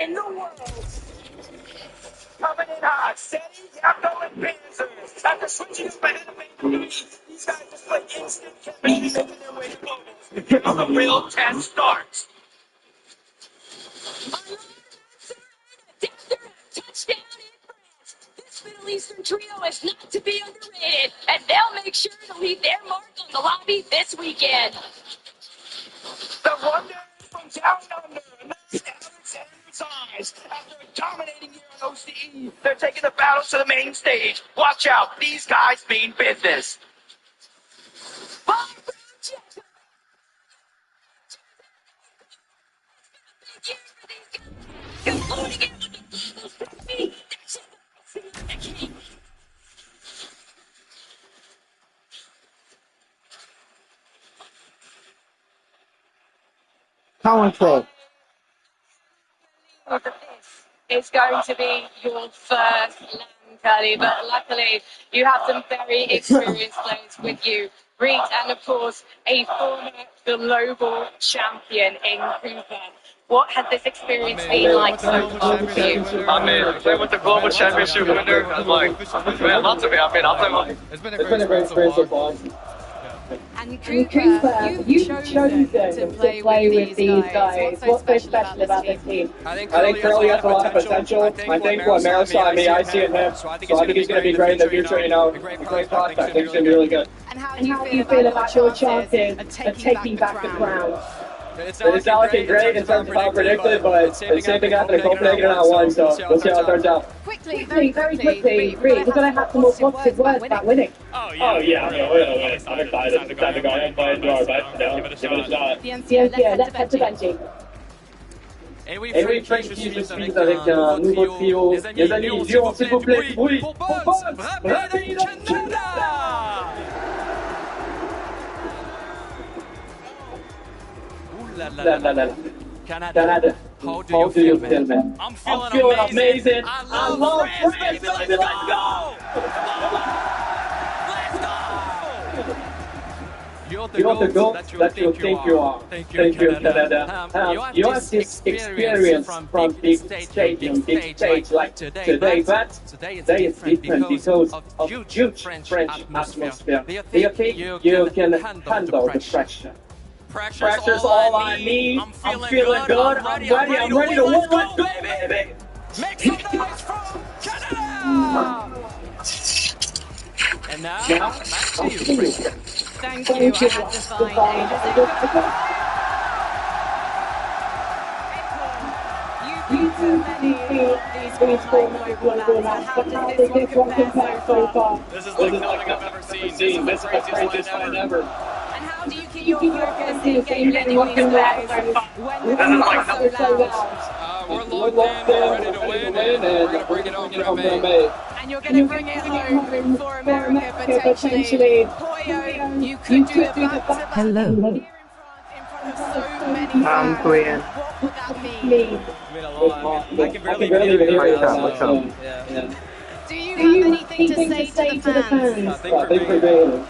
in the world. Coming in hot, steady, yeah, going Panthers. After switching up ahead of me, these guys just play instant chemistry, making their way to globals. Here the real test starts. Touchdown in France. This Middle Eastern trio is not to be underrated, and they'll make sure to leave their mark on the lobby this weekend. The Wonders from down under, Alex and size. After a dominating year on OCE, they're taking the battles to the main stage. Watch out, these guys mean business. Power play. It's going to be your first land, Curly, but luckily you have some very experienced players with you. Reed and, of course, a former global champion in Cooper. What has this experience been like so far for you? I mean, playing with the global championship winner, I'm like, man, lots of it. I mean, I'll tell you. It's been a great experience so far. And Cooper, you've chosen to play with these guys. What's so special about this team? I think Curly has a lot of potential. I think what Mara saw in me, I see in him. So I think he's going to be great in the future, you know. A great prospect. I think he's going to be really good. And how do you feel about your chances of taking back the crown? It's not looking great in terms of how predicted, but the same thing happened in Copenhagen and I won, so we'll see how it turns out. Very quickly, Reed, we're going to have some more positive words about winning. Oh yeah, I mean, we're going to win. I'm excited. It's time to go ahead and play and do our best, you know, give it a shot. Bien, let's head to benching. Et oui, Frank, je suis de suite avec un nouveau trio. Les amis, violents, s'il vous plaît, bruit pour Boss, Bradley Canada. Canada. How do you feel, man? I'm feeling amazing. I love France, baby. Let's go! You're the goat that you think you are. Thank you, Canada. You have this experience from big stadium, big stage like today, but today is different because of huge French atmosphere. Do you think you can handle the pressure? Pressure's all on me. I'm feeling good. I'm ready to win. Let's go, baby! Make some noise from Canada! And now, back to you, Frank. Thank you. I had to find You've been to many of these global lands. How does this one compare so far? This is like nothing I've ever seen. This is the craziest line ever. And how do you keep your focus in getting ready with these guys when the so loud? We're locked in, we're ready to win, and we're going to bring it home for May. And you're going to bring it home for America, potentially. Poyo, you could do the back-to-back. Hello. I'm Korean. What would that mean? I can barely even hear you. Yeah. Do you have anything to say to the fans? Thank you for being here.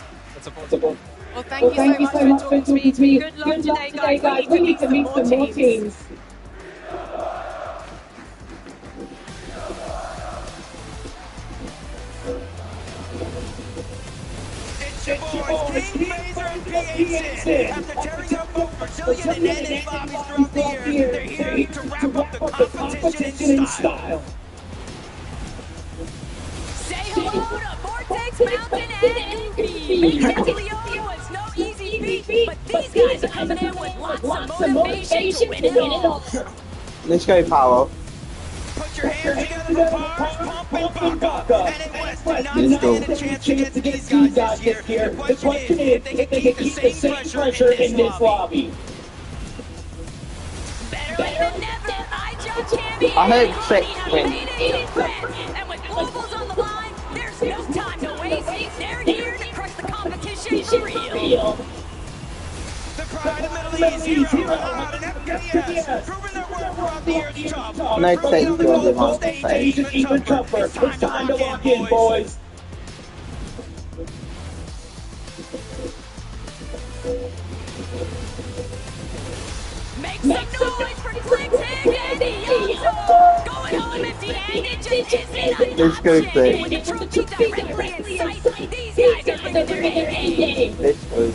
Well, thank you so much for talking to me. Good luck today, guys. We need to meet some more teams. It's your boys, King Mazer and PH. After tearing up both Brazilian and NA lobbies throughout the year, they're here to wrap up the competition in style. Say hello to Vortex Mountain and MVP. Leon was no easy feat, but these guys are coming in with lots of motivation to win it all. Let's go, Paolo. Put your hands together for Pars, Pump, and Baka. And it was to not get a chance against these guys this year. The question is if they can keep the same pressure in this lobby. Better late than never. I judge Cammy. I hope Trick wins. And with globals on the line, there's no time to waste. They're here to crush the competition for real. The pride of Middle East, Hero Hot and FKS, proving their worth throughout the year's tough. No take to on the one Stage is even tougher. It's time to lock in, boys. Make Make some noise for Click and Yonto. Going home empty-handed just isn't an option. With the trophy directly in sight, these guys are bringing their A game. Let's go.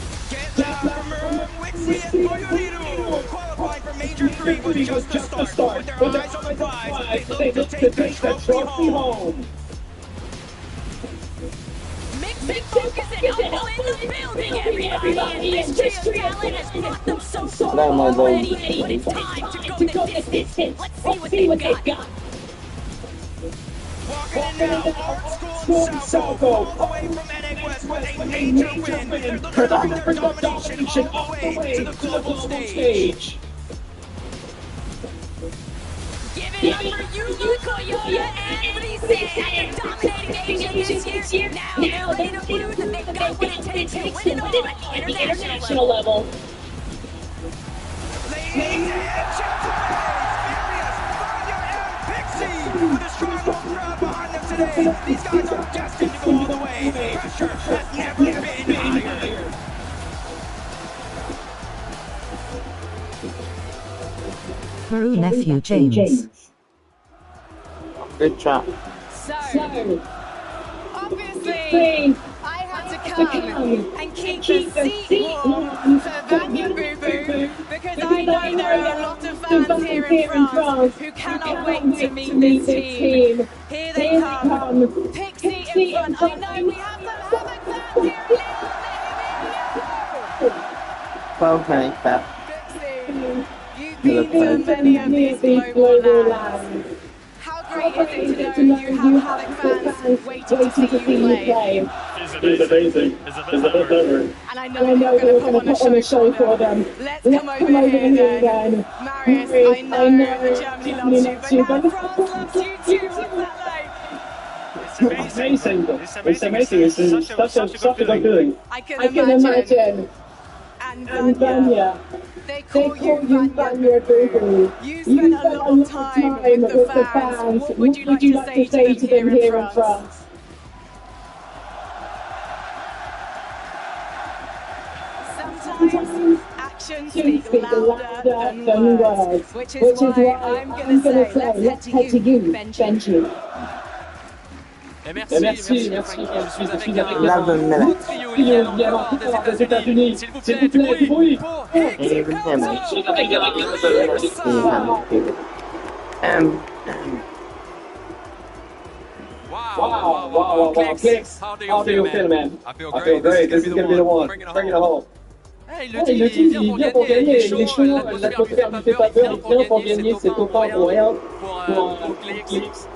Qualifying for Major 3 was just the start. With their eyes on the prize, they look to take the trophy home. Mixing focus and humble in the building, everybody. And this trio's talent has brought them so far already. But it's time to go the distance. Let's see what they've got. Walking in now, old school South, all the way from NA West with a major win. They're looking for their domination all the way to the global stage. Give it up for Yuma, Koyoya, and Rize. Dominating Asia this year. Now they're ready to prove that they've got what it takes to win it all at the international level. Ladies and gentlemen, with a strong home crowd behind them today. These guys are destined to go all the way. The pressure has never been higher. Peru nephew James. Good job. So, obviously, I had to come and keep the seat warm for Vanya Boo Boo because I know there are a lot of fans here in France who cannot wait to meet this team. Here they come. Pixie in front. I know we have some Havoc fans here in 12 minutes back. Pixie, you've been to many of these global lands. How great is it to know you have Havoc fans waiting to see you play? It's amazing. It's the best ever. And I know you're going to put on a show for them. Let's come over here then. Marius, I know that Germany loves you, but now France loves you too. What's that like? It's amazing. It's amazing. It's such a good feeling. I can imagine. And Vanya, they call you Vanya Boo Boo. You spent a lot of time with the fans. What would you like to say to them here in France? Sometimes actions speak louder than words, which is why I'm going to say, let's head to you, Benji. Merci. Je suis avec 11 minutes. trio des États-Unis. S'il vous plaît, du bruit pour Wow, Clicks. How do you feel, man? I feel great. This is going to be the one. Bring it home. Il le dit, il vient pour gagner, il est chaud, l'atmosphère ne fait pas peur, il vient pour gagner, c'est au fort pour Royale, pour Clicks.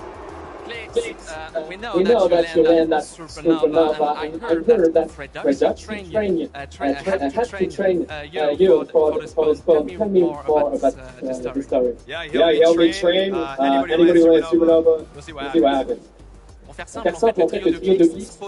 We know that you land that supernova. I heard that production train you. Had to train you for this film. Tell me more about the story. Yeah, he helped me train. Anybody who has supernova, we'll see what happens. Pour faire simple, en fait, le trio de glisse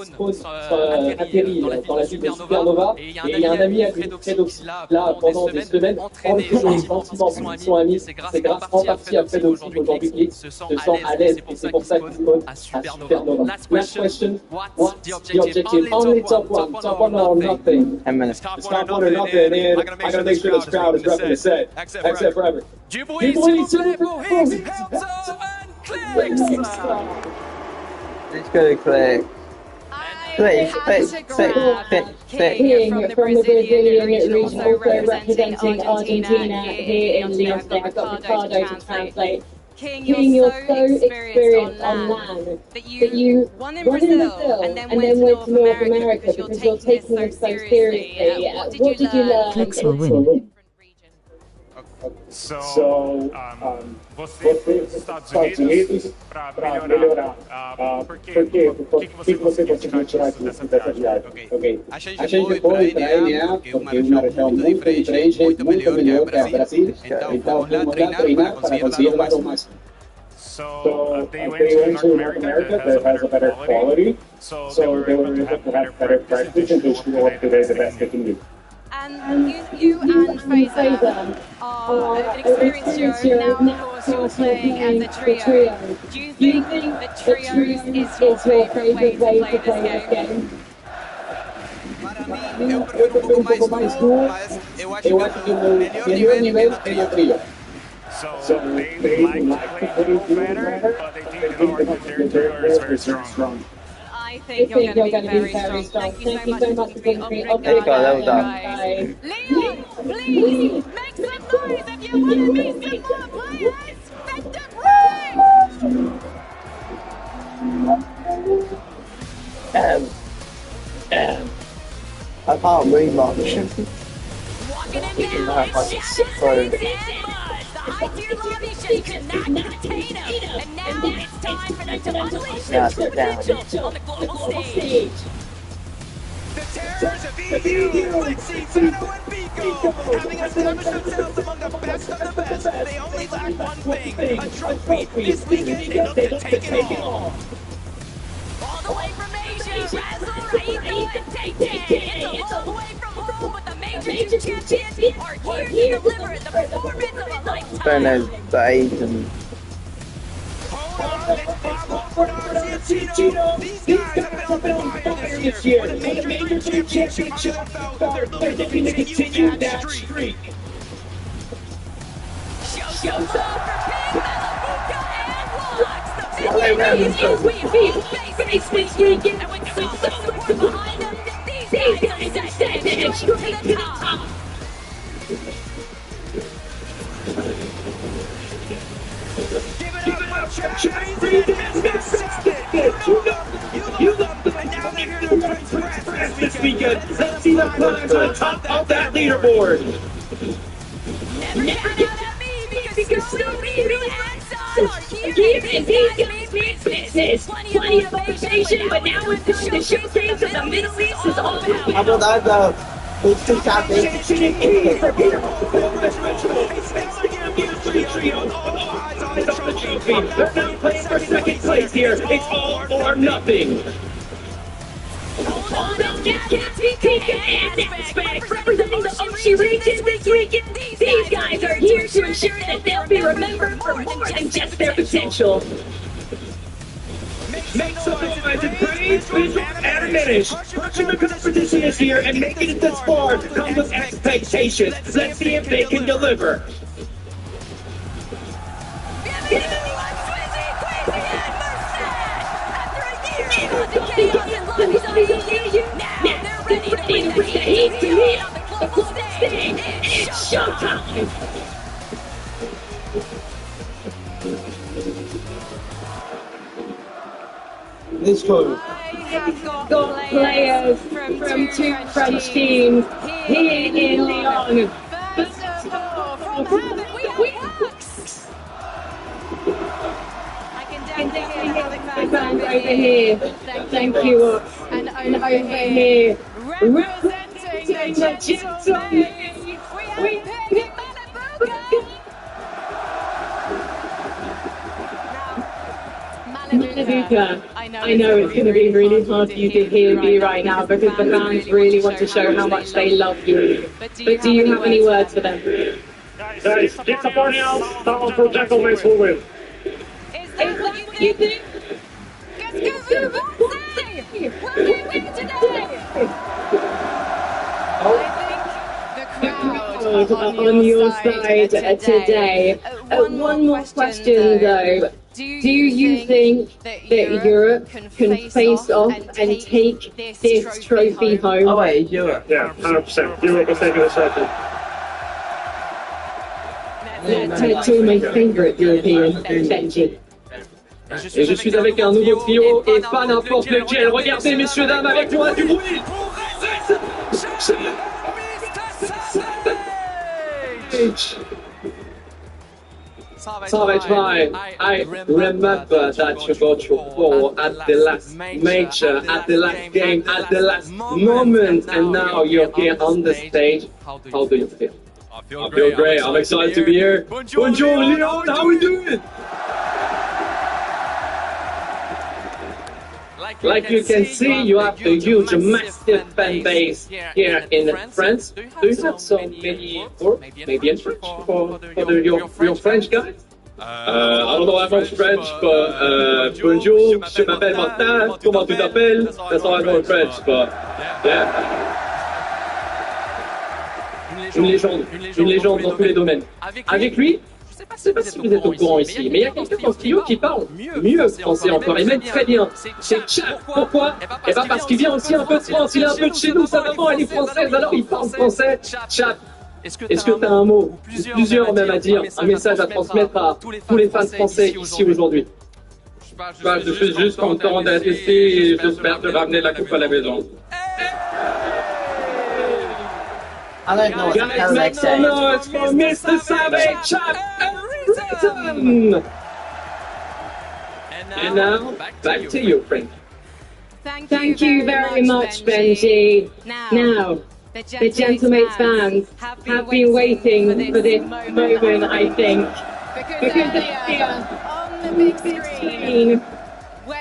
atterrit dans la ville de Supernova et il y a un ami à lui près d'Oxy. Là, pendant des semaines, entraîné gentiment, ils sont amis. C'est grâce en partie à Fred Oxy qu'aujourd'hui Glitz se sent à l'aise et c'est pour ça qu'il spawn à Supernova. Last question, what's the objective? Only top one or nothing. 10 minutes. It's top one or nothing, and I'm going to make sure this crowd is repping the set, except forever. Du bruit, s'il vous plaît, pour Higgs, Helter and Clicks. Let's go to Click. King from the Brazilian region, also representing Argentina here in Lyon. I've got Ricardo to translate. King, you're so experienced on land that you won in Brazil and then went to North America because you're taking this so seriously. What did you learn? Clicks will win. Você foi para os Estados Unidos para melhorar. Por quê? O que você conseguiu tirar dessa viagem? Okay. A gente foi para ele, porque uma região muito diferente, muito melhor que o Brasil. Então, fomos lá treinar para conseguir dar o máximo. So they went to North America that has a better quality. So they were able to have better practice and just go up to the best they can do. And you and Fraser are an experienced duo. Now, of course, you're playing as a trio. Do you think that trios is your favourite way to play this game? eu prefiro um pouco mais nu, mas eu acho que o melhor nível é o trio. So they like to play duo banter, but they think that their duo is very strong. I think you're going to be very strong. Thank you so much for being There you go, that was guys. Leon, please make some noise if you want to meet some more players. Victor Briggs! I can't read much. Walking in now, it's Shazzy's and Mud. The high-tier lobby just could not contain him. And now it's time for them to unleash their true potential on the global stage. The terrors of EU, Flixie, Fano, and Pico, having established themselves among the best of the best, they only lack one thing, a trophy. This weekend, they look to take it all. All the way from Asia, Razzle, Raito, and Tay-Tay. It's a long way from home, but the Major 2 champions are here to deliver the performance of a lifetime. Don't know the age and... Hold on, it's Bob and Chino. These guys have been on fire this year. With a major 2 championship under their belt, they're looking to continue that streak. Show's up for Pig, Malabuca, and Lux. The big face weekend, and with all the support behind them, these guys are set to straight to the top. Give it up for Chad You love them, and now they're here to press this weekend. Let's see them climb on top of that leaderboard. Never count out me, because Scooby-Doo and Son are here, and these guys mean business. Plenty of motivation, but now with the showcase of the Middle East is all out. I don't know, it's too They're not playing for second place here. It's all or nothing. Hold on, PK and Aspect representing the Oshi region this weekend. These guys are here to ensure that they'll be remembered for more than just their potential. Make some noise and praise, visual, and a finish. Pushing the competition this year and making it this far comes with expectations. Let's see if they can deliver. Now they're ready to bring the heat to me on the global stage. It's showtime. This one. I have got players from 2 French teams here in Lyon. First of all, from Havoc, we have Hux. I can definitely hear the fans over here. Thank you, Hux. And over here, representing the Gentlemen, we have Pig Malabuca. Malabuca, I know it's going to be really hard for you to hear me right now because the fans really want to show how much they love you. But do you have any words for them? Guys, keep supporting us. Someone for Gentlemen's will win. Is that what you think? Qu'est-ce que vous pensez? Will they win today? I think the crowd on your side today. One more question though. Do you think that Europe can face off and take this trophy home? Oh wait, it's Europe. Yeah, 100%. Europe is taking the second. Two of my favorite European benches. Et je suis avec un nouveau trio et pas n'importe lequel. Regardez, messieurs, dames, avec moi du bruit. Savage Mine, I remember that you got your ball at the last major, at the last game, at the last moment, and now you're here on the stage. How do you feel? I feel great. I'm excited to be here. Bonjour, Leon. How we doing? Like you can see, you have a huge, massive fan base here in France. Do you have so many, or maybe in French, for your French guys? I don't know that much French, but bonjour, je m'appelle Martin, comment tu t'appelles? That's all I know in French, but yeah. une légende dans tous les domaines. Avec lui, je ne sais pas si vous êtes au courant ici, mais il y a quelqu'un dans ce trio qui parle mieux français encore, et même très bien. C'est Chad. Pourquoi? Eh ben parce qu'il vient aussi un peu de France, il est un peu de chez nous, sa maman elle est française, alors il parle français. Chad, est-ce que tu as un mot, plusieurs même à dire, un message à transmettre à tous les fans français ici aujourd'hui? Je suis juste content d'être ici et j'espère te ramener la coupe à la maison. I don't know what the hell they say. Noise for Mr. Savage, Chad and And now, back to you, Frank. Thank you very much, Benji. Now, the Gentlemates fans have been waiting for this moment, I think. Because here, on the big screen,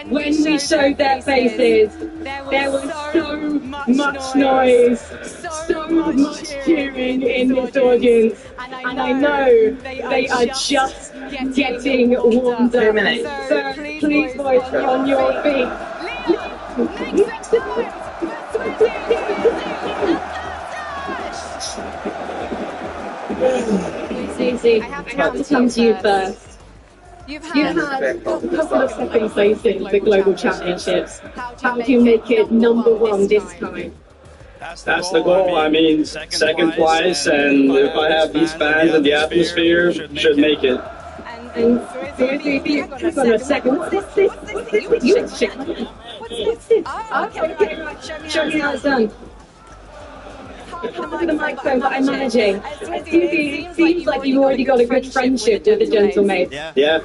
when we showed their faces, there was so much noise, so much cheering in this audience, and I know they are just getting warmed up. 2 minutes. So please, boys, be on your feet. Susie, I have to come to you first. You've had a couple of second places in the Global Championships. How do you make it #1 this time? That's the goal. I mean, second place, and if I have these fans and the atmosphere, should make it. And Susie, hang on a second. What's this? What's this? You check. What's this? Okay, right. Show me how it's done. Come to the microphone that I'm managing. Susie, it seems like you've already got a good friendship with the Gentlemates. Yeah.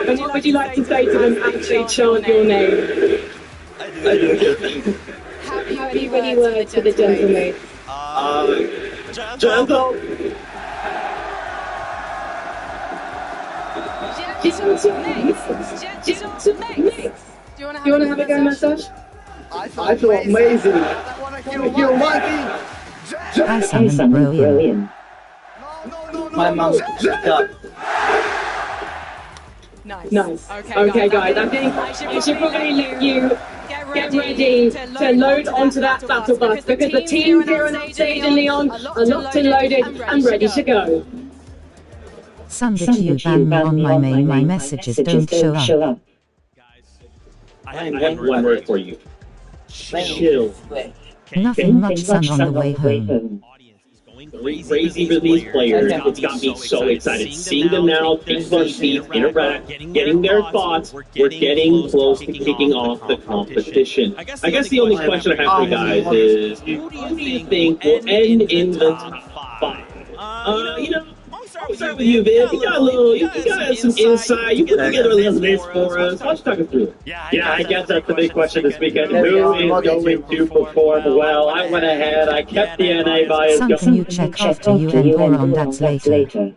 And what would you like to say to them after they chant your name? Have you any words for the Gentlemates? Gentle. Gentlemates. Do you want to have a go, massage? I feel amazing. You're lucky. Hassan brilliant. My mum's up. Nice. Okay, guys, I think I should probably let you get ready to load onto that battle bus because the teams here on stage in Lyon are locked and loaded and ready to go. Son, did you ban me on my mail? My messages don't show up. I have one word for you. Chill. Nothing much, son, on the way home. Crazy with these players. It's got me so excited. Seeing them now, think on feet, interact, getting their thoughts. We're getting close to kicking off the competition. I guess the only question I have for you guys is, who do you think will end in the top 5? I'll start with you, Viv. You got some insight. You put together a little list for us. Why don't you talk us through it? Yeah, I guess that's the big question this weekend. Who is going to perform well? I went ahead. I kept the NA bias Son, can you check after you and pour on that later? Winning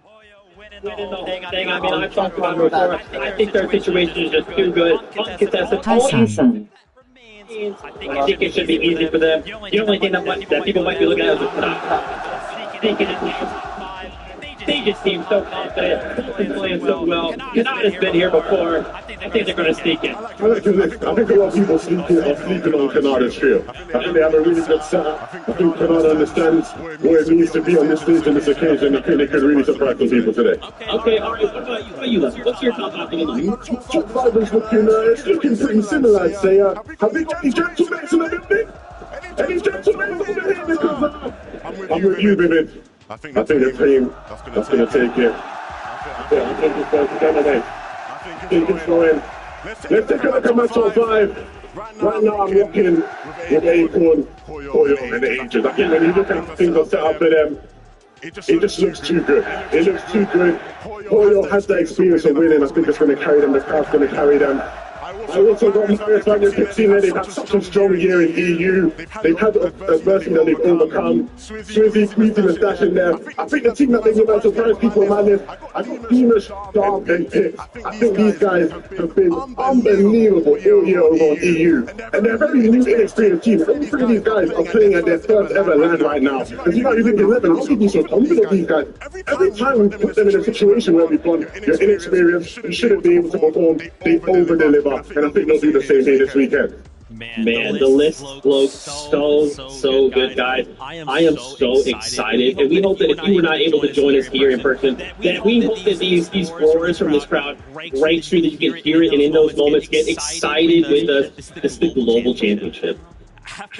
the whole thing. I mean, I've talked about it before. I think their situation is just too good. Uncontested. Hi, son. I think it should be easy for them. The only thing that people might be looking at is the top. They just seem so confident, they're playing so well. Canada has been here before. I think they're going to sneak in. I think a lot of people are sleeping on Canada's field. I think they have a really good setup. I think Canada understands where it needs to be on this stage on this occasion. I think they could really surprise some people today. Okay, all right. What about you, Les? What's your top five? Top five is looking pretty similar, I'd say. Have we got any Gentlemates in the building? Any Gentlemates over here? Because I'm with you, Vivid. I think the team that's going to take it. I think it's going to Canada. I think it's going. Let's take a look at my top 5. Right now I'm looking with Acorn, Hoyle and the Angels. I think when you look at things are set up for them, it just looks too good. It looks too good. Hoyle has that experience of winning. I think it's going to carry them. The crowd's going to carry them. I also got Marius Van der Pixie. They've had such a strong year in EU. They've had adversity that they've overcome. Swizzy, Squeezy, and Stash in there. I think the team that they give out surprise people on my list. I got Beamish, Dark, and Pix. I think these guys have been unbelievable all year over on EU. And they're a very new, inexperienced team. All 3 of these guys are playing at their first ever land right now. If you guys are thinking 11, how can you so confident of these guys? Every time we put them in a situation where we've gone, you're inexperienced, you shouldn't be able to perform, they over-deliver. And I think they'll do the same here this weekend. Man, the list looks so good, guys. I am so excited, and we hope that if you were not able to join us here in person, that we hope that these roars from this crowd break through, that you can hear it, and in those moments get excited with us. This is the Global Championship.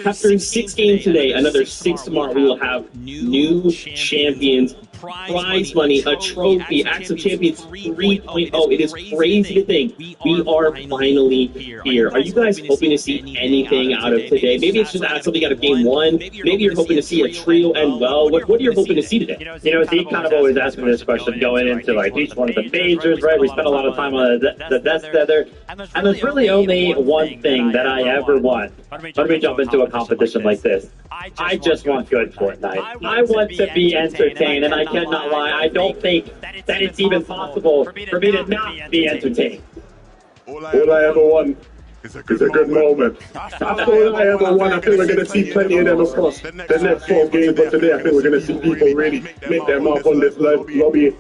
After 6 games today, another 6 tomorrow, we will have new champions, prize money, a trophy, Acts of Champions 3.0. It is crazy to think we are finally here. Are you guys hoping to see anything out of today? Maybe it's just something out of game 1. Maybe you're hoping to see a trio end well. What are you hoping to see today? You know, Zeke kind of always asks me this question going into like each one of the majors, right? We spent a lot of time on the Death Tether, and there's really only one thing that I ever want. Let me jump into a competition like this. I just want good Fortnite. I want to be entertained, and I cannot lie, I don't think that it's even possible for me to not be entertained. All I ever want is a good moment. That's all I ever want. I think we're going to see plenty of them across the next 12 games, but today I think we're going to see people really make their mark on this lobby.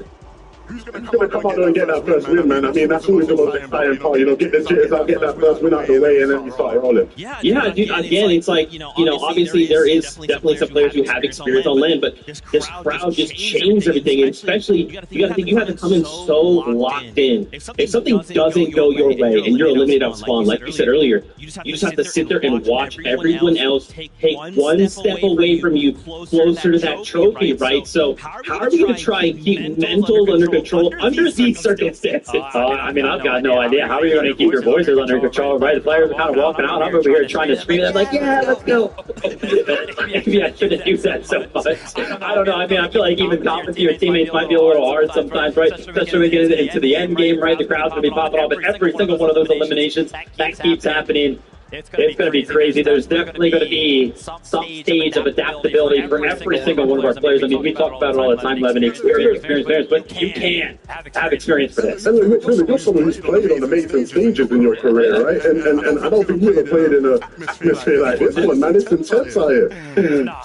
Who's going to come out there and get that first win, man? I mean, that's always the most exciting part, you know, get the jitters out, get that first win out the way, and then you start rolling. Yeah, dude, again, it's like, you know, obviously there is definitely some players who have experience on land, but this crowd just changed everything, and especially, you got to think, you have to come in so locked in. If something doesn't go your way and you're eliminated out spawn, like you said earlier, you just have to sit there and watch everyone else take one step away from you closer to that trophy, right? So how are we going to try and keep mental under control under these circumstances? I mean, I've got no idea. How are you going to keep your voices under control, right? The players are kind of walking out. I'm over here trying to scream. I'm like, yeah, let's go. Maybe I shouldn't do that so much. I don't know. I mean, I feel like even talking to your teammates might be a little hard sometimes, right? Especially when we get into the end game, right? The crowd's going to be popping off at every single one of those eliminations. That keeps happening. It's going to be crazy. There's definitely going to be some stage of adaptability for every single one of our players. I mean, we talk about it all the time, Levin, experience, but you can have experience for this. And really, you're someone who's played on amazing stages in your career, right? And I don't think you've ever played in an atmosphere like this one, man. It's intense out here.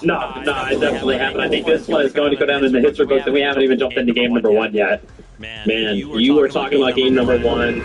No, I definitely haven't. I think this one is going to go down in the history books, and we haven't even jumped into game number 1 yet. Man, you were talking about game number 1.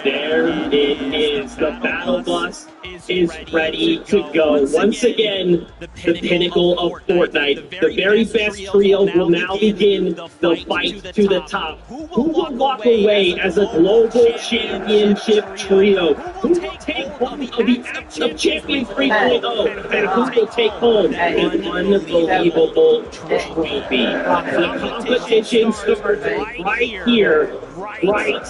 There it is. The battle bus is ready to go. Once again, the pinnacle of Fortnite. The very best trio will now begin the fight to the top. Who will walk away as a global championship trio? Who will take home of the Acts of Champions 3.0? And who will take home an unbelievable trophy? The competition starts right here, right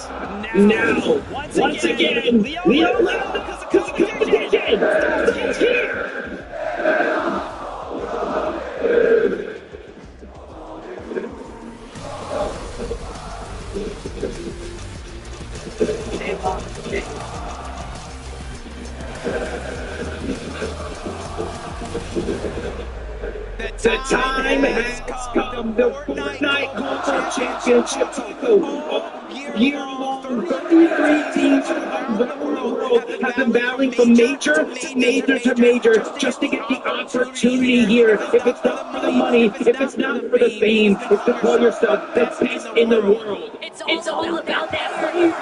now. Once again, Leo competition starts here. The time has come. The Fortnite Global Championship title. Year-long, 33 teams around the world have been battling from major to major to major just to get the opportunity here. If it's not for the money, if it's not for the fame, it's to call yourself the best in the world. It's all about that free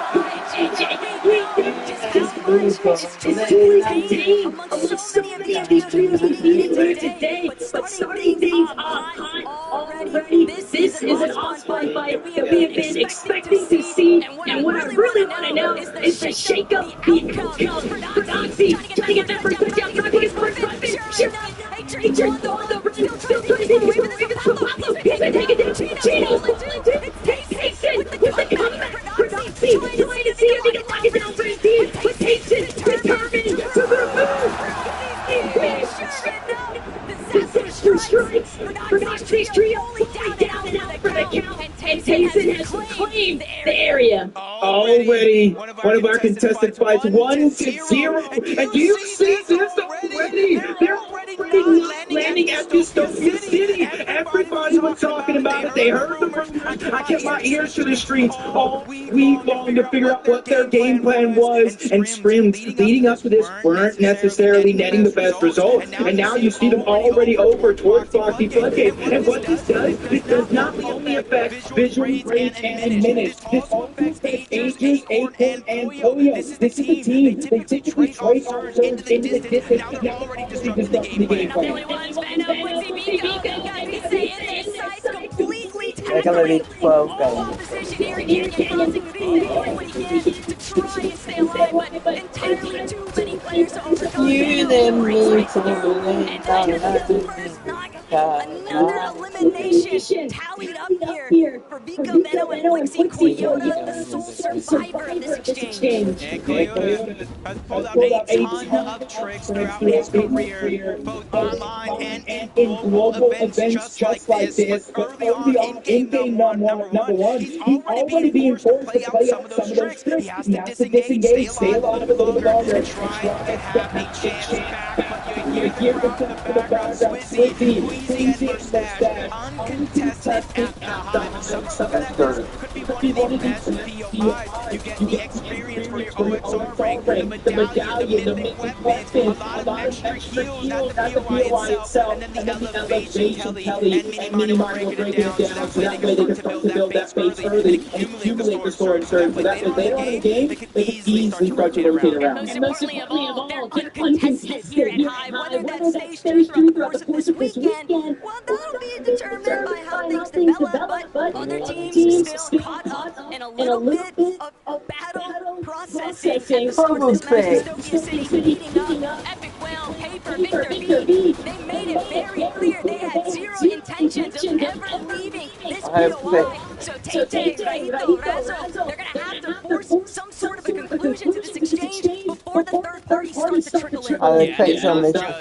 It's too easy amongst so many of these trios we needed today. But starting things off already, this is an awesome fight that we have been expecting to see. And what I really want to know is the shake-up, the outcome. Prodoxy trying to get that first touchdown. He's going to first touchdown. Sure. On the run. Still trying to take it away with the He's going to take it down. Chino. Tayson with the comeback. Prodoxy trying to see if he can lock it down for his team. But Tayson determined to disaster strikes. Prodoxy's trio only down and out for the count. And Tayson has claimed the area. Already, one of our contested fights 1-0. And do you see this already? They're already landing at Dystopia City. Everybody was talking about it. They heard the rumors. I kept my ears to the streets all week long to figure out what their game plan was. And scrims leading up to this weren't necessarily netting the best results. And now you see them already over towards Foxy Floodgate. And what this does not only affect visual rates and minutes. This also affects Aegis, Acorn, and Polio. This is a team. They typically trade off turns into the distance. Now already disrupting the game plan. They're gonna be 12 games. You then move to Another elimination tallied up here for Vico Venom and Quixie Coyote, the sole survivor of this exchange. And Coyote has pulled out a ton of tricks throughout his career, both online and in global events just like this. But early on in game number one, he's already being forced to play out some of those tricks. He has to disengage, stay alive a little bit longer, and try to have a chance back. But you hear from the background, Queasy and Mustache, uncontested at the hive. Some of that could be one of the best POIs. You get the experience for your OXR rank, the medallion, the mythic weapons, a lot of extra heals at the POI itself, and then the elevation Kelly and Mini Mario breaking it down, so that way they can start to build that base early and accumulate the sword surge. So that way later on in the game, they can easily start to rotate around. And most importantly of all, they're uncontested here at High. Whether that stays true throughout the course of this weekend, well, that'll be determined by how things develop, but other teams still caught up in a little bit of battle processing at the start of this match. Dystopia City heating up. Epic Whale, Paper, Victor B, they made it very clear they had zero intentions of ever leaving this POI. So Tay, Raito, Razo, they're going to have to force some sort of a conclusion to this exchange before the third party starts to trickle in.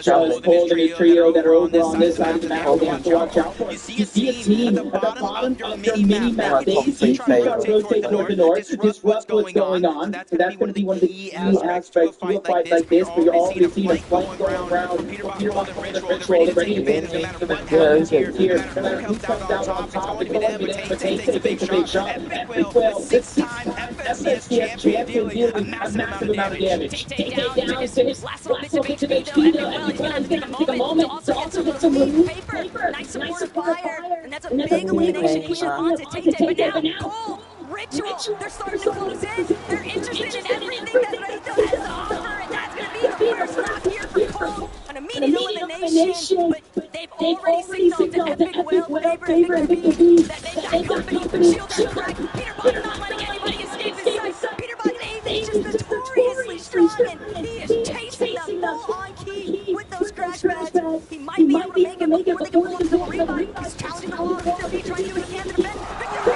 Charles Cole and his trio that are over on this side of the map, they have to watch out for. You see a team at the bottom of your mini-map. They see try to rotate toward the north, disrupt what's going on. So that's going to be one of the key aspects to a fight like this, where you're already seeing a flank going around. Peter Box and Ritual, ready to advance no matter what happens here. No matter who comes out on top, it's going to be them, but takes a big shot. Epic Will, the 6-time FSCS champion, dealing a massive amount of damage. Take down his last little bit of HP, though. Epic Will is going to take a moment to also get some relief. Paper, nice support of fire, and that's a big elimination he should want to take. But now, Cole, Ritual, they're starting to close in. They're interested in everything that Raito has to offer, and that's going to be the first knock here for Cole. An immediate elimination, but they've already signaled to Epic Will, Paper, and Victor B that they've got company for shield that crack. Peter Bot not letting anybody escape his sight. Peter Bot is just notoriously strong, and he is chasing them full on key with those crash pads. He might be able to make it before they can pull him to a revive. He's challenging the wall. Victor B trying to do what he can to defend. Victor B,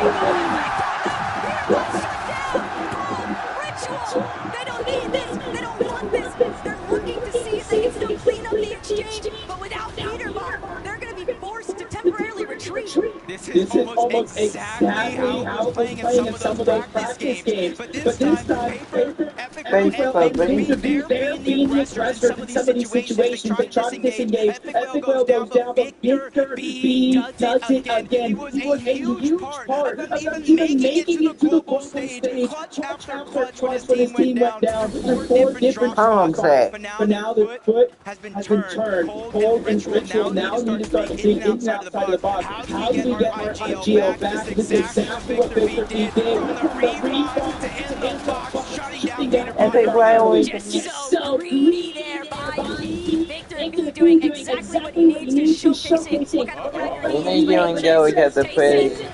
they don't need this. They don't want this. They're looking to see if they can still clean up the exchange. But without Peter Bot, they're going to be forced to temporarily retreat. This is almost exactly how it was playing in some of those practice games. But this time, Paper, Epic Will, and Victor B, they're being the aggressors in some of these situations. They try to disengage. Epic Will goes down, but Victor B does it again. He was a huge part of them even making it to the global stage. Clutch after clutch when his team went down. Four different drops. But now the foot has been turned. Cold and Ritual now need to start thinking outside of the box. How do we get our IGL back? This is exactly what Victor B did. From the revive to end the box, shutting down Epic Whale. Just so greedy there by Victor B doing exactly what he needs to showcase what kind of fighter he is. You and Joey got the pretty.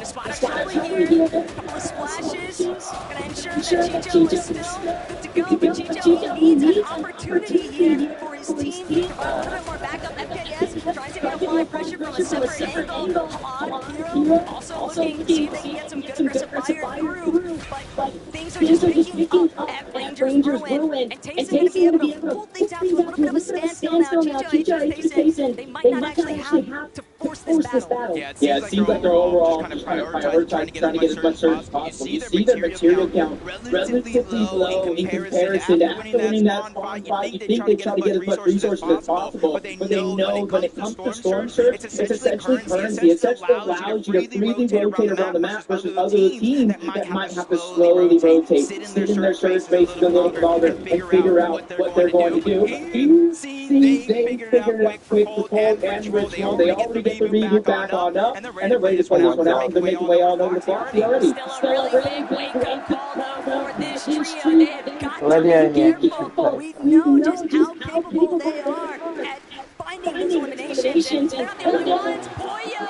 Splash here, a couple of splashes, gonna ensure that Chicho is still good to go, but Chicho needs an opportunity here for his team to put a little bit more backup. FKS trying to apply pressure from a separate angle on Hero, also looking to see if they can get some good aggressive fire through, but things are just picking up at Ranger's Ruin, and Tayson going to be able to pull things out to a little bit of a standstill now. Chicho, Aegis, Tayson, they might not actually have to force this battle. Yeah, it seems like they're overall just kind of prioritizing trying to get as much surge as possible. You see their material count relatively low in comparison to after winning that spawn fight. You think they try to get as much resources as possible, but they know when it comes to storm surge, it's essentially currency. It essentially allows you to freely rotate around the map versus other teams that might have to slowly rotate, sit in their surge spaces a little bit longer, and figure out what they're going to do. You see, they figured it out quick with Cold and Ritual. They already get the reboot back on up, and they're ready to play this one out. They're making way all over the Floppy already. Still a really big wake-up call, though, for this trio. They have got to be careful. We know just how capable they are at finding those eliminations. They're not the only ones. Boyo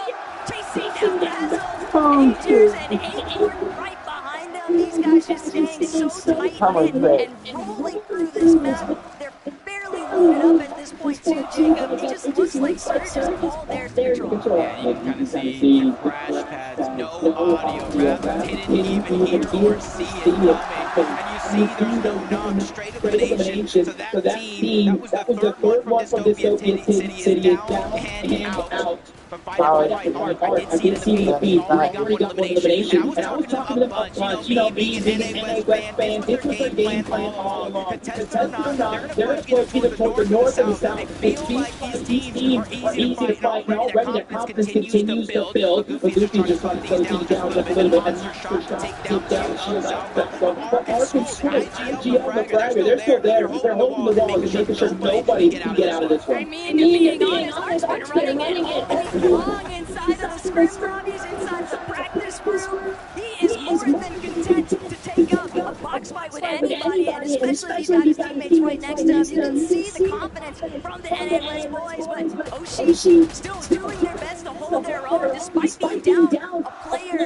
chasing down Dazzle, Agers, and Acorn right behind them. These guys just staying so tight and rolling through this map. They're barely loaded up at this point, too, Jacob. It just looks like Surge is all theirs to control. Yeah, you can kind of see the crash pads, no audio, Rav didn't even hear or see it coming. And you see there's no knock, straight elimination. So that team, that was the third one from Dystopian City is down and out. But fighting hard. I did see the feed. Already got one elimination. And I was talking to them up front, you know, being an NA West fan, this was their game plan all along. Contested or not, they're going to be the north and the south. It feels like these teams are easy to fight, and already their confidence continues to build. But Luffy just trying to close these down just a little bit, and take down shield up. But Arkansas, IGL, the Fragger, they're still there. They're holding the wall and making sure nobody can get out of this one. I mean, being honest, Art's been running it long inside of the scrim lobbies, inside the practice room. He is more than content to take up a box fight with anybody, and especially if he's got his teammates right next to him. You can see the confidence from the NA West boys, but Oshi still doing their best to hold their own despite being down a player.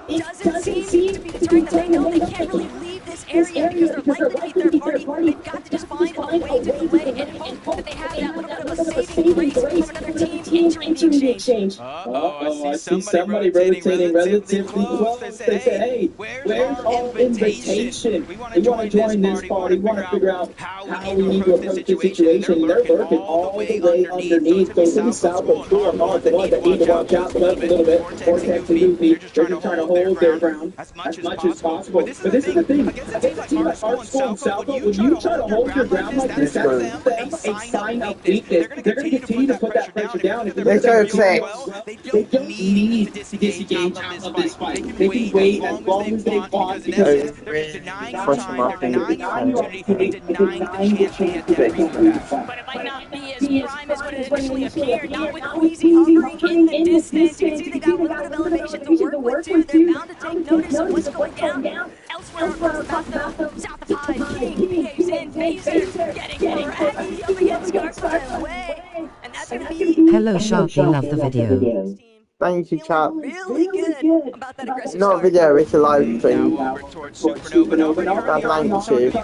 It doesn't seem to be deterring them. They know they can't really leave this area because they're likely to be third party. They've got to just find a way to delay and hope that they have that little bit of a saving grace from another team entering the exchange. I see somebody rotating relatively close. They say, hey, where's our invitation? We want to join this party. We want to figure out how we need to approach the situation. And they're lurking all the way underneath. So to the south of Tour North, the ones that need to watch out left a little bit. Vortex and Luffy, they're just trying to hold their ground as much as possible. But this is the thing. Against a team like Art School and South, when you try to hold your ground like this, that's them a sign of weakness. They're going to continue to put that pressure down. If they don't need to disengage out of this fight. They can wait as long as they want because they're denying the opportunity, denying the chance to get reset back. But it might not be as prime as when it initially appeared. Not with Queasy hovering in the distance. You can see they got a little bit of elevation to work with too. They're bound to take notice of what's going down. Elsewhere across the map, south of High, King behaves in, Phaser getting craggy up against Garfield away. And that's going to be... Hello Sharpie, love the video. Thank you, chat. Really good about that aggressive Not a video, it's a live stream. Now over towards Supernova. That's magnitude.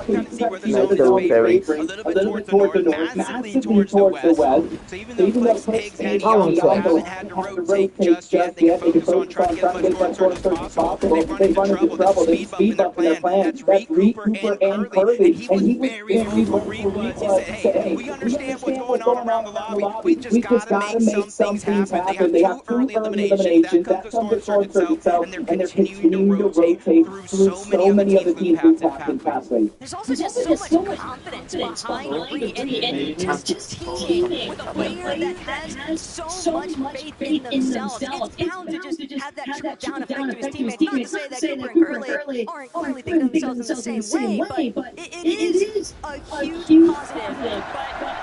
No kill theory. A little bit towards the north, massively towards the west. So even though Place Pigs and Eagles haven't had to rotate just yet, they can focus on trying to get as much towards surge as possible. If they run into trouble, they speed up in their plan. That's Reed, Cooper, and Curly. And he was very vocal when he said, hey, we understand what's going on around the lobby. We just got to make some things happen. They have 2 early eliminations. That comes with surge itself, and they're continuing to rotate through so many other teams who have been passing. There's also just so much confidence behind Reed and just teaming with a player that has so much faith in themselves. It's bound to just have that trickle-down effect to his teammates. Not to say that Cooper and Curly aren't clearly thinking of themselves in the same way, but it is a huge positive. But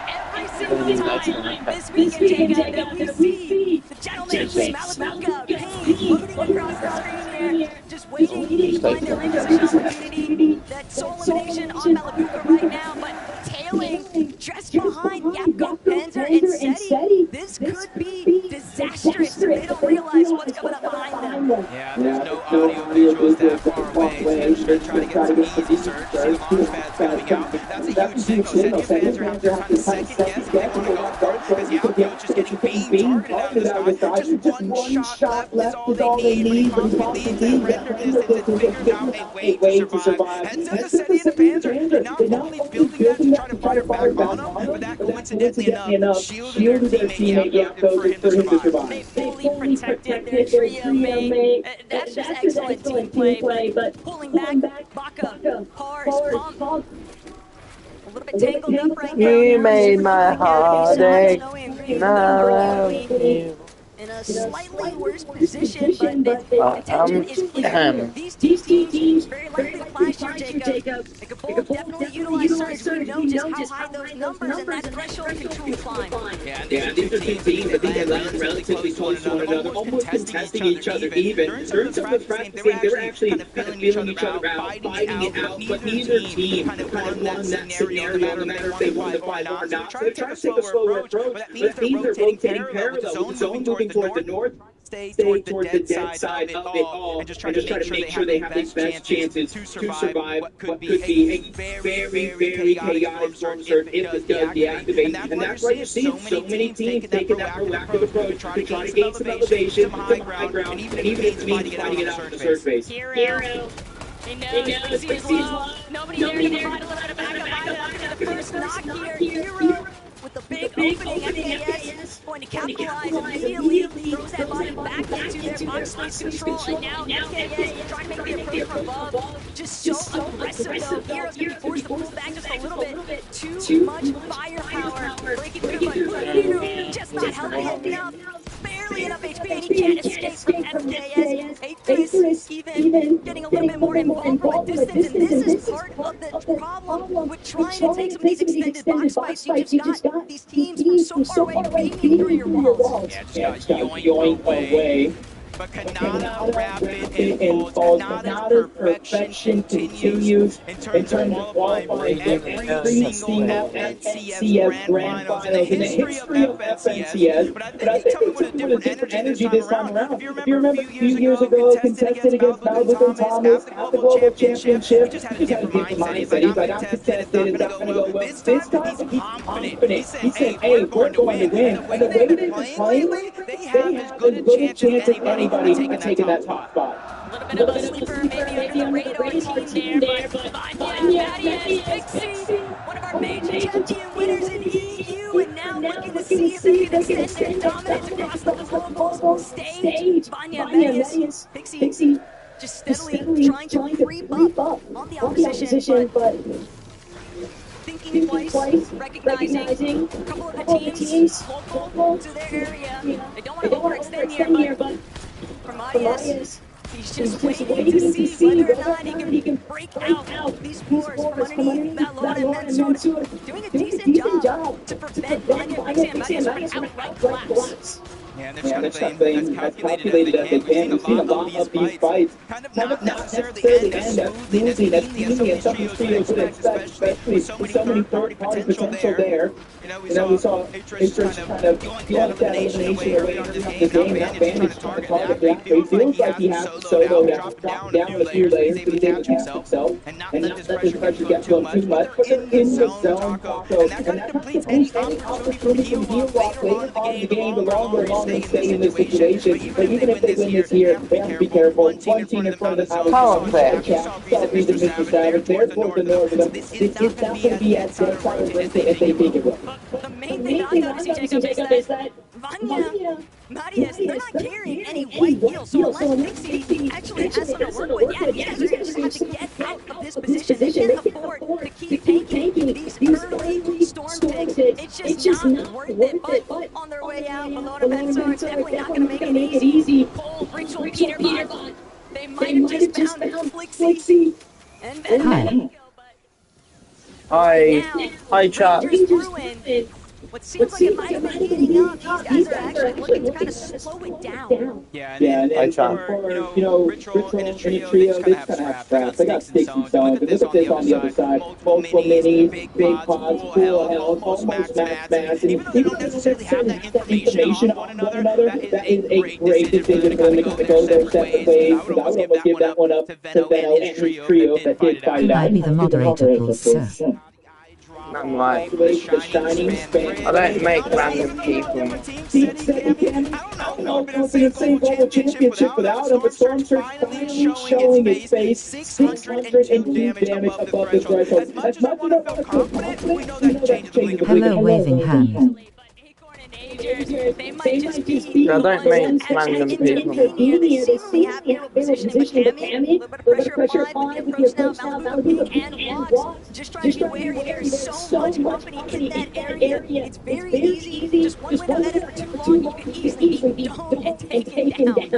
every single time this weekend, Jacob, that we see the gentleman, Malabuka, Payne, loading across the screen here, just waiting to find their reposition opportunity. That sole elimination on Malabuka right now, but tailing just behind Yapko, Panzer, and Seti. This could be disastrous. They don't realize what's coming up behind them. Yeah, there's no audio was that far away. So they're just going to try to get some easy surge. See the launch pads coming out. That's a huge signal. Senior fans are having to kind of second guess if they want to go for it because the outcoach is getting beam targeted out of the sky. Just one shot left is all they need, but he constantly leaves that render distance and figures out a way to survive. Heads up to Seti and the Panzer. They're not only building that to try to fire back on him, but that coincidentally enough shielded their teammate Yapko for him to survive. They fully protected their trio mate. That's just excellent team play, but pulling back, Baka, Pars, Pump. A little bit tangled up right now. You made my heart ache. In a slightly worse position, but the attention is clear. These two teams very likely to clash here, Jacob. They could both definitely utilize surge. We know just how high those numbers and that threshold can truly climb. Yeah, these are two teams. I think they land relatively close to one another, almost contesting each other even. During some of the practice games, they were actually kind of feeling each other out, fighting it out, but neither team kind of won that scenario, no matter if they won the fight or not. So they're trying to take a slower approach, but that means they're rotating parallel with the zone moving toward the north. Stay toward the dead side of it all, and just try to make sure they have the best chances to survive what could be a very chaotic storm surge if it does deactivate. And that's why you see so many teams taking that proactive approach to try to gain some elevation, some high ground, and even if it means fighting it out on the surge base. Hero. He knows he's low. Nobody there to fight a little bit of backup. The first knock here. Hero with the big opening. FKS going to capitalize immediately. Throws that body back into their box space control. And now FKS trying to make the approach from above. Just so aggressive though. Hero's going to be forced to pull back just a little bit. Too much firepower. Breaking through, but Hero just not healthy enough. Barely enough HP, and he can't escape from FKS. Aetherus even getting a little bit more involved from a distance, and this is part of the problem with trying to take some of these extended box fights. You just got these teams from so far away beaming through your walls. Yeah, just got yoinked away. But Kanata rapid and falls. Kanata's perfection continues in terms of qualifying every single FNCS Grand Finals in the history of FNCS. But I think they took with a different energy this time around. If you remember a few years ago, contested against Malvik and Thomas at the Global Championship, he just had a different mindset. He's like, I'm contested, it's not going to go well. This time, he's confident. He said, hey, we're going to win. And the way they've been playing lately, they have as good a chance as anybody taking that top spot. A little bit of a sleeper, maybe under the radar team there, but Vanya, Pixie, one of our major champion winners in EU, and now looking to see if they can extend their dominance across the global stage. Vanya, Medius, Pixie, just steadily trying to creep up on the opposition, but thinking twice, recognizing a couple of the teams local to their area. They don't want to overextend here, but for Marius, he's just waiting to see whether or not he can break out these floors from underneath Valor and Mensur, doing a decent job to prevent Vanya, Pixie, and Marius from outright collapse. Yeah, they're just kind of playing as calculated as they can. We've seen a lot of these fights kind of not necessarily end as smoothly as teaming as some trios would expect, especially with so many third-party potential there. You know, we saw Aetherus kind of block that elimination away from the game, and that Bandage trying to target Black. It feels like he has to solo drop down a few layers to be able to catch himself and not let this pressure get to him too much. But they're in the zone, Taco, and that kind of completes any opportunity to heal off later on in the game, the longer they stay in this situation. But even if they win this year, they have to be careful. One team in front of them, Power Play, Southeast and Mr. Savage, they're toward the north of them. This is not going to be as dead silent as they think it will. The main thing I'm noticing, Jacob, is that Vanya, Marius, they're not carrying any white heal, so unless Pixie actually has some to work with, yeah, these guys are going to just have to get out of this position. They can't afford to keep tanking these early storm picks. It's just not worth it, but on their way out, Valor and Mensur are definitely not going to make it easy. Cole, Rachel, Peter, they might have just found Flixie and Hi, chat. what seems like it might have been heating up, these guys are actually looking to kind of slow it down. Yeah, and for Ritual in a trio, they just kind of have straps. They got sticks and stones. And look at this on the other side. Multiple minis, big pods, full health, almost max mats. And even though they don't necessarily have that information on one another, that is a great decision for them to kind of go their separate ways. I would almost give that one up to Venno and his trio that did fight it out. I'll be the moderator, please, sir. I'm like, The shining span. I don't make random people. I don't know if it's the same global championship without him, but Storm Surge finally showing its face. 602 damage above the threshold. As much as I want to feel confident, we know that changes the league. Hello, waving hand. They might just be I don't make random people. they seemingly have hero position, but Cammy, a little bit of pressure applied with the approach now, Valkyrie and Walks. Just trying to be wary, there's so much company in that area. It's very easy, just one window headed for too long, you can easily be domed and taken down.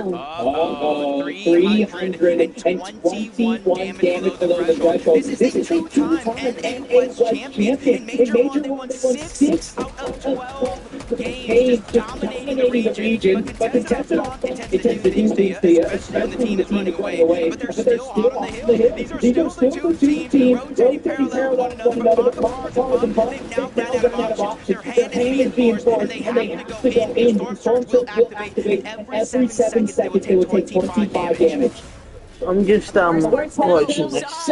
321 damage below the threshold. This is a two-time NA champion. In Major 1, they won 6 out of 12 games, just dominating the region, but contested off, it tends to do things to you, especially when the team is going away, but they're still on the hill. These are still the two teams, rotating parallel one another, but Mars and Buck, they've now run out of options. Their hand is being forced, and they have to go in. The Storm will activate every 7 seconds. They will take 25 damage. I'm just watching this.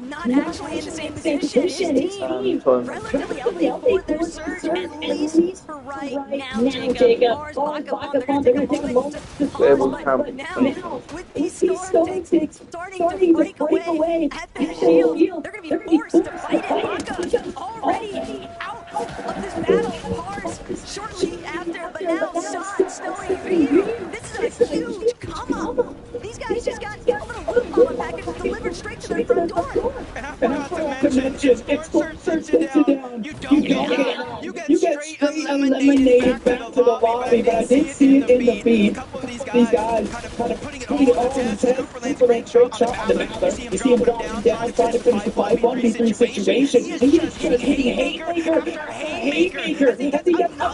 Not actually in the same position. His team relatively outboard their surge, at least for right now, Jacob. Mars, Baka, they're going to take a moment to pause, but now, with these Storm takes starting to break away at their shield, they're going to be forced to fight it. Baka already out of this battle. Pars shortly after, but now Sun, Snowy, View. This is a huge come-up. These guys just got a little loot bomb package delivered straight to their front door. And I forgot to mention, it's Storm Surge takes you down. You get straight eliminated back to the lobby, but I did see it in the feed. A couple of these guys kind of putting it all on the test. Superman straight shot on the Mather. You see him dropping down, trying to finish the 5-1v3 situation. And he's just hitting haymaker after haymaker. Has he got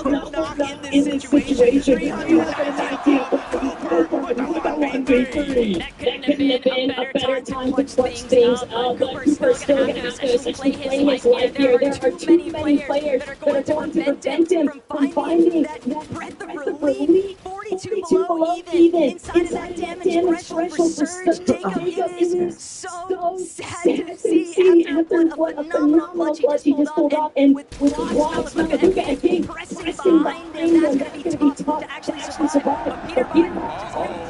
enough knock in this situation? 319 1v3. That couldn't have been a better time to clutch things up, but Cooper's still going to have to play his life here. There are too many players that are going to prevent him from finding that breadth of relief. 42 below even inside of that damage threshold for Surge. Jacob, it is so sad to see after what a phenomenal clutch he just pulled off, and with Walks, Luka, and King pressing behind him, that's going to be tough to actually survive. But Peter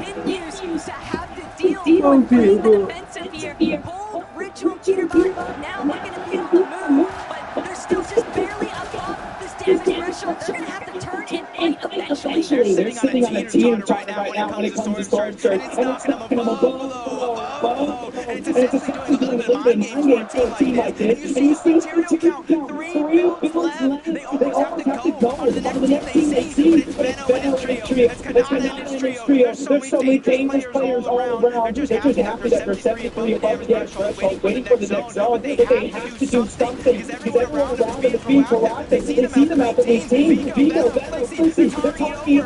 continues to have to deal with playing the defensive here. Bold, Ritual, Peter now looking to be able to move, but they're still just barely above this damage threshold. They're going to have to turn and fight eventually. They're sitting on a team chart right now when it comes to Storm Surge, and it's knocking them above. And it's essentially doing a mind game for a team like this. And you see material count, 3 builds left. They almost have to go on to the next team they see, but it's Venno and his trio. It's Canada and his trio. There's so many dangerous players all around. They're just happy that they're 73 above the damage threshold, waiting for the next zone, but they have to do something, because everyone around them is being proactive. They see them out of these teams. Vigo, Venno, Susie, they're talking.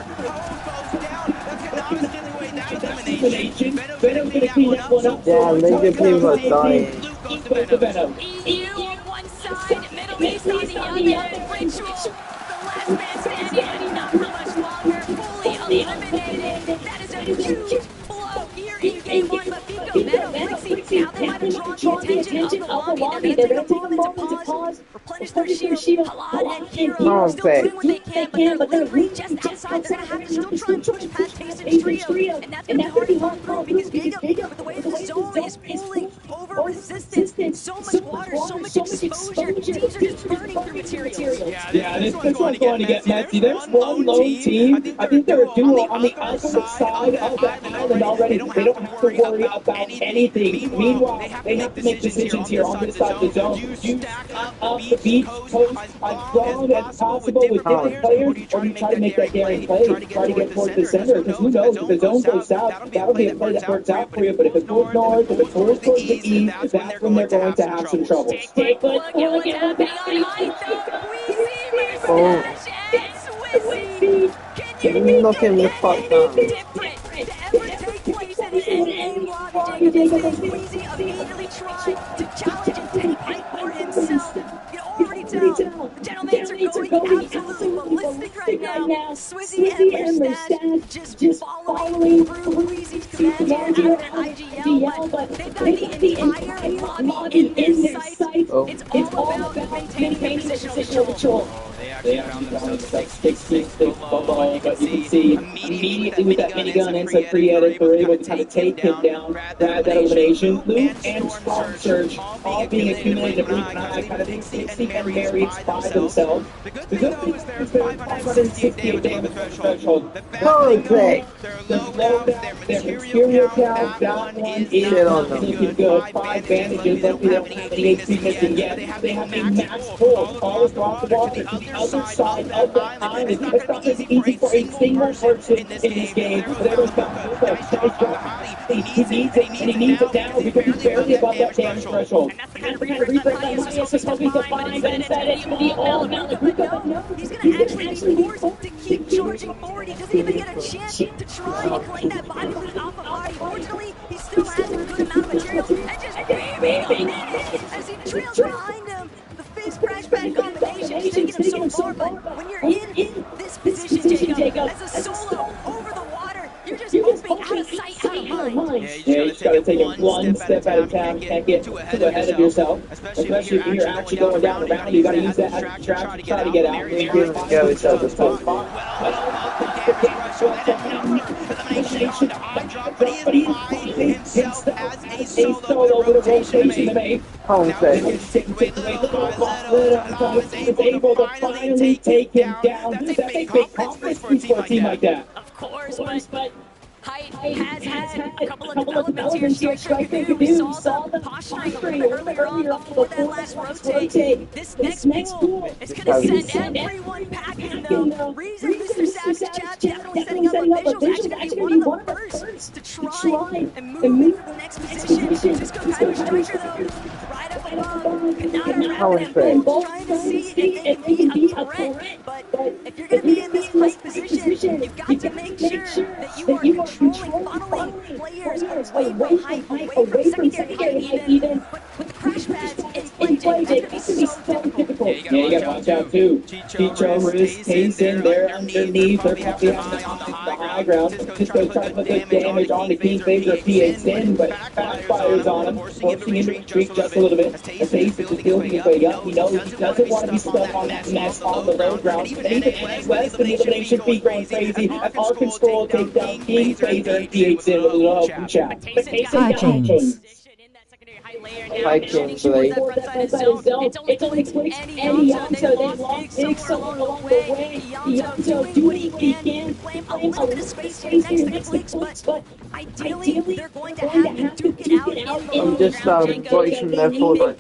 Venom's gonna clean that one up. Yeah, major people are dying. EU on one side, Middle East on the other, Ritual, the last man standing, not for much longer, fully eliminated. That is a huge blow here in game 1, but Vigo, Venom, Flixie, now they might have drawn the attention of the lobby. They're going to take a moment to pause, replenish their shield. Halad and Hero still doing what they can, but they're literally just outside. They're going to have to still try and push past Pace Trio, and that's going to be hard to pull through because Jacob, with the way the zone is pulling over resistance, so much water, so much exposure, teams are just burning through materials. Yeah, this one's going to get messy. There's one lone team. I think they're a duo on the opposite side of that island already. They don't have to worry about anything. Meanwhile, they have to make decisions here on this side of the zone. Do you stack up the beach coast as strong as possible with different players, or do you try to make that daring play, try to get towards the center? Because who knows, if the zone goes south, that'll be a play that works out for you, but if it goes north, if it goes towards the east, that's when they're going to have some trouble. Take a look at what's happening on Hytho. Oh, Swizzy! Can you knock him the think fuck of down. anything different to ever take place in an endgame lobby, Jacob? Instead, Squeezy immediately tried to challenge and take fight for himself. You can already tell the gentlemen are going absolutely ballistic right now. Swizzy and Mustache just following through Queasy's commands here out of their IGL, but they've got the entire lobby in their sights. Oh. It's all about maintaining the positional control. They actually found themselves 6 below, but you can see immediately with that minigun and some free edit, they're able to kind of take him down, grab that elimination. Luke and Storm Surge all being accumulated in a blink eye, kind of Dixie and Marriott by themselves. The good thing though is they're 568 damage over the threshold. The bad thing though, they're low down, their material count, that one is not looking good. 5 bandages, luckily they don't have any HP missing yet. They have a max pull all across the water to the other side of the island. It's not as easy for a single person in this game. There was nice drop. He needs it, and he needs it now because he's barely above that damage threshold. And that's the kind of refresh that Hias is hoping to find, but instead it's the all Malik. But no, he's going to actually be forced to keep charging forward. He doesn't even get a chance to try and claim that body loot off of Marty. Fortunately, he still has a good amount of materials and just beaming a minute as he trails behind him. The face crash back combination is taking him so far, but when you're in this position, Jacob, as a solo over the water, you're just hoping out of sight, out of mind. Yeah, you just gotta take it one step at a time. Can't get too ahead of yourself. Especially if you're actually going down the round, you gotta use that as a trap to try to get out. Go yourself this time. Elimination on the high drop, but he is finding himself as a solo with a rotation to make. Home Now set. it's taken away little by little. Is able to finally take him down. That's a big confidence for a team like that. Of course, but Height has had a couple of developments here. Striker Canoe saw the posturing a little bit earlier on before that last rotate. This next pool is going to send everyone packing, though. Reason Mr. Savage Chat definitely setting up a visual. Actually going to be one of the first to try and move to the next position. Cisco Kyler Striker, though, right up above. Kanata Rabbit and Bolt trying to see if they can be a threat. But if you're going to be in this high position, you've got to make sure that you are controlling, funneling players away from height, away from secondary height even. But with the crash pads in play, that's going to be so difficult. Yeah, you gotta watch out too. Chicho, Riz, Kaysen, they're underneath. They're probably on the high ground. Cisco trying to put the damage on the King Favor PA's in, but backfires on him, forcing him to retreat just a little bit. As Ace is building his way up, he knows he doesn't want to be stuck on that mess on the low ground. And even West, the elimination feed going crazy. As our control takes down King Favor and PA's in with a little help from chat. Hi, James. Hi, Kingsley. It's only Clicks and Ianto. They lost big somewhere along the way. Ianto doing what he can, claim a little bit of space here next to Clicks, but ideally they're going to have to duke it out in the low Just ground. watching their Fortnite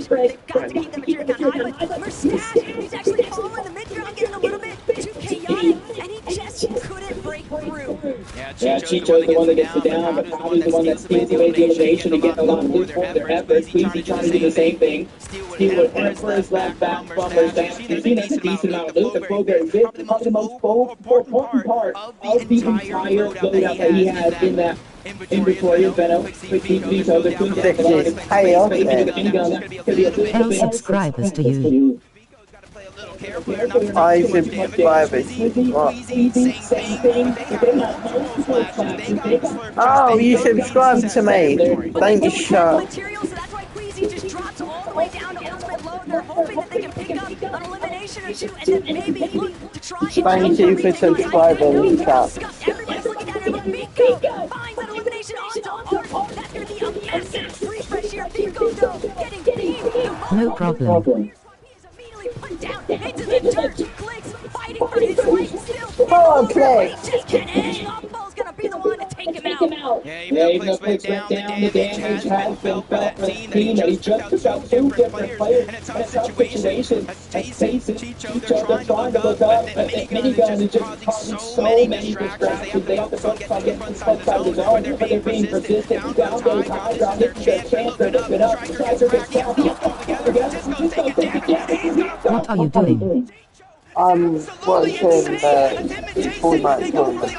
They've got to keep the material count high, but Mustache, he's actually falling the mid-ground, getting a little bit too chaotic, and he just couldn't break through. Yeah, Chicho's the one that gets it down, but Powder's the one that steals away the elimination to get a lot of loot for their efforts. Queasy trying to do the same thing. Steal whatever is left back from his back. You've seen that's a decent amount of loot. The Blueberry is probably the most important part of the entire loadout that he has in that inventory of Venom. With Chicho, the Queen L subscribers to you. I subscribers. What? Oh, you subscribed to me. Thank you, Shark. Materials, so that's why Queasy just drops all the way down to ultimate low. They're hoping that they can pick up an elimination or two and then maybe look to try and Thank you for subscribing, Shark. Everybody's looking at him. Pico finds that elimination onto Art. That's going to be a massive refresh here. Pico, though, getting beamed. No problem. Put down into the dirt. Clicks fighting for his life still. Oh, okay. Just kidding. Off-ball's gonna be the one to take him out. Yeah, even though Clicks went down, the damage has been felt for the team that he just took out 2 different players in a tough situation. As Jason, Chicho, they're trying to look up, but that minigun is just causing so many distractions. They have to focus on getting this fuck out of the zone, but they're being persistent. Down goes high ground, it's their chance to look it up. Striker gets down, Cisco take it down. What are you doing? I'm watching Fortnite tournament.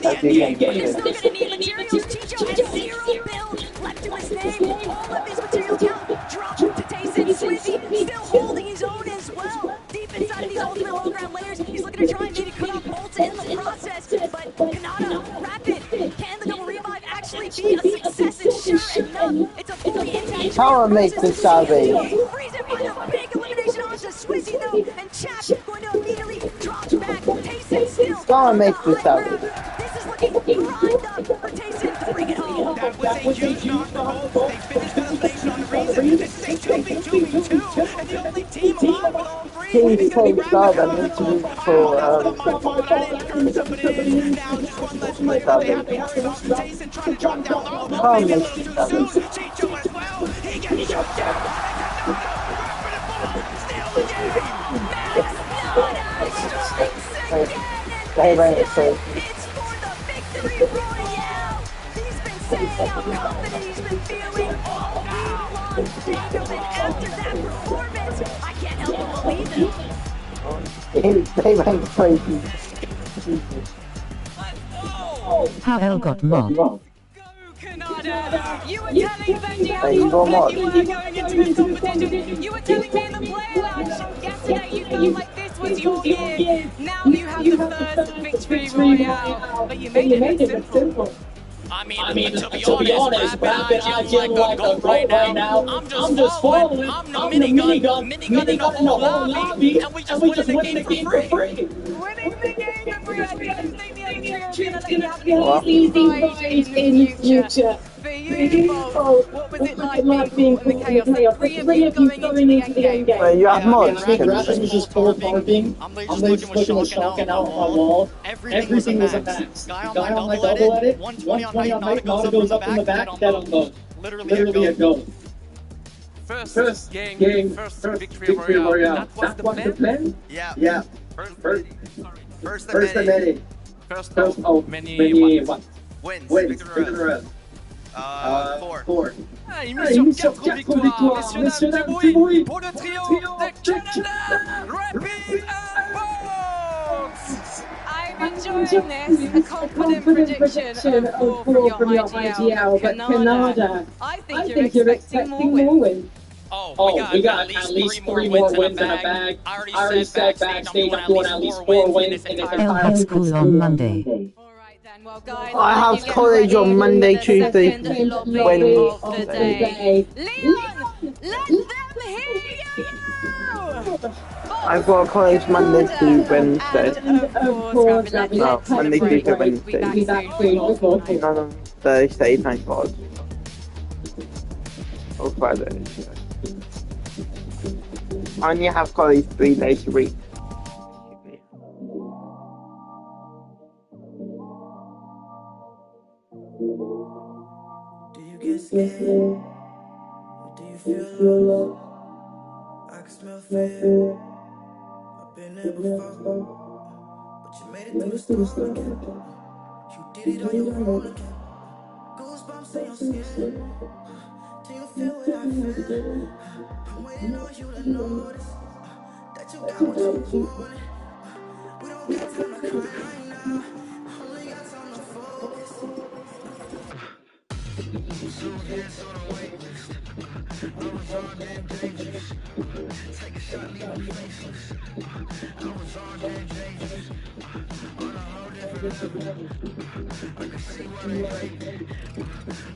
As you can But they're see. still gonna need materials. Chicho has 0 build left to his name. All of his material count dropped to Tayson. Swizzy still holding his own as well. Deep inside of these ultimate low ground layers, he's looking to try and maybe cut off ults in the process. But Kanata, Rapid, can the double revive actually be a success? And sure enough, it's a fully intact Power make the savage. Freeze it by the big elimination onto Swizzy though, and Chap going to immediately drop back. Tayson still Power on make the the high savage. ground. This is looking primed up for Tayson to bring it home. That was a huge knock for both. They finished that elimination on the reason. This is a 2v2v2, and the only team alive with all three is going to be Rapid. I need to look for That is Cursa, but it is now just one less player that they have to worry about. Tayson trying to drop down low, but maybe a little too soon. Chicho as well. He gets shut down by Kanata. Rapid and Bull steal the game. It's for the victory royale. He's been saying how confident he's been feeling all week long. And after that performance, I can't help but believe him. They went crazy. How L got mobbed. Go, Kanata! You were telling Benji how Hey, you got confident you mobbed. were going into this competition. You were telling me in the player lounge yesterday you felt like this was your year. Now you have the first victory royale, but you made it look simple. I mean, to be honest, Rapid, I feel like a goat right now. I'm just following. I'm the minigun in the whole lobby, and we just winning the game for free. Winning the game for free. I think the other trio are going to let you have Well, an easy ride in the future. For you both, what was it like being caught in the chaos? The three of you going into the end game. Well, you have mods. Rapid was just full parking. I'm just looking with shocking out on my wall. Everything was a max. Guy on my double edit, 120 on height, Nada goes up in the back, dead on goat. Literally a goat. First game, first victory royale. That was the plan? Yeah. First the many. First Many what? wins. Victory royale. 4. Ah, il met sur 4 victoires. Messieurs, dames, du bruit pour le trio de Canada, Rapid and Box. I'm enjoying this. A confident prediction of 4 from your IGL, but Kanada, I think you're expecting more wins. Oh, we got at least 3 more wins in the bag. I already said backstage I'm doing at least 4 wins in this L entire has school on Monday. Alright then, well guys, I have get college ready on Monday, for the Tuesday, second lobby Wednesday. of the day. Leon, let them hear you! I've got college Monday to Wednesday. And of course, Rapid, No, Monday, Tuesday, we'll be Wednesday. back soon. None of Thursday, thank God. Or Friday. I only have college 3 days a week. Do you get scared? Or do you feel lost? I can smell fear. I've been there before. But you made it through the storm again. You did it on your own again. Goosebumps in your skin. Do you feel what I feel? I'm waiting on you to notice that you got what you wanted. We don't got time to cry right now. Only got time to focus. So hands on the wait list. I was all damn dangerous. Take a shot, leave me faceless. I was all damn dangerous. On a whole different level. I could see why they hate me.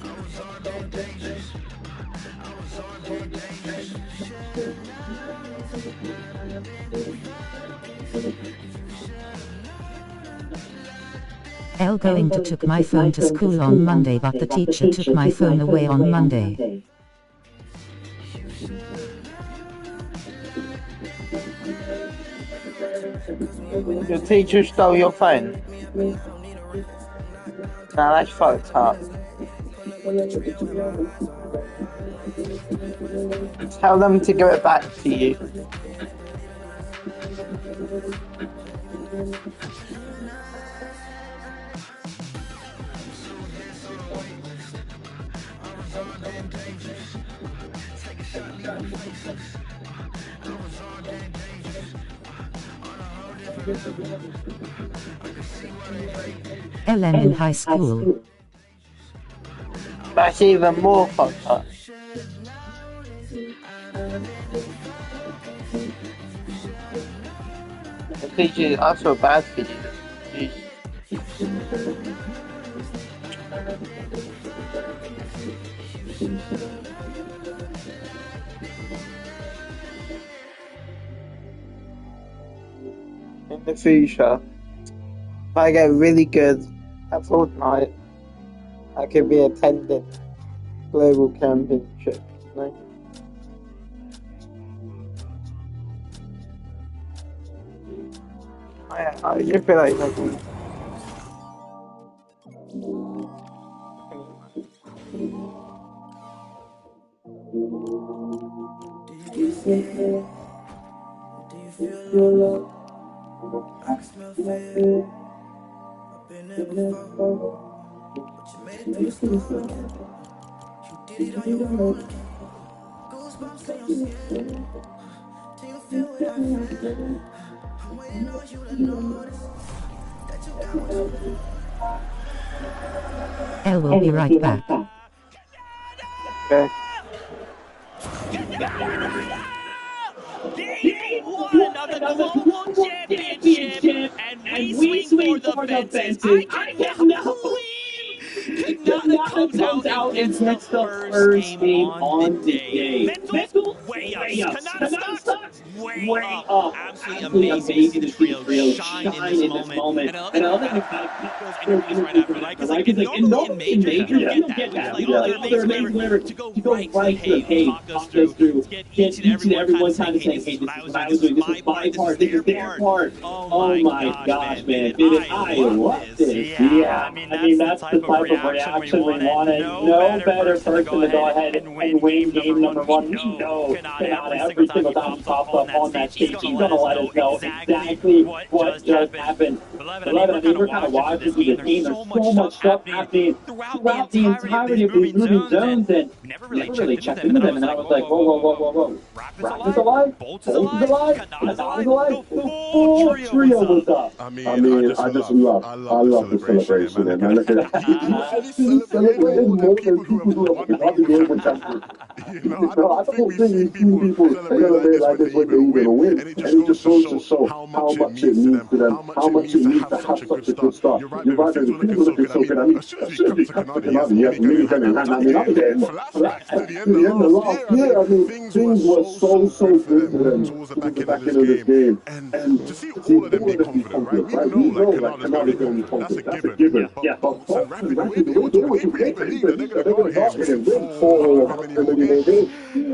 I was all damn dangerous. I was all damn dangerous. L going to took my phone to school on Monday, but the teacher took my phone away on Monday. Your teacher stole your phone. Now that's fucked up. Tell them to give it back to you. I was all damn dangerous. LM in high school. That's even more fucked up. The teacher, I feel bad for you. In the future, if I get really good at Fortnite, I could be attending global championship. You know? I just feel like nothing. Do you feel love? I can smell fear. I've been there before, but you made it through the storm again. You did it on your own again. Goosebumps in your skin. Do you feel what I feel? I'm waiting on you to notice that you got what you need. L will be right back. Okay. They won the global championship, and we swing for the fences. I cannot believe Canada comes out and gets the first game on the day. Mental way up. Canada stocks way up. Absolutely amazing to see Trio shine in this moment. And I love that those interviews right after, right? Because normally in majors, you don't get that. You're like, oh, they're amazing, whatever. To go right to the hey, talk us through, get each and every one time saying, hey, this is what I was doing, this is my part, this is their part. Oh my gosh, man. I love this. Yeah, I mean, that's the type of reaction we wanted. No better person to go ahead and win game number one. We know Canada every single time he pops up on that stage, he's going to let us know exactly what just happened. Beloved, I mean, we're kind of watching through the game. There's so much stuff happening throughout the entirety of these moving zones, and never really checked into them. And then I was like, whoa. Rapid's alive? Bolt's alive? Canada's alive? The full trio was up. I mean, I just love the celebration, man. Look at that. Actually celebrating more than people who have won the global championship. You know, I don't think we've seen people celebrate like this when they even win. And it just goes to show how much it means to them, how much it means to have such a good start. You're right, the things were looking so good. I mean, as soon as we come to Canada, yes, me and I mean, I'm getting flashbacks to the end of last year. I mean, things were so good for them towards the back end of this game. And to see all of them be confident, right? We know like Canada's going to be confident. That's a given. Yeah. But Fox and Rapid, they believe that they're going to go here and win for how many more games.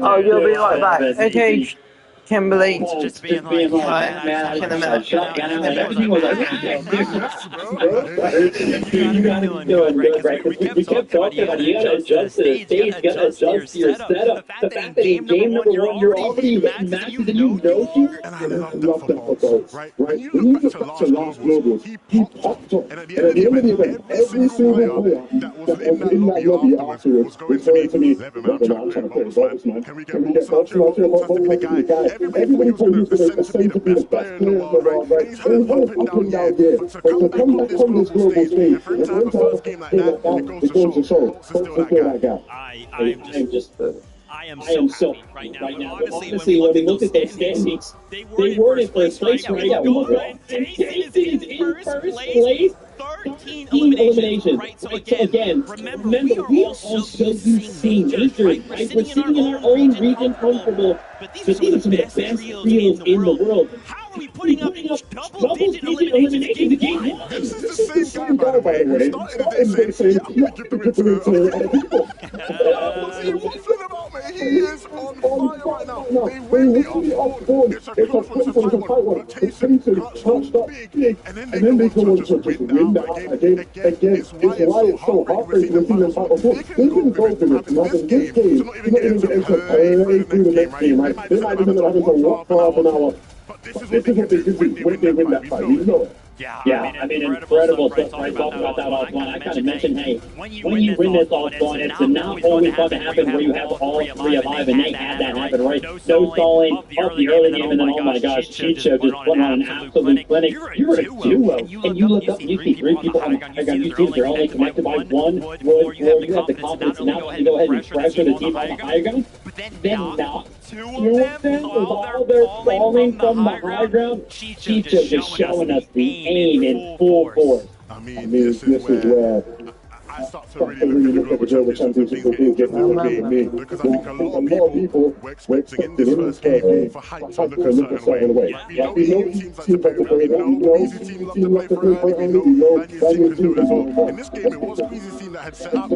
Oh, you'll be right back. Okay, Kimberly. Just being like, man, I shut down. Everything was like, you gotta be doing good, right? Because we kept talking about you gotta adjust to the stage, you gotta adjust to your setup. The fact that in game number one, you're already hitting matches and you know you. And I love that for Bolts, right? When you look back to last Globals, he popped up. And at the end of the event, every single player that was in that lobby afterwards was going to me, man, I'm trying to play Bolts, man. Can we get Bolts out here? Bolts has to be the guy. Everybody told me he was ascend to be the best player in the world, right? And he's up and down here. But to come back on this global stage, and for him to have a first game like that, it goes to show Bolts is still that guy. I am so happy right now. Honestly, when we look at those standings, they weren't in first place right now. Daisy is in first place. 13 eliminations, right? So again, remember we are all so seeing majors, right? We're sitting in our own region comfortable, but these are some of the best trios in the world. How are we putting up double-digit eliminations in game one? This is the same guy, by the way. Started the day saying, yeah, give the win to other people. What's he waffling about, man? He is on fire right now. They win the off-board. It's a close one to fight one. But Tayson clutched up big, and then they go on to just win that again. It's why it's so heartbreaking to see them fight before. They didn't go for it. Now, in this game, to not even get into play through the next game, right? They might even have to walk for half an hour But this is what they can do when they win that fight. We know it. Yeah, I mean, incredible stuff. Right, talking about that offline. I kind of mentioned, hey, when you win this offline, it's not always going to happen where you have all three alive, and they had that happen, right? No stalling, up the early game, and then, oh my gosh, Cheat Show just put on an absolute clinic. You're a duo, and you look up, and you see three people on the high ground. You see they're only connected by one wood, or you have the confidence to not only go ahead and pressure the team on the high ground, then not two of them, while they're falling from the high ground, Cheat Show just showing us the aim in full force. I mean, this is where I start to really look at the global championship for things getting me, because I think a lot of people were expecting in this first game for hype to look a certain way. We know easy teams like to play early, we know easy teams love to play for early, we know Daniel's team can do it as well. In this game, it was Squeezy's team that had set up.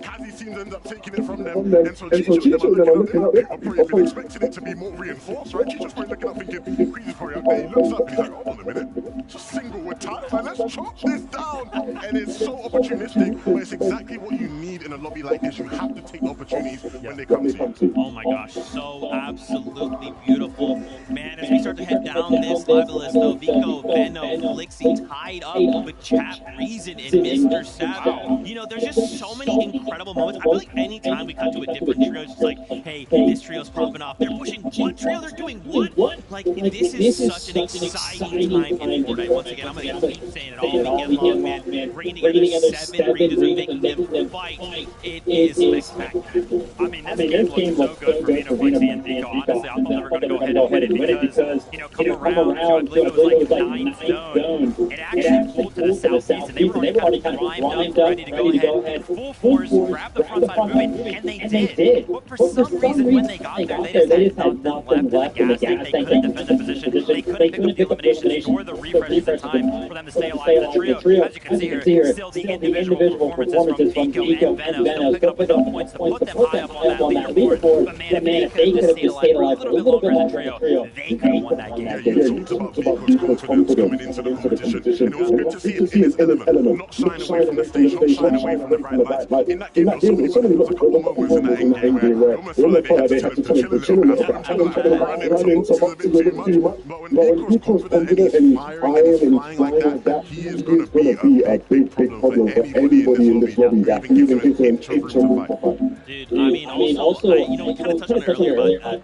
Kazi's team ended up taking it from them, and so Chicho and them are looking up. They've probably been expecting it to be more reinforced, right? Chicho's probably looking up thinking, Squeezy's probably up there. He looks up and he's like, hold on a minute. It's a single with time. Like, let's chop this down. And it's so opportunistic, but it's exactly what you need in a lobby like this. You have to take the opportunities when they come to you. Oh my gosh, so absolutely beautiful. Man, as we start to head down this level list, though, Vico, Benno, Flixie tied up with Chap, Reason, and Mr. Savage. You know, there's just so many incredible moments. I feel like anytime we cut to a different trio, it's just like, hey, this trio's popping off. They're pushing one trio, they're doing what? Like, this is such an exciting time in Fortnite. Once again, I'm going to keep saying it all weekend long, man. Bringing together 7 regions and making them fight. It is spectacular. I mean, this game was so good for Vino, Flixie, and Vico. Honestly, I thought they were going to go ahead and win it because, you know, come around to, I believe it was like 9th zone. It actually pulled to the southeast, and they were already kind of primed up, ready to go ahead, full force, grab the front side movement, and they did. But for some reason, when they got there, they just had nothing left in the gas tank. They couldn't defend the position. They couldn't pick up the eliminations nor the refreshes in time for them to stay alive in the trio. As you can see here, still the individual performances from Vico and Benno, still picking up enough points to put them high up on that leaderboard. But man, if they could have just stayed alive for a little bit longer as a trio, they could have won that game. You talked about Vico's confidence coming into the competition, and it was good to see it in his element, not shying away from the stage, not shying away from the bright lights. In that game, there was so many couple moments in that end game where it almost felt like they had to chill a little bit. Run into a bit too much. But when Vico's confident and he's firing and flying like that, he is going to be a big problem for anybody in this lobby that even gets an inch on the fight. Dude, I mean, also, you know, we kind of touched on it earlier, but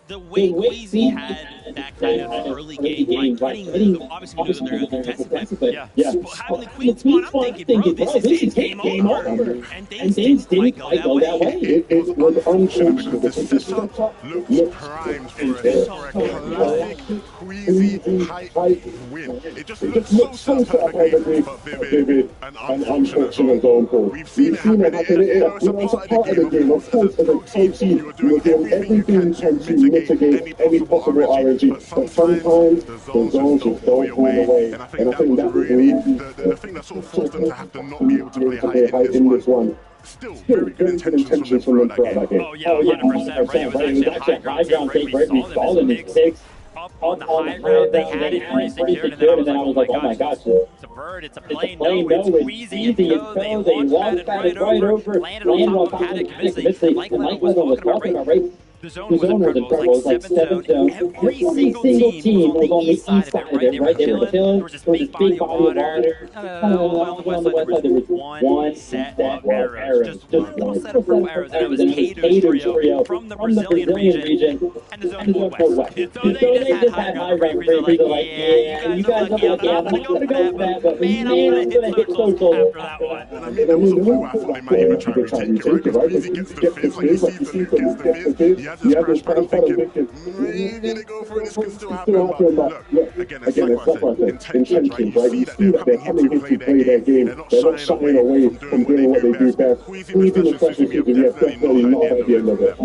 the way Queasy had that kind of early game, like getting, obviously we know that they're contested, but having the Queen spawn, I'm thinking, bro, this is game over. And things didn't quite go that way. It was unfortunate because the setup looks primed for a classic Queasy hype win. It just looks so perfectly, but vivid and unfortunate zone call. We've seen it happen. It's a part of the game. Of course, as a coach, you are doing everything you can to mitigate any possible RNG, but sometimes the zones just don't fall away, and I think that was really the thing that sort of forced them to have to not be able to play high in this one. Still, very good intentions from them throughout that game. Oh yeah, 100%, right? It was actually a high ground take, right? We saw them mix up on the high ground. They had it pretty secured, and then I was like, oh my gosh, it's a bird, it's a plane, no, it's Queasy and Co. They launched padded right over, landed on top of Paddock, convinced the like level was talking about, right? The zone was incredible. It was like 7th zone. Every single team was on the east side of it, right? They were chilling. There was this big body of water. On the west side, there was one set of arrows. Just one little set of arrows. And it was Kato's trio from the Brazilian region. And the zone pulled west. So they just had high ground free. They're like, yeah, you guys are like, yeah, I'm not going to go for that, but man, I'm going to hit social after that one. And I mean, there was a point where I thought they might even try to retake it, right? Because he gets the fizz, like he sees the Luke gets the fizz. He has this crash pad thinking, maybe they go for it, this can still happen, but look, again, it's like I said, intentions, right? You see that they're coming here to play their game, they're not shying away from doing what they do best. Squeezing the pressure system, yeah, definitely not at the end of it.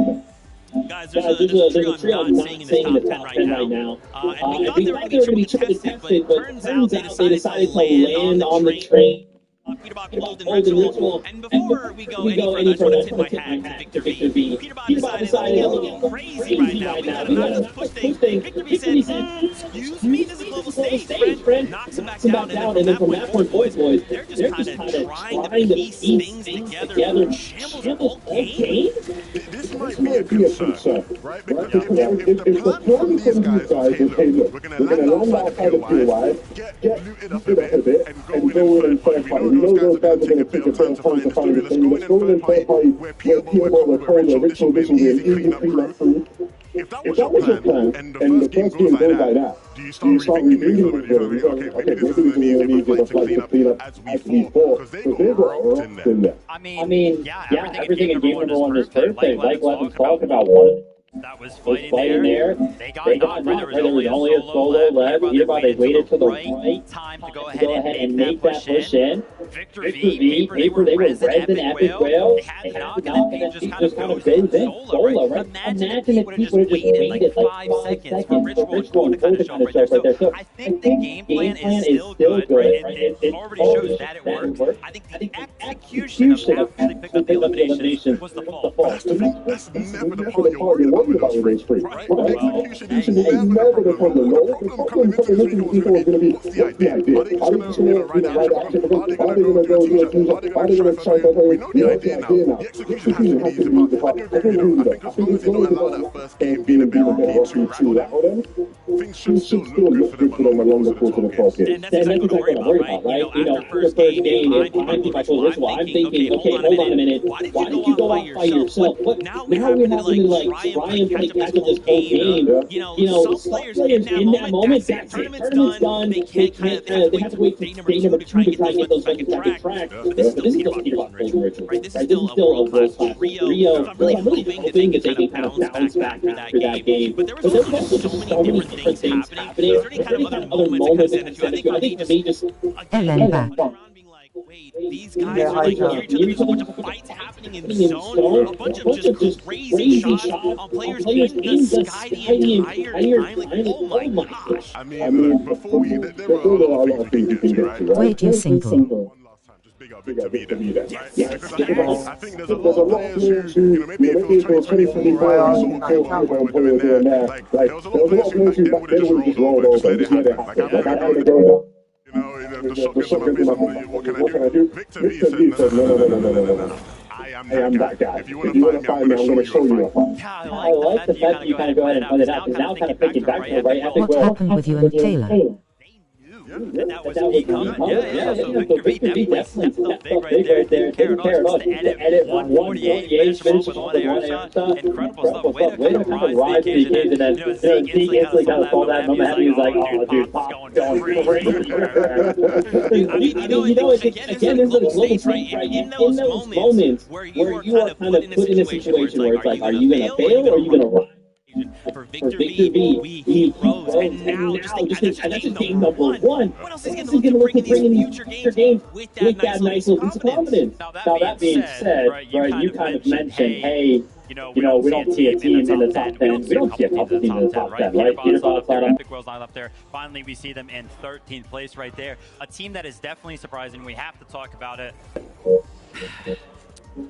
Guys, there's a trio I'm not seeing in the top 10 right now. And we thought they were going to be contested, but turns out they decided to land on the train. Peterbot Golden Ritual. And before we go any further, I just want to tip my hat to Victor V. Peterbot decided to get a little crazy right now. We got him out of the push thing. Victor V said, excuse me, this is a global stage, friend. Knocks him back down, and then from that point, boys, they're just kind of trying piece things together through shambles all game. This might be a concern, right? Because if the plan from these guys was, hey, look, we're going to land outside the POI, get looted up a bit, and go in third party. We know those guys are going to take a bit of time to find the story. Let's go in third party where POI were told Rich will be an easy clean-up crew. If that was your plan, and the first game goes like that, do you start rethinking things? Okay, maybe this isn't an easy fight to clean up as we thought, because they got rocked in there. I mean, yeah, everything in game number 1 was perfect. Like what we talked about, one that was fighting there. They got knocked. There was only a solo left. Either they waited till the right time to go ahead and make that push in. Victor V, Paper, they were res and Epic Whale. They had knock, and then just kind of goes solo, right? Imagine if he would have just waited like 5 seconds for Ritual to kind of show up right there. So I think the game plan is still good, right? It already shows that it worked. I think the execution of actually picking up the elimination was the fault. That's never the part you're worried about with those free. Right? Execution is never the problem. The problem coming into this week was going to be, what's the idea? Are they just going to ride the action? Are they going to go do a two-shot? Are they going to try for we know the idea now. The execution has to be easy, but I think as long as they don't allow that first game being a bit rocky to rattle them, things should still look good for them along the course of the first game. And that's exactly what I'm worried about, right? You know, after first game, I'm thinking, okay, hold on a minute. Why did you go out by yourself? Now we have to like try and play catch up this whole game. You know, some players in that moment, that tournament's done. They have to wait for day number 2 to try and get those fucking tracks. But this is still Peter Box Ritual, right? This is still a world-class trio. So I'm really hoping that they can kind of bounce back after that game. But there was also so many different things happening. Is there any kind of other moments I think for me just Ellen back. Wait, these guys are like near each other. There's a bunch of fights happening in the zone. A bunch of just crazy shots on players in the sky the entire time. Like, oh my gosh. I mean, look, before we, there were a lot of things to get to, right? Wait, you're single. One last time, just big up Victor V then, right? Because I think there's a lot of players who, you know, maybe if it was 2024 Royale, sort of what we were doing there, like, there was a lot of players who back then would have just rolled over, just let it happen. Like, I remember going, you know, the shotguns in my face, what can I do? Victor V said, no. I am that guy. If you want to find me, I'm going to show you a fight. I like the fact that you kind of go ahead and point it out, because now kind of thinking back to the right epic What happened with you and Taylor? That was me coming. Yeah. So Victor V definitely stepped up big right there. Carried on to edit 148, finished him off with one air shot. Incredible stuff. Way to kind of rise the occasion. And Zeke instantly kind of saw that moment. He was like, oh, dude, Pop's going crazy. I mean, you know, again, there's a global stage, right? In those moments where you are kind of put in a situation where it's like, are you going to fail or are you going to rise? For Victor V, he rose, and now just game number 1. What else is he going to look to bring in these future games with that nice little piece of confidence? Now that being said, right, you kind of mentioned, hey, you know, we don't see a team in the top 10. We don't see a couple teams in the top 10, right? Peter Box up there, Epic Whale's not up there. Finally, we see them in 13th place right there. A team that is definitely surprising. We have to talk about it.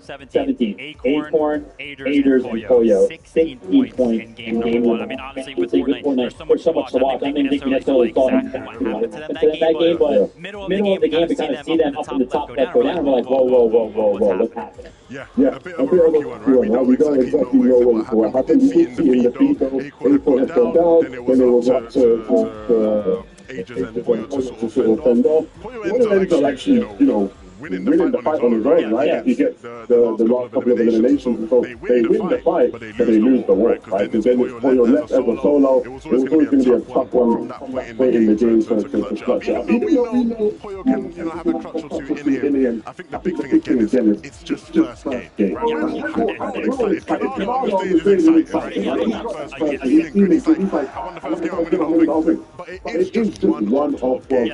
17. Acorn, Aiders, and Koyo. 16 points in game number 1. I mean, honestly, with Fortnite, there's so much to watch. I don't think we necessarily thought exactly what happened to them that game, but middle of the game, we kind of see them up in the top left go down, and we're like, whoa, what's happening? Yeah, a bit of a rocky one, right? We don't exactly know what happened. We did see in the feed, Acorn had gone down, then it was up to Ages and Koyo to sort of fend off. Koyo ends up actually, you know, winning the fight on his own, right? He gets the last couple of eliminations, so they win the fight, but they lose the war, right? Because then it's Koyo left as a solo. It was always going to be a tough one in the game to clutch out. Even though we know Koyo can, you know, have a clutch or two in him, I think the big thing again is it's just first game, right? I'm not excited. People on the stage is excited, right? I'm not first fight. He's feeling good. He's like, I won the first game, I'm winning the whole thing. But it is just one off game.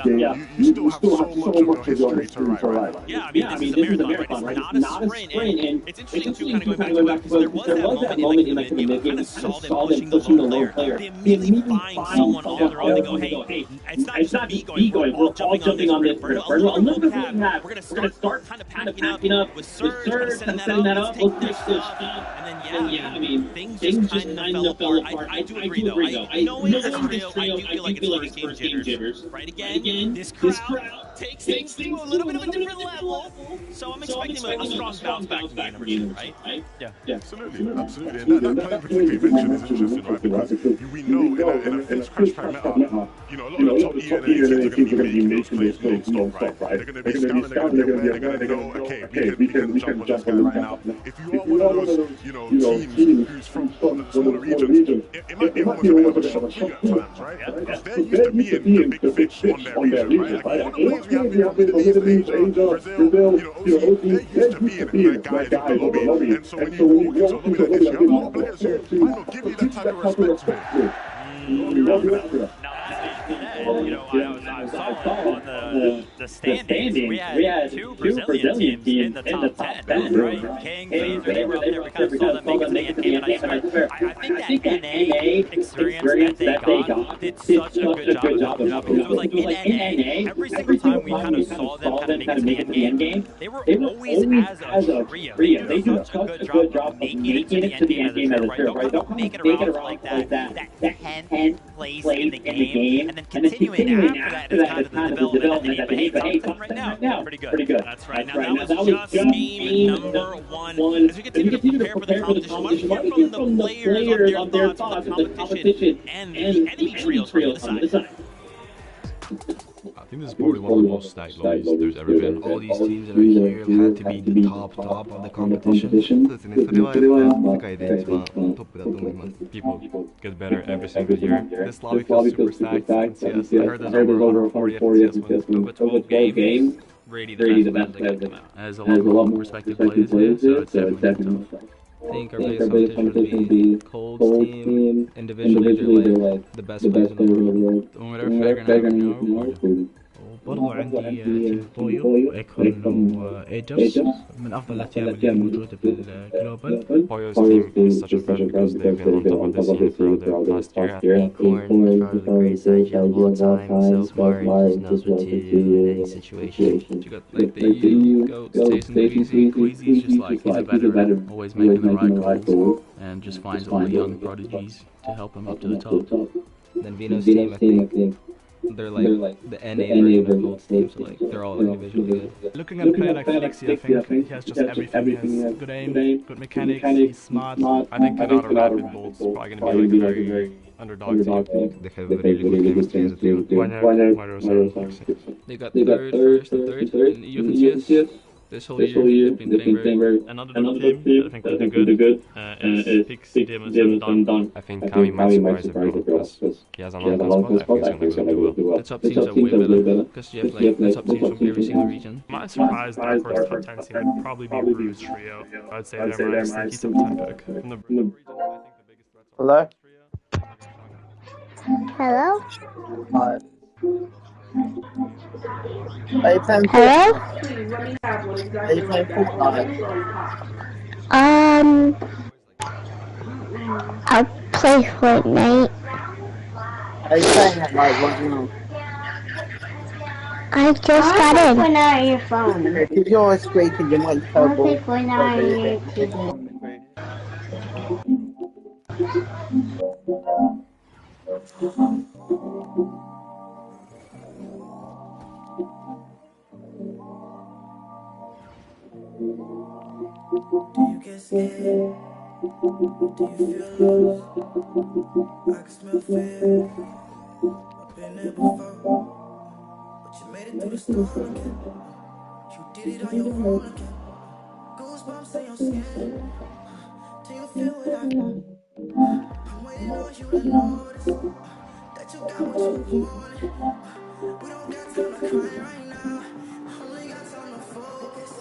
You still have so much of your history to write. Yeah, I mean, this is a marathon, right? It's not a sprint, and it's interesting too, kind of going back to there was that moment in like the mid-game, kind of saw them pushing the low player. They immediately find someone on their own and go, hey, it's not me going, we're all jumping on this first. A little bit we're going to start kind of packing up with Surge, kind of setting that up, let's push this stuff, and then, yeah, I mean, things just kind of fell apart. I do agree, though. Knowing this trio, I do feel like it's first game jitters, right? Again, this crowd, takes things to a little bit of a different level. So I'm expecting a strong bounce back from game number 2, right? Yeah. Absolutely. And that play particularly you mentioned is interesting, right? Because we know in a fixed crash pack meta, you know, a lot of the top E and A teams are going to be making those plays non-stop, right? They're going to be scouting, they're going to be aware, they're going to know, okay, we can jump on this guy right now. If you are one of those, you know, teams who's from one of the smaller regions, it might be almost a bit of a shock for you at times, right? Because they're used to being the big fish on their region, right? Like all the players we have in Middle East, Asia, Brazil, you know, OC, they're used to being like guys in the lobby. And so when you walk into a lobby like this, you have a lot of players who might not give you that type of respect, mate. You got to be ready for that. You know, I saw on the standings, we had 2 Brazilian teams in the top 10, right? King, Laser, they were up there. We kind of saw them make it to the end game, and I think that NA experience that they got did such a good job of because it was like in NA, every single time we kind of saw them kind of make it to the end game, they were always as a trio. They did such a good job of making it to the end game as a trio, right? They'll kind of make it around to like that 10th place in the game, and then continuing after that is kind of the development that they need. But hey, top 10 right now, pretty good. That's right. Now that was just game number 1. As we continue to prepare for the competition, why don't we hear from the players on their thoughts on the competition and the enemy trios from the other side. I think this is probably one of the most stacked lobbies there's ever been. All these teams that are here have had to be the top of the competition. People get better every single year. This lobby feels super stacked. And CS, I heard there's over 140 FPS with over 12 games. Really the best players that come out. There's a lot more respected players here, so it's definitely tough. I think our biggest competition would be Cold's team. Individually, they're like the best players in the world. برضو عندي تيم بويو وإيكون وإيجرز من أفضل الأتيام اللي موجودة بالجلوبال. Boyo's team is such a special because they've been on top of the scene for the last year. Acorn is part of the great side for a long time, so smart, he knows what to do in any situation. You got like the EU goats, Jason Queasy. Queasy's just like, he's a veteran, always making the right calls, and just finds all the young prodigies to help him up to the top. Then Vino's team, I think, they're like the NA version of Cold's team, so like they're all individually good. Looking at a player like Flexi, I think he has just everything. He has good aim, good mechanics, he's smart. I think another rapid Bolt's probably going to be like a very underdog team. They have a really good chemistry as a team. They got third, and you can see us. This whole year, they've been playing very another team that I think will do good is Pixie Demons and Don. I think Kami might surprise everyone because he has an on-call spot. I think he's going to do well. The top teams are way better because you have like the top teams from every single region. My surprise Dark Horse top 10 team would probably be Bruce Trio. I'd say they're my sneaky top 10 pick. From the region, I think the biggest threats Hello? Hello? Hi. Are you playing Hello? Are you playing Fortnite? I'll play Fortnite. Are you playing it like right now? I just got in. Fortnite on your phone. If you're squeaking, you might tell I'll play Fortnite on your TV. Do you get scared? Do you feel lost? I can smell fear. I've been there before, but you made it through the storm again. You did it on your own again. Goosebumps in your skin. Do you feel what I got? I'm waiting on you to notice that you got what you wanted. We don't got time to cry right now. Only got time to focus.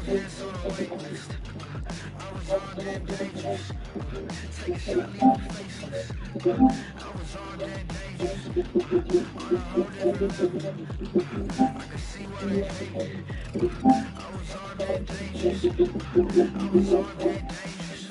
Hands on a wait list. I was all dead dangerous. Take a shot, leave me faceless. I was all dead dangerous. On a whole different level. I could see what it hated. I was all dead dangerous. I was all dead dangerous.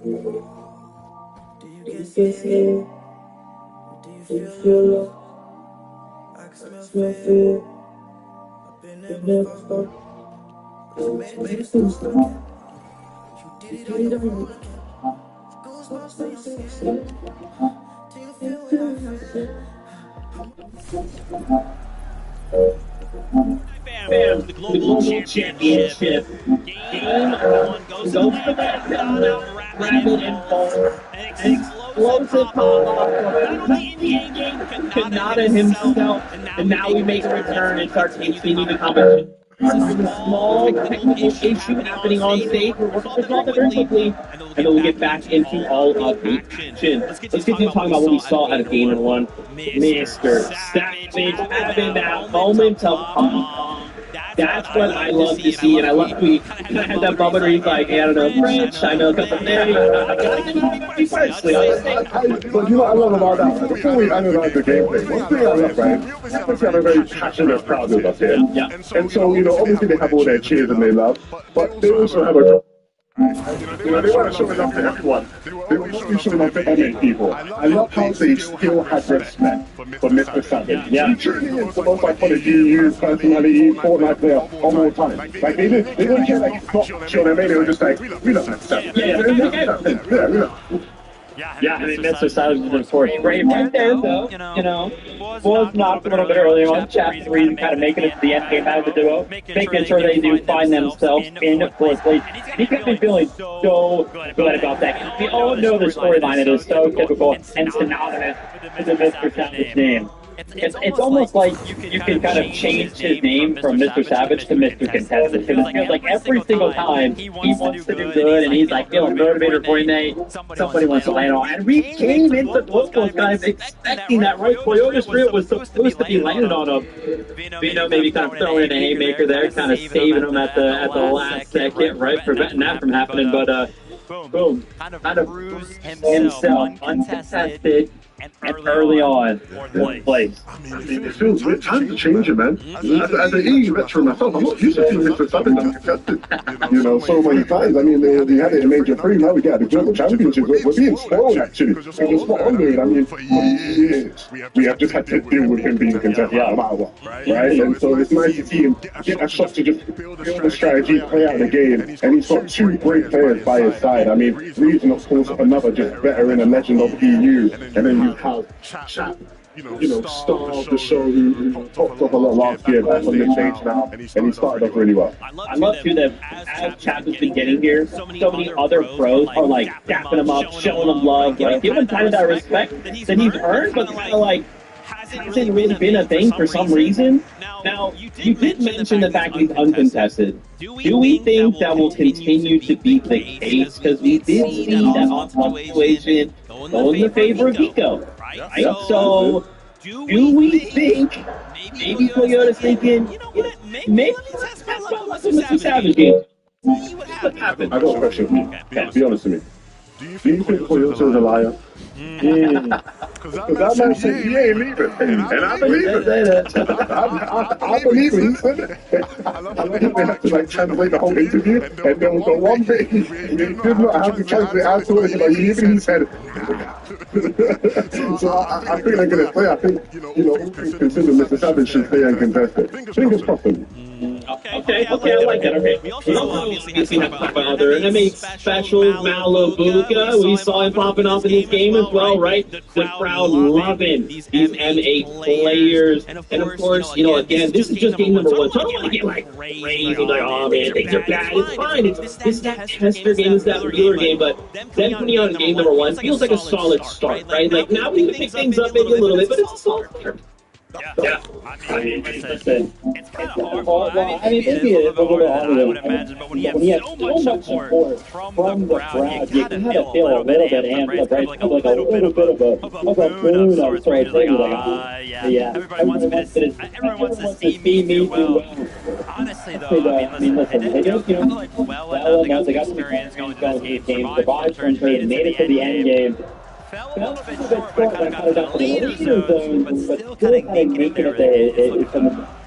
Do you get scared? Do you feel lost? I can smell fear. I've been there before. But you made it to the stars again. You did it on your own again. Goosebumps in your skin. Do you feel what I feel? Fans, the Global Championship. Game 1 goes to the left, rapid and bold. An explosive pop-off. Not only in the game, Kanata himself, and now he makes a return and starts continuing the competition. There's a small technical issue happening on stage. We're working to solve it very quickly, and then we'll get back into all of the action. Let's continue talking about what we saw out of Game 1. Mr. Savage having that moment of pop. That's what I love to see, and I love we kind of had that moment where he's like, hey, I don't know French, I know a couple things, I gotta give him French. But you know what I love about that? Before we analyze the gameplay, one thing I love, right? Obviously, I'm a very passionate crowd up here. Yeah. And so, you know, obviously they have all their cheers and they love, but they also have a... You know, they weren't showing up to everyone. They were mostly showing up to NA people. I love how they still had respect for Mr. Savage. Yeah. He truly is the most iconic EU personality, Fortnite player of all time. Like, they didn't care like it's not showing them, they were just like, we love that stuff. Yeah, we love. Yeah, I mean, Mr. Savage is of course great right there, though. You know, was knocked a little bit earlier on chapter 3 and kind of making it to the end game out of the duo, making sure they do find themselves in fourth place. He could be feeling so good about that. We all know the storyline. It is so typical and synonymous with the Mr. Savage name. It's almost like you can kind of change his name from Mr. Savage to Mr. Contender, because it feels like every single time he wants to do good and he's like feeling motivated for Fortnite, somebody wants to land on. And we came into Global kind of expecting that, right? Toyota's Street was supposed to be landed on him. Vino maybe kind of throwing in a haymaker there, kind of saving him at the last second, right? Preventing that from happening, but boom. Kind of bruised himself, uncontested. And early on, fourth place. I mean, it feels weird. Time to change it, man. As an EU veteran myself, I'm not used to seeing Mr. Savage uncontested. You know, so many times. I mean, we had it in Major 3, now we get the Global Championship. We're being spoiled, actually. It was spot on with it. I mean, for years, we have just had to deal with him being contested no matter what. Right? And so it's nice to see him get a shot to just build the strategy, play out the game. And he's got two great players by his side. I mean, Reason, of course, another just veteran and legend of EU. And then you have Chat, you know, star of the show who topped off a lot last year, back on the stage now, and he started off really well. I love too that as Chad has been getting here, so many other pros are like dapping him up, showing him love, like giving him kind of that respect that he's earned, but kind of like hasn't really been a thing for some reason. Now, you did mention the fact he's uncontested. Do we think that will continue to be the case? Because we did see that on situation go in the favor of Vico. Right? So, do we think maybe Toyota's thinking, maybe let's test out like Mr. Savage game? I got a question for you. Be honest with me. Do you think Toyota's a liar? Because that man said he ain't leaving, and I believe it. I believe it. He said it. I love how they have to like translate the whole interview, and there was the one bit he did not have to translate at all. Like even he said, so I think they're gonna play. I think consider Mr. Savage should stay uncontested. Fingers crossed. Okay, I like that. Okay. We also obviously have other MMA special Malabuka. We saw him popping off in this game as well, right? The crowd loving these M8 players. And of course, again, this is just game number one. So I don't want to get like crazy, like, oh man, things are bad. It's fine. It's that tester game, it's that viewer game, but them putting on game number one feels like a solid start, right? Like now we can pick things up maybe a little bit, but it's a solid start. Yeah. I mean, listen, it's kind of hard. Well, I mean, maybe it's a little harder than I would imagine, but when you have so much support from the crowd, you kind of feel a little bit amped up, right? Like a little bit of a boon of sorts, where you're like, yeah, everybody wants to see me do well. Honestly, though, I mean, listen, they just, kind of like well enough, they got some experience going to this game, survived from turns, made it to the end game. Fell a little bit short, but kind of got to the leader zone, but still kind of making it there.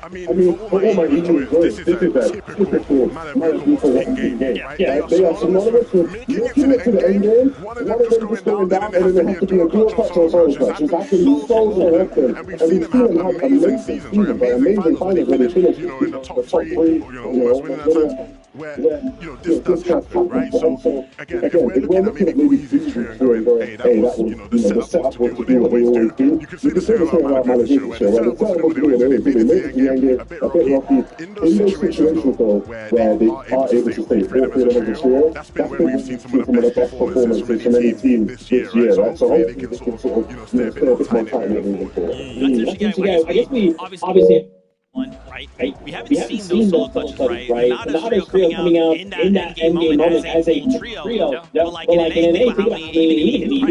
I mean, for all my English, this is a typical Malabuka end game, right? They are synonymous with making it to the end game, one of them just going down, and then it has to be a dual touch or solo touch. It's happened so often, and we've seen them have amazing seasons, right? Amazing finals where they finish, in the top three, winning that time. Where, this does happen, right? So, again, if we're looking at maybe Queasy's trio and going, hey, that was, the setup was to do what they always do, you can say the same about Malabuka, where the setup was to do what they always do. They make the end game a bit rocky. In those situations, though, where they are able to stay forward as a trio, that's been where we've seen some of the best performances from any team this year, right? So hopefully they can sort of, stay a bit more behind it moving forward. I guess we obviously... Right? We haven't seen those solo touches, right? Not as trio coming out in that end game moment as a trio. But like in an AA,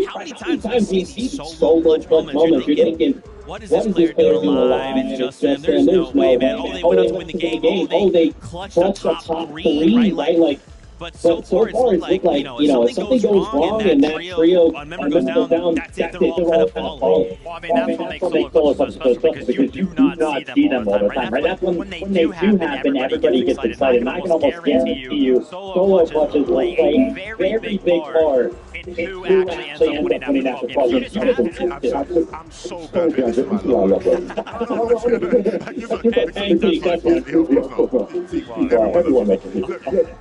how many times we've seen solo clutch moments? You're thinking, what is this player doing alive? It's just them. There's no way, man. Oh, they went on to win the game. Oh, they clutched the top three, right? Like, but so far it's looked like, if something goes wrong and that trio, a member goes down, that's it, they're all kind of falling. Well, I mean, that's what makes solo clutches so special, because you do not see them all the time, right? That's when they do happen, everybody gets excited. And I can almost guarantee you, solo clutches will play a very big part in who actually ends up winning that football game. You just have to. I'm so bad at this, man. I love it.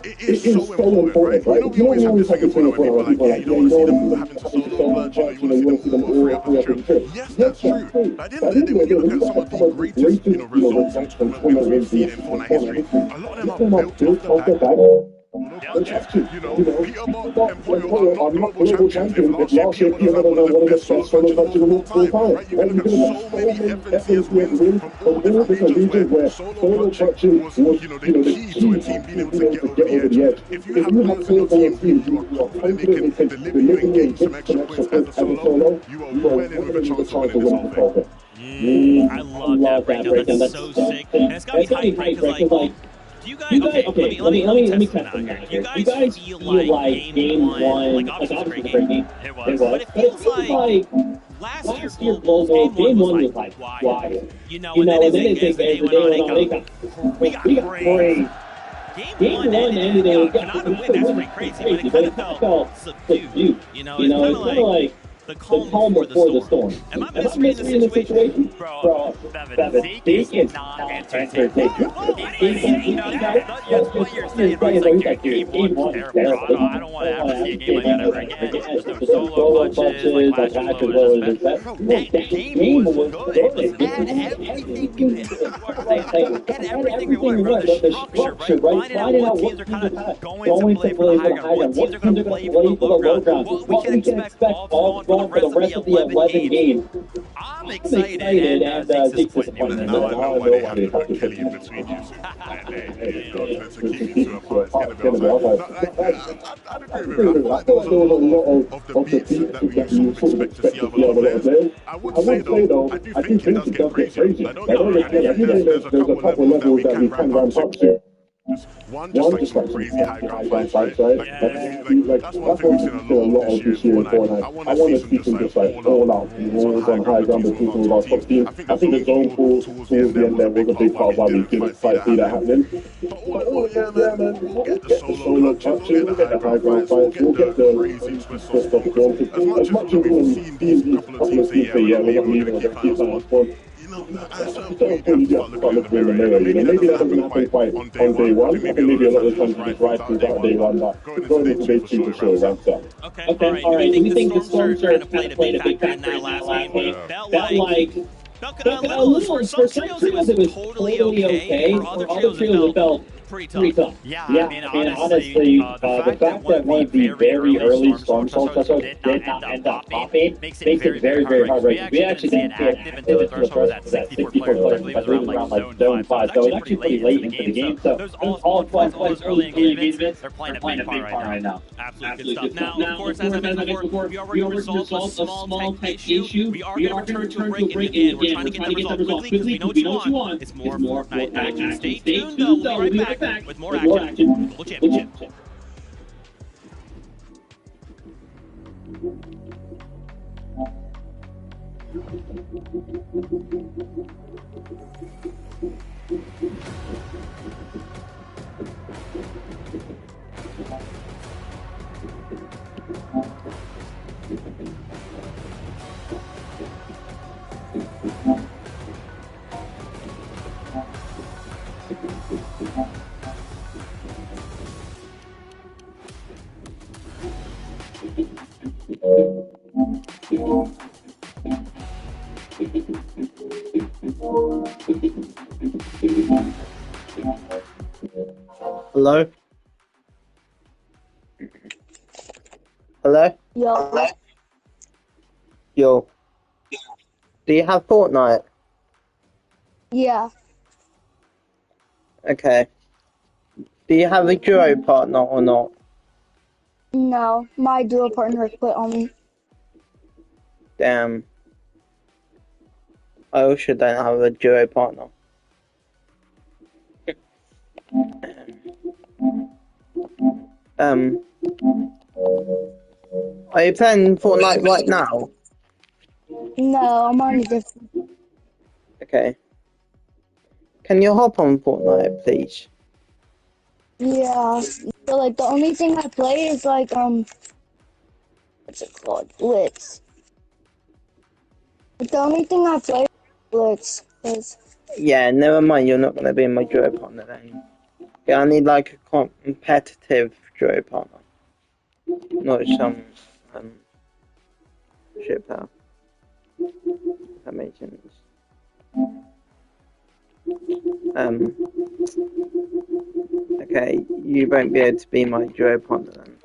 It is so important, right? We always have this thing in front where people are like, yeah, you don't want to see them having to solo merge, you want to see them all three up on the trip. Yes, that's true. But at the end of the day, when you look at some of the greatest, results that we've seen in Fortnite history, a lot of them are built off the back. Peter Bot and Poyo are not global champions. Last year, Peter Bot was one of the best solo touches of all time. Right? You're going to have so many FNCS wins from all different regions where solo touching was, the key to a team being able to get over the edge. If you have players on your team who are confident they can deliver you and gain some extra points as a solo, you are well in with a chance of winning this whole thing. I love that breakdown. That's so sick. And it's got to be hype, because, like, do you guys, okay, let me test it out here. You guys feel like game one, like obviously it was a great game. It was. But it feels like last year Global, game one was like quiet. And then as the day went on, we got great. Game one ended in not a win, that's pretty crazy, but it kind of felt subdued. It's kind of like the calm before the storm. Am I misreading the situation? Bro, Zeke is not entertaining. That's what you're saying, bro. He's like, game one was terrible. I don't want to ever see a game like that ever again. Just those solo clutches, like last year was just best. That game was good. It had everything we wanted, bro. The structure, right? Finding out what teams are kind of going to play for the high ground, what teams are going to play for the low ground, what we can expect all for the rest of the 11 games. I'm excited and Zeke's disappointed. Now I know why they have to put Kelly in between you. To keep you to a part. It's going to be I'd agree with that. I thought there was a lot of the beats that we sort of expect to see out of a lot of players. I would say though, I do think it does get crazy. I don't know. I think there's a couple of levels that we can ramp up to. One, just like some high ground fights, right? That's one thing we've seen a lot of this year in Fortnite. I want to see some just like all out rules on high ground between some of our top teams. I think the zone pool towards the end there was a big part of why we didn't quite see that happening. But all in all, yeah, man, we'll get the solo touches, we'll get the high ground fights, we'll get the crazy twist of spawn. As much as we've seen these couple of teams say, yeah, we're not leaving, we're going to keep out of spawn. At a certain point, you have to start looking in the mirror. Maybe that doesn't happen quite on day one. I think maybe a lot of the times you just ride things out day one, but going into day two for sure, ramps up. Okay, all right. Do we think the Stormser kind of played a big factor in that last game? Felt like a little, for some trios it was totally okay. For other trios it felt pretty tough. Yeah, I mean, honestly, the fact that one of the very early Storm Soldiers did not end up popping makes it very, very hard. We actually didn't see it active until the threshold was at 64 players. I believe it was around like zone 5. So it was actually pretty late into the game. So those all 12 early engagements, they're playing a big part right now. Absolutely good stuff. Now, of course, as I mentioned before, we already resolved a small tech issue. We are going to return to a break in the game. We're trying to get the result quickly because we know what you want. It's more Fortnite action. Stay tuned, though. We'll be right back with more action. Global Championship. Hello? Hello? Yo. Yo. Do you have Fortnite? Yeah. Okay. Do you have a duo partner or not? No, my duo partner quit on me. Damn. I also don't have a duo partner. Are you playing Fortnite right now? No, I'm on a different. Okay. Can you hop on Fortnite, please? Yeah. So like the only thing I play is like what's it called? Blitz. The only thing I play is Blitz. Yeah, never mind. You're not gonna be my duo partner then. Yeah, I need like a competitive duo partner, not some shit pal. That makes sense. Okay, you won't be able to be my duo partner then.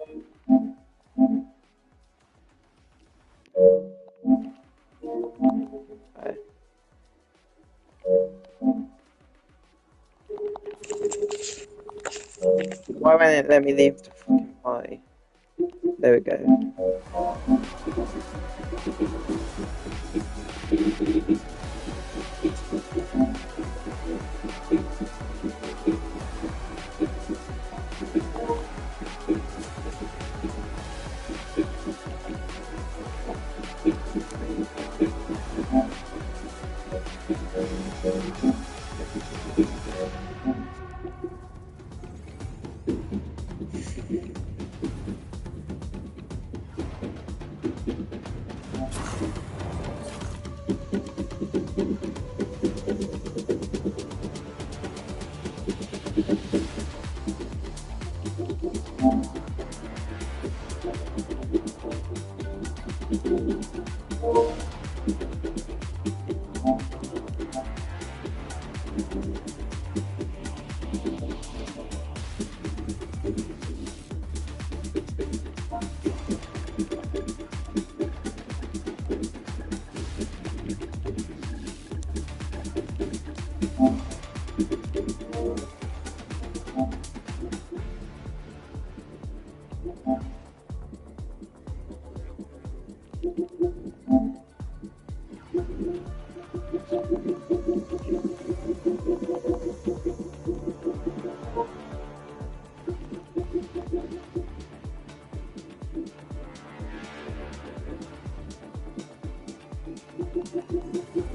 Okay. Why won't it let me leave the fucking party? There we go.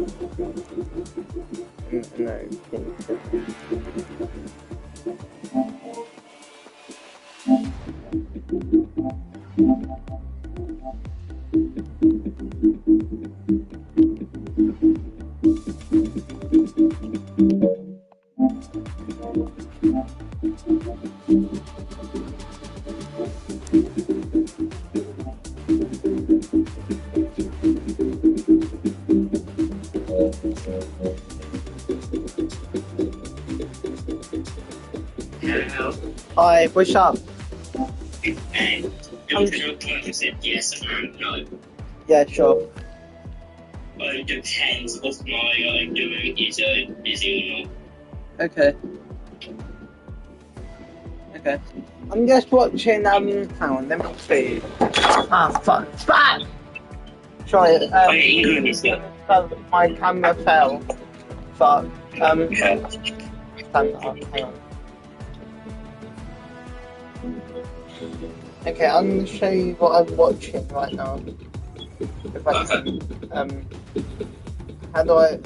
No. Hi, what's up? Yes and no. Yeah, sure. It depends what my doing is busy or not. Okay. Okay. I'm just watching, hang on, let me see. Ah, fuck. Fuck! Sorry, my camera fell. Fuck. Stand up, hang on. Okay, I'm gonna show you what I'm watching right now. If I can, how do I...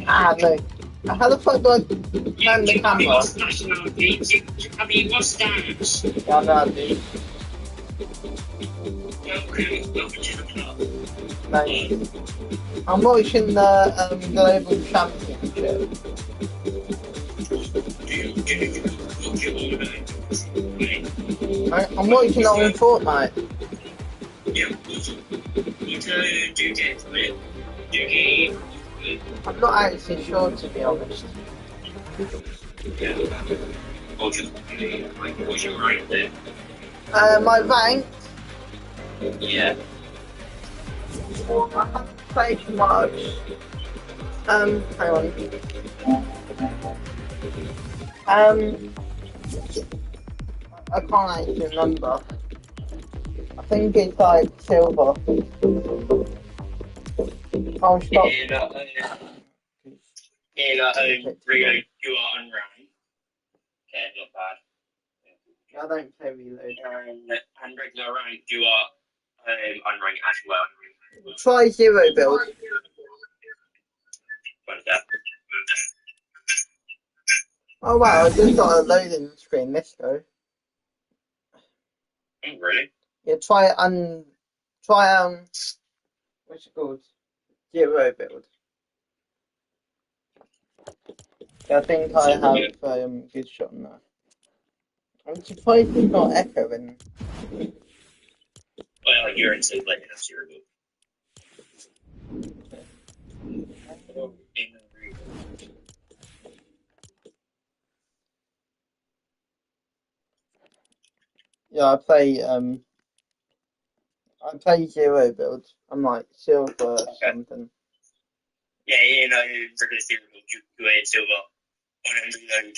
Ah, no. How the fuck do I turn the camera? Have you watched that? Yeah, no, I do. No. I'm watching the Global Championship. I'm watching it on Fortnite. I'm not actually sure, to be honest. My rank? Yeah. I haven't played much. Hang on. I can't actually remember. I think it's like silver. Oh, stop. Rio, you are unranked. Okay, not bad. I don't play reload. And regular rank, you are unranked as well. Try zero build. What is that? Oh wow, I just got a loading screen. Let's go. Oh, really? Yeah, try what's it called? Zero build. Yeah, I think I have good shot on that. I'm surprised it's not echoing. Well, you're in safe like enough zero. Yeah, I play zero build. I'm like silver or something. Yeah, regular zero build, you had silver. And then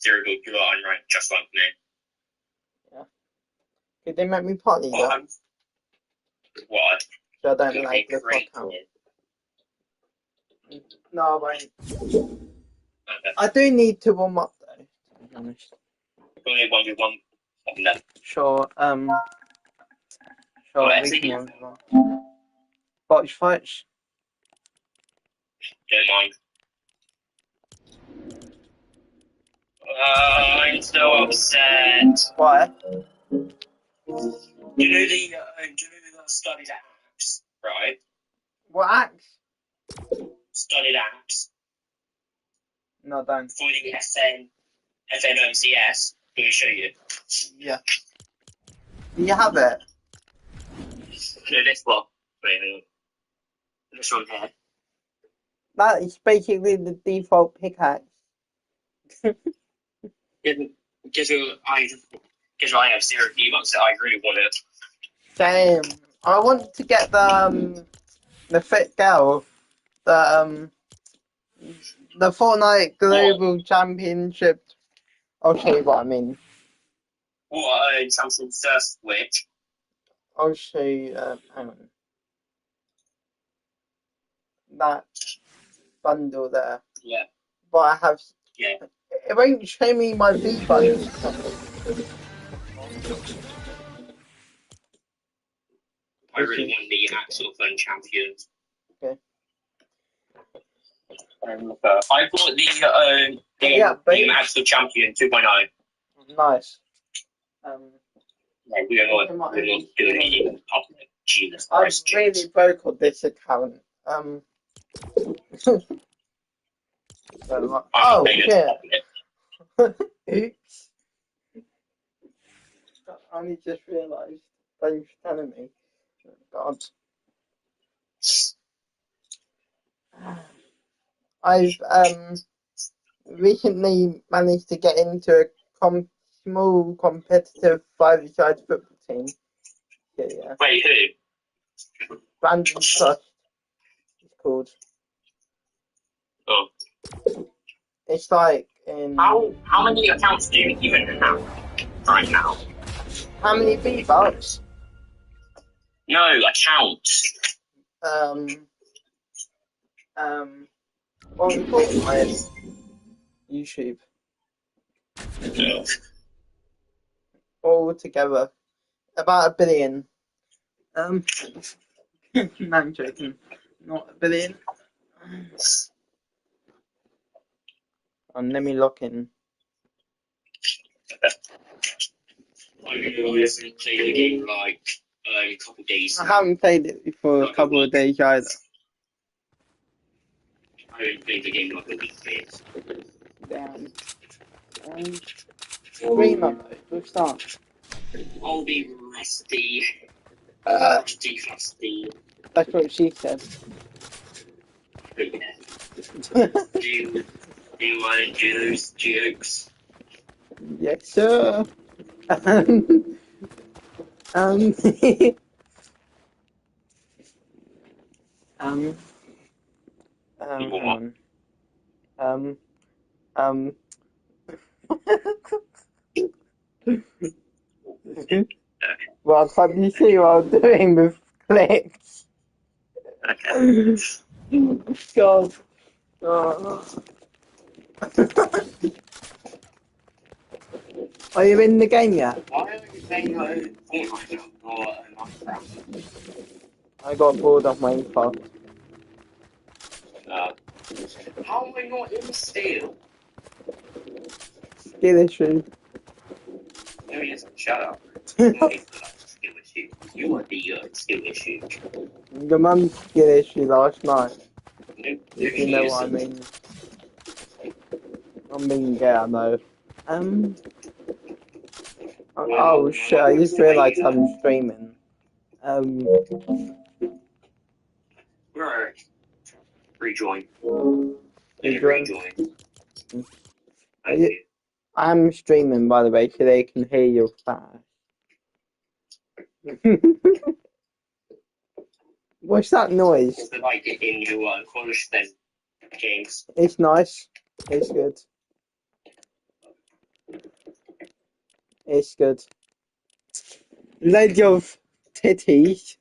zero build, you are unranked just like me. Yeah. Could they make me pot leader? What? So I don't like the fuck out. No, I won't. Okay. I do need to warm up though, to be honest. Only 1v1 on that. Sure, sure, we can 1v1. Box fights? Don't mind. I'm so upset. Why? Do you know the studied apps, right? What axe? Studied apps. No, don't. For the FNOMCS. Can we show you? Yeah. Do you have it? No, this one. Wait, this one here. That is basically the default pickaxe. Because I have zero V-Bucks, so I really want it. Damn. I want to get the fit girl. The Fortnite Global Championship. I'll show you what I mean. What, something first which? I'll show you, hang on. That bundle there. Yeah. But I have... Yeah. It won't show me my V-Bucks. I really want the actual fun champion. Okay. I bought the actual champion 2.0. Nice. We're not doing it in public. Jesus I'm Christ. really broke on this account. Oh shit. Oops. I only just realised. Thanks for telling me. God. I've recently managed to get into a small competitive 5-a-side football team. Yeah. Wait, who? Brandon Trust, it's called. Oh. It's like in. How many accounts do you even have right now? How many V-Bucks? No, accounts. On Fortnite. YouTube. No. All together. About 1 billion. No, I'm joking. Not 1 billion. Let me lock in. I recently played the game like a couple days. I haven't played it for a couple of days either. I haven't played the game like a week days. Damn. Streamer mode. What's that? I'll be rusty. Rusty. That's what she said. Do you want to do those jokes? Yes, sir. Well, can you see what I'm doing with clicks? Okay. God. Oh. Are you in the game yet? Why are you playing Fortnite now or Minecraft? I got bored of Minecraft. How am I not in steel? Skill issue. No, he isn't. Shut up. Skill issue. You are the skill issue. The mum's skill issue last night. No, If you know what I mean. I'm being gay, I know. Oh shit, I just realised I'm streaming. Right. Rejoin. Rejoin. I'm streaming, by the way, so they can hear you fast. What's that noise? It's like in your college then games. It's nice. It's good. It's good. Loads of titties.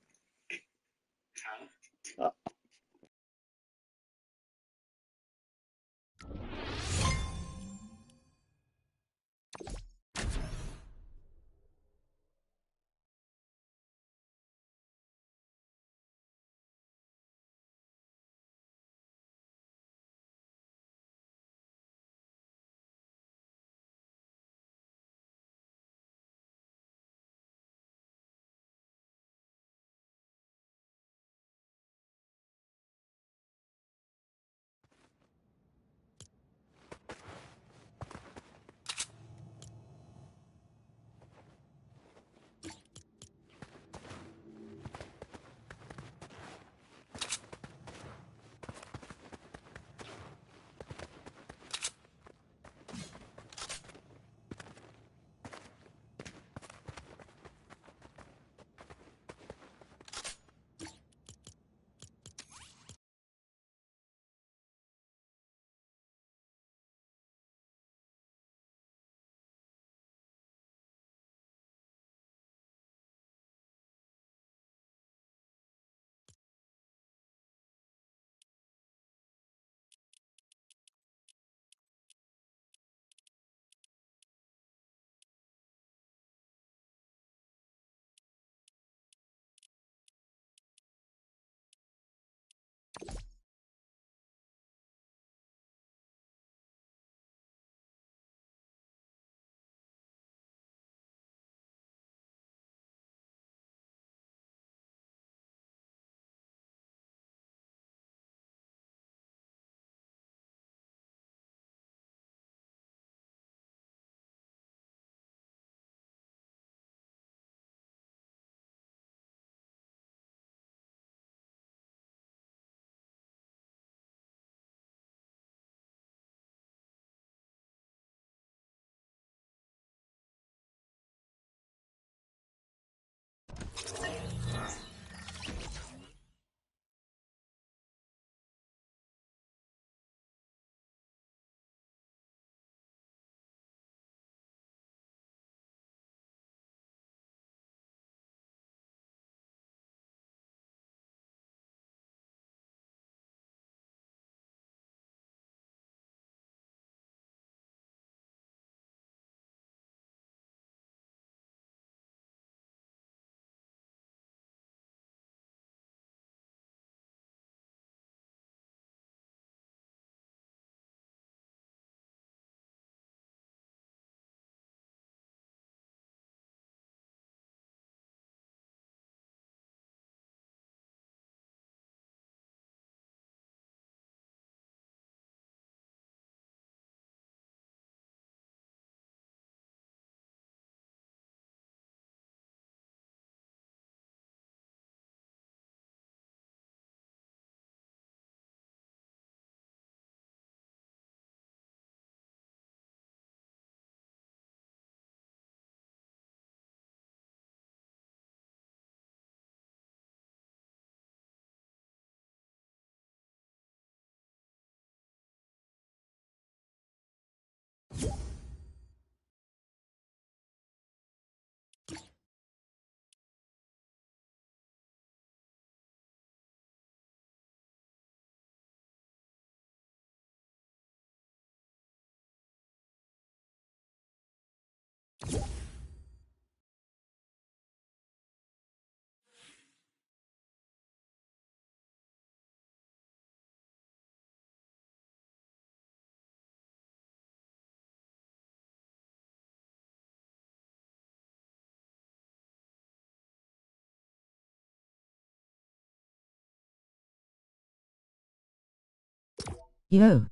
Yo.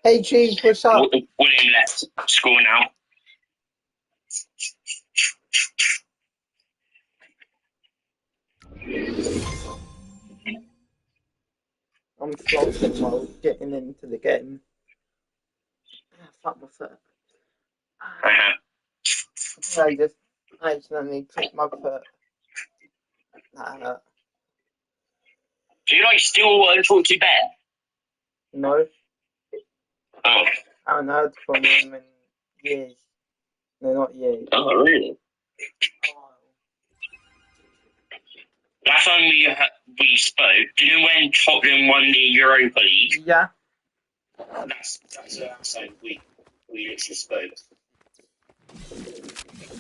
Hey, Cheese, what's up? William left school now. I'm floating while getting into the game. Ah, fuck my foot. I just accidentally clicked my foot. That hurt. Do you like still talk to Ben? No. Oh. I haven't heard from him in years. No, not years. Oh, really? Last time we spoke, do you know when Tottenham won the Europa League? Yeah. That's the last time we literally spoke.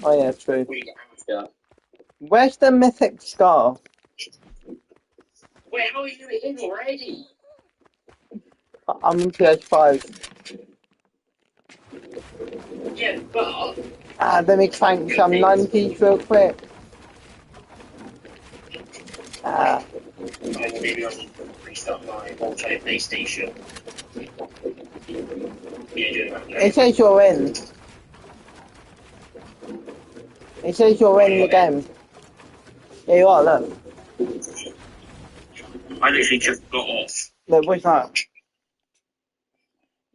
Oh yeah, true. Week after. Where's the mythic scar? Wait, how are you in already? I'm on PS5. Yeah, but... Let me crank some 90s real quick. Maybe I need to restart my PlayStation. It says you're in. It says you're in the game. Yeah, you are, look. I literally just got off. Look, what's that?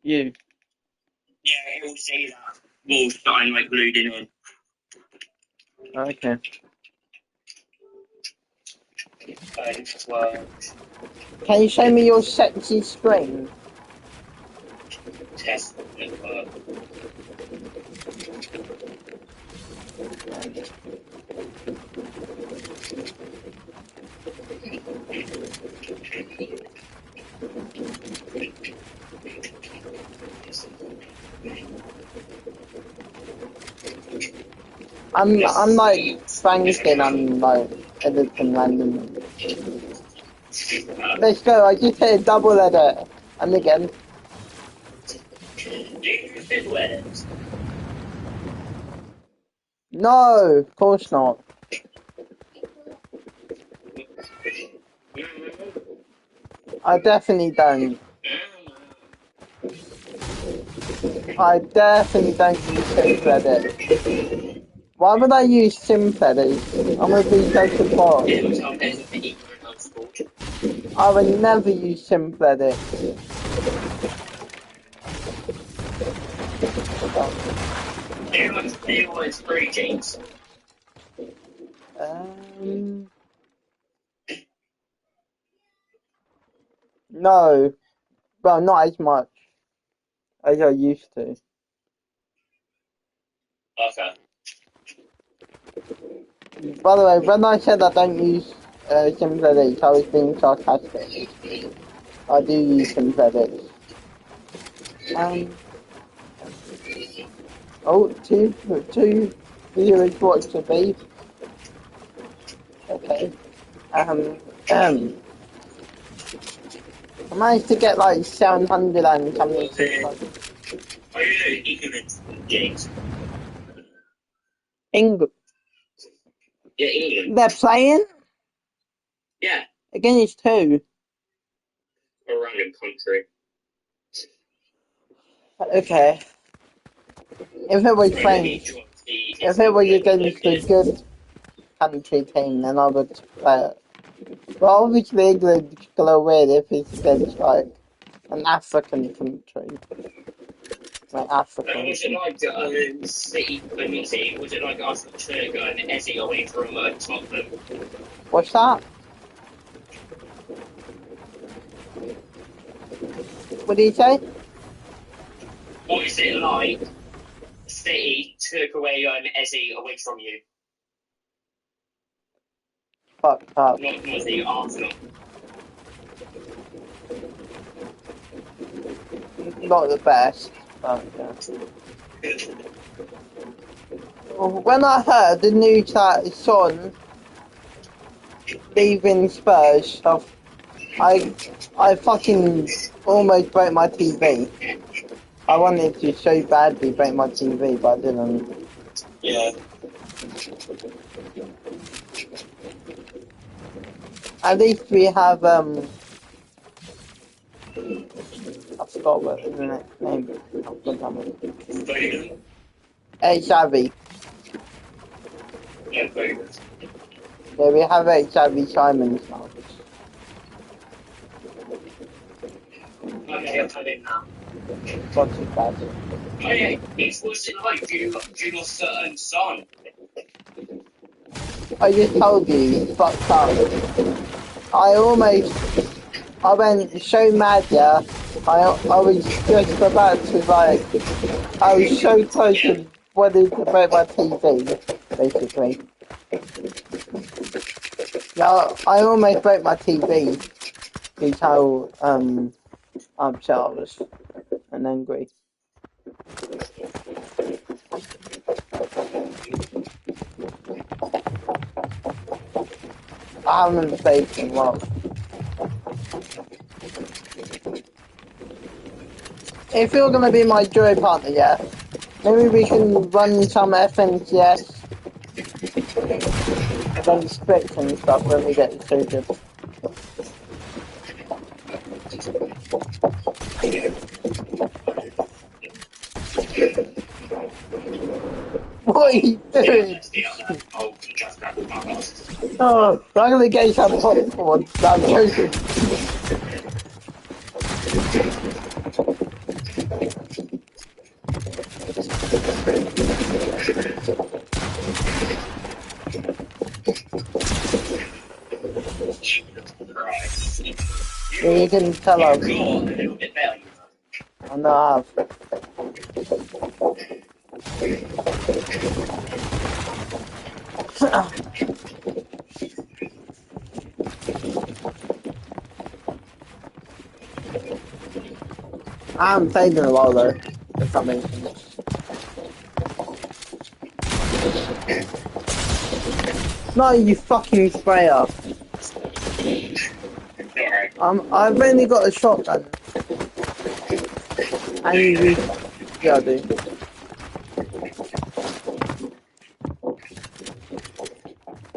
You. Yeah, it will say that. We'll starting like loading in. Okay. Well, Can you show me your sexy screen? test network. I'm like Franklin, I'm like editing random. Let's go, I just hit a double edit. And again. No, of course not. I definitely don't. I definitely don't use simple edit. Why would I use simple edit? I'm gonna be such a bot. I would never use simple edit. It's three James. No. Well, not as much as I used to. Okay. By the way, when I said I don't use simple edits, I was being sarcastic. I do use simple edits. Oh, two viewers watch the beef. Okay. I managed to get like 700 and something subscribers. Are you England, James? England. Yeah, England. They're playing? Yeah. Against who? A random country. Okay. If it was French, if it was against a good country team, then I would play it. But obviously England gonna win if it's against like an African country. Like African. Was it like City, not City, was it like Arsenal Turk and Ezzy away from Tottenham? What's that? What did you say? What is it like? City took away Ezzy away from you. fucked up. Not the Arsenal. Not the best, but yeah. When I heard the news that Son leaving Spurs, I fucking almost broke my TV. I wanted to so badly break my TV, but I didn't. Yeah. At least we have I forgot what the name is. HIV. Yeah, Vegas. Yeah, we have HIV Simons now. Okay, I'll put it now. Not too bad. Oh yeah, it's what's it like? Do you got certain son? I just told you, it's fucked up. I went so mad, yeah. I was just about to I was so close to wanting to break my TV, basically. Yeah, I almost broke my TV. Is how upset I was and angry. I haven't played in a while. If you're gonna be my duo partner, yeah, maybe we can run some FNCS and then scripts and stuff when we get so good. What are you doing? Oh, I'm gonna get some popcorn. No, I'm joking. Yeah, you can tell us. I know I have. I haven't played in a while though, if that makes sense. No, you fucking sprayer. I've only got a shotgun. And you... Yeah, I do.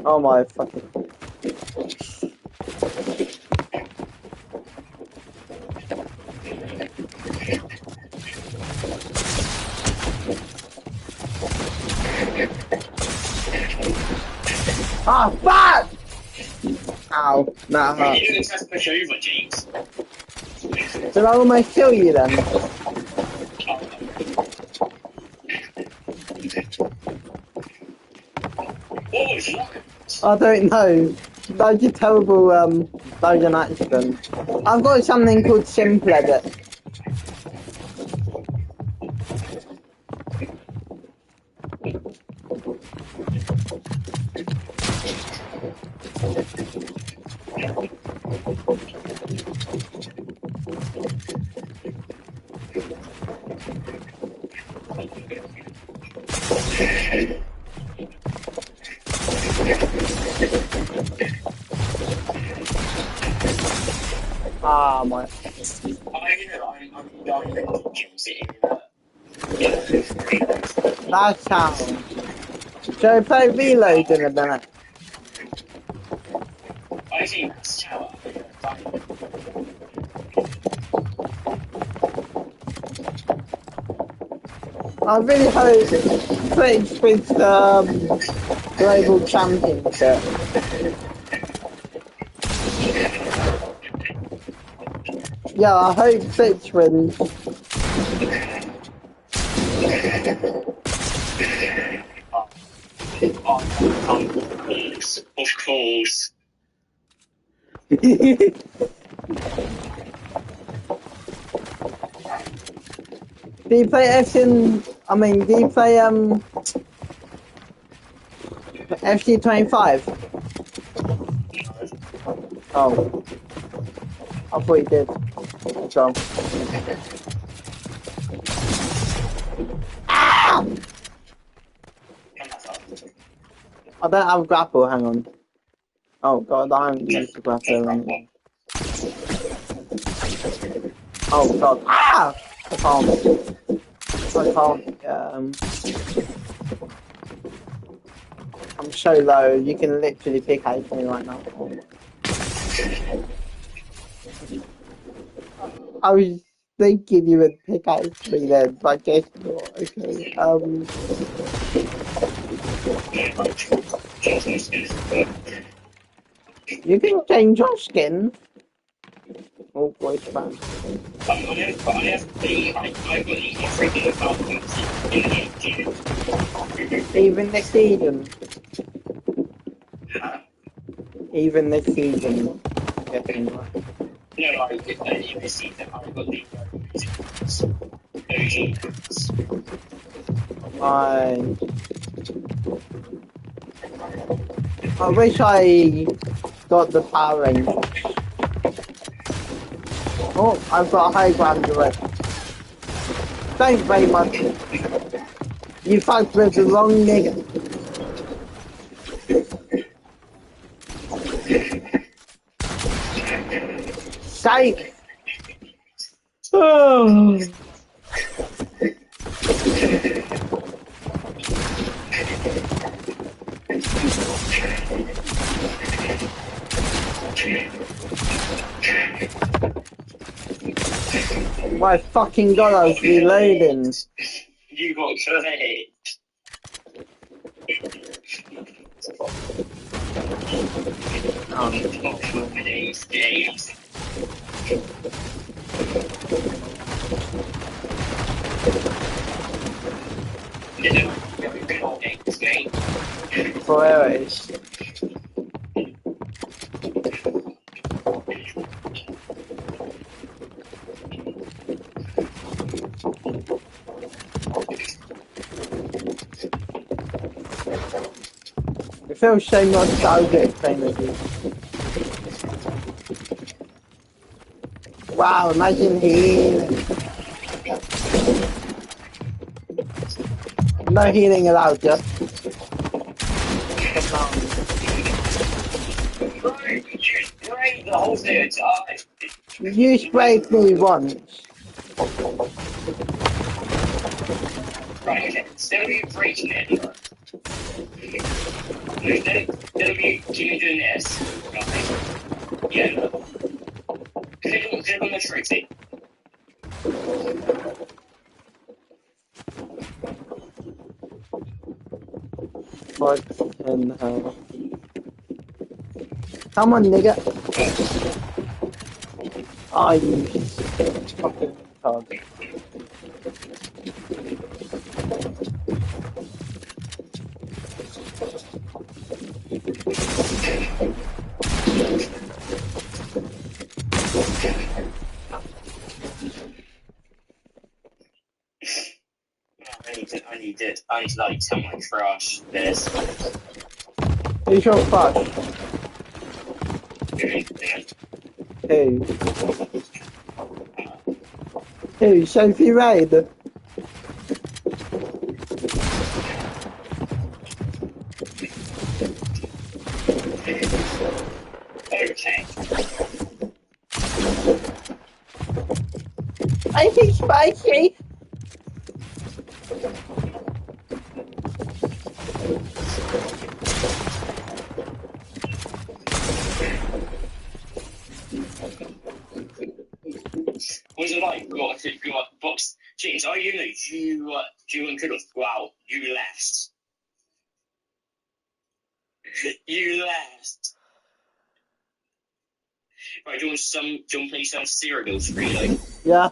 Oh my fucking... Ah, fuck! Ow, that hurt. You didn't have to push over, James. Did I almost kill you then? What was that? I don't know. That was a terrible, that was an accident. I've got something called Simple Edit. Ah, my... I'm dying to James sitting That sound. Shall I play Reload in a minute? I think that's tower. I really hope Twitch wins the Global Championship. Yeah, I hope Twitch wins. Of course. Do you play do you play FC25? Oh. I thought he did. So. Ah! I don't have grapple, hang on. Oh god, I haven't used the grapple. Oh god. Ah! I can't. I'm so low, you can literally pick out me right now. I was thinking you would pick out me then, but I guess not. Okay. You can change your skin. Oh, voice fan. Even this season. Even this season. Getting right. No, I did that in this season. I got the I wish I got the power range. Oh, I've got a high ground direct. Thanks very much. You fucked with the wrong nigga. Psych! Oh. My fucking god, I was reloading. You got clipped. Forever. It feels so nostalgic playing with you. Wow, imagine healing. No healing allowed, just. You sprayed me once. Right, okay. Instead of you breaking it, instead of you doing this, right? Yeah. Click on the trophy. What in hell? Come on, nigga. Oh, you fucking retard. I need to like tell my crush this. Who's your crush? Who? Who? Sophie Raid? Okay. I think spicy. Was it like got box? James, are you know you and Kickoff go out? You left. You left. Right, do you want to play some cereals for you? Like? Yeah.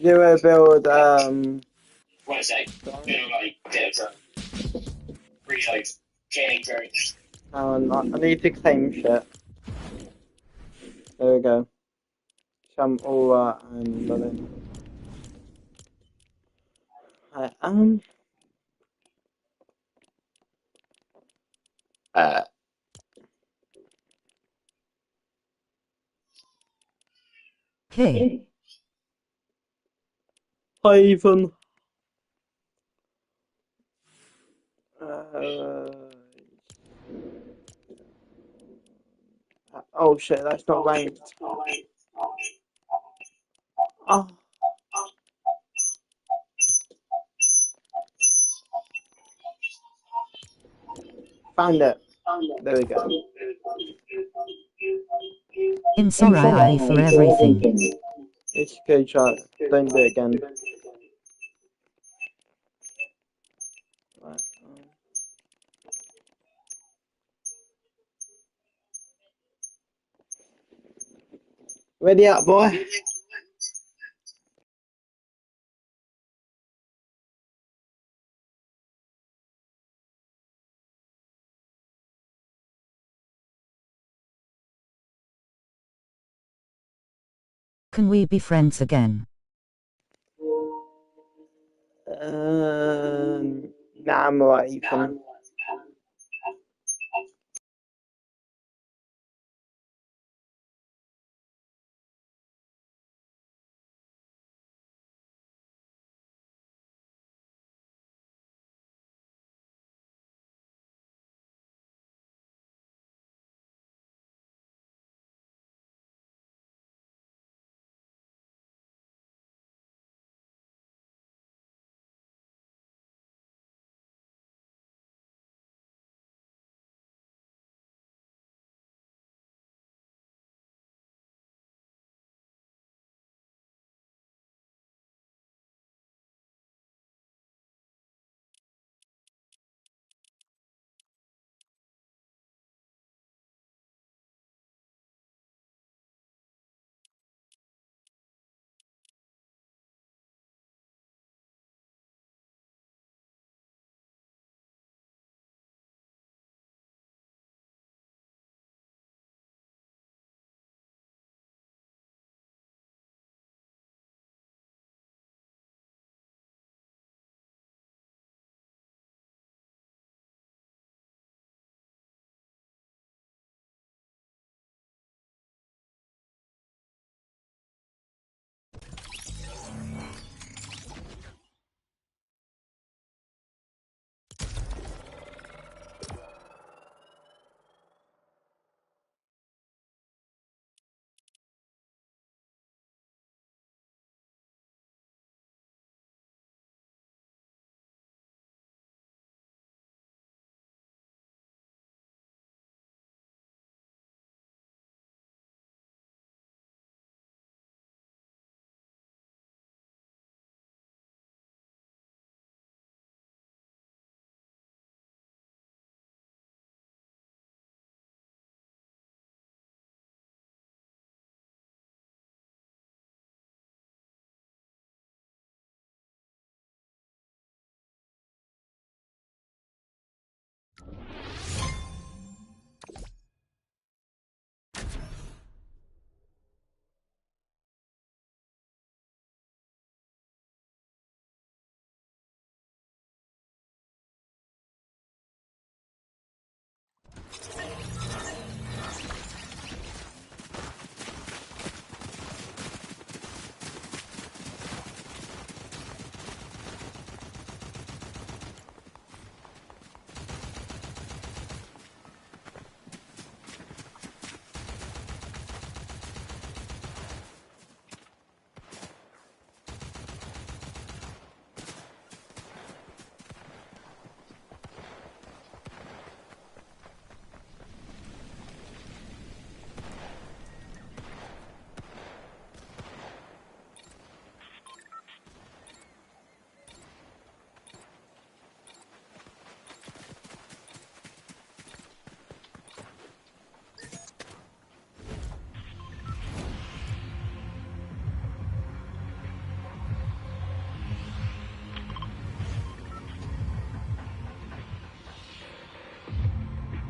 Zero build, What is it? You know, like, really like, getting very. I need to claim shit. There we go. Some aura and Berlin. Hey. Hi, Ethan. Oh shit, that's not ranked. Oh. Found it. There we go. I'm sorry for everything. It's okay, chat. Don't do it again. Right. Ready up, boy. Can we be friends again? Nah, I'm alright, Ethan.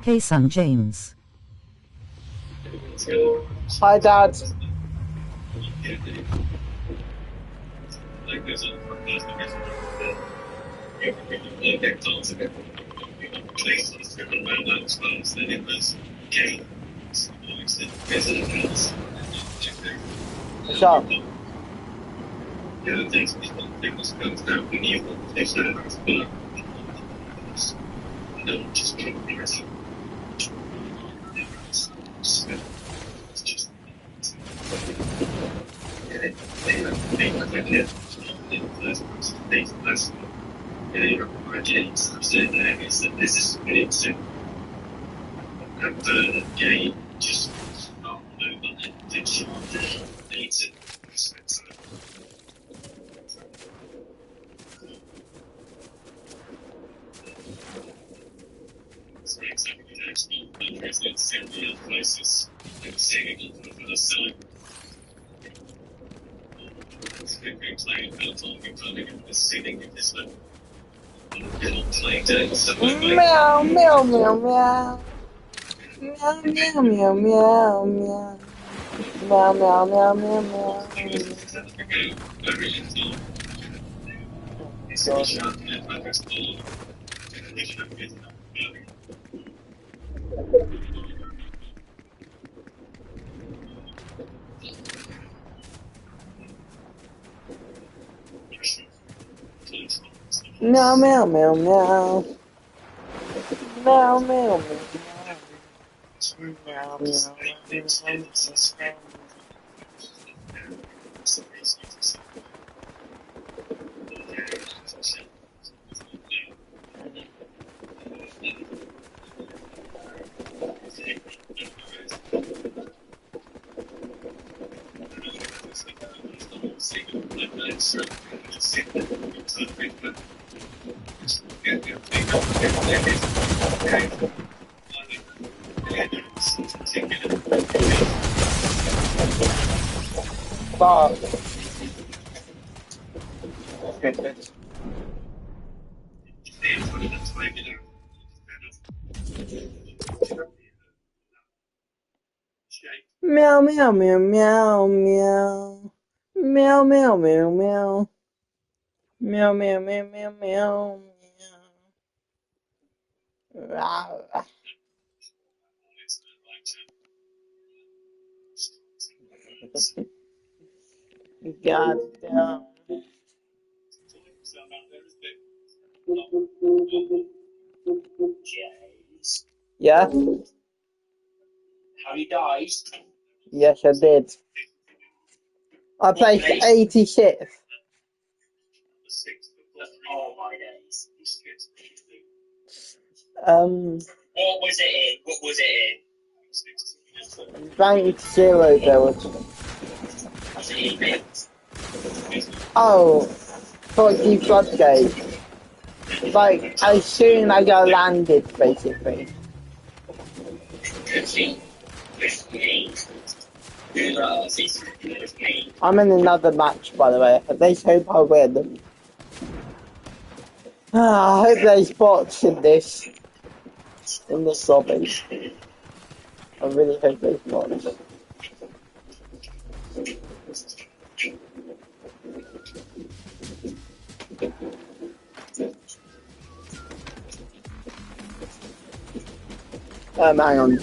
Hey, son James. Hi, Dad. places driven by those funds than it was games. It's the business. What's up? The other things things comes down when you take that but no just keep it. It's just this is it's the game just not moving addiction needs it. Places like saving for the selling. It's a great play about talking about the sitting in this little play day. Meow, meow, meow, meow. Meow, meow, meow, meow, meow. Meow, meow, meow, meow, meow. Meow, meow, meow, meow. Meow, meow, meow, meow. Meow, meow, meow, meow. Fuck. Meow, meow, meow, meow, meow. Meow, meow, meow, meow. Meow, meow, meow, meow, meow, meow. God damn. Yeah? Have you died? Yes, I did. I placed 86th. Oh my days. What was it in? What was it in? Rank 0 build. Was it in bits? Oh, 40 floodgate. Like, as soon as I landed, basically. I'm in another match, by the way. Let's hope I win. I hope there's bots in this lobby. I really hope there's bots. Hang on.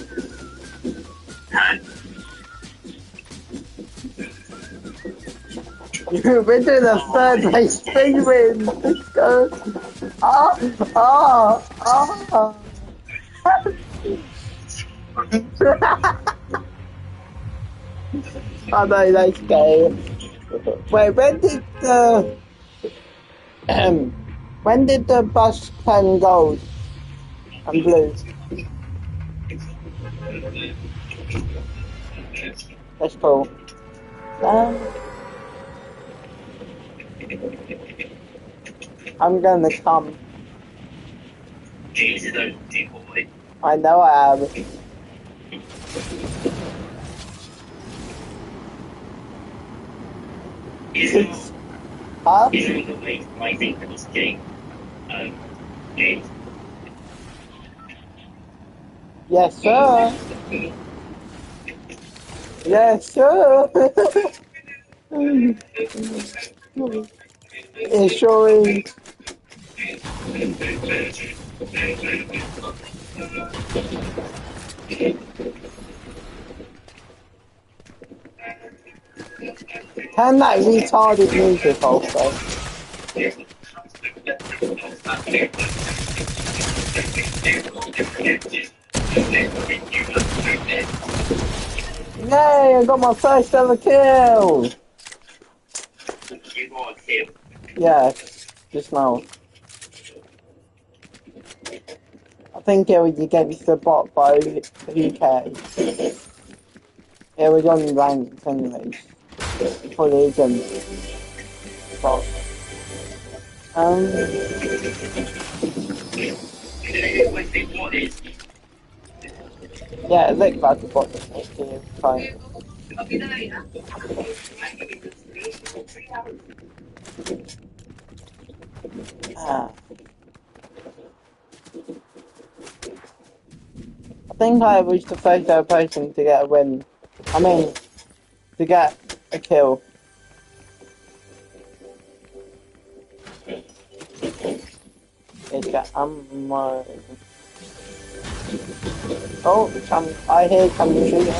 We're doing a third place spin win. Let's go. Ah, ah, ah. I know, let's go. Wait, when did the bus turn gold and blue? That's cool. I'm gonna come. I know I am. Huh? Yes, sir. Yes, sir. It sure is. Turn that retarded music off, though. Yay, I got my first ever kill! You got a kill. Yeah, just now. I think it was against the bot, but who cares? It was on ranked anyways. For the agent. Bot. What is? Yeah, it looked like a bot. Fine. Ah. I think I was the first ever person to get a win. I mean, to get a kill. It's got ammo. Oh, I hear some shooting.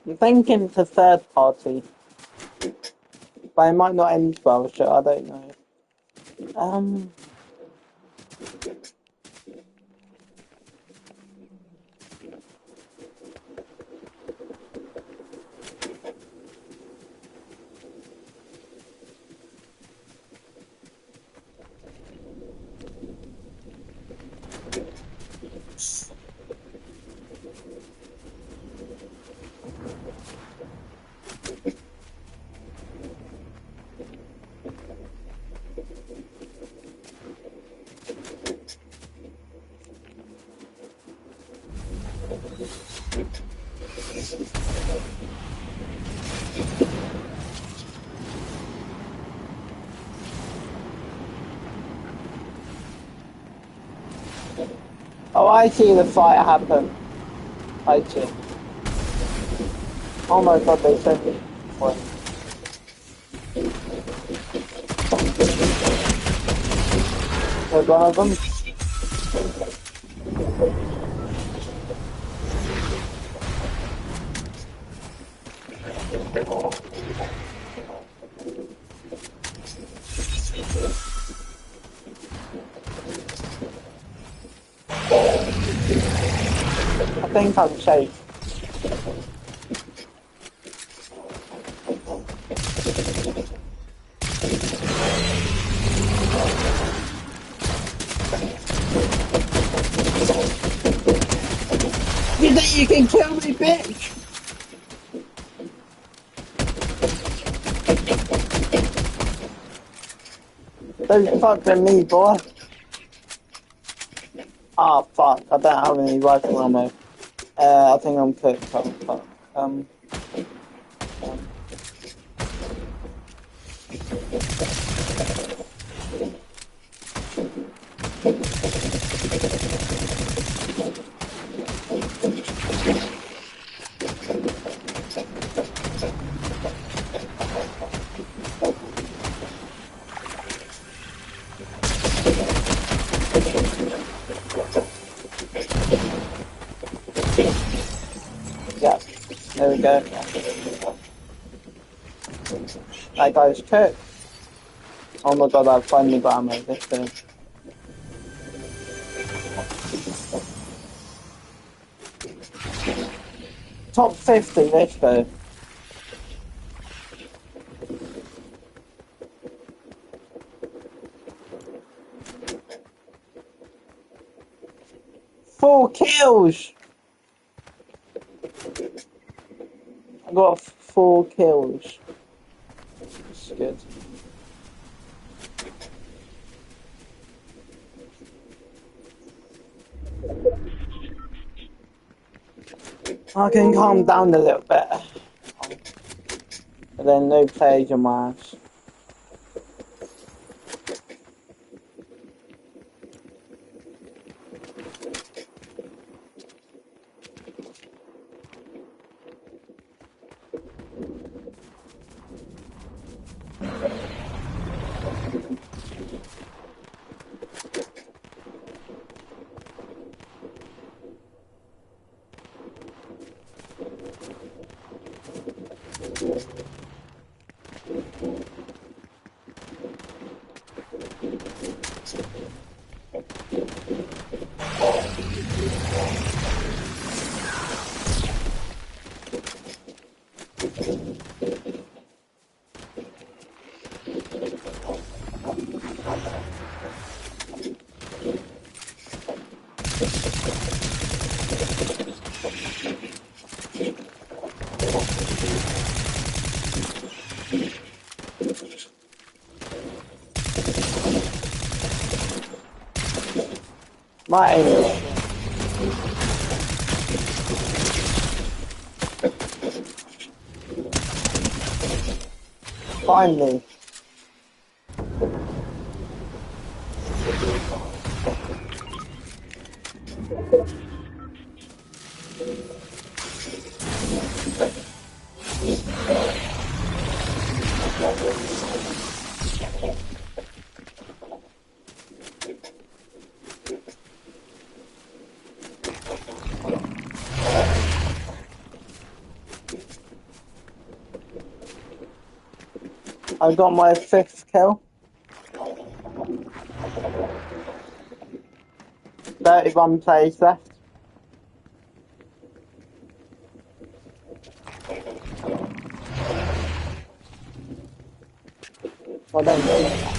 I'm thinking it's a third party. But it might not end well, so I don't know. Oh, I see the fight happen. I see. Oh my god, they sent it. What? There's one of them. I think I'm safe. You think you can kill me, bitch? Don't fuck with me, boy. Ah, fuck. I don't have any rifle ammo. I think I'm cooked. Oh, fuck. Yeah, there we go. That guy's cooked. Oh my god, I've finally got ammo. This thing. Top 50, let's go. Four kills! I got 4 kills. That's good. I can calm down a little bit. But then no players on my ass. My aim is... Finally. I got my 5th kill. 31 players left. I don't know.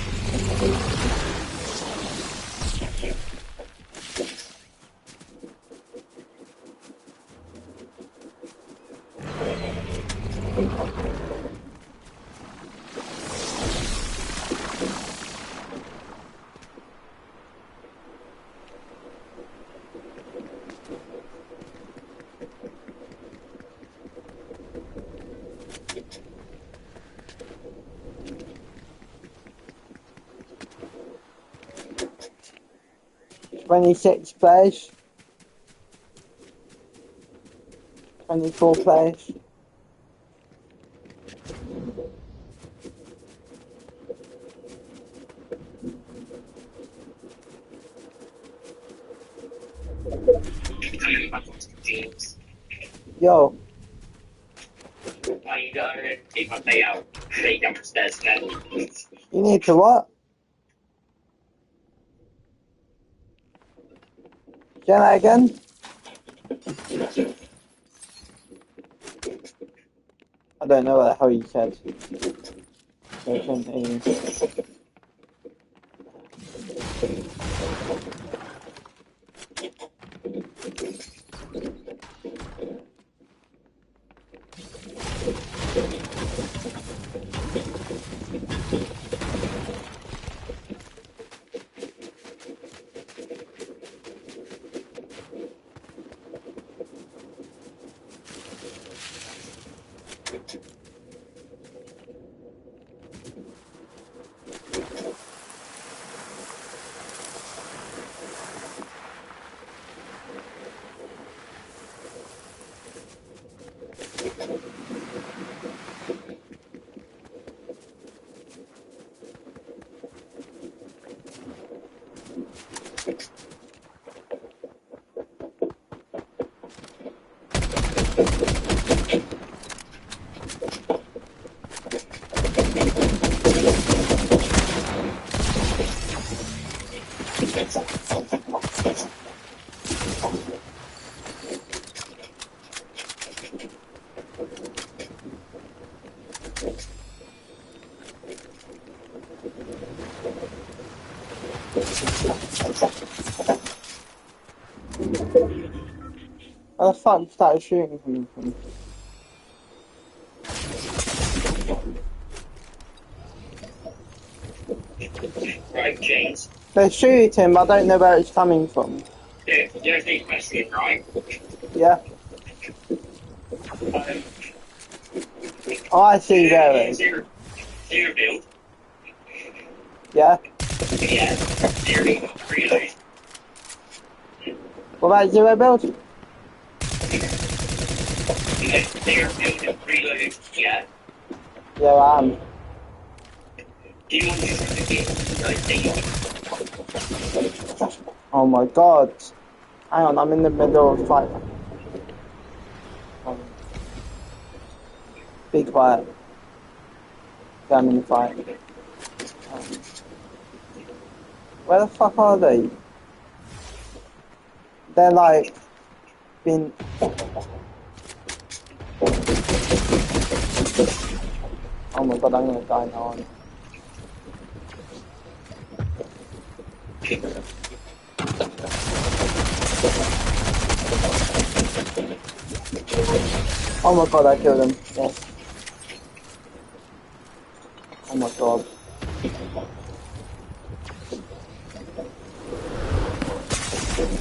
"26 players. 24 players. Yo. I gotta take my pay out. Take them upstairs again. You need to what? Say that again? I don't know what the hell you said. I couldn't hear you. Where the fuck started shooting from? Right, James. They're shooting, but I don't know where it's coming from. There's a question, right? Yeah. Oh, I see there it is. Zero build. Yeah. Yeah. Zero reload. What about zero build? Zero build reload. Yeah. Yeah, I am. Do you want to try to get Oh my god. Hang on, I'm in the middle of fight. Be quiet. Yeah, I'm in the fight. Where the fuck are they? They're like... been... Oh my god, I'm gonna die now, aren't I? Oh my god, I killed him. Yes. Oh my god.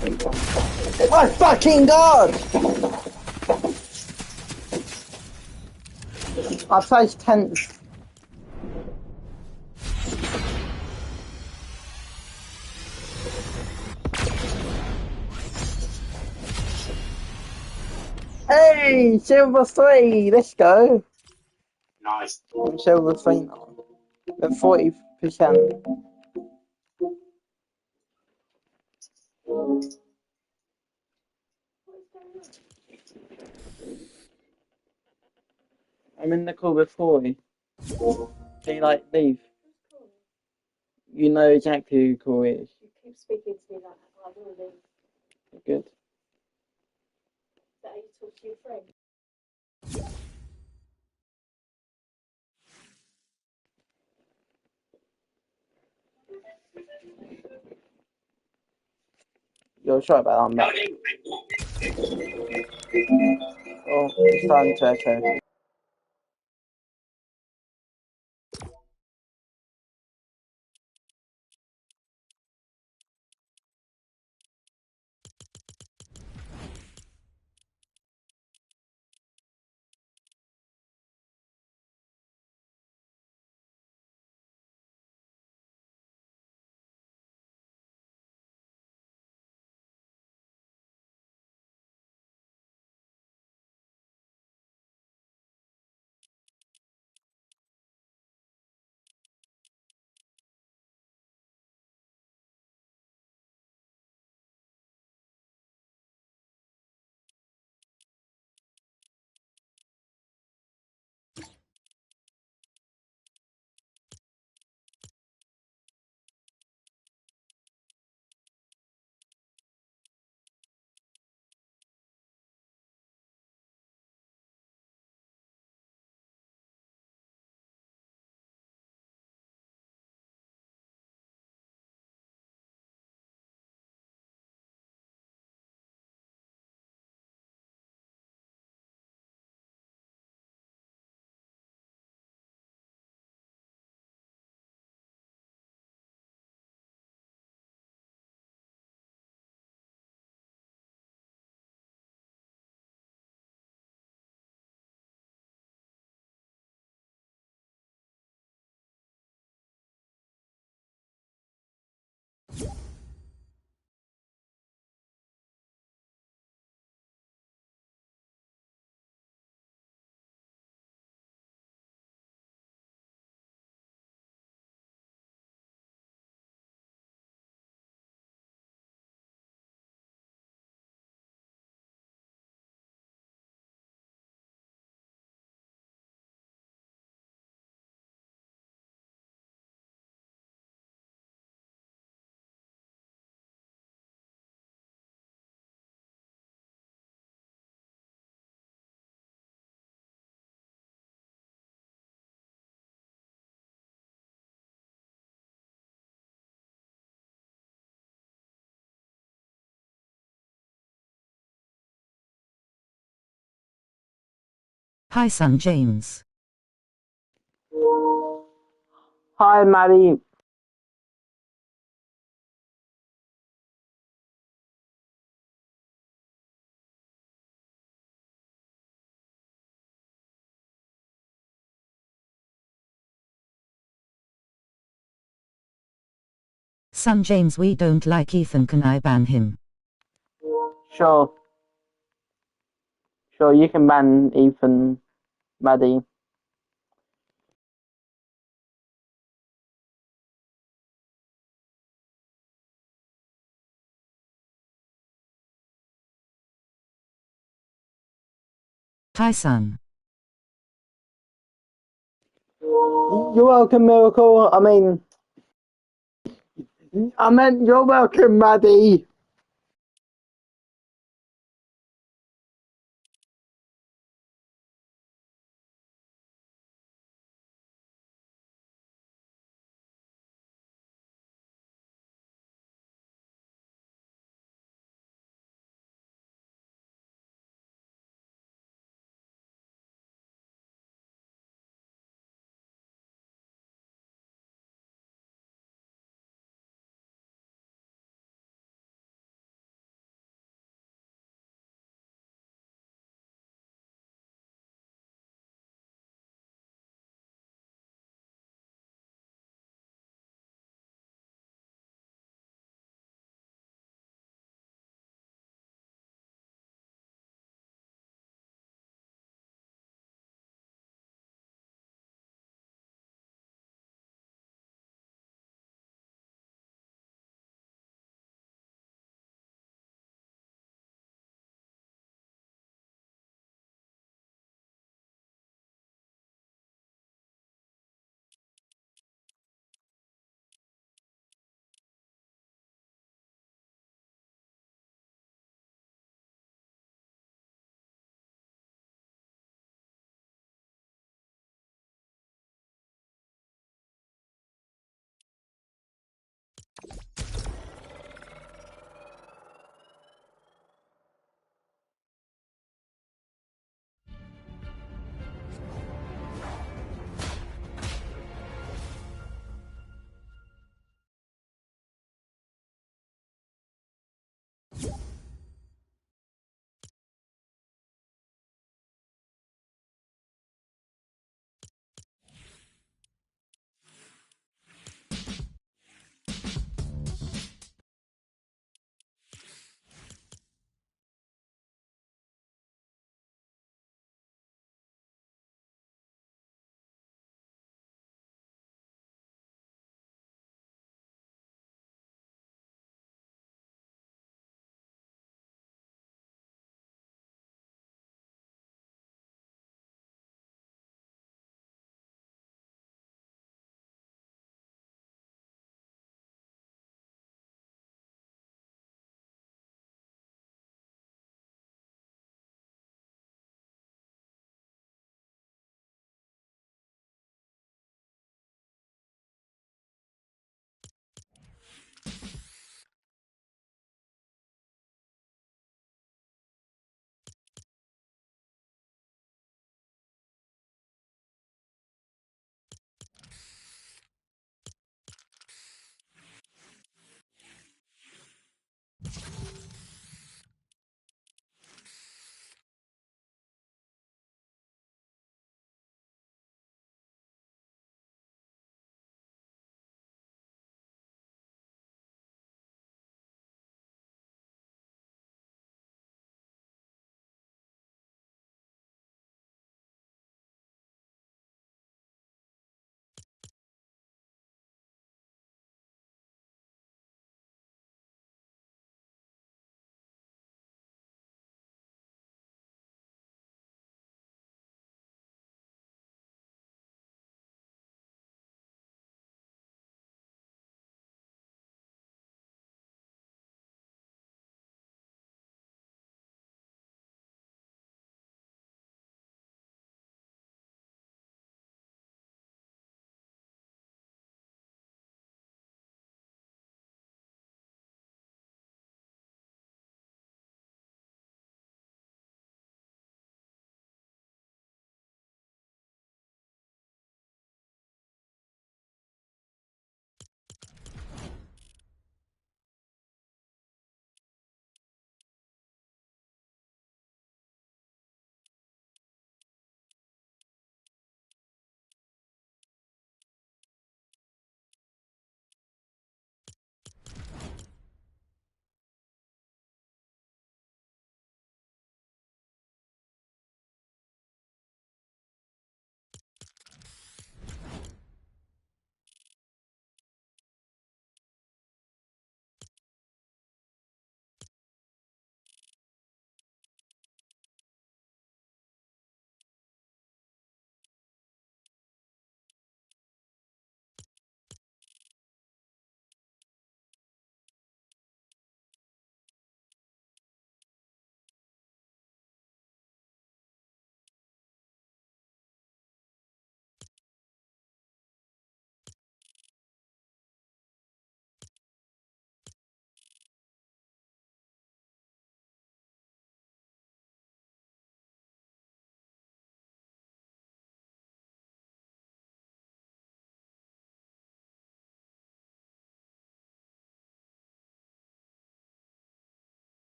My fucking god! I placed 10th. Hey, silver 3, let's go. Nice. I'm silver 3 now. At 40%. I'm in the call with 40. Can you like leave? You know exactly who Corey is. You keep speaking to me like that, but I want to leave. Good. Is that how you talk to your friend? You're sure about that, I'm back. Oh, it's starting to echo. Hi, son James. Hi, Maddie. Son James, we don't like Ethan, can I ban him? Sure. Sure, you can ban Ethan, Maddie. Hi, son. You're welcome, Miracle. I meant you're welcome, Maddie.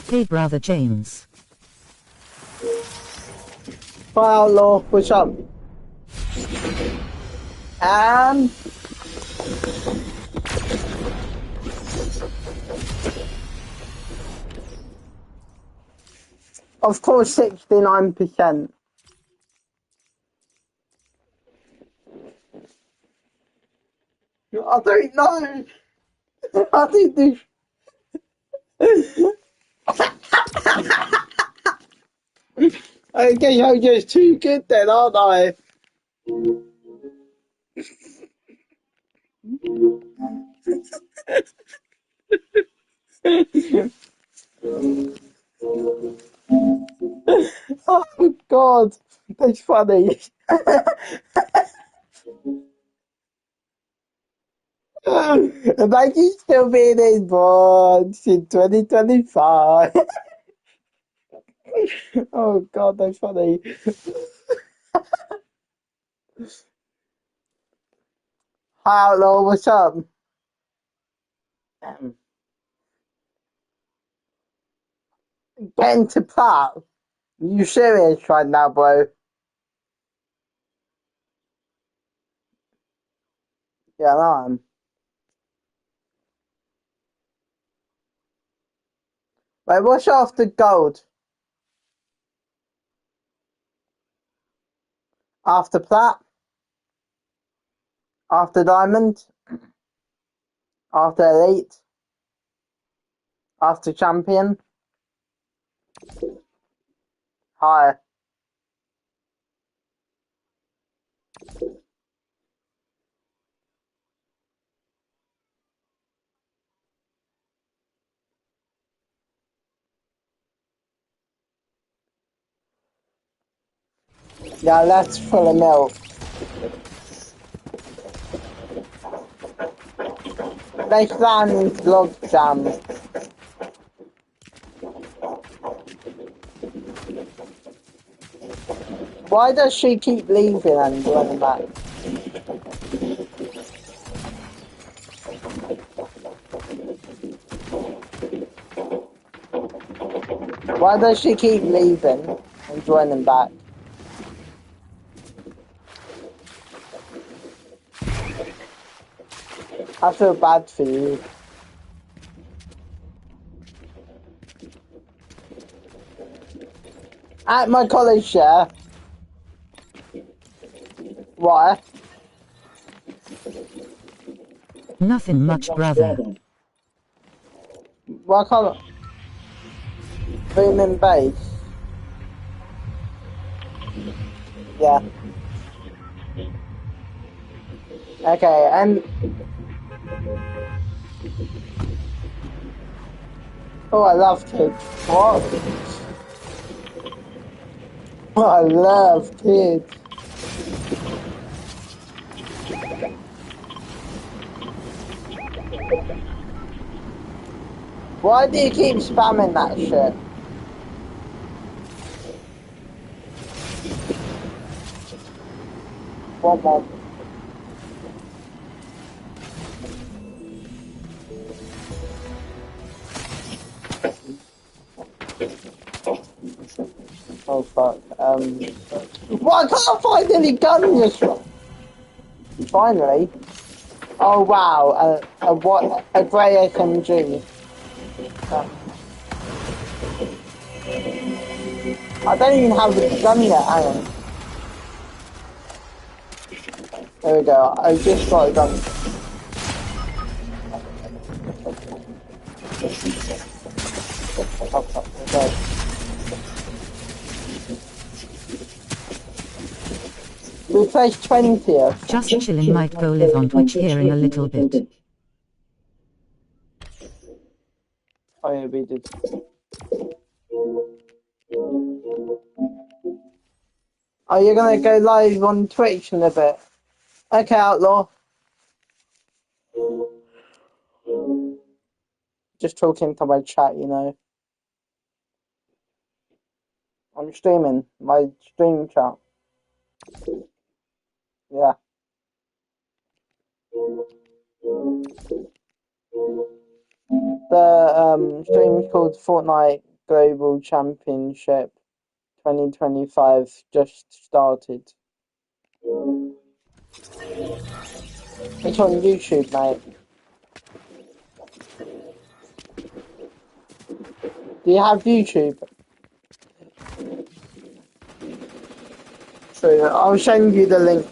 Hey brother James. Hi Outlaw, what's up? And of course 69%. I don't know. I think this. I guess I'm just too good then, aren't I? Oh God, that's funny. Like he's still being involved in 2025. Oh God, that's funny. Hi Outlaw, what's up? Getting to plat. You serious right now, bro? Yeah, I am. Wait, what's after gold? After plat? After diamond? After elite? After champion? Higher. Yeah, that's full of milk. They found these log jam. Why does she keep leaving and running back? Why does she keep leaving and joining back? I feel bad for you. At my college, yeah. Why? Nothing much brother. Why can't boom and bass? Yeah. Okay, and oh, I love kids. What? Oh, I love kids. Why do you keep spamming that shit? One more. Oh fuck. Why can't I find any guns? Finally. Oh wow. What? A grey SMG. I don't even have the gun yet. Hang on. There we go. I just got a gun. Oh fuck. Okay. We placed 20th. Just chillin', might go live on Twitch here in a little bit. Oh yeah, we did. Oh, you're gonna go live on Twitch in a bit. Okay, Outlaw. Just talking to my chat, you know. I'm streaming. My stream chat. Yeah. The stream's called Fortnite Global Championship 2025 just started. It's on YouTube, mate. Do you have YouTube? So I'll send you the link.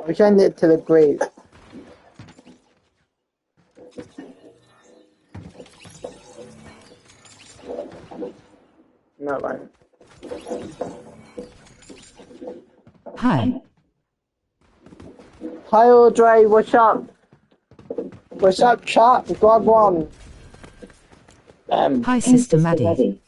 I'll send it to the group. No, right. Hi. Hi, Audrey. What's up? What's up, chat? Grab one. Hi, Sister Maddie.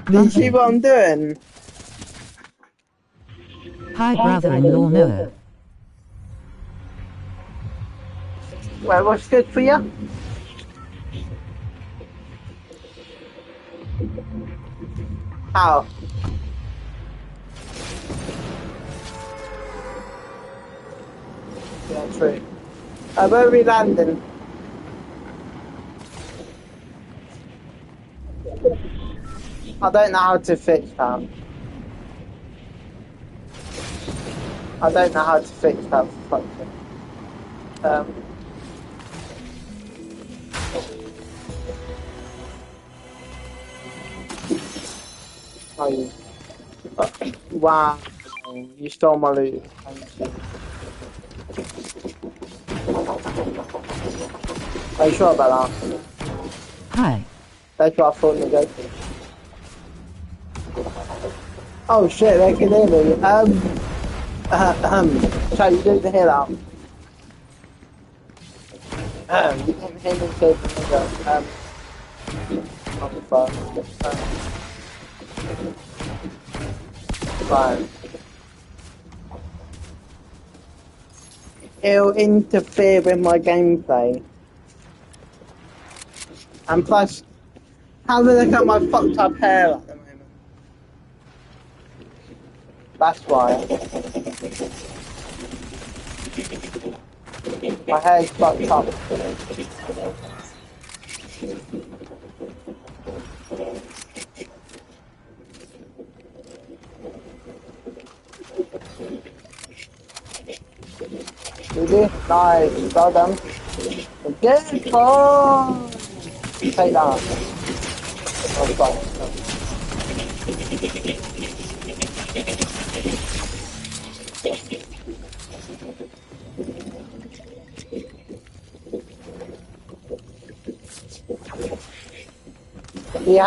Do you see what I'm doing? Hi, brother-in-law Noah. Well, what's good for you? How? Yeah, true. Where are we landing? I don't know how to fix that. I don't know how to fix that for fuck's sake. Oh, you. Wow. You stole my loot. Thank you. Are you sure about that? Hi. That's what I thought you go for. Oh shit, they can hear me. So you didn't hear that? You didn't hear me say the nigga. Oh fuck. Fine. It'll interfere with my gameplay. And plus, have a look at my fucked up hair at the moment. That's why. My hair's fucked up. Really? Nice. Well done. Good boy! Take that. Oh, fuck. Do you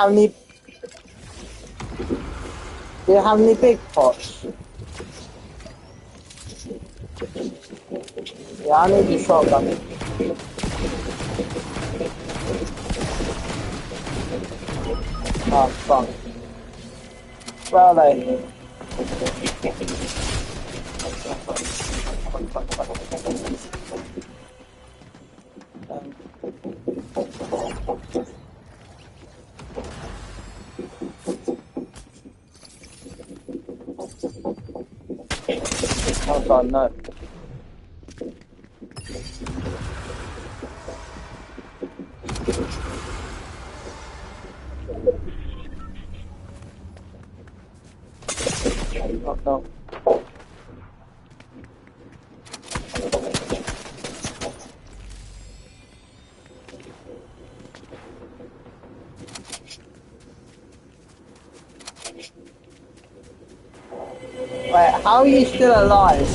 have any big pots? Yeah, I need a shotgun. Oh, fuck. Where are they? Oh god, no. Oh no. Wait, how are you still alive?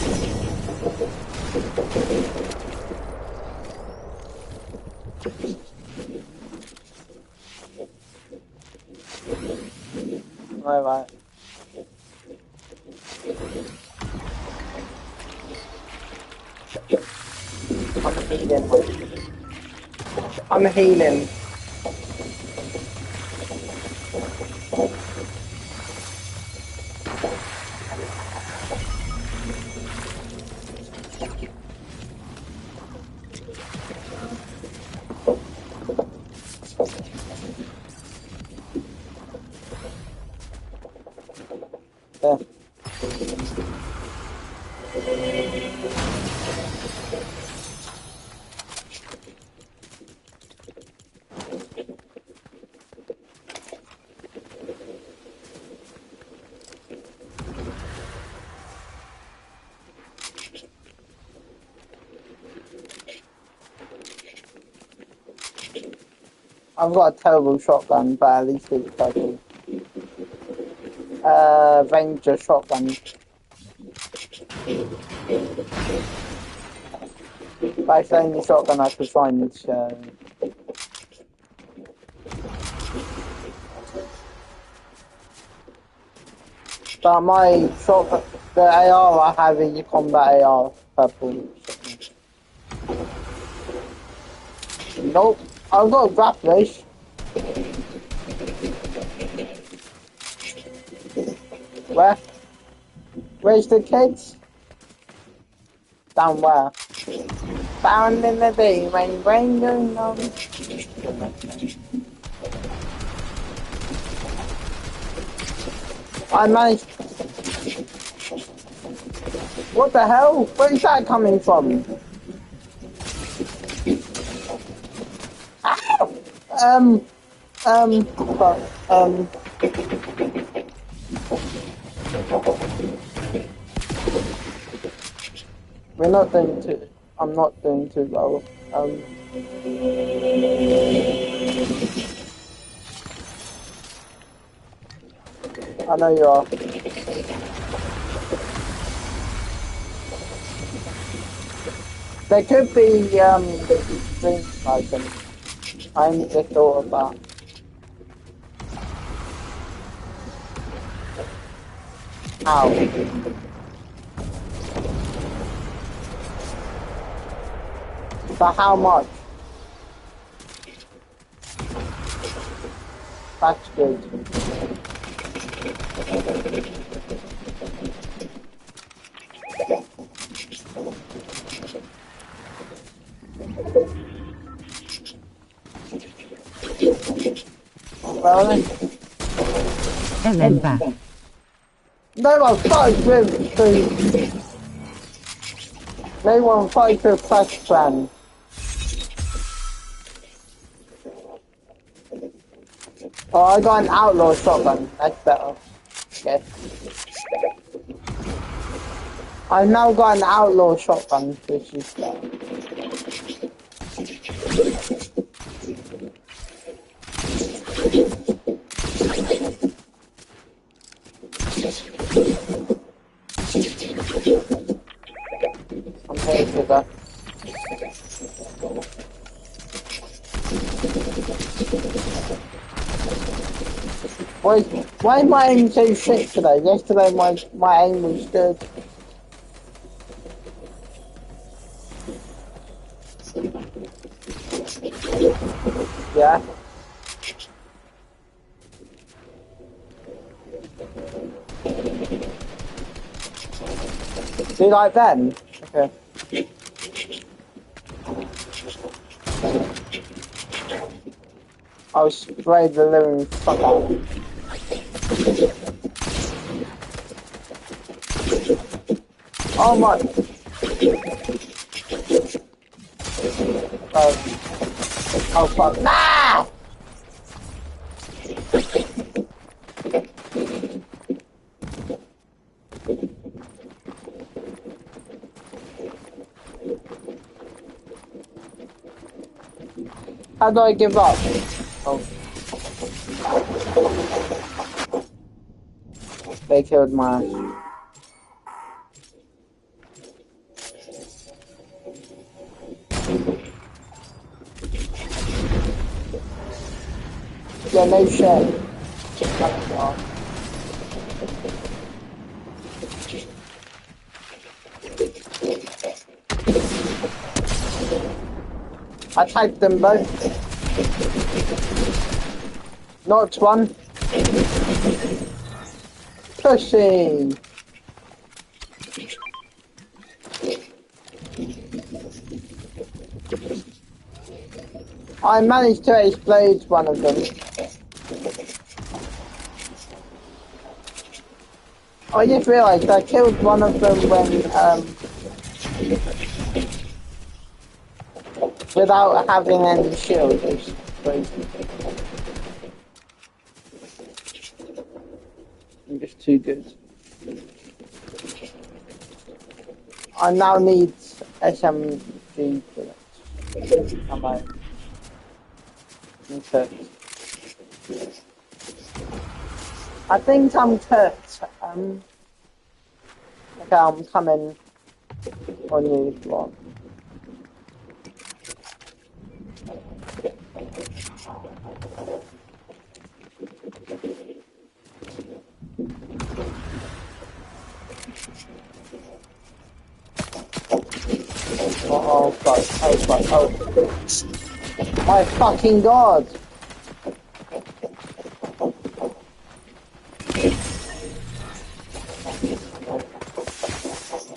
Right. I'm healing. I'm healing. I've got a terrible shotgun, but at least it's purple. Ranger shotgun. But it's the only shotgun I could find, so... But my shotgun, the AR I have is a combat AR, purple. Nope, I've got a grapplers. Where? Where's the kids? Down where? Found in the day when rain going on. I managed. What the hell? Where's that coming from? Ow! We're not doing too. I'm not doing too well. I know you are. There could be stream items. I only just thought of that. Ow. For how much? That's good. Well then. Ellen back. No one fight with no one fight with Flash Plan. Oh, I got an outlaw shotgun. That's better. Okay. I've now got an outlaw shotgun, which is better. I'm here for that. Why am I aiming so shit today? Yesterday my aim was good. Yeah. Do you like them? Okay. I'll spray the living fuck out. Oh my! Oh fuck! Nah! How do I give up? Oh. They killed my ass. Yeah, no shit. I tagged them both. Knocked one. Pussy. I managed to explode one of them. I just realised I killed one of them when, without having any shield. It's crazy. I'm just too good. I now need SMG bullets. Ammo. Okay. I think I'm cut. Okay, I'm coming on you, one. Oh fuck, oh fuck, oh. My fucking god!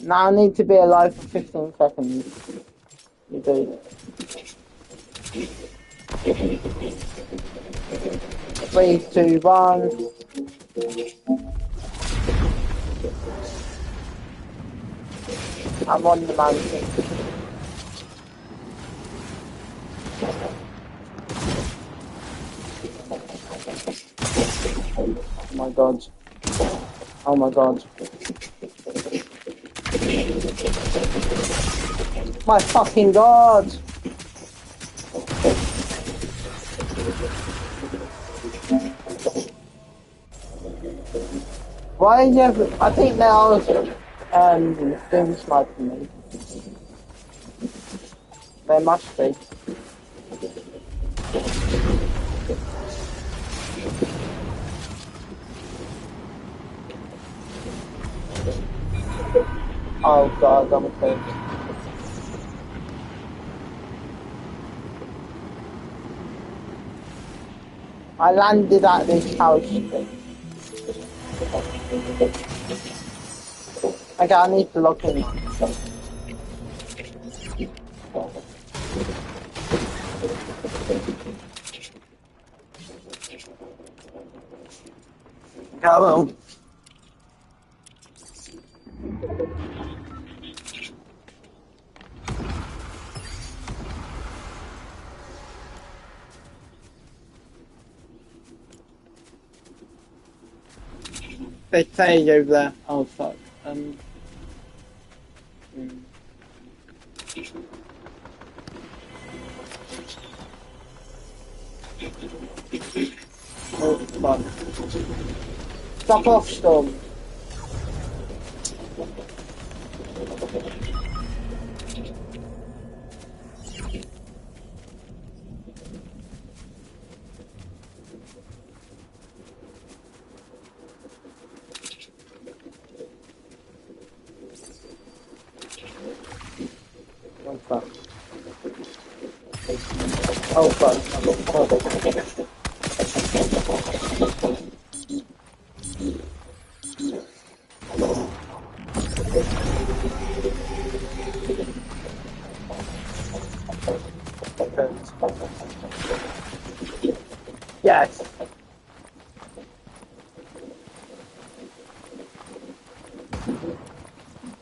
Now I need to be alive for 15 seconds. You do. 3, 2, 1. I'm on the mountain. Oh my god. Oh my god. My fucking god! Why is every... I think they're also doom sniping me. They must be. Oh god, I'm close. I landed at this house thing. Okay, I need to lock in. Go on. There's Sage over there. Oh fuck. Oh fuck. Stop off, Storm. Oh fuck. Oh fuck. Oh. Yes.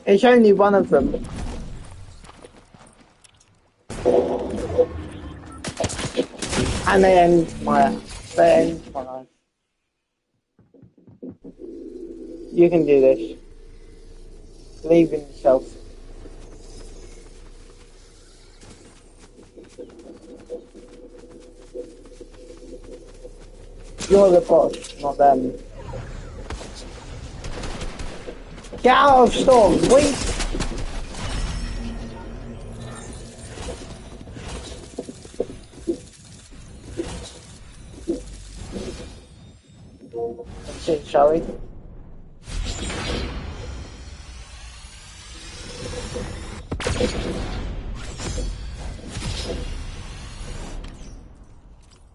It's only one of them. And they end my life. You can do this. Believe in yourself. You're the boss, not them. Get out of Storm, wait! That's it, shall we?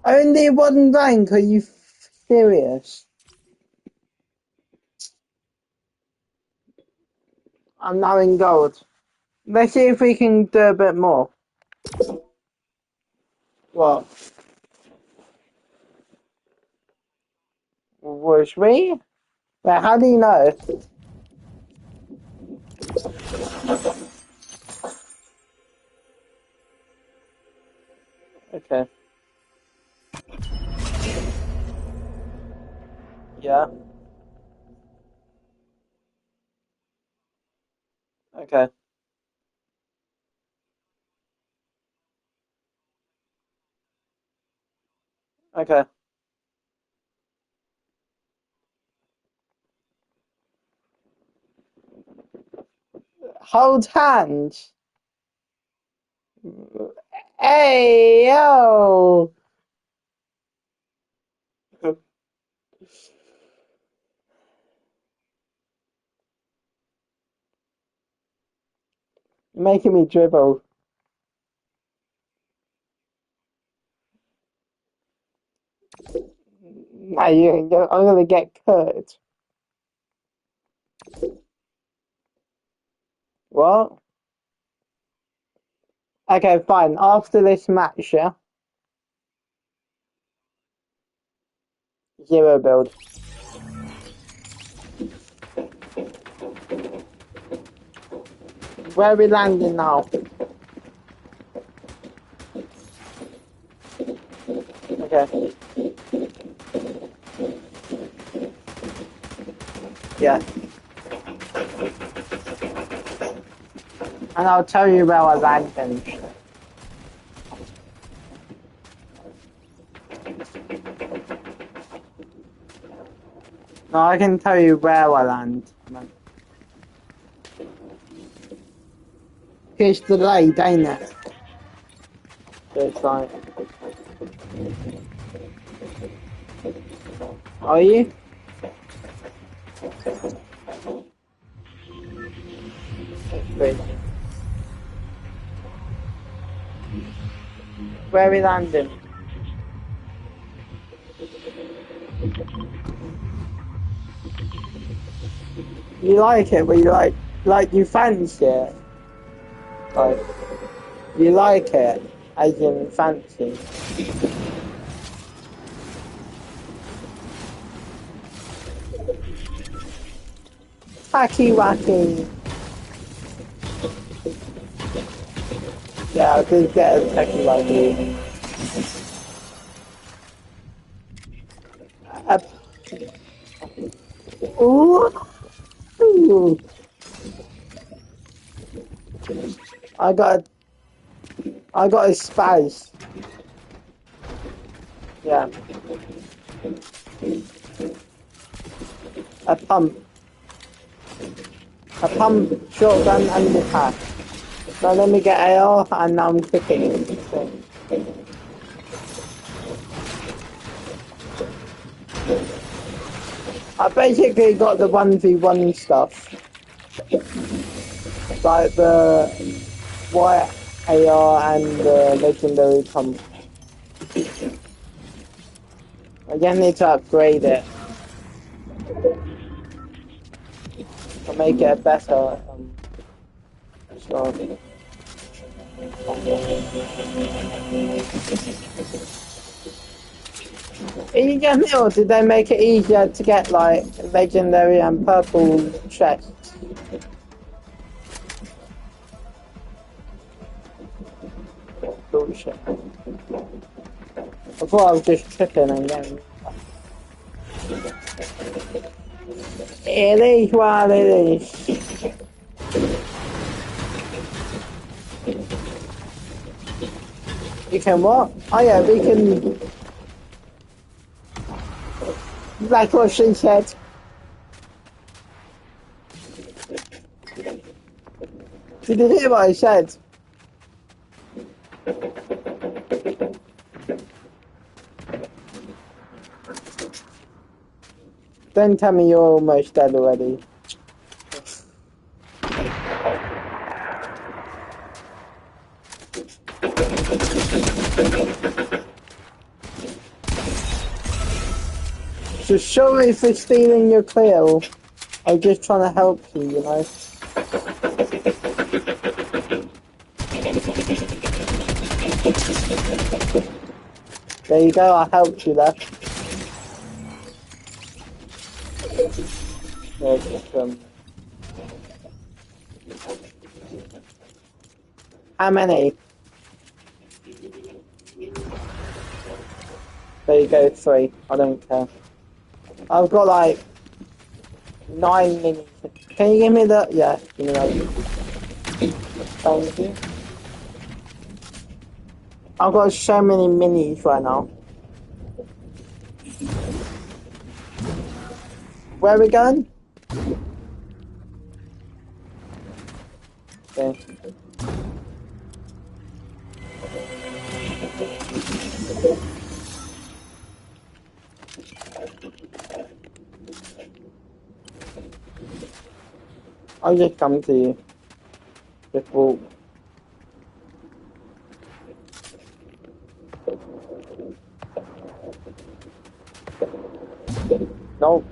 Only one rank, are you serious? I'm now in gold. Let's see if we can do a bit more. What? Was we? Wait, how do you know? Okay. Yeah. Okay. Okay. Hold hands. Hey, yo. Making me dribble. No, I'm gonna get cut. What? Okay, fine. After this match, yeah? Zero build. Where are we landing now? Okay. Yeah. And I'll tell you where I landed. No, I can tell you where I land. It's delayed, ain't it? So it's like... Are you? Wait. Where are we landing? You like it, but you like you fancy it. Like, you like it, as in fancy. Hacky wacky. Yeah, I did get a hacky wacky. Ooh. I got a spice. Yeah. A pump. A pump, shotgun, and the pack. Now let me get AR, and now I'm cooking. I basically got the 1v1 stuff. Like the white AR and the legendary pump. I just need to upgrade it. To make it a better shot. Or did they make it easier to get like legendary and purple chests? Bullshit. I thought I was just tripping and getting... It is what it is. You can what? Oh yeah, we can... Like what she said. Did you hear what I said? Don't tell me you're almost dead already. So sorry for stealing your kill. I'm just trying to help you, you know. There you go, I helped you there. How many? There you go, 3. I don't care. I've got like 9 minis. Can you give me the... Yeah, give me that. Thank you. I've got so many minis right now. Where are we going? Okay. I'll just come to you. Just walk. No.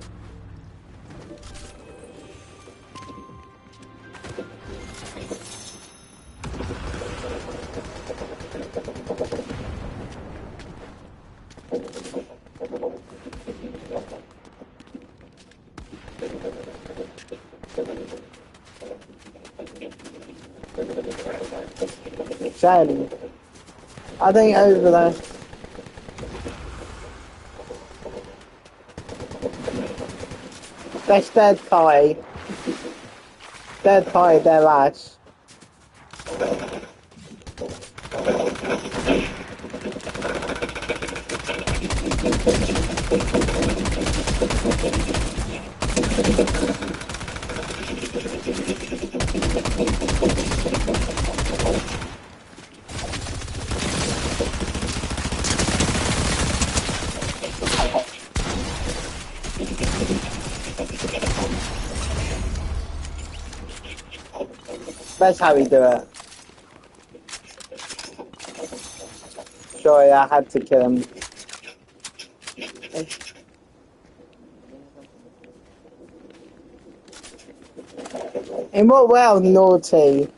Shame. I think over there. That's dead pie. Dead pie, their ass. That's how we do it. Sorry, I had to kill him. In what world, naughty,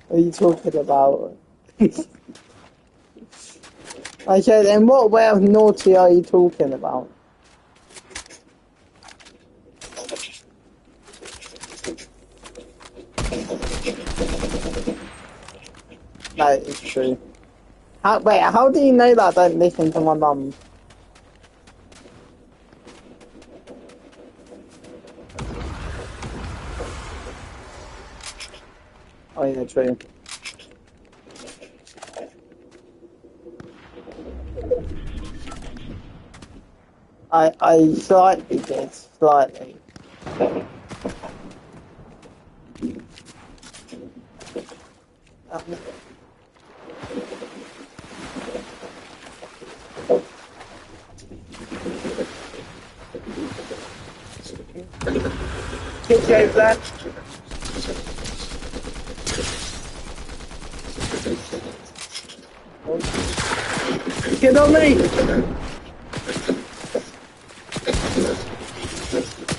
are you talking about? I said, in what world, naughty, are you talking about? That is true. How do you know that I don't listen to my mum? Oh yeah, true. I slightly did, slightly. Kick over there. Get on me!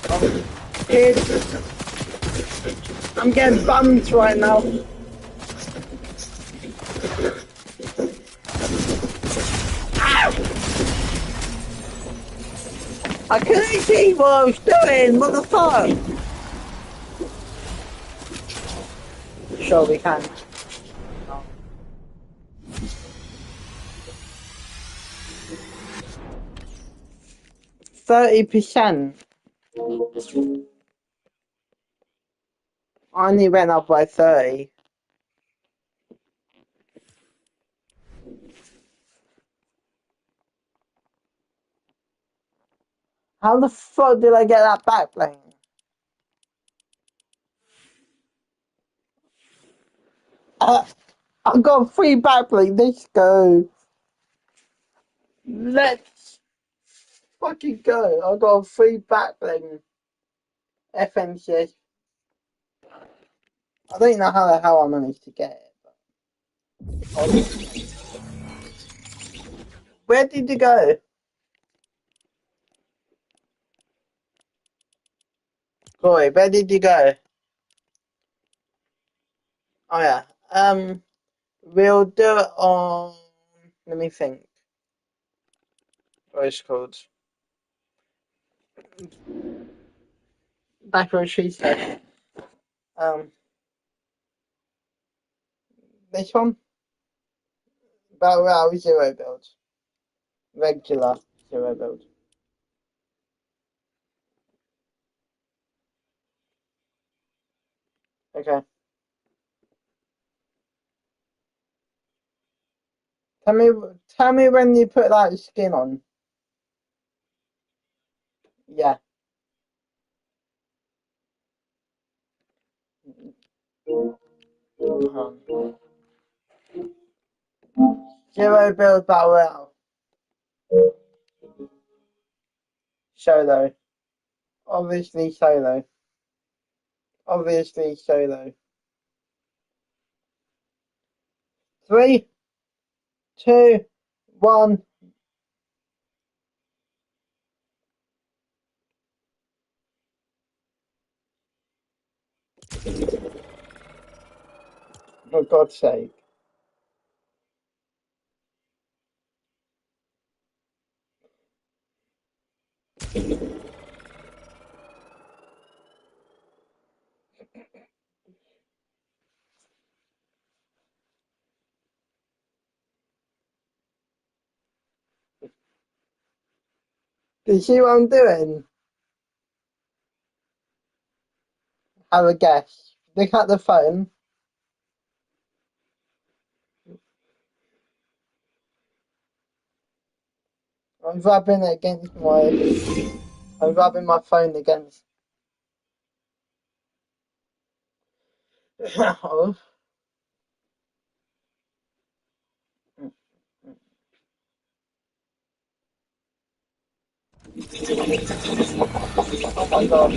Oh, kid. I'm getting bummed right now. Ow! I couldn't see what I was doing. What the fuck? Sure, we can. 30%. I only went up by 30. How the fuck did I get that back bling? I got a free back bling. Let's go. Let's fucking go. I got a free back bling. FMC. I don't know how the hell I managed to get it. But... Where did you go? Corey, where did you go? Oh yeah. We'll do it on. Let me think. What it's called? Back on she said. This one? Battle Royale 0 build. Regular 0 build. Okay. Tell me when you put that skin on. Yeah. Zero build battle royale. Solo. Obviously solo. Obviously solo. 3, 2, 1. For God's sake. Do you see what I'm doing? Have a guess. Look at the phone. I'm rubbing it against I'm rubbing my phone against. Oh. Oh my god.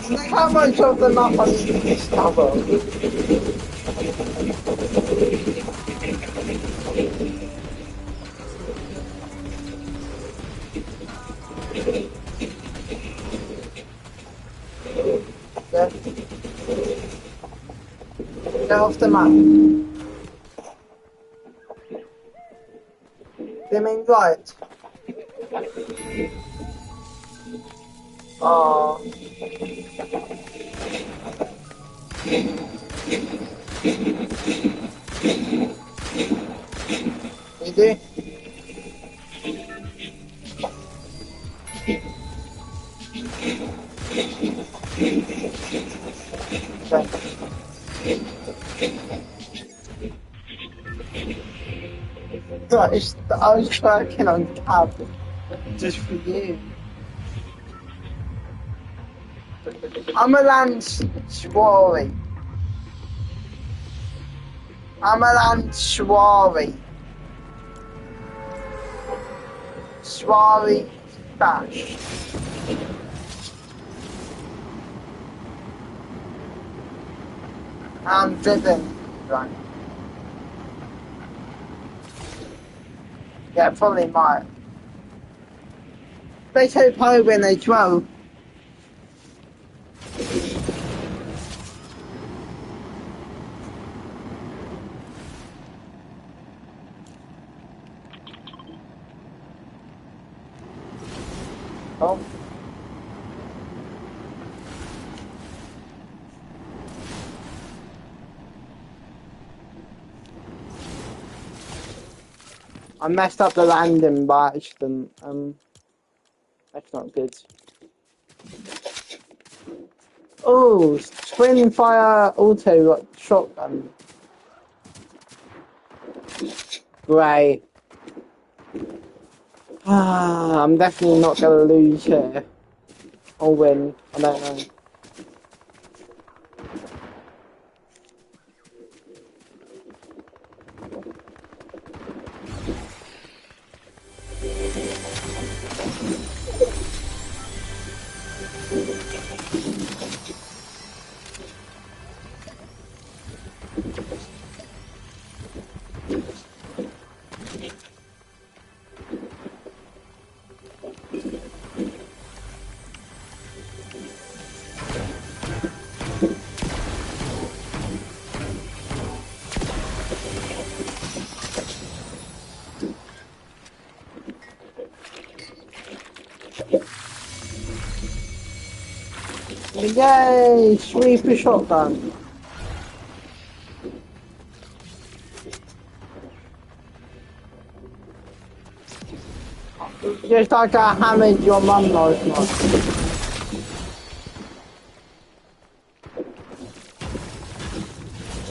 Look how much of the map I need to discover. Get off the map. Dimming light. Oh. You do? Okay. I was working on tab just for you. I'm a land Schwari. I'm a land Schwari. Schwari bash. I'm driven. Right. Yeah, probably might. They say probably when they throw. Oh. I messed up the landing by accident. That's not good. Oh, twin fire auto shotgun. Great. I'm definitely not gonna lose here. Or win. I don't know. Yay! Sweeper shotgun. Just like I hammered your mum last night.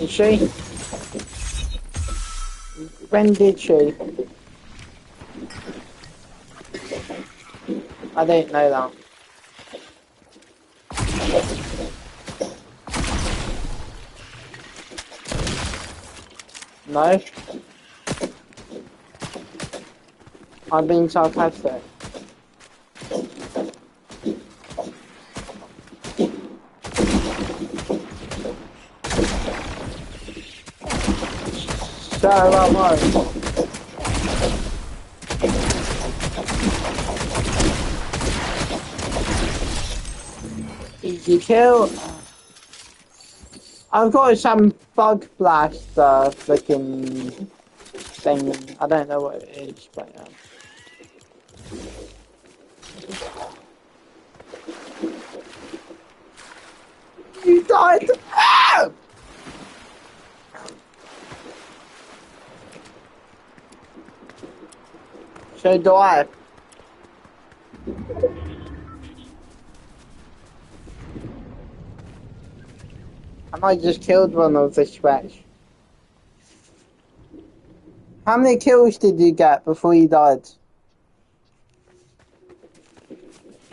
Is she? When did she? I didn't know that. No? I'm being sarcastic. So am I. Easy kill. I've got some bug blaster looking thing. I don't know what it is, but yeah. You died! Ah! So do I. I might just killed one of the scratch. How many kills did you get before you died?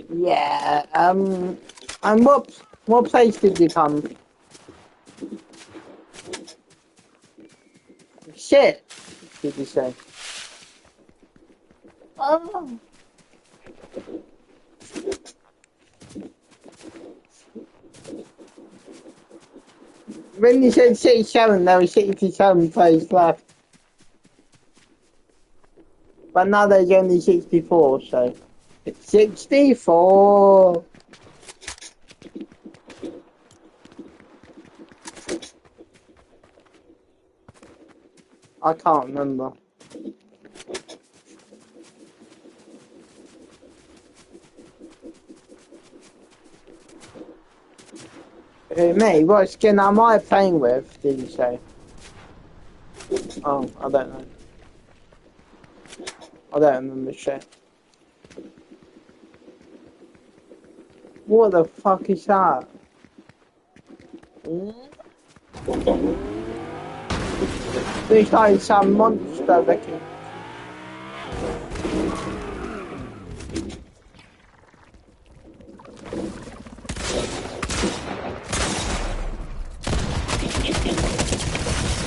Yeah, and what place did you come? Shit, did you say? Oh. When you said 67, there was 67 players left. But now there's only 64, so... 64! I can't remember. Me? What skin am I playing with, did you say? Oh, I don't know. I don't remember shit. What the fuck is that? Looks like some monster looking.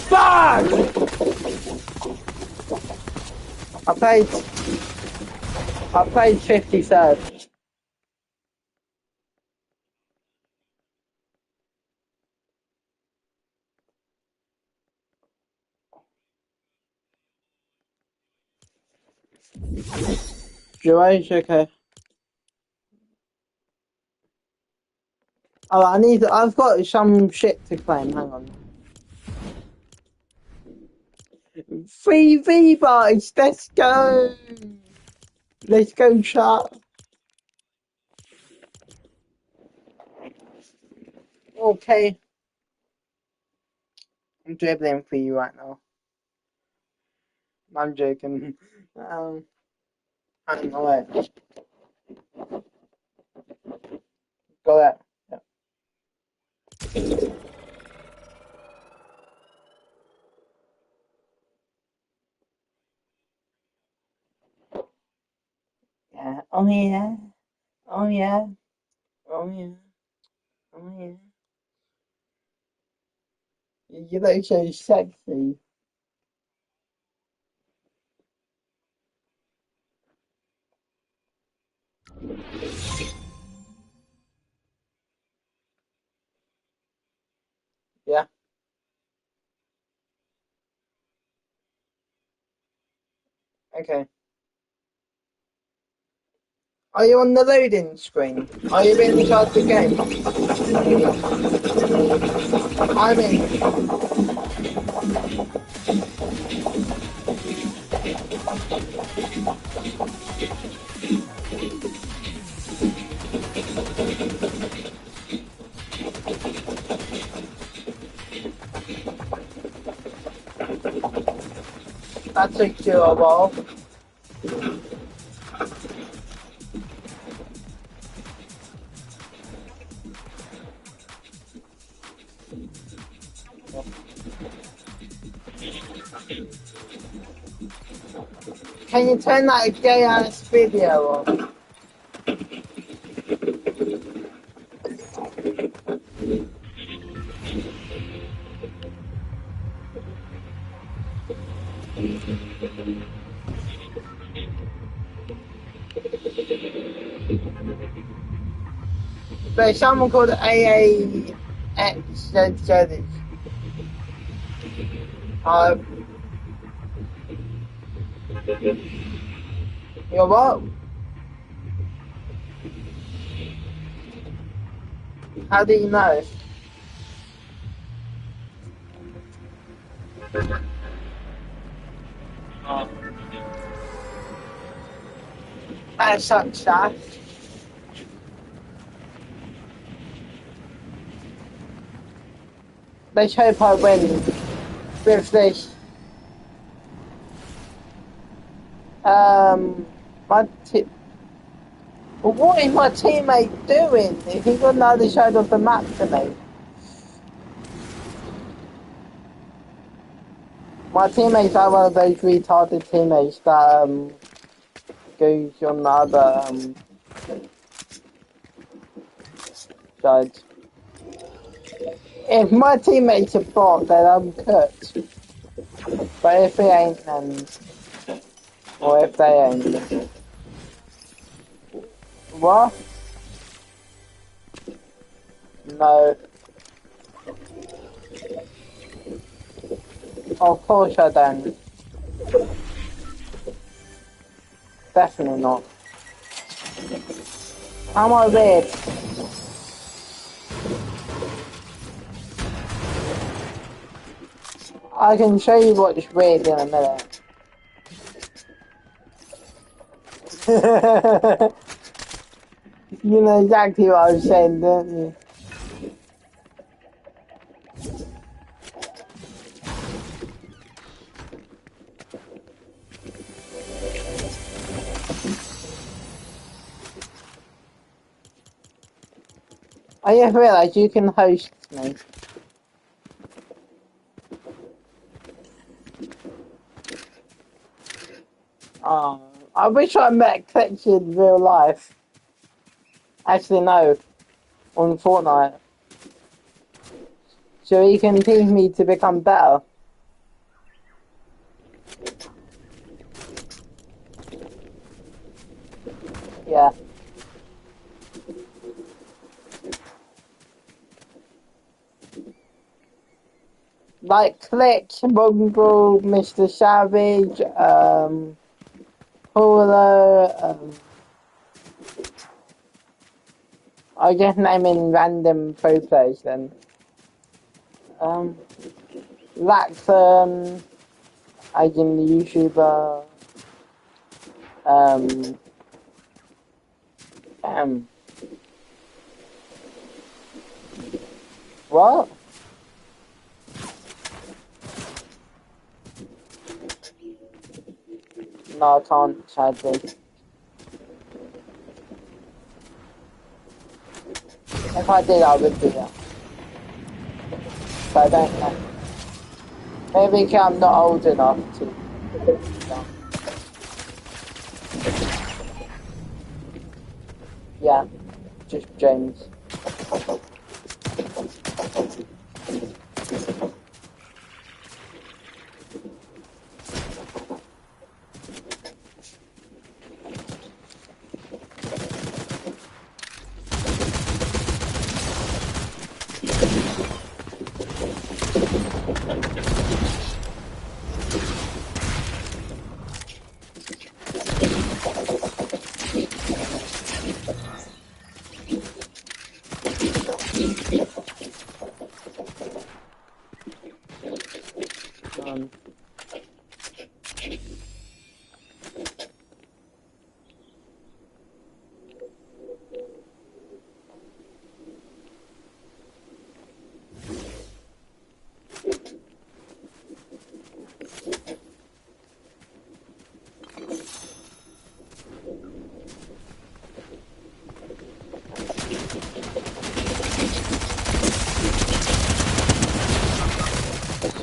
Fuck! I played 53rd. Duos, okay. Oh, I've got some shit to claim, hang on. 3 V-Bucks, let's go! Let's go, chat. Okay. I'm dribbling for you right now. I'm joking. Hang on, wait. Got that. Yeah. Yeah. Oh yeah. Oh yeah. Oh yeah. Oh yeah. You look so sexy. Yeah. Okay. Are you on the loading screen? Are you inside the game? I'm in. That took you a while. Can you turn that gay ass video on? There's someone called AAXZ. You're what? How do you know? That sucks, that. Let's hope I win with this. What is my teammate doing? He got another side of the map to me. My teammates are one of those retarded teammates that goes on the other side. If my teammates are bot, then I'm cooked. But if they ain't, then... Or if they ain't... What? No. Of course I don't. Definitely not. Am I weird? I can show you what's weird in a minute. You know exactly what I was saying, don't you? I just realised you can host me. Oh, I wish I met Clutch in real life. Actually, no. On Fortnite. So he can teach me to become better. Yeah. Like Click, Mongrel, Mr. Savage, Paulo, I just naming random pro players then. Laxon, as in the YouTuber, what? No, I can't, sadly. If I did, I would do that. But I don't know. Maybe I'm not old enough to. Yeah, just James.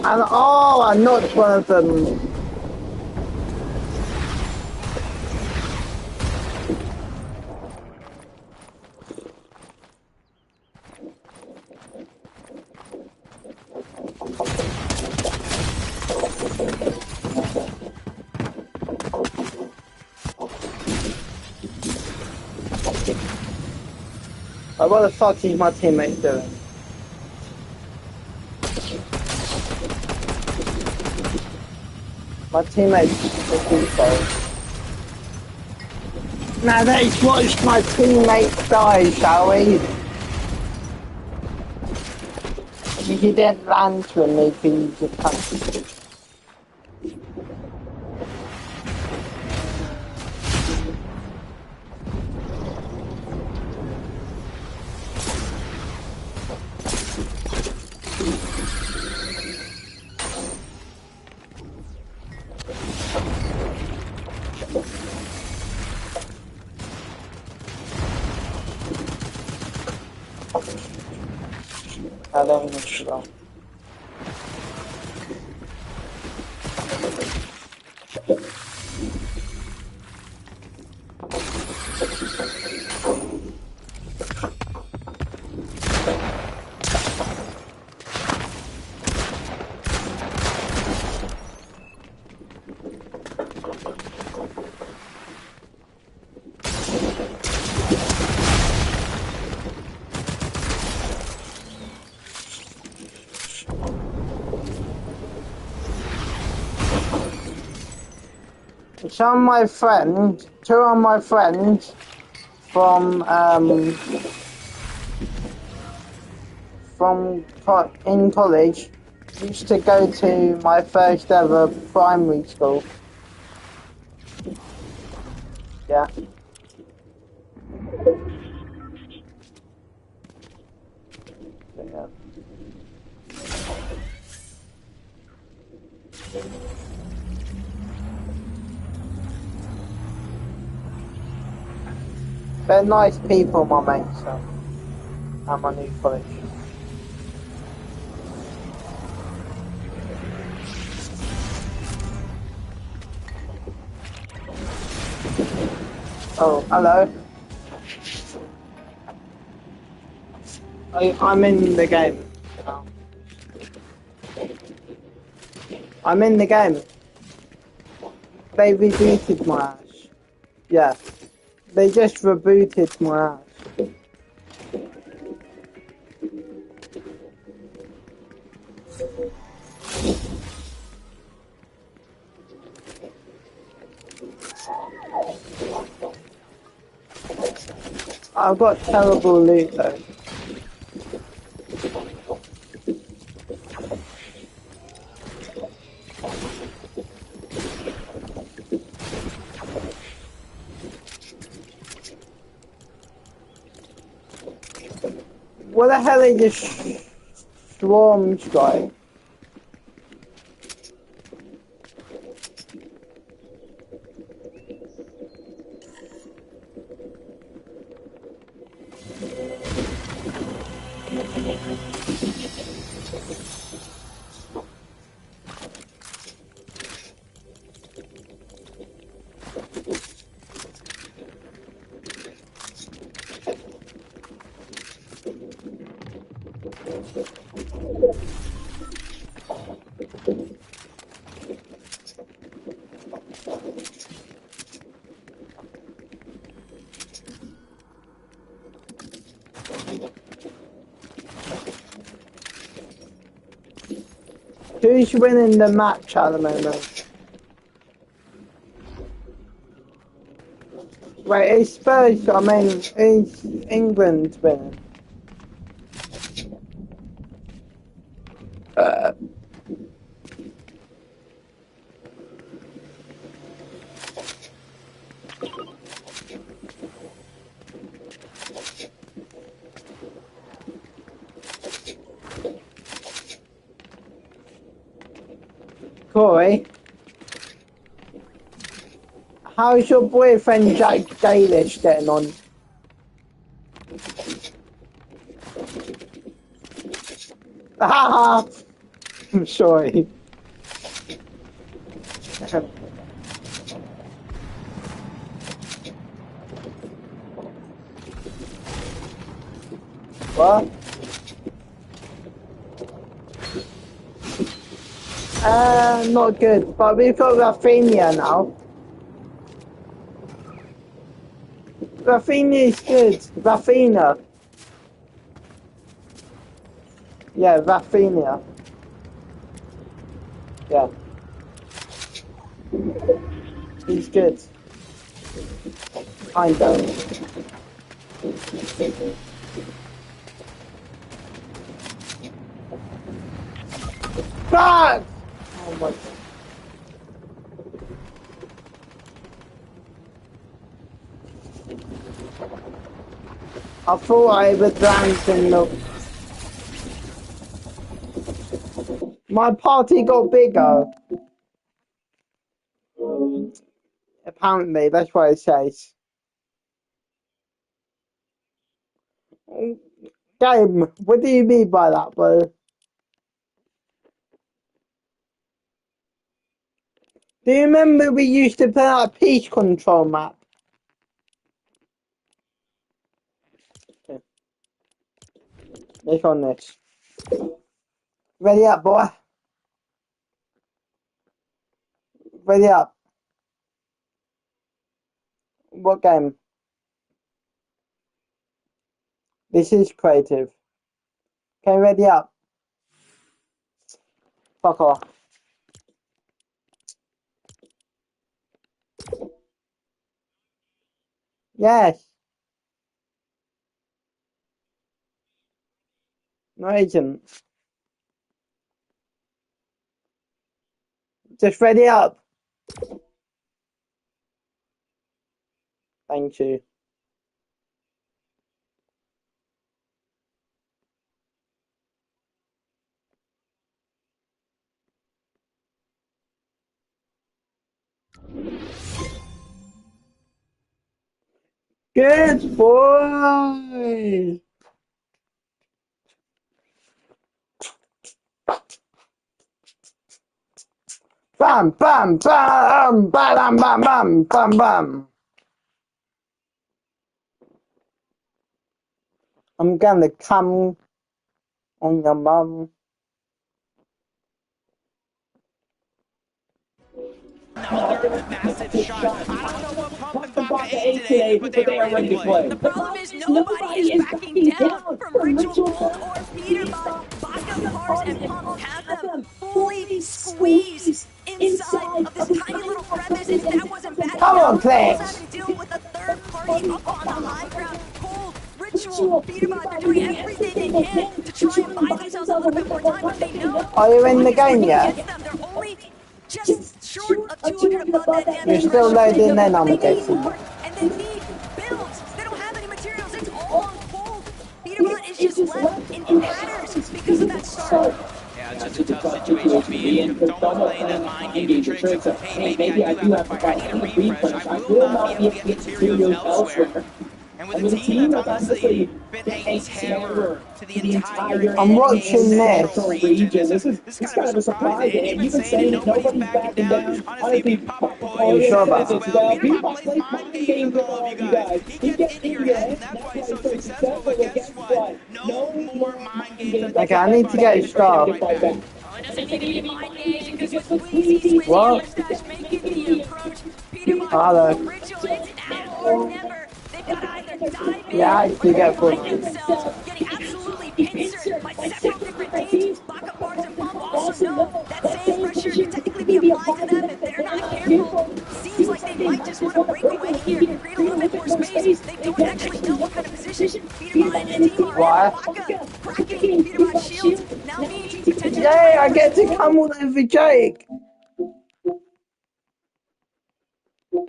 And oh, I knocked one of them. What the fuck is my teammate doing? My teammate's looking sorry. Now let's watch my teammate die, shall we? You didn't land to me, please. You can't. I don't know. Two of my friends in college used to go to my first ever primary school. Yeah. Yeah. They're nice people, my mates, so at my new college. Oh, hello. I'm in the game. I'm in the game. They rebooted my ass. Yeah. They just rebooted my ass. I've got terrible loot though. What the hell is this swarm strike? Who's winning the match at the moment? Wait, is Spurs, I mean, is England winning? Corey, how's your boyfriend Jack Dalish getting on? Haha! I'm sorry. What? Not good, but we've got Rafinha now. Rafinha is good. Rafinha. Yeah, Rafinha. Yeah. He's good. Kind of. Fuck! Oh my God. I thought I was dancing the... My party got bigger. Apparently, that's what it says. Game, what do you mean by that, bro? Do you remember we used to play that peace control map? Okay. Click on this. Ready up, boy. Ready up. What game? This is creative. Okay, ready up. Fuck off. Yes. No agent. Just ready up. Thank you. Good boy. Bam, bam, bam, bam, bam, bam, bam, bam. I'm gonna come on your mum. Another massive shot. I don't know what Pump and Baka ate today, but they are ready to play. The problem is nobody is backing down from Ritual Bolt or Peterbot. Baka, Pars, and Pump have them fully squeezed inside of this tiny little crevice, and if that wasn't bad Come on, enough, they're also Clash. having to deal with a third party up on the high ground. Cold, Ritual, Peterbot, they're doing everything they can to try and buy themselves a little bit more time, but they know Are you in the Baka's game working yet? against them. They're only just short of 200 above that You're damage still threshold, loading in, but I'm they need guessing. more, and they need builds. They don't have any materials. It's all on cold. Peterbot is just left in tatters because of that start. Yeah, it's just a tough situation to be in because it's almost playing that mind game, the tricks of, hey, maybe I do have to fight. I need a refresh. I will not be able to get materials elsewhere. And with a team that's honestly been a terror to the entire I'm NA watching Central this. region, this is kind of a surprise. And you've been saying it, nobody's backing down. Honestly, Papa Are Pollo you sure said it about as that? well. Peterbot plays mind games with all of you guys. He gets into your heads, and that's why he's so successful. But guess what? No more mind games. I think Okay, I need to Peterbot's get a getting ready to star. fight back. Oh, it doesn't need to be mind games because with Wheezy, Swizzy, and What? Mustache making the approach, Peterbot, Hello. Ritual, it's now or never. They've got to either dive Yeah, I in or actually they get full. find themselves getting absolutely pincered by several different teams. Baka, Parts, and Pump also know that same pressure could technically be applied to them if they're not careful. Seems like they might just want to break away here, create a little bit more space. They don't actually know what kind of position Peterbot and his team are in, but Baka cracking Peterbot's shields now means he's potentially Yay, I playing get to for come all over Jake.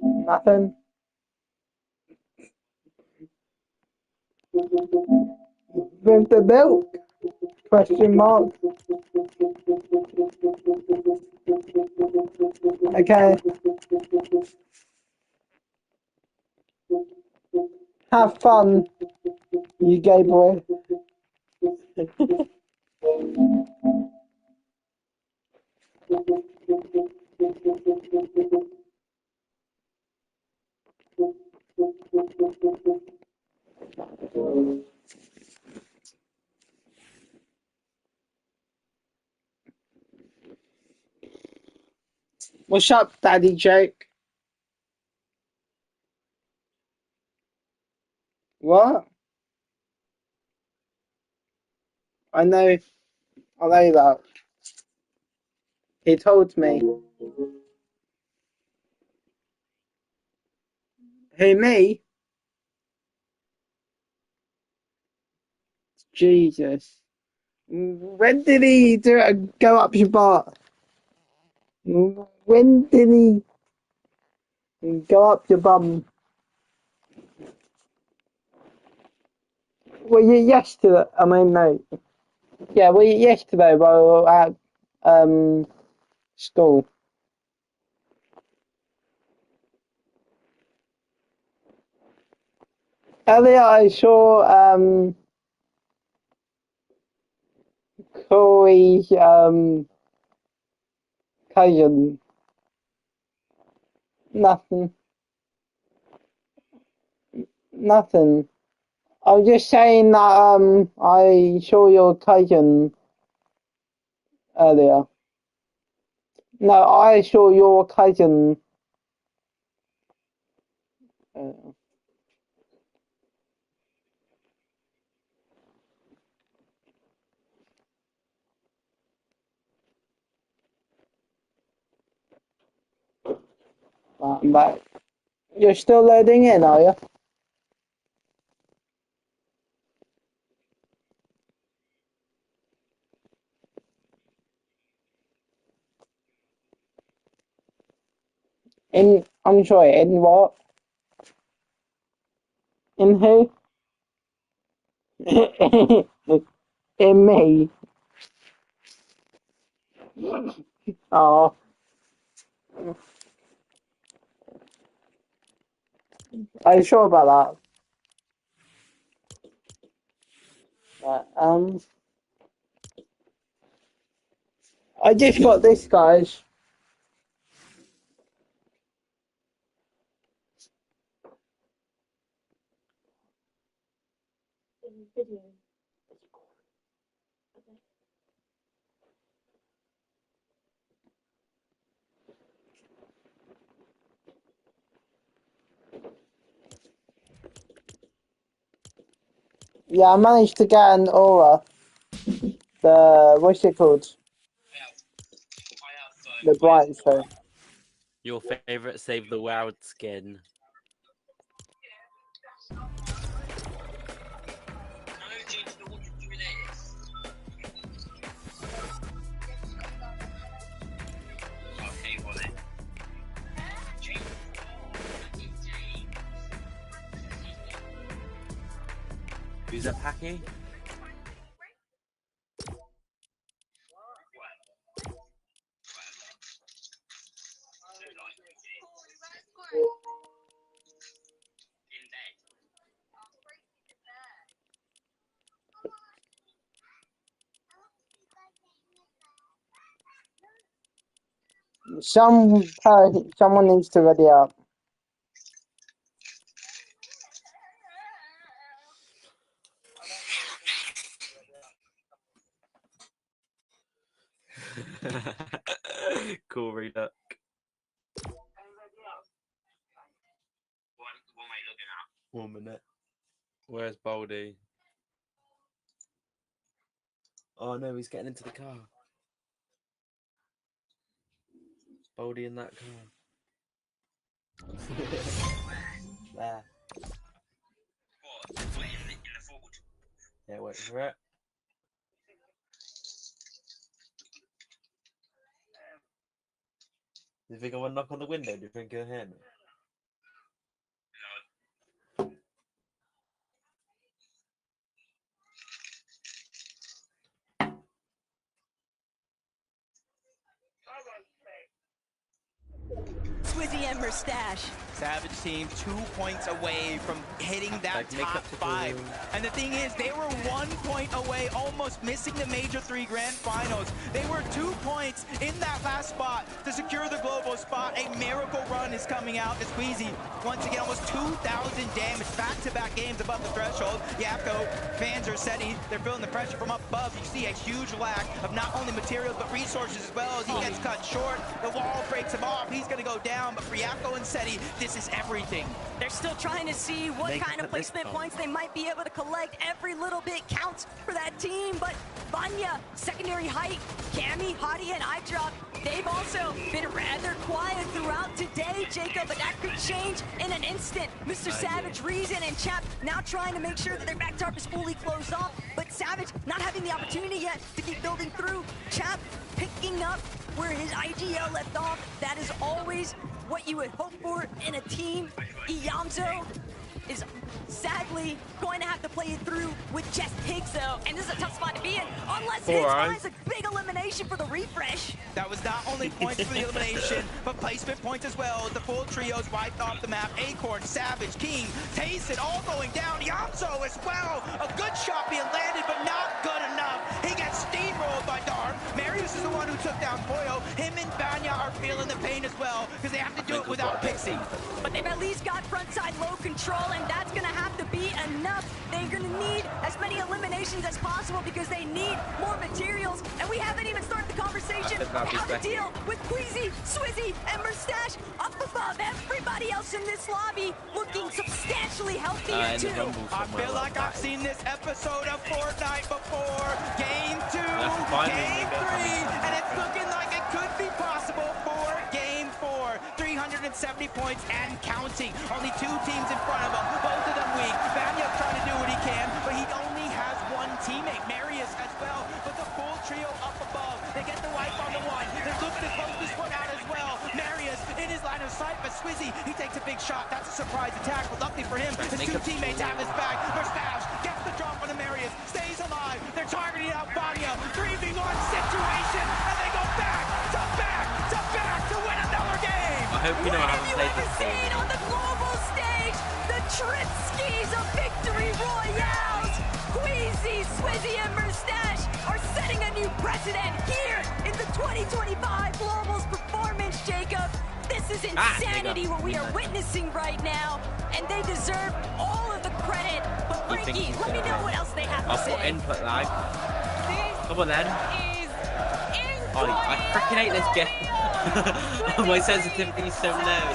Nothing. With the milk? Question mark. Okay. Have fun, you gay boy. What's up, Daddy Jake? What? I know that. He told me. Who, me? Jesus. When did he do it? Go up your butt? When did he go up your bum? Were you yesterday? I mean, no. Yeah, were you yesterday while we were at school? Earlier I saw Corey's cousin. Nothing. Nothing. I was just saying that I saw your cousin earlier. No, I saw your cousin. But you're still loading in, are you? I'm sorry, in what? In who? In me. Oh. Are you sure about that? I just got this, guys. Yeah, I managed to get an aura. What's it called? The bright show. Your favorite Save the World skin. Who's that, Packy? Someone needs to ready up. Cool, reader. 1 minute. Where's Baldy? Oh no, he's getting into the car. Baldy in that car. There. Yeah, wait for it. Do you think I want to knock on the window? Do you think he'll hear me? and Merstash. Savage team 2 points away from hitting that top 5. And the thing is, they were 1 point away, almost missing the Major 3 Grand Finals. They were 2 points in that last spot to secure the global spot. A miracle run is coming out as Queasy, once again, almost 2,000 damage, back-to-back games above the threshold. Yapko, fans are steady. They're feeling the pressure from up above. You see a huge lack of not only materials, but resources as well as he gets cut short. The wall breaks him off. He's going to go down, but for Yapko and Seti, this is everything. They're still trying to see what kind of placement points they might be able to collect. Every little bit counts for that team, but Vanya, secondary height, Cammy, Hottie, and iDrop, they've also been rather quiet throughout today, Jacob, but that could change in an instant. Mr. Savage, Reason, and Chap now trying to make sure that their back tarp is fully closed off, but Savage not having the opportunity yet to keep building through. Chap picking up where his IGL left off. That is always what you would hope for in a team. Iyamzo is sadly going to have to play it through with just Higgs though, and this is a tough spot to be in, unless Higgs finds a big elimination for the refresh. That was not only points for the elimination, but placement points as well. The full trio's wiped off the map. Acorn, Savage, King, Tayson all going down. Yamso as well. A good shot being landed, but not good enough. He gets steamrolled by Darm. Marius is the one who took down Poyo. Him and Vanya are feeling the pain as well, because they have to do it without Pixie. But they've at least got frontside low control, and that's going to have to be enough. They're going to need as many eliminations as possible because they need more materials, and we haven't even started the conversation of how to deal with Queasy, Swizzy, and Merstash up above. Everybody else in this lobby looking substantially healthier too. I feel like I've seen this episode of Fortnite before. Game 2, Game 3, and it's looking like it could be possible for Game 4. 370 points and counting. Only 2 teams in front of him, both of them weak. Vanya trying to do what he can, but he only has 1 teammate, Marius as well. But the full trio up above, they get the wipe on the one. They're looking to close this one out as well. Marius in his line of sight, but Swizzy, he takes a big shot. That's a surprise attack, but luckily for him, his 2 teammates have his back. Merstash gets the drop on the Marius, stays alive. They're targeting out Vanya, 3v1 situation, and they go back to win another game. I hope you know how to play this game. On the global stage, the Tripskis of Victory Royales. Queasy, Swizzy, and Merstash are setting a new precedent here in the 2025 Globals performance, Jacob. This is insanity what we are witnessing right now, and they deserve all of the credit. But Frankie, let me know what else they have to say. I'll put input lag. Come on then. Oh, I freaking hate this game. My sensitivity is so low.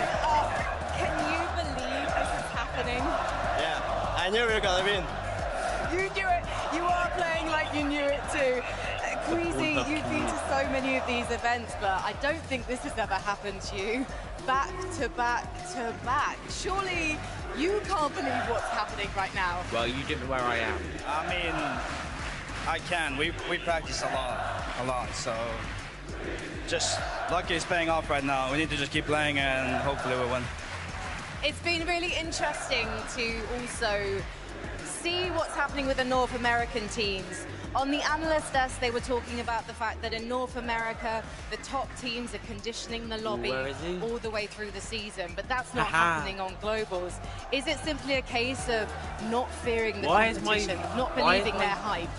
Can you believe this is happening? Yeah, I knew we were gonna win. You knew it. You are playing like you knew it too. Queasy, you've been to so many of these events, but I don't think this has ever happened to you. Back to back to back. Surely you can't believe what's happening right now. Well, you don't know where I am. I mean, I can. We practice a lot. So just lucky it's paying off right now. We need to just keep playing and hopefully we'll win. It's been really interesting to also see what's happening with the North American teams. On the analyst desk, they were talking about the fact that in North America, the top teams are conditioning the lobby all the way through the season, but that's not happening on Globals. Is it simply a case of not fearing the competition, not believing their hype?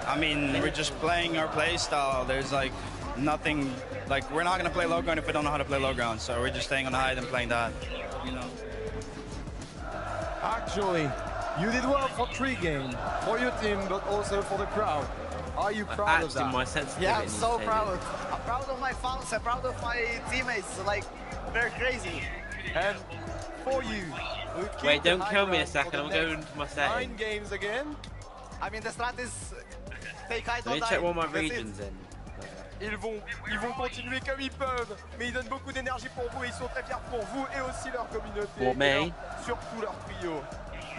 I mean, we're just playing our play style. There's like nothing, like we're not going to play low ground if we don't know how to play low ground, so we're just staying on high and playing that, you know. Actually, you did well for 3 games, for your team, but also for the crowd. Are you proud of that? My sensitivity. Yeah, I'm so proud. I'm proud of my fans, I'm proud of my teammates, like, they're crazy. And for you, wait, don't kill me a second, I'm going to my setting. 9 games again. I mean, the strat is take height Let me check all my regions in. Ils vont continuer comme ils peuvent, mais ils donnent beaucoup d'énergie pour vous et ils sont très fiers pour vous et aussi leur communauté. Pour me. Surtout leur trio.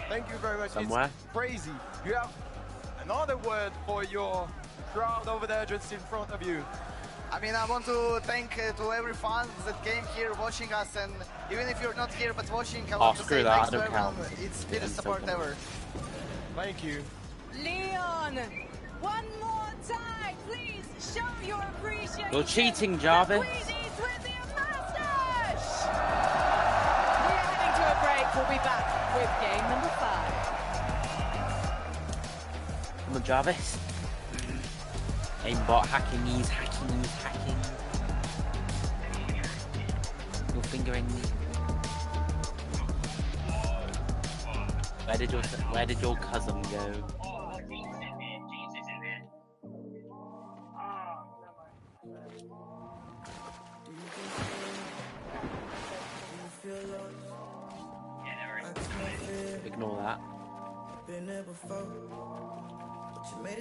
Thank you very much. Somewhere. It's crazy. You have another word for your crowd over there just in front of you. I mean, I want to thank to every fan that came here watching us, and even if you're not here but watching, I want to say thanks to everyone. It's been a support ever. Thank you. Leon, one more time, please show your appreciation. You're cheating, Jarvis. Queasy, Swizzy, and Merstash. be back with game number 5. Come on, Jarvis. Aimbot, hacking knees, hacking knees, hacking. Your fingering. Where did your cousin go? Ignore that.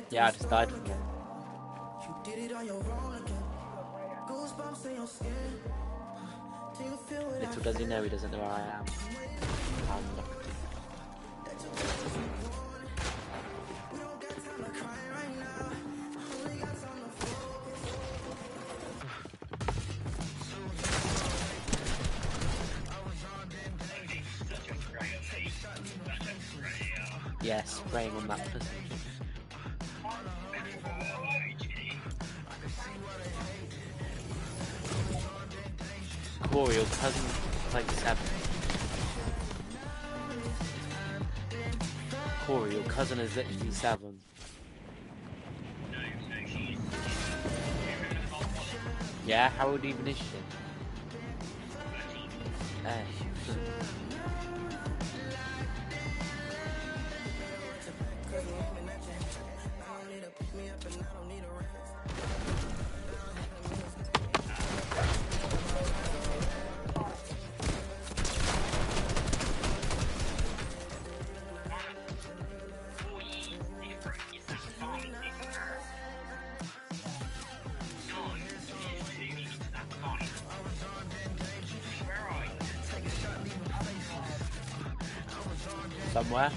Yeah, I just died from it. Little does he know he doesn't know where I am. I'm not. Yes, spraying on that person. Corey, your cousin like 7. Corey, your cousin is literally 7. Yeah, how old even is she? Hey. Somewhere.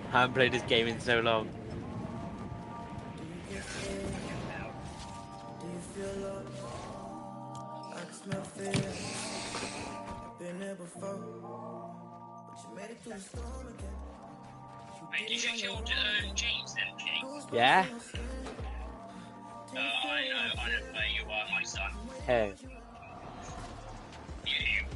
I haven't played this game in so long. Mate, did you kill James then, King? Yeah? I know where you are, my son. Hey.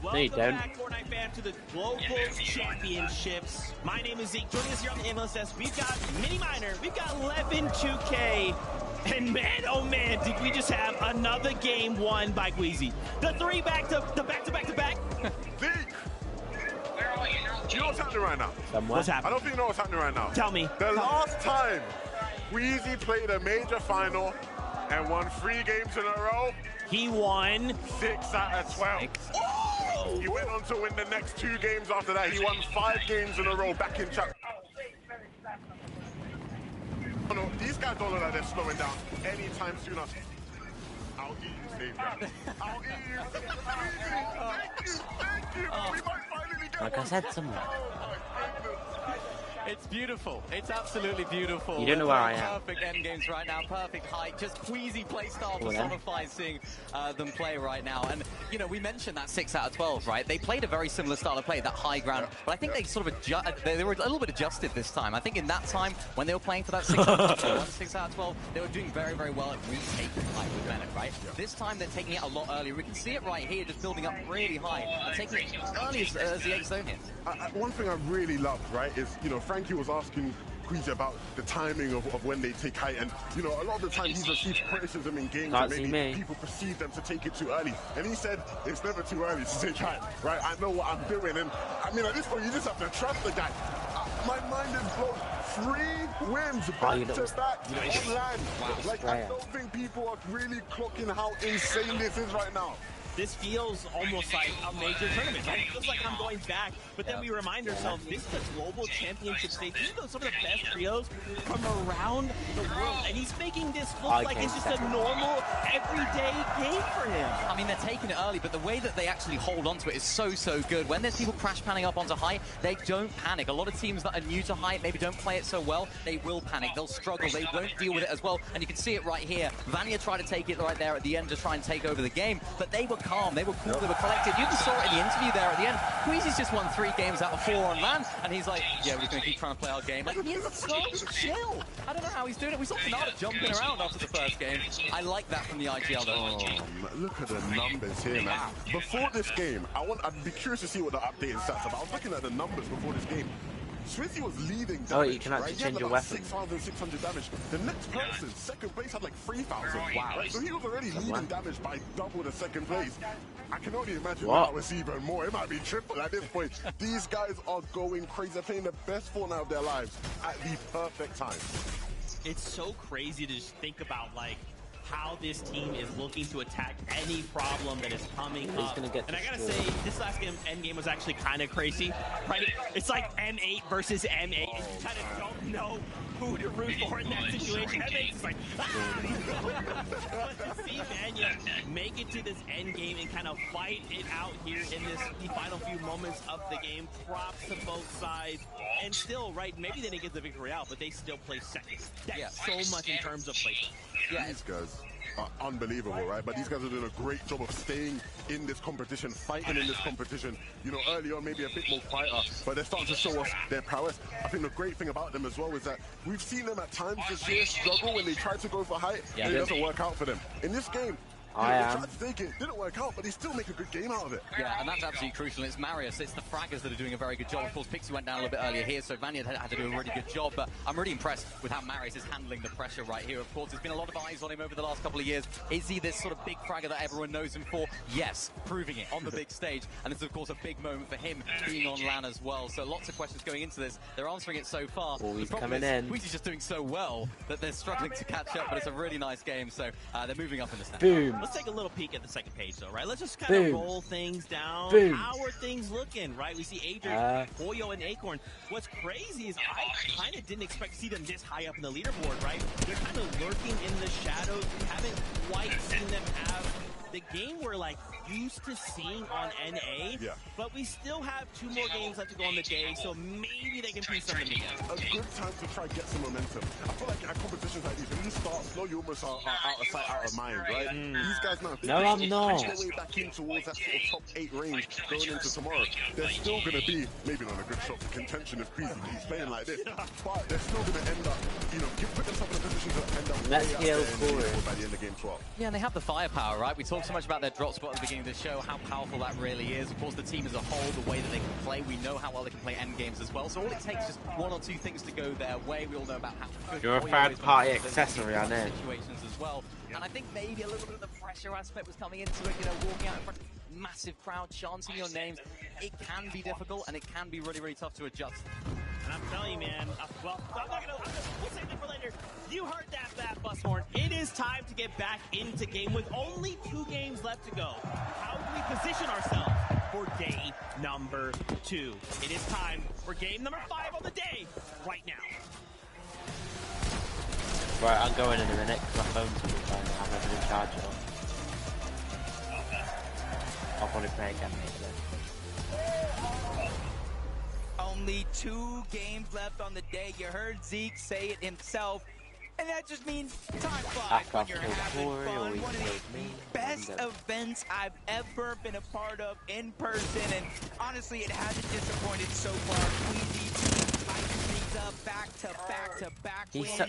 Welcome back, Fortnite fam, to the Global Championships. My name is Zeke. Joining us here on the MLS desk, we've got Mini Miner, we've got 11-2K, and man, oh man, did we just have another game won by Queasy. The 3 back-to-back. Zeke! Where are you now? Do you know what's happening right now? What's happening? I don't think you know what's happening right now. Tell me. The last time Queasy played a major final and won 3 games in a row, he won 6 out of 12. Oh! He went on to win the next 2 games after that. He won 5 games in a row back in chat. Oh, no, these guys don't look like they're slowing down anytime soon. I'll eat you, save that. I'll eat you. Thank you. We might finally get Like I said, somewhere. It's beautiful. It's absolutely beautiful. You don't know where I am. Perfect end games right now. Perfect height. Just Queasy play style personifies seeing them play right now. And, you know, we mentioned that 6 out of 12, right? They played a very similar style of play, that high ground. But I think they sort of they were a little bit adjusted this time. I think in that time, when they were playing for that 6 out of 12, 6 out of 12, they were doing very, very well at retaking height with Bennett, right? This time, they're taking it a lot earlier. We can see it right here, just building up really high. And taking it as early as the 8 zone hits. One thing I really loved, right, is, you know, Frankie was asking Queasy about the timing of when they take height, and, you know, a lot of the time he's received criticism in games that maybe people perceive them to take it too early, and he said it's never too early to take height, right? I know what I'm doing, and I mean, at this point you just have to trust the guy. My mind is blown. 3 wins back to back on land. Like, I don't think people are really clocking how insane this is right now. This feels almost like a major tournament, right? It feels like I'm going back, but then we remind ourselves, this is a global championship stage. These are some of the best trios from around the world, and he's making this look like it's just a normal, everyday game for him. I mean, they're taking it early, but the way that they actually hold on to it is so good. When there's people crash panning up onto height, they don't panic. A lot of teams that are new to height, maybe don't play it so well, they will panic. They'll struggle. They won't deal with it as well, and you can see it right here. Vanya tried to take it right there at the end to try and take over the game, but they were calm, they were cool, they were collected. You just saw it in the interview there at the end. Queasy's just won 3 games out of 4 on land, and he's like, yeah, we're just going to keep trying to play our game. Like, he's so chill. I don't know how he's doing it. We saw Fnatic jumping around after the first game. I like that from the IGL, though. Oh, look at the numbers here, man. Before this game, I'd be curious to see what the updated stats are. I was looking at the numbers before this game. Swizzy was leading damage, oh, you can actually right? change your weapon. 6,600 damage. The next person, second place, had like 3,000. Wow. Right? So he was already leading damage by double the second place. I can only imagine now it's even more. It might be triple at this point. These guys are going crazy. They're playing the best Fortnite of their lives at the perfect time. It's so crazy to just think about, like, how this team is looking to attack any problem that is coming up. And I gotta say, this last game, endgame, was actually kind of crazy, right? It's like M8 versus M8, and you kind of don't know who to root for in that situation. M8 is like, but to see Vanya make it to this endgame and kind of fight it out here in the final few moments of the game, props to both sides. And still, right, maybe they didn't get the victory out, but they still play second. That's so much in terms of play. These guys are unbelievable, right? But these guys are doing a great job of staying in this competition, fighting in this competition. You know, early on maybe a bit more quieter, but they're starting to show us their prowess. I think the great thing about them as well is that we've seen them at times this year struggle when they try to go for height, and it doesn't work out for them. In this game, they tried to take it, didn't work out, but they still make a good game out of it. Yeah, and that's absolutely crucial. It's Marius, it's the fraggers that are doing a very good job. Of course, Pixie went down a little bit earlier here, so Vanya had to do a really good job, but I'm really impressed with how Marius is handling the pressure right here. Of course, there's been a lot of eyes on him over the last couple of years. Is he this sort of big fragger that everyone knows him for? Yes, proving it on the big stage, and this is, of course, a big moment for him being on LAN as well. So lots of questions going into this. They're answering it so far. He's the coming is, in. Queasy's just doing so well that they're struggling to catch up, but it's a really nice game, so they're moving up in the standings. Boom. Let's take a little peek at the second page, though, right? Let's just kind of roll things down. Boom. How are things looking, right? We see Adrian, Hoyo, and Acorn. What's crazy is I kind of didn't expect to see them this high up in the leaderboard, right? They're kind of lurking in the shadows. We haven't quite seen them have the game we're like used to seeing on NA, but we still have 2 more games left to go on the day, so maybe they can piece something together. A good time to try to get some momentum. I feel like at competitions like these, when you start slow, you almost are out of sight, out of mind, right? These guys now, no, I'm not. Their way back in towards that sort of top 8 range going into tomorrow. They're still going to be, maybe not a good shot for contention if Queasy keeps playing like this, but they're still going to end up, you know, put themselves in a position to end up Let's way up there by the end of game 12. Yeah, and they have the firepower, right? We talked so much about their drop spot at the beginning of the show, how powerful that really is. Of course, the team as a whole, the way that they can play, we know how well they can play end games as well. So all it takes is 1 or 2 things to go their way. We all know about how good you're a third-party accessory, I know. Situations as well. And I think maybe a little bit of the pressure aspect was coming into it, you know, walking out in front of a massive crowd, chanting your names. It can be difficult, and it can be really, really tough to adjust. And I'm telling you, man, well, we'll save it for later. You heard that bus horn. It is time to get back into game with only 2 games left to go. How do we position ourselves for day number 2? It is time for game number 5 on the day right now. Right, I'm going in a minute because my phone's going to be I have a charger on. I'll probably play again later. Only 2 games left on the day. You heard Zeke say it himself. And that just means time flies when you're having fun. One of the best events I've ever been a part of in person. And honestly, it hasn't disappointed so far. Queasy up back-to-back-to-back wins.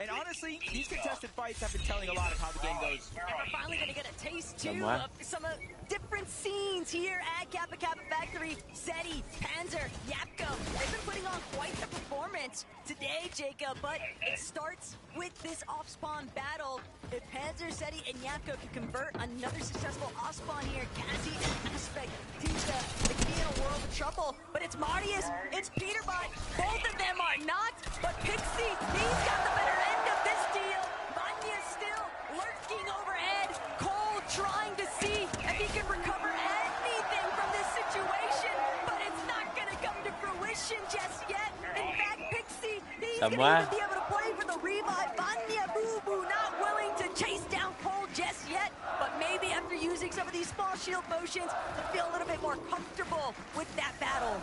And honestly, these contested fights have been telling a lot of how the game goes. And we're finally going to get a taste, too, of some different scenes here at Kappa Kappa Factory. Seti, Panzer, Yapko, they've been putting on quite the performance today, Jacob, but it starts with this off-spawn battle. If Panzer, Seti, and Yapko can convert another successful off-spawn here, Cassie and Aspect teach the key in a world of trouble. But if it's Marius, it's Peterbot. Both of them are not, but Pixie, he's got the better end of this deal. Vanya's still lurking overhead. Cole trying to see if he can recover anything from this situation, but it's not going to come to fruition just yet. In fact, Pixie, he's going to be able to play for the revive. Vanya Boo Boo not willing to chase down Cole just yet, but maybe after using some of these small shield potions to feel a little bit more comfortable with that battle.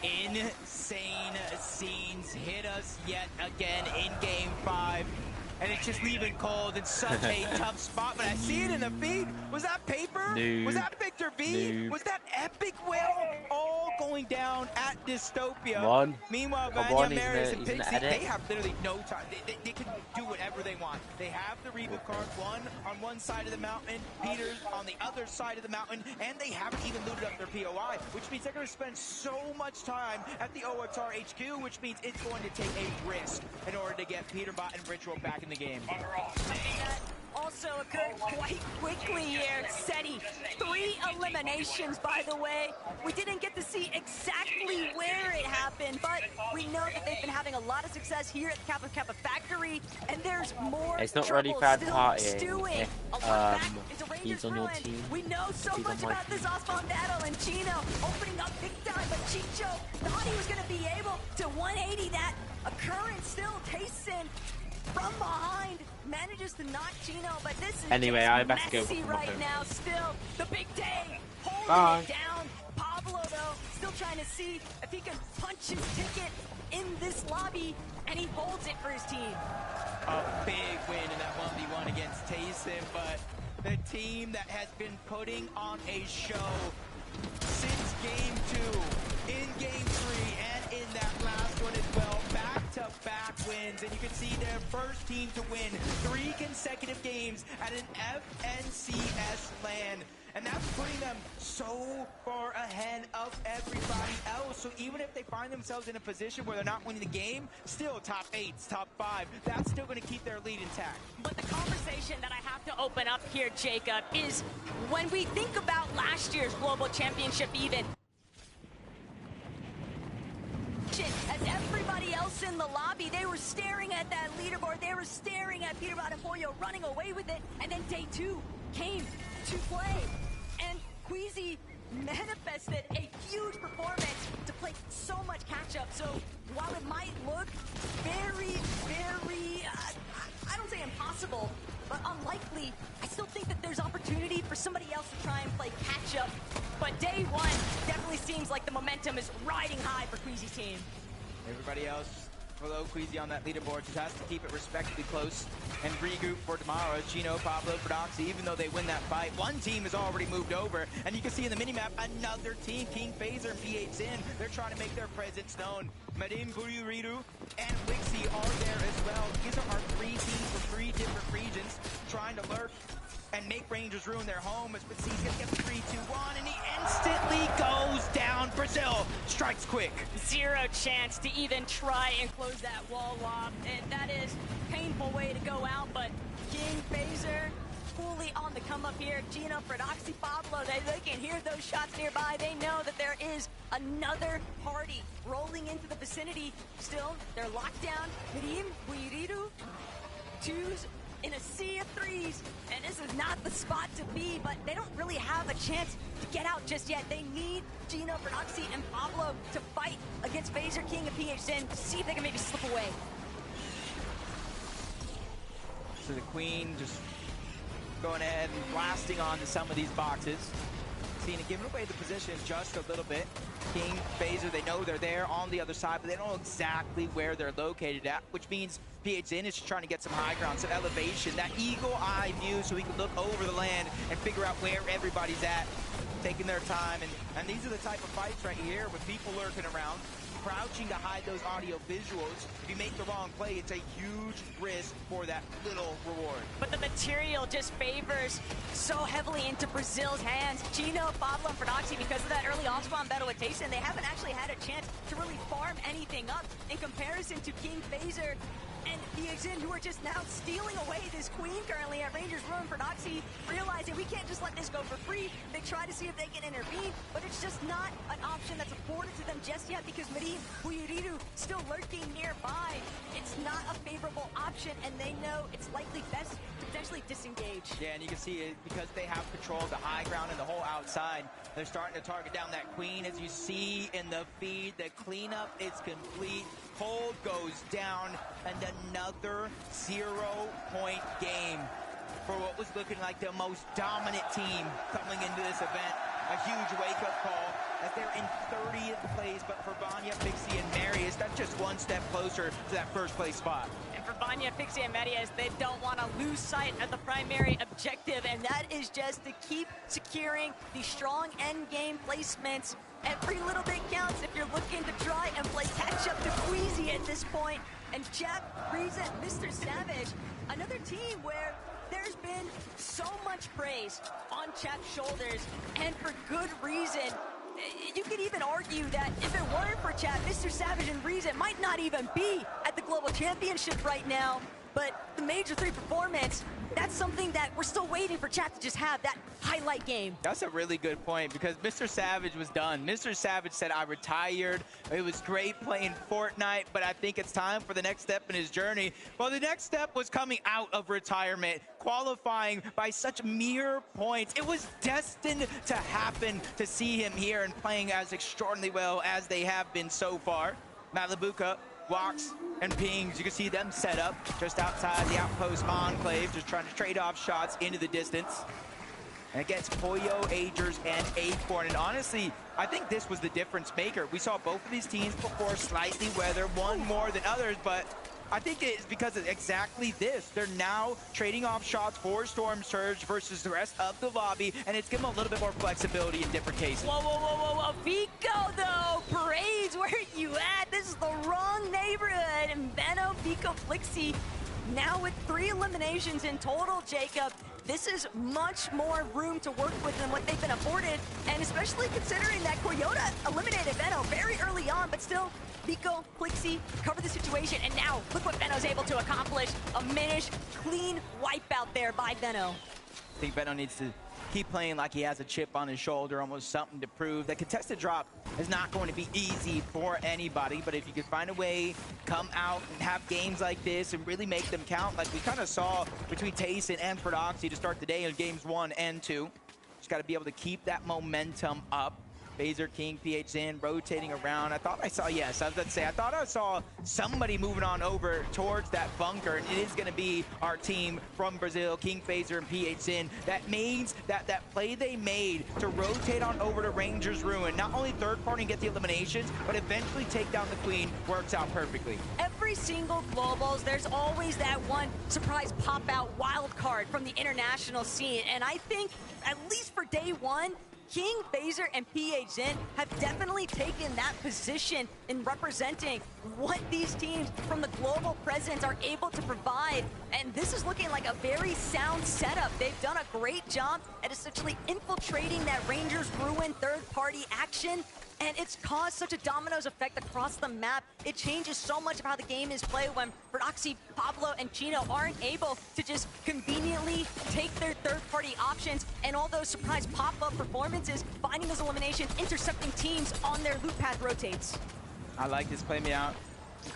Insane scenes hit us yet again in Game 5. And it's just leaving Cold in such a tough spot. But I see it in the feed. Was that Paper? No. Was that Victor V? No. Was that Epic Will? All going down at Dystopia. Come on. Meanwhile, Come Vanya, on, Marius, and he's Pixie, an edit. they have literally no time. They can do whatever they want. They have the reboot card, one on one side of the mountain, Peter's on the other side of the mountain, and they haven't even looted up their POI, which means they're going to spend so much time at the OXR HQ, which means it's going to take a risk in order to get Peterbot and Ritual back in the game. That also occurred quite quickly here. SETI, 3 eliminations, by the way. We didn't get to see exactly where it happened, but we know that they've been having a lot of success here at the Kappa Kappa factory, and there's more It's not really bad partying stewing. if he's on your team. We know so much about this Osmond battle, and Chino opening up big time, but Chicho thought he was going to be able to 180 that occurrence. Still, Tayson from behind manages to knock Chino, but this is anyway, I better go messy right home. now. Still, the big day holding Bye. it down. Pablo, though, still trying to see if he can punch his ticket in this lobby, and he holds it for his team. A big win in that 1v1 against Tayson, but the team that has been putting on a show since Game 2, in Game 3, and in that last one as well, back-to-back wins, and you can see their first team to win 3 consecutive games at an FNCS LAN. And that's putting them so far ahead of everybody else. So even if they find themselves in a position where they're not winning the game, still top 8s, top 5, that's still going to keep their lead intact. But the conversation that I have to open up here, Jacob, is when we think about last year's Global Championship even, as everybody else in the lobby, they were staring at that leaderboard, they were staring at Peterbot and Pollo running away with it, and then day 2 came to play, and Queasy manifested a huge performance to play so much catch-up. So while it might look very, I don't say impossible, but unlikely, I still think that there's opportunity for somebody else to try and play catch-up. But day 1 definitely seems like the momentum is riding high for Queasy's team. Everybody else below Queasy on that leaderboard just has to keep it respectively close and regroup for tomorrow. Chino, Pablo, Prodoxy, even though they win that fight, one team has already moved over, and you can see in the minimap another team, King Phaser and PH Sin, they're trying to make their presence known. Madim, Buriru, and Wixie are there as well. These are our 3 teams from 3 different regions trying to lurk and make Rangers ruin their home. But he's gonna get the 3-2-1, and he instantly goes down. Brazil strikes quick. 0 chance to even try and close that wall lob, and that is a painful way to go out, but King Phaser fully on the come up here. Gino, Prodoxy, Pablo, they can hear those shots nearby. They know that there is another party rolling into the vicinity. Still, they're locked down. Mirim, Buiriru, 2s in a sea of 3s, and this is not the spot to be, but they don't really have a chance to get out just yet. They need Gino, Prodoxy, and Pablo to fight against Phaser, King, and PH Sin to see if they can maybe slip away. So the Queen just going ahead and blasting onto some of these boxes. Cena giving away the position just a little bit. King, Phaser, they know they're there on the other side, but they don't know exactly where they're located at, which means PHN is trying to get some high ground, some elevation, that eagle eye view so he can look over the land and figure out where everybody's at, taking their time. And these are the type of fights right here with people lurking around, crouching to hide those audio visuals. If you make the wrong play, it's a huge risk for that little reward. But the material just favors so heavily into Brazil's hands. Gino, Pablo, and Prodoxy, because of that early off-spawn battle with Tayson, they haven't actually had a chance to really farm anything up in comparison to King Phaser and PXN, who are just now stealing away this Queen currently at Rangers Room. Prodoxy realizing we can't just let this go for free. They try to see if they can intervene, but it's It's just not an option that's afforded to them just yet because Medivh Buyuridu still lurking nearby. It's not a favorable option, and they know it's likely best to potentially disengage. Yeah, and you can see it because they have control of the high ground and the whole outside. They're starting to target down that queen. As you see in the feed, the cleanup is complete. Cold goes down, and another 0-point game for what was looking like the most dominant team coming into this event. A huge wake-up call as they're in 30th place, but for Vanya, Pixie, and Marius, that's just one step closer to that first place spot. And for Vanya, Pixie, and Marius, they don't want to lose sight of the primary objective, and that is just to keep securing the strong end game placements. Every little bit counts if you're looking to try and play catch-up to Queasy at this point. And Jack, Reason, Mr. Savage, another team where there's been so much praise on Chap's shoulders, and for good reason. You could even argue that if it weren't for Chap, Mr. Savage and Reason might not even be at the Global Championship right now. But the Major 3 performance, that's something that we're still waiting for Chap to just have that highlight game. That's a really good point because Mr. Savage was done. Mr. Savage said, I retired. It was great playing Fortnite, but I think it's time for the next step in his journey. Well, the next step was coming out of retirement, qualifying by such mere points. It was destined to happen to see him here and playing as extraordinarily well as they have been so far. Malibuka walks and pings. You can see them set up just outside the outpost enclave, just trying to trade off shots into the distance. And against Poyo, Agers, and Acorn. And honestly, I think this was the difference maker. We saw both of these teams before slightly weather, one more than others, but I think it's because of exactly this. They're now trading off shots for Storm Surge versus the rest of the lobby, and it's given them a little bit more flexibility in different cases. Whoa, whoa, whoa, whoa, whoa. Vico, though. Parades, where are you at? This is the wrong neighborhood. And Benno, Vico, Flixie, now with 3 eliminations in total, Jacob. This is much more room to work with than what they've been afforded, and especially considering that Coyota eliminated Benno very early on, but still, Vico, Flixie cover the situation, and now look what Benno's able to accomplish. A Minish clean wipeout there by Benno. I think Benno needs to keep playing like he has a chip on his shoulder, almost something to prove. The contested drop is not going to be easy for anybody, but if you can find a way, come out and have games like this and really make them count, like we kind of saw between Tayson and Prodoxy to start the day in games 1 and 2. Just got to be able to keep that momentum up. Phaser, King, PHN rotating around. I thought I saw, yes, I was about to say, I thought I saw somebody moving on over towards that bunker, and it is going to be our team from Brazil, King, Phaser, and PHN. That means that play they made to rotate on over to Ranger's Ruin, not only third party and get the eliminations, but eventually take down the Queen, works out perfectly. Every single Globals, there's always that one surprise pop-out wild card from the international scene, and I think, at least for day 1, King, Phaser, and PHN have definitely taken that position in representing what these teams from the global presence are able to provide. And this is looking like a very sound setup. They've done a great job at essentially infiltrating that Rangers Ruin third-party action. And it's caused such a dominoes effect across the map. It changes so much of how the game is played when Prodoxy, Pablo, and Chino aren't able to just conveniently take their third-party options and all those surprise pop-up performances, finding those eliminations, intercepting teams on their loop path rotates. I like this play me out.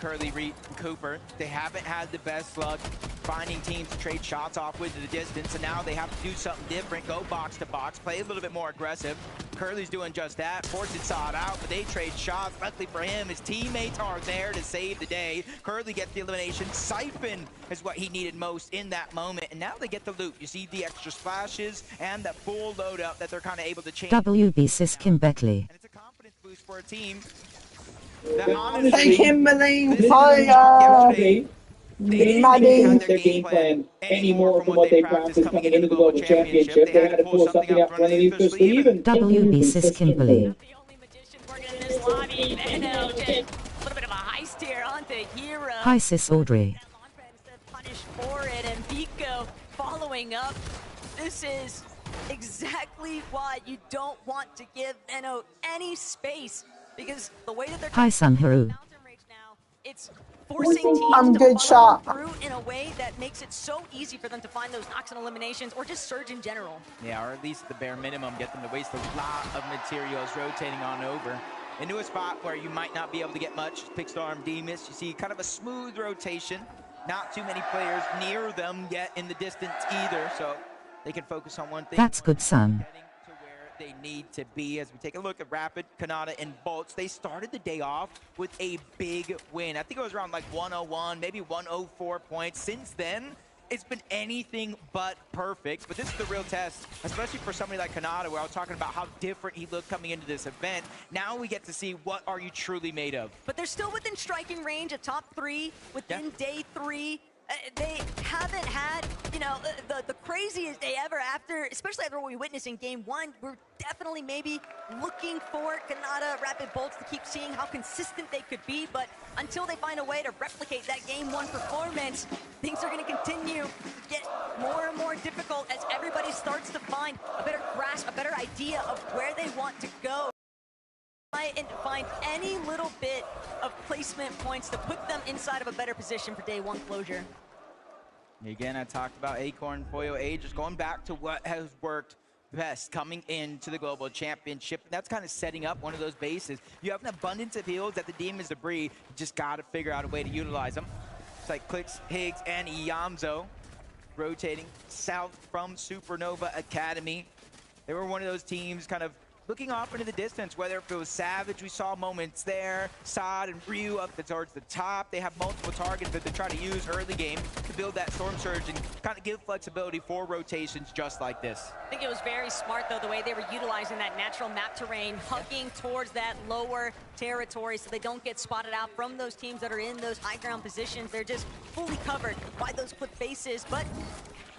Curly, Reed, and Cooper, they haven't had the best luck finding teams to trade shots off with to the distance, and now they have to do something different, go box to box, play a little bit more aggressive. Curly's doing just that. Fortune saw it out, but they trade shots. Luckily for him, his teammates are there to save the day. Curly gets the elimination. Siphon is what he needed most in that moment, and now they get the loot. You see the extra splashes and that full loadout that they're kind of able to change. WB Siskin Beckley. And it's a confidence boost for a team that honestly, Hey Kimberly, fire! They didn't change their game plan anymore from what they practiced coming into the Global Championship. They had to pull something out from underneath their sleeve. And WB Siskin Beckley. Hi Sis Audrey. Punished for it, and Vico following up. This is exactly why you don't want to give Benno any space, because the way that they're Hi Sun Haru. it's forcing teams I'm to good funnel shot. through in a way that makes it so easy for them to find those knocks and eliminations or just surge in general. Yeah, or at least at the bare minimum, get them to waste a lot of materials rotating on over into a spot where you might not be able to get much. Pickstorm, Demus, you see kind of a smooth rotation. Not too many players near them yet in the distance either, so they can focus on one thing. That's good, son. They need to be. As we take a look at Rapid, Kanata, and Bolts, they started the day off with a big win. I think it was around like 101, maybe 104 points. Since then, it's been anything but perfect, but this is the real test, especially for somebody like Kanata, where I was talking about how different he looked coming into this event. Now we get to see what are you truly made of. But they're still within striking range of top 3 within day 3. They haven't had, you know, the craziest day ever after, especially after what we witnessed in game 1. We're definitely maybe looking for Kanata, Rapid Bolts to keep seeing how consistent they could be, but until they find a way to replicate that game 1 performance, things are going to continue to get more and more difficult as everybody starts to find a better grasp, a better idea of where they want to go. And find any little bit of placement points to put them inside of a better position for day 1 closure. Again, I talked about Acorn, Foyo A, just going back to what has worked best coming into the Global Championship. That's kind of setting up one of those bases. You have an abundance of heals that the Demons debris. You just got to figure out a way to utilize them. It's like Clicks, Higgs, and Iamzo rotating south from Supernova Academy. They were one of those teams kind of looking off into the distance, whether it was Savage, we saw moments there, Sod and Ryu up towards the top. They have multiple targets that they try to use early game to build that Storm Surge and kind of give flexibility for rotations just like this. I think it was very smart, though, the way they were utilizing that natural map terrain, hugging towards that lower territory so they don't get spotted out from those teams that are in those high ground positions. They're just fully covered by those cliff faces, but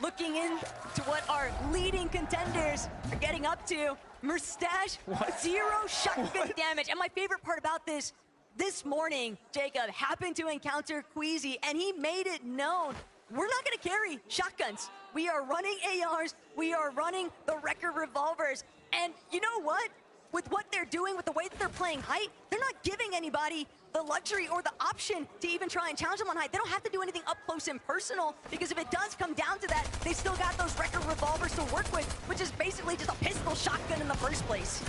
looking into what our leading contenders are getting up to, Mustache, 0 shotgun damage. And my favorite part about this morning, Jacob happened to encounter Queasy, and he made it known, we're not gonna carry shotguns. We are running ARs, we are running the record revolvers. And you know what? With what they're doing, with the way that they're playing height, they're not giving anybody the luxury or the option to even try and challenge them on height. They don't have to do anything up close and personal, because if it does come down to that, they still got those record revolvers to work with, which is basically just a pistol shotgun in the first place.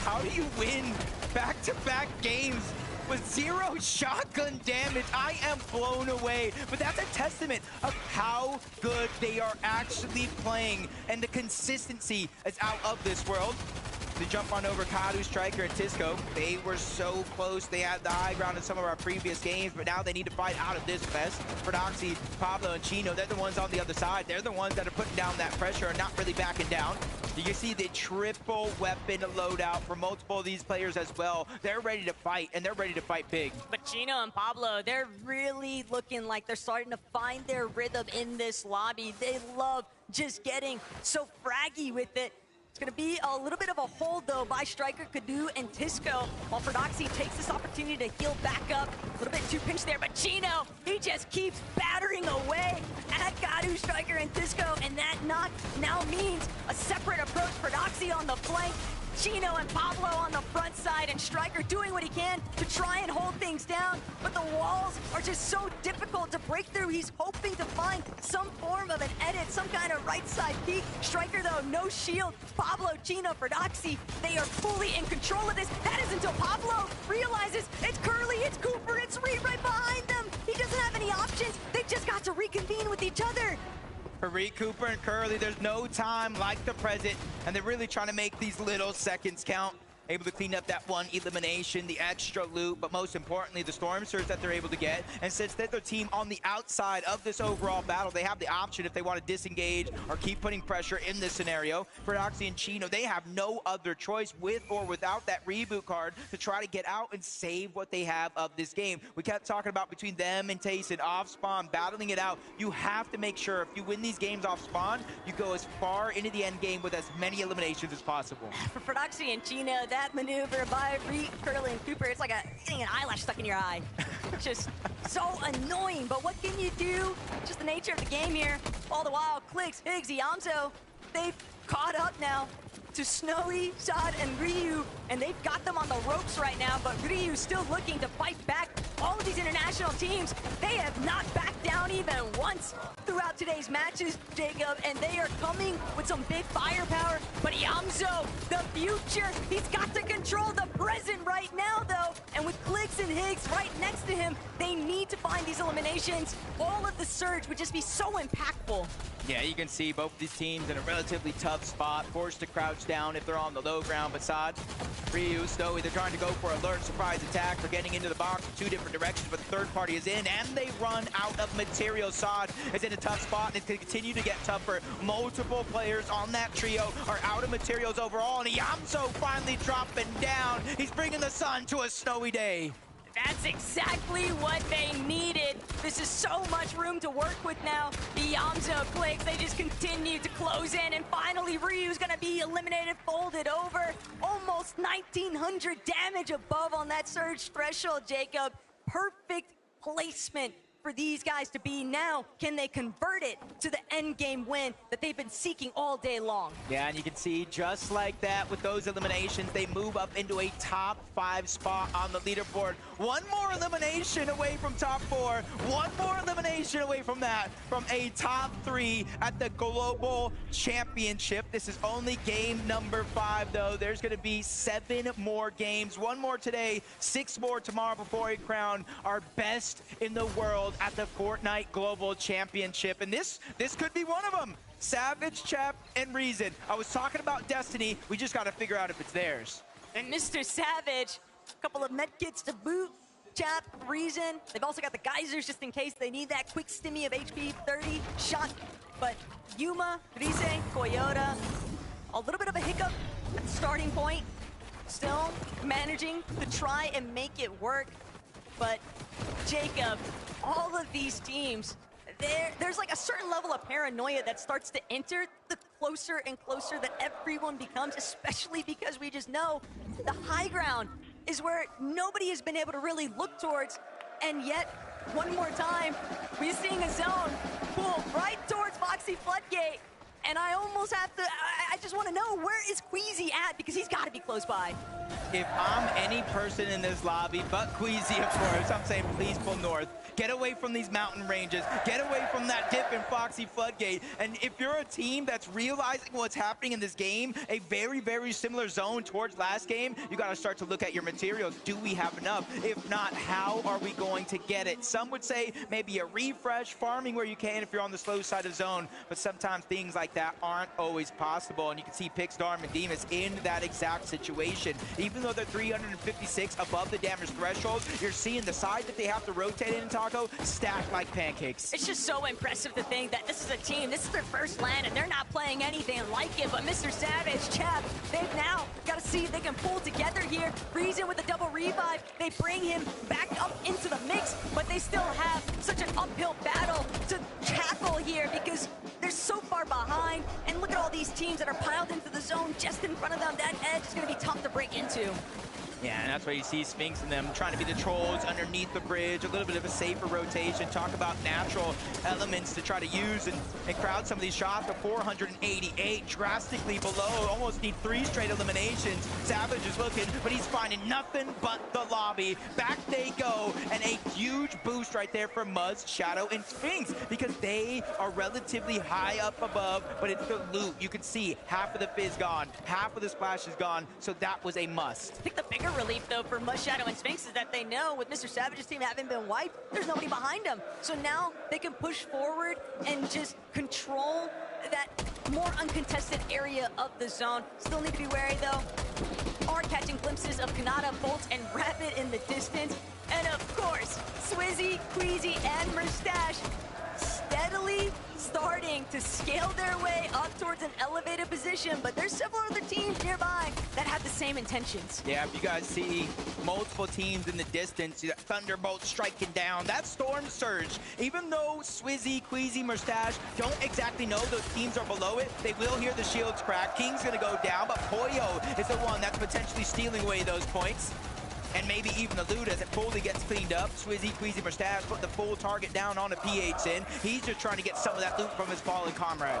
How do you win back-to-back games with 0 shotgun damage? I am blown away, but that's a testament of how good they are actually playing, and the consistency is out of this world. They jump on over Kadu, Striker, and Tisco. They were so close. They had the high ground in some of our previous games, but now they need to fight out of this fest. Prodoxy, Pablo, and Chino, they're the ones on the other side. They're the ones that are putting down that pressure and not really backing down. You can see the triple weapon loadout for multiple of these players as well. They're ready to fight, and they're ready to fight big. But Chino and Pablo, they're really looking like they're starting to find their rhythm in this lobby. They love just getting so fraggy with it. It's going to be a little bit of a hold, though, by Striker, Kadu, and Tisco, while Prodoxy takes this opportunity to heal back up. A little bit too pinched there, but Chino, he just keeps battering away at Kadu, Striker, and Tisco, and that knock now means a separate approach. Prodoxy on the flank, Chino and Pablo on the front side, and Striker doing what he can to try and hold things down, but the walls are just so difficult to break through. He's hoping to find some form of an edit, some kind of right side peek. Striker, though, no shield. Pablo, Chino, Prodoxy, they are fully in control of this. That is until Pablo realizes it's Curly, it's Cooper, it's Reed right behind them. He doesn't have any options. They just got to reconvene with each other. For Reed, Cooper, and Curly, there's no time like the present, and they're really trying to make these little seconds count. Able to clean up that one elimination, the extra loot, but most importantly, the Storm Surge that they're able to get. And since they're the team on the outside of this overall battle, they have the option if they want to disengage or keep putting pressure in this scenario. Prodoxy and Chino, they have no other choice with or without that reboot card to try to get out and save what they have of this game. We kept talking about between them and Tayson off spawn, battling it out. You have to make sure if you win these games off spawn, you go as far into the end game with as many eliminations as possible. For Prodoxy and Chino, that maneuver by Reed, Curly, and Cooper, it's like getting an eyelash stuck in your eye. Just so annoying, but what can you do? Just the nature of the game here. All the while, Clicks, Higgs, Iamzo, they've caught up now to Snowy, Sod, and Ryu, and they've got them on the ropes right now, but Ryu's still looking to fight back all of these international teams, they have not backed down even once throughout today's matches, Jacob, and they are coming with some big firepower. But Yamzo, the future, he's got to control the present right now, though. And with Clicks and Higgs right next to him, they need to find these eliminations. All of the surge would just be so impactful. Yeah, you can see both of these teams in a relatively tough spot, forced to crouch down if they're on the low ground. Besides, Ryu, Snowy, they're trying to go for a lurk surprise attack. They're getting into the box in 2 different directions, but the third party is in, and they run out of material. Sod is in a tough spot, and it's going to continue to get tougher. Multiple players on that trio are out of materials overall, and Yamso finally dropping down. He's bringing the sun to a snowy day. That's exactly what they needed. This is so much room to work with now. The Yamzo Clicks, they just continue to close in, and finally Ryu's gonna be eliminated, folded over. Almost 1900 damage above on that surge threshold, Jacob. Perfect placement for these guys to be now. Can they convert it to the end game win that they've been seeking all day long? Yeah, and you can see just like that with those eliminations, they move up into a top 5 spot on the leaderboard. One more elimination away from top 4. One more elimination away from that, from a top 3 at the Global Championship. This is only game number 5, though. There's going to be 7 more games. 1 more today, 6 more tomorrow before we crown our best in the world at the Fortnite Global Championship. And this could be one of them. Savage, Chap, and Reason. I was talking about Destiny. We just got to figure out if it's theirs. And Mr. Savage, a couple of medkits to boot. Chap, Reason. They've also got the geysers just in case they need that quick stimmy of HP 30 shot. But Yuma, Rise, Toyota, a little bit of a hiccup at the starting point. Still managing to try and make it work. But Jacob, all of these teams, there's like a certain level of paranoia that starts to enter the closer and closer that everyone becomes, especially because we just know the high ground is where nobody has been able to really look towards. And yet, one more time, we're seeing a zone pull right towards Foxy Floodgate. And I almost have to, I just want to know, where is Queasy at? Because he's got to be close by. If I'm any person in this lobby, but Queasy, of course, I'm saying please pull north. Get away from these mountain ranges. Get away from that dip in Foxy Floodgate. And if you're a team that's realizing what's happening in this game, a very, very similar zone towards last game, you got to start to look at your materials. Do we have enough? If not, how are we going to get it? Some would say maybe a refresh, farming where you can if you're on the slow side of zone. But sometimes things like that aren't always possible. And you can see Pix, Darm, and Demas in that exact situation. Even though they're 356 above the damage threshold, you're seeing the side that they have to rotate in, Taco, stacked like pancakes. It's just so impressive to think that this is a team, this is their first LAN, and they're not playing anything like it. But Mr. Savage, Chap, they've now got to see if they can pull together here. Reason with the double revive, they bring him back up into the mix, but they still have such an uphill battle to tackle here because they're so far behind. And look at all these teams that are piled into the zone just in front of them. That edge is going to be tough to break into. Yeah, and that's why you see Sphinx and them trying to be the trolls underneath the bridge, a little bit of a safer rotation. Talk about natural elements to try to use and crowd some of these shots. But 488, drastically below, almost need 3 straight eliminations. Savage is looking, but he's finding nothing but the lobby. Back they go, and a huge boost right there for Muzz, Shadow, and Sphinx, because they are relatively high up above, but it's the loot. You can see half of the fizz gone, half of the splash is gone, so that was a must. I think the bigger relief, though, for Muzz, Shadow, and Sphinx is that they know with Mr. Savage's team having been wiped, there's nobody behind them. So now they can push forward and just control that more uncontested area of the zone. Still need to be wary, though. Are catching glimpses of Kanata, Bolt, and Rapid in the distance. And of course, Swizzy, Queasy, and Mustache steadily starting to scale their way up towards an elevated position, but there's several other teams nearby that have the same intentions. Yeah, if you guys see multiple teams in the distance, you got Thunderbolt striking down, that Storm Surge, even though Swizzy, Queasy, Mustache don't exactly know those teams are below it, they will hear the shields crack. King's gonna go down, but Poyo is the one that's potentially stealing away those points. And maybe even the loot as it fully gets cleaned up. Swizzy, Queasy, Mustache put the full target down on a PHN. He's just trying to get some of that loot from his fallen comrade.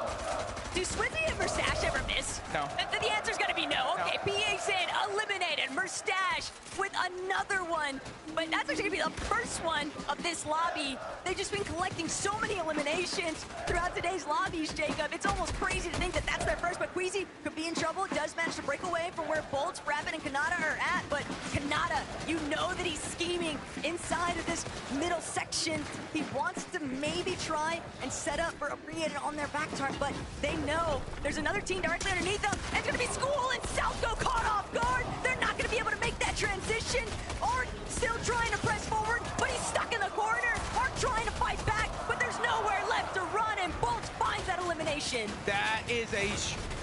Do Swizzy and Mustache ever miss? No. The answer's gonna be no. Okay, PHN eliminated. Mustache with a another one. But that's actually gonna be the first one of this lobby. They've just been collecting so many eliminations throughout today's lobbies, Jacob. It's almost crazy to think that that's their first, but Queasy could be in trouble. Does manage to break away from where Bolts, Rapid, and Kanata are at, but Kanata, you know that he's scheming inside of this middle section. He wants to maybe try and set up for a re-hit on their back target, but they know there's another team directly underneath them, and it's gonna be School and Southgo caught off guard. They're not gonna be able to make that transition. Art still trying to press forward, but he's stuck in the corner. Art trying to fight back, but there's nowhere left to run, and Bolts finds that elimination. That is a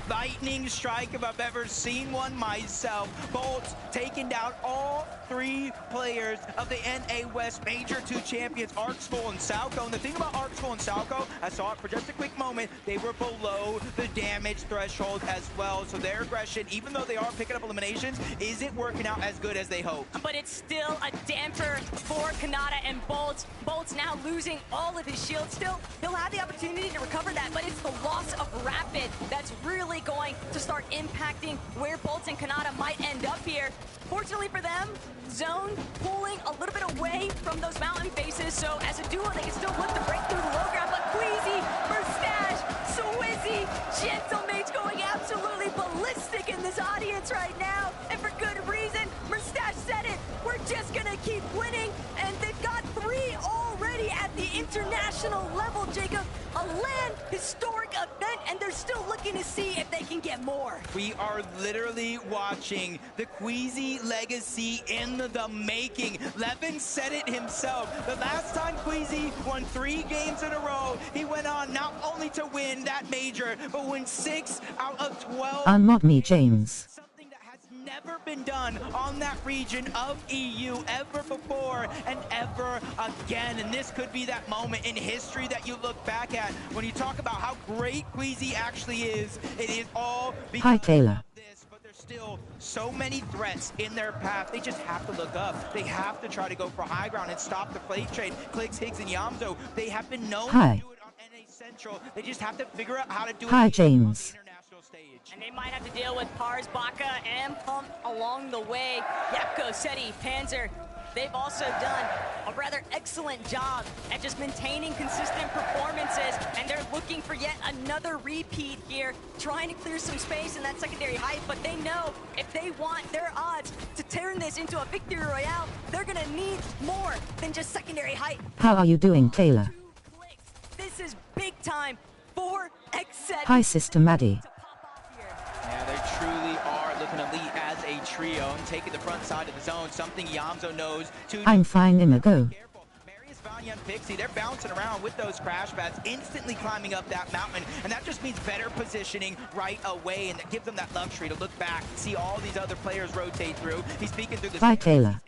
lightning strike if I've ever seen one myself. Bolts taking down all 3 players of the NA West Major 2 champions, Arksful and Salco. And the thing about Arksful and Salco, I saw it for just a quick moment, they were below the damage threshold as well. So their aggression, even though they are picking up eliminations, isn't working out as good as they hoped. But it's still a damper for Kanata and Bolts. Bolts now losing all of his shield. Still, he'll have the opportunity to recover that, but it's the loss of Rapid that's really going to start impacting where Bolts and Kanata might end up here. Fortunately for them, Zone pulling a little bit away from those mountain faces, so as a duo they can still look to break through the low ground, but Queasy, Mustache, Swizzy, Gentlemate's going absolutely ballistic in this audience right now, and for good reason. Mustache said it, we're just gonna keep winning, and they've got 3 already at the international level, Jacob. A land historic event, and they're still looking to see if they can get more. We are literally watching the Queasy legacy in the making. Levin said it himself. The last time Queasy won 3 games in a row, he went on not only to win that major, but win 6 out of 12. Unmod me, James. Never been done on that region of EU ever before and ever again. And this could be that moment in history that you look back at when you talk about how great Queasy actually is. It is all because Hi, Taylor. of this, but there's still so many threats in their path. They just have to look up. They have to try to go for high ground and stop the plate trade. Clicks, Higgs, and Yamzo, they have been known to do it on NA Central. They just have to figure out how to do it. Hi, James. And they might have to deal with Pars, Baka, and Pump along the way. Yapko, Seti, Panzer, they've also done a rather excellent job at just maintaining consistent performances, and they're looking for yet another repeat here, trying to clear some space in that secondary height, but they know if they want their odds to turn this into a victory royale, they're gonna need more than just secondary height. How are you doing, Taylor? This is big time for Xset. Hi, Sister Maddie. Yeah, they truly are looking elite as a trio and taking the front side of the zone, something Yamzo knows to I'm fine, Imago. Vanya and Pixie, they're bouncing around with those crash pads, instantly climbing up that mountain, and that just means better positioning right away, and that gives them that luxury to look back, see all these other players rotate through. He's peeking through the Bye, Taylor.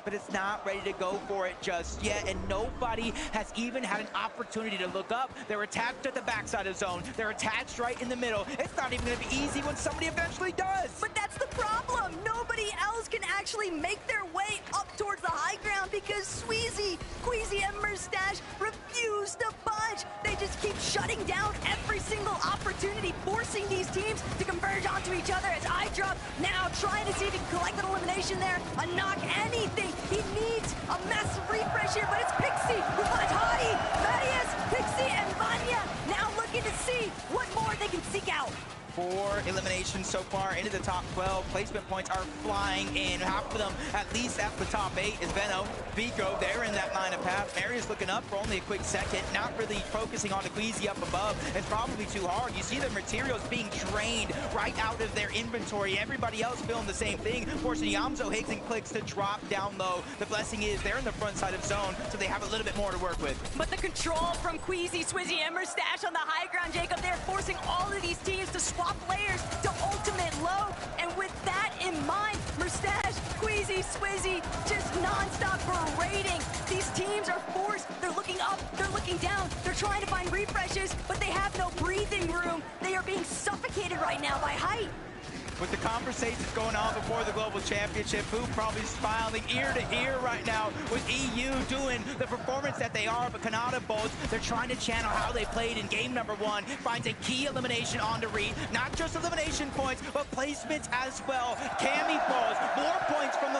but it's not ready to go for it just yet, and nobody has even had an opportunity to look up. They're attached at the backside of zone. They're attached right in the middle. It's not even going to be easy when somebody eventually does. But that's the problem. Nobody else can actually make their way up towards the high ground because Sweezy, Queasy, and Mustache refuse to budge. They just keep shutting down every single opportunity, forcing these teams to converge onto each other as iDrop now trying to see if he can collect an elimination there, a knock, anything. He needs a massive refresh here, but it's Pixie who finds Hadi, Marius, Pixie, and Vanya now looking to see what more they can seek out. 4 eliminations so far into the top 12. Placement points are flying in. Half of them, at least at the top 8, is Veno, Vico. They're in that line of path. Marius looking up for only a quick second, not really focusing on the Queasy up above. It's probably too hard. You see the materials being drained right out of their inventory. Everybody else feeling the same thing, forcing Yamzo, Higgs, and Clicks to drop down low. The blessing is they're in the front side of zone, so they have a little bit more to work with. But the control from Queasy, Swizzy, and Mustache on the high ground, Jacob, they're forcing all of these teams to swap players to ultimate low, and with that in mind, Mustache, Queasy, Swizzy, just non-stop berating. These teams are forced, they're looking up, they're looking down, they're trying to find refreshes, but they have no breathing room. They are being suffocated right now by height. With the conversations going on before the Global Championship, Boo probably smiling ear to ear right now with EU doing the performance that they are, but Kanata Bolts, they're trying to channel how they played in game number 1, finds a key elimination on Reed, not just elimination points, but placements as well. Cammy falls, more points from the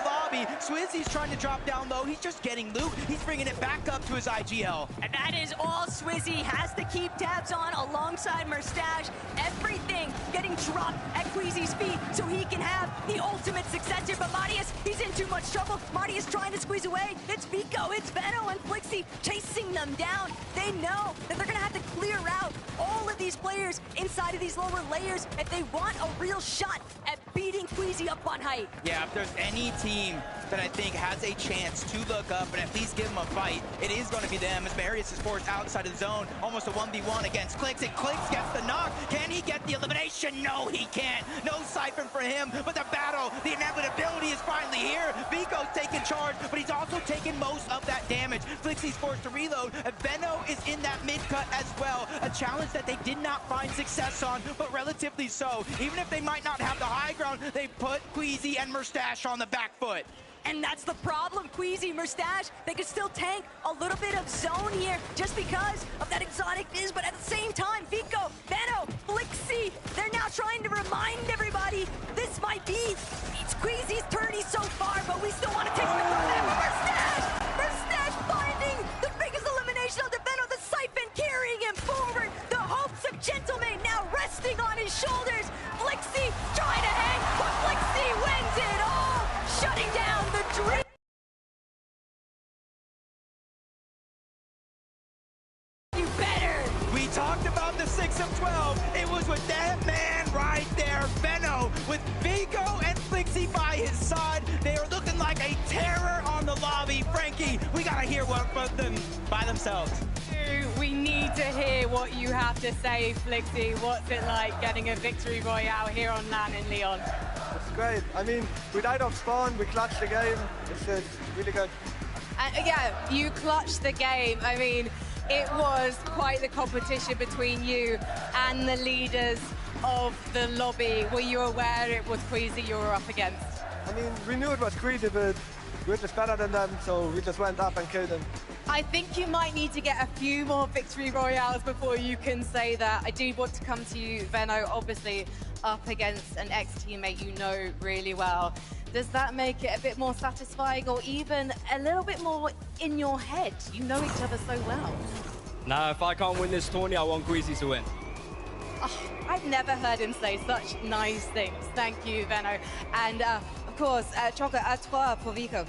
Swizzy's trying to drop down low. He's just getting loot. He's bringing it back up to his IGL. And that is all Swizzy has to keep tabs on alongside Mustache. Everything getting dropped at Queasy's feet so he can have the ultimate success here. But Marius, he's in too much trouble. Marius trying to squeeze away. It's Vico, it's Veno, and Flixie chasing them down. They know that they're going to have to clear out all of these players inside of these lower layers if they want a real shot at beating Queasy up on height. Yeah, if there's any team that I think has a chance to look up and at least give them a fight, it is going to be them, as Marius is forced outside of the zone, almost a 1v1 against Clix, and Clix gets the knock. Can he get the elimination? No, he can't. No siphon for him, but the battle, the inevitability is finally here. Vico's taking charge, but he's also taking most of that damage. Flixie's forced to reload, and Veno is in that mid-cut as well, a challenge that they did not find success on, but relatively so. Even if they might not have the high ground, they put Queasy and Mustache on the back foot. And that's the problem, Queasy, Mustache, they could still tank a little bit of zone here just because of that exotic Fizz, but at the same time, Vico, Veno, Flixie, they're now trying to remind everybody this might be Queasy's tourney so far, but we still want to take the Mustache finding the biggest elimination of the Veno, the siphon carrying him forward, the hopes of Gentleman now resting on his shoulders. Flixie trying to hang, but Flixie wins it all, shutting down the dream. You better. We talked about the 6 of 12. It was with that man right there, Veno, with Vico and Flixie by his side. They are looking like a terror on the lobby. Frankie, we gotta hear what from them by themselves. We need to hear what you have to say, Flixie. What's it like getting a victory royale here on LAN in Leon? It's great. I mean, we died off spawn, we clutched the game. It's really good. Yeah, you clutched the game. I mean, it was quite the competition between you and the leaders of the lobby. Were you aware it was Queasy you were up against? I mean, we knew it was Queasy, but we're just better than them, so we just went up and killed them. I think you might need to get a few more victory royales before you can say that. I do want to come to you, Veno, obviously up against an ex-teammate you know really well. Does that make it a bit more satisfying or even a little bit more in your head? You know each other so well. Nah, if I can't win this tourney, I want Queasy to win. Oh, I've never heard him say such nice things. Thank you, Veno. And of course, Choco, à toi pour Vico.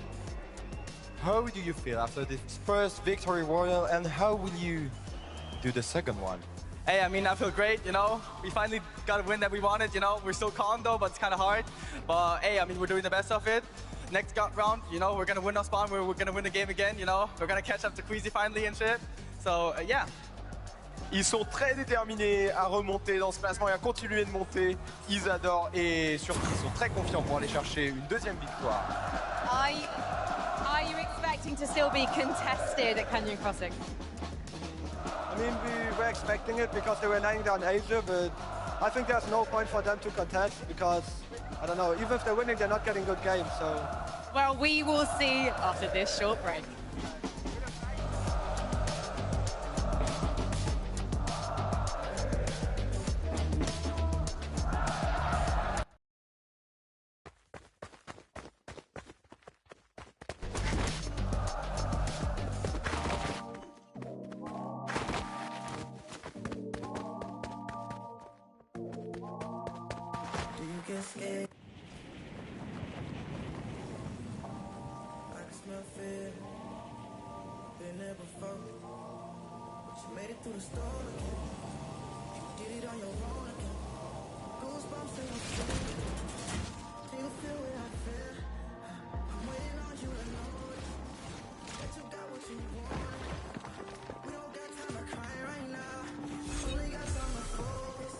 How do you feel after this first victory royale, and how will you do the second one? Hey, I mean, I feel great, you know. We finally got a win that we wanted, you know. We're still calm though, but it's kind of hard. But hey, I mean, we're doing the best of it. Next round, you know, we're gonna win our spawn. We're gonna win the game again, you know. We're gonna catch up to Queasy finally and shit. So yeah. Ils sont très déterminés à remonter dans ce classement et à continuer de monter. Ils adorent et surtout ils sont très confiants pour aller chercher une deuxième victoire. Are you expecting to still be contested at Canyon Crossing? I mean, we were expecting it because they were laying down Asia, but I think there's no point for them to contest because, I don't know, even if they're winning, they're not getting good games, so... Well, we will see after this short break. Get scared. I can smell fear. Been there before, but you made it through the storm again. You did it on your own again. Goosebumps in my skin. Do you feel what I feel? I'm waiting on you to know it. That you got what you want. We don't got time to cry right now. Only got time to focus.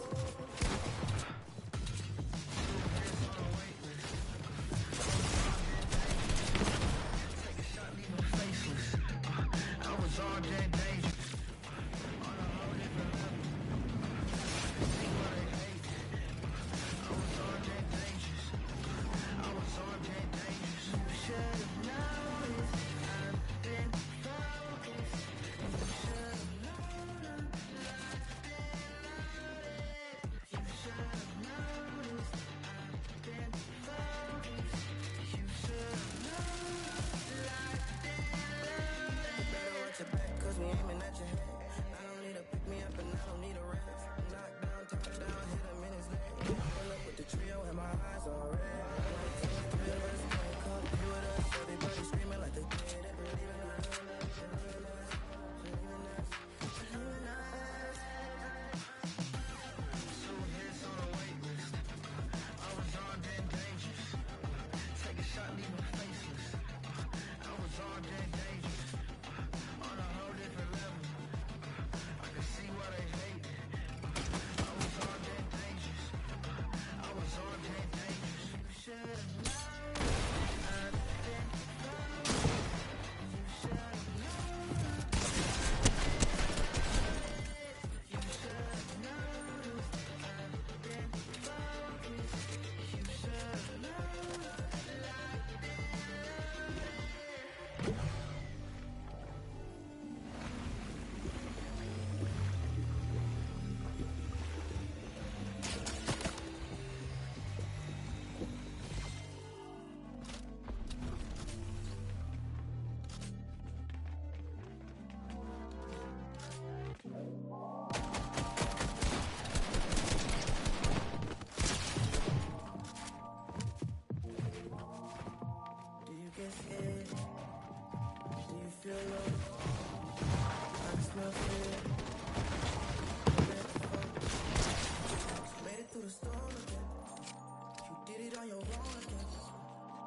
Do you feel love? I can smell fear. You made it through the storm again. You did it on your own again.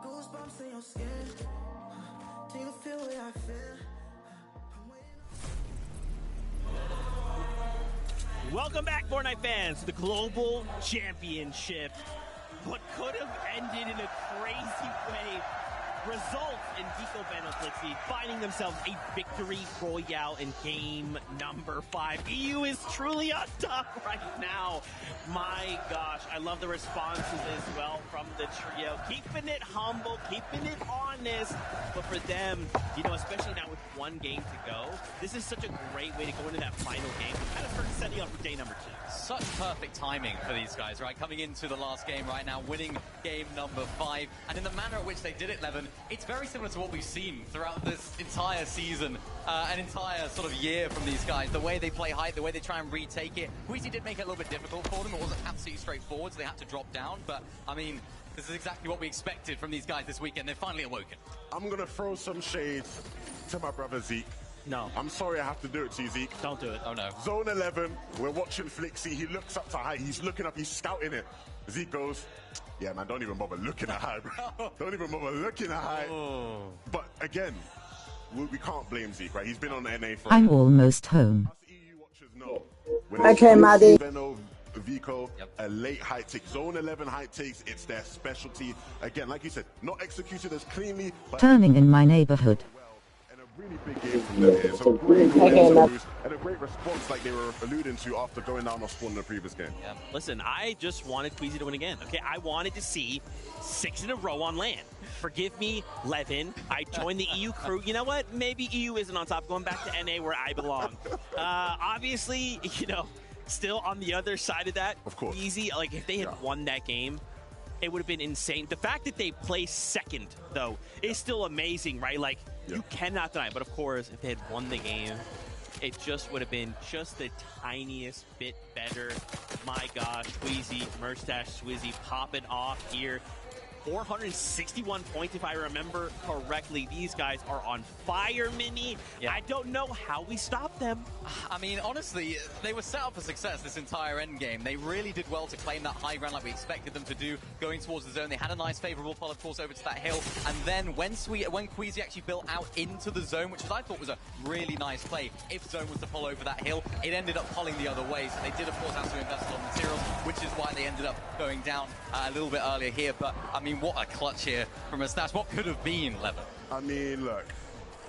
Goosebumps in your skin. Do you feel what I feel? Welcome back, Fortnite fans, to the Global Championship. What could have ended in a crazy way results in Vico, Benno, Flixie finding themselves a victory royale in game number 5. EU is truly on top right now. My gosh, I love the responses as well from the trio. Keeping it humble, keeping it honest. But for them, you know, especially now with one game to go, this is such a great way to go into that final game. Kind of start setting up for day number 2. Such perfect timing for these guys, right? Coming into the last game right now, winning game number 5. And in the manner in which they did it, Levin, it's very similar to what we've seen throughout this entire season, an entire sort of year from these guys. The way they play height, the way they try and retake it. Queasy did make it a little bit difficult for them. It wasn't absolutely straightforward, so they had to drop down. But, I mean, this is exactly what we expected from these guys this weekend. They've finally awoken. I'm going to throw some shade to my brother Zeke. No. I'm sorry I have to do it to you, Zeke. Don't do it. Oh, no. Zone 11, we're watching Flixie. He looks up to height. He's looking up. He's scouting it. Zeke goes, yeah, man, don't even bother looking at high, bro. Don't even bother looking at high. Oh. But again, we can't blame Zeke, right? He's been on NA for... I'm almost home. Okay, Maddie. Benno, Vico, a late height take. Zone 11 height takes, it's their specialty. Again, like you said, not executed as cleanly, but... Turning in my neighborhood. Really big game from them here. So great and a great response like they were alluding to after going down off spawn in the previous game. Yeah. Listen, I just wanted Queasy to win again. Okay, I wanted to see 6 in a row on land. Forgive me, Levin. I joined the EU crew. You know what? Maybe EU isn't on top. Going back to NA where I belong. Obviously, you know, still on the other side of that. Of course. Easy. Like if they had won that game, it would have been insane. The fact that they placed second, though, is still amazing, right? Like, you cannot deny it. But, of course, if they had won the game, it just would have been just the tiniest bit better. My gosh, Queasy, Merstash, Swizzy popping off here. 461 points, if I remember correctly. These guys are on fire, Mini. Yeah. I don't know how we stop them. I mean, honestly, they were set up for success this entire end game. They really did well to claim that high ground like we expected them to do, going towards the zone. They had a nice favorable pull, of course, over to that hill. And then when Queasy actually built out into the zone, which I thought was a really nice play, if zone was to pull over that hill, it ended up pulling the other way. So they did, of course, have to invest on materials, which is why they ended up going down a little bit earlier here. But, I mean, what a clutch here from a Stash. What could have been, Levin? I mean, look,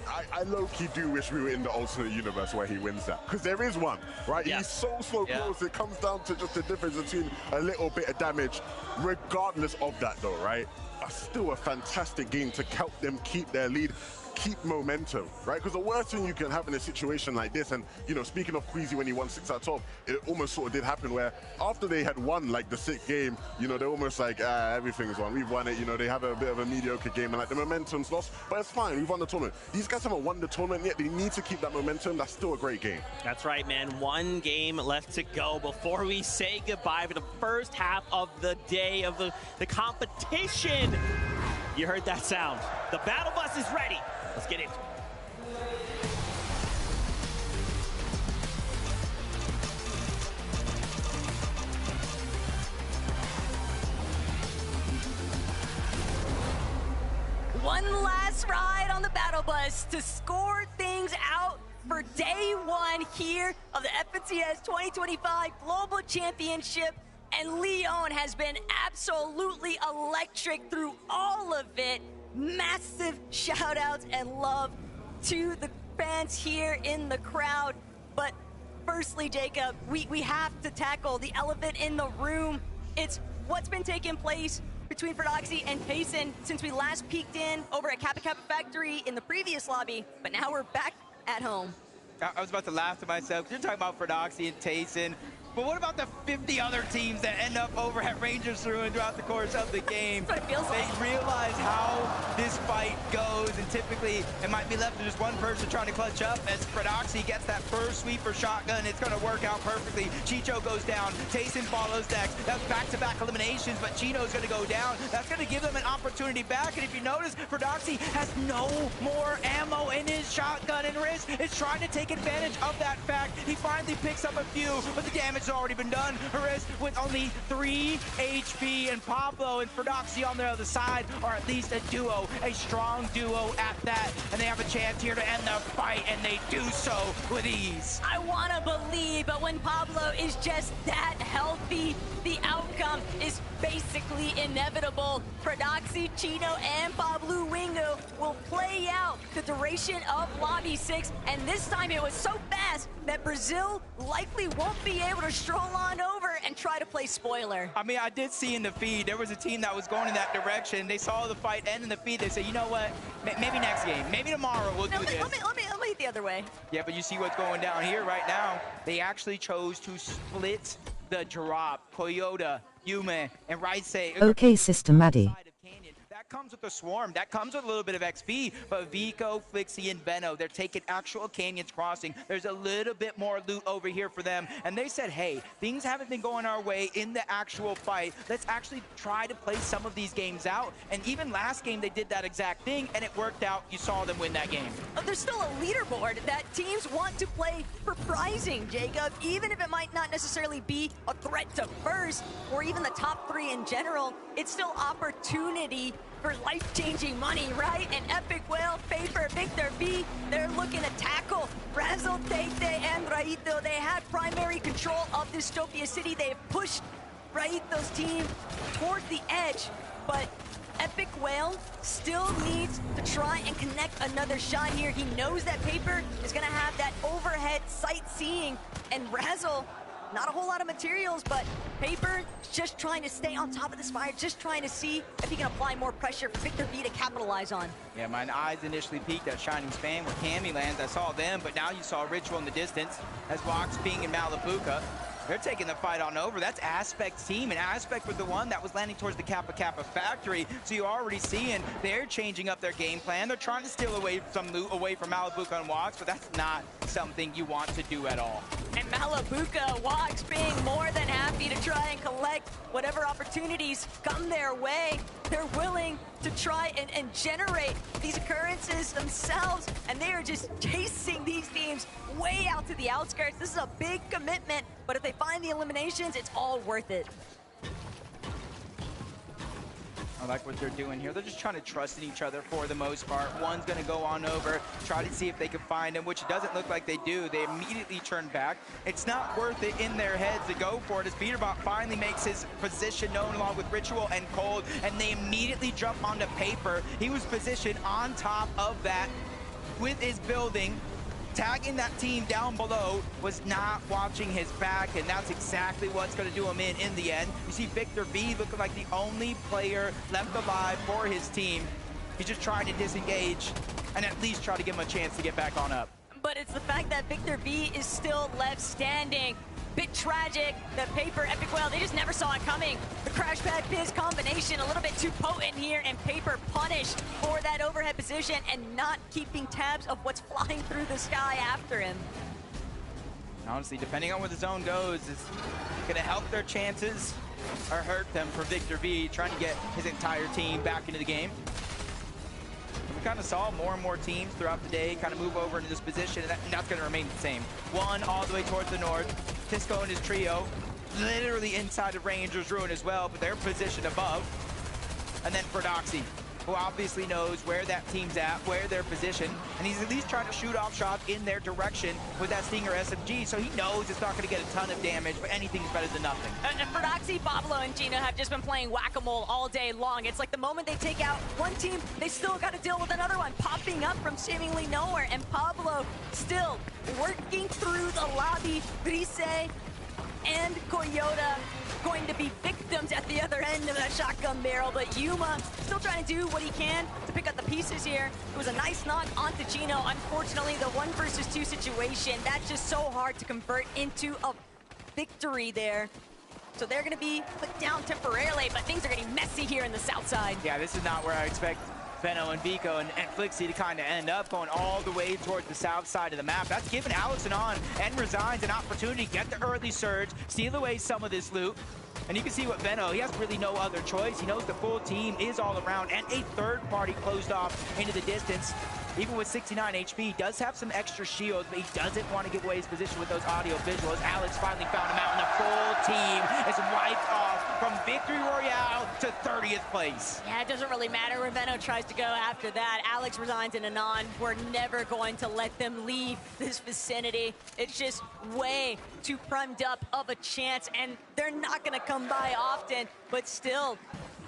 I low-key do wish we were in the alternate universe where he wins that. Because there is one, right? Yeah. He's so close. It comes down to just the difference between a little bit of damage. Regardless of that, though, right? Still a fantastic game to help them keep their lead, keep momentum, right? Because the worst thing you can have in a situation like this, and, you know, speaking of Queasy when he won 6 out of 12, it almost sort of did happen where after they had won, like, the 6th game, you know, they're almost like, everything's won. We've won it, you know, they have a bit of a mediocre game, and, like, the momentum's lost, but it's fine. We've won the tournament. These guys haven't won the tournament yet. They need to keep that momentum. That's still a great game. That's right, man. One game left to go before we say goodbye for the first half of the day of the competition. You heard that sound. The battle bus is ready. Let's get into it. One last ride on the battle bus to score things out for day 1 here of the FNCS 2025 Global Championship. And Leon has been absolutely electric through all of it. Massive shout outs and love to the fans here in the crowd. But firstly, Jacob, we have to tackle the elephant in the room. It's what's been taking place between Ferdoxy and Tayson since we last peeked in over at Kappa Kappa Factory in the previous lobby, but now we're back at home. I was about to laugh to myself. You're talking about Ferdoxy and Tayson. But what about the 50 other teams that end up over at Rangers throughout the course of the game? That's what it feels like. They realize how this fight goes, and typically it might be left to just one person trying to clutch up. As Prodoxy gets that first sweeper shotgun, it's going to work out perfectly. Chicho goes down, Tayson follows next. That's back-to-back eliminations, but Chino's going to go down. That's going to give them an opportunity back, and if you notice, Prodoxy has no more ammo in his shotgun, and Riz is trying to take advantage of that fact. He finally picks up a few, but the damage has already been done. Riz with only 3 HP, and Pablo and Prodoxy on the other side are at least a duo, a strong duo at that, and they have a chance here to end the fight, and they do so with ease. I want to believe, but when Pablo is just that healthy, the outcome is basically inevitable. Prodoxy, Chino, and Pablo Wingo will play out the duration of Lobby 6, and this time it was so fast that Brazil likely won't be able to stroll on over and try to play spoiler. I mean, I did see in the feed, there was a team that was going in that direction. They saw the fight end in the feed. They said, you know what, maybe next game, maybe tomorrow we'll do this. Let me hit the other way. Yeah, but you see what's going down here right now. They actually chose to split the drop. Toyota, Yume, and Rice. Okay, Sister Maddie. That comes with a swarm. That comes with a little bit of XP. But Vico, Flixie, and Veno, they're taking actual Canyons Crossing. There's a little bit more loot over here for them. And they said, hey, things haven't been going our way in the actual fight. Let's actually try to play some of these games out. And even last game, they did that exact thing, and it worked out. You saw them win that game. There's still a leaderboard that teams want to play for prizing, Jacob. Even if it might not necessarily be a threat to first, or even the top 3 in general, it's still opportunity for life-changing money, right? And Epic Whale, Paper, Victor V, they're looking to tackle Razzle, Tate, and Raito. They had primary control of Dystopia City. They have pushed Raito's team toward the edge, but Epic Whale still needs to try and connect another shot here. He knows that Paper is gonna have that overhead sightseeing, and Razzle, not a whole lot of materials, but Paper just trying to stay on top of this fire, just trying to see if he can apply more pressure for Victor V to capitalize on. Yeah, my eyes initially peeked at Shining Span where Cammy lands. I saw them, but now you saw Ritual in the distance as Vox, Ping, and Malabuka. They're taking the fight on over. That's Aspect's team, and Aspect was the one that was landing towards the Kappa Kappa factory. So you're already seeing they're changing up their game plan. They're trying to steal away some loot away from Malabuka and Wox, but that's not something you want to do at all. And Malabuka, Wox being more than happy to try and collect whatever opportunities come their way. They're willing to try and generate these occurrences themselves, and they are just chasing these teams way out to the outskirts. This is a big commitment, but if they find the eliminations, it's all worth it. I like what they're doing here. They're just trying to trust in each other for the most part. One's going to go on over, try to see if they can find him, which it doesn't look like they do. They immediately turn back. It's not worth it in their heads to go for it as Peterbot finally makes his position known along with Ritual and Cold, and they immediately jump onto Paper. He was positioned on top of that with his building. Tagging that team down below, was not watching his back, and that's exactly what's going to do him in the end. You see Victor V looking like the only player left alive for his team. He's just trying to disengage and at least try to give him a chance to get back on up. But it's the fact that Victor V is still left standing. Bit tragic. The Paper Epic Whale, they just never saw it coming. The Crash Pad Biz combination a little bit too potent here, and Paper punished for that overhead position and not keeping tabs of what's flying through the sky after him. Honestly, depending on where the zone goes, it's going to help their chances or hurt them for Victor V, trying to get his entire team back into the game. We kind of saw more and more teams throughout the day kind of move over into this position, and that's going to remain the same. One all the way towards the north. Tisco and his trio, literally inside of Ranger's Ruin as well, but they're positioned above. And then Prodoxy, who obviously knows where that team's at, where they're positioned, and he's at least trying to shoot off shots in their direction with that Stinger SMG, so he knows it's not going to get a ton of damage, but anything's better than nothing. And Prodoxy, Pablo, and Gina have just been playing whack-a-mole all day long. It's like the moment they take out one team, they still got to deal with another one popping up from seemingly nowhere, and Pablo still working through the lobby. Brise and Toyota going to be victims at the other end of that shotgun barrel, but Yuma still trying to do what he can to pick up the pieces here. It was a nice knock onto Gino. Unfortunately, the 1 versus 2 situation, that's just so hard to convert into a victory there. So they're going to be put down temporarily, but things are getting messy here in the south side. Yeah, this is not where I expect Benno and Vico and Flixie to kind of end up going all the way towards the south side of the map. That's given Alex and On and Resigns an opportunity to get the early surge, steal away some of this loot. And you can see what Benno, he has really no other choice. He knows the full team is all around, and a third party closed off into the distance. Even with 69 HP, he does have some extra shields, but he doesn't want to give away his position with those audio visuals. Alex finally found him out, and the full team is wiped off from Victory Royale to 30th place. Yeah, it doesn't really matter where Benno tries to go after that. Alex Resigns and Anon, we're never going to let them leave this vicinity. It's just way too primed up of a chance, and they're not going to come by often, but still,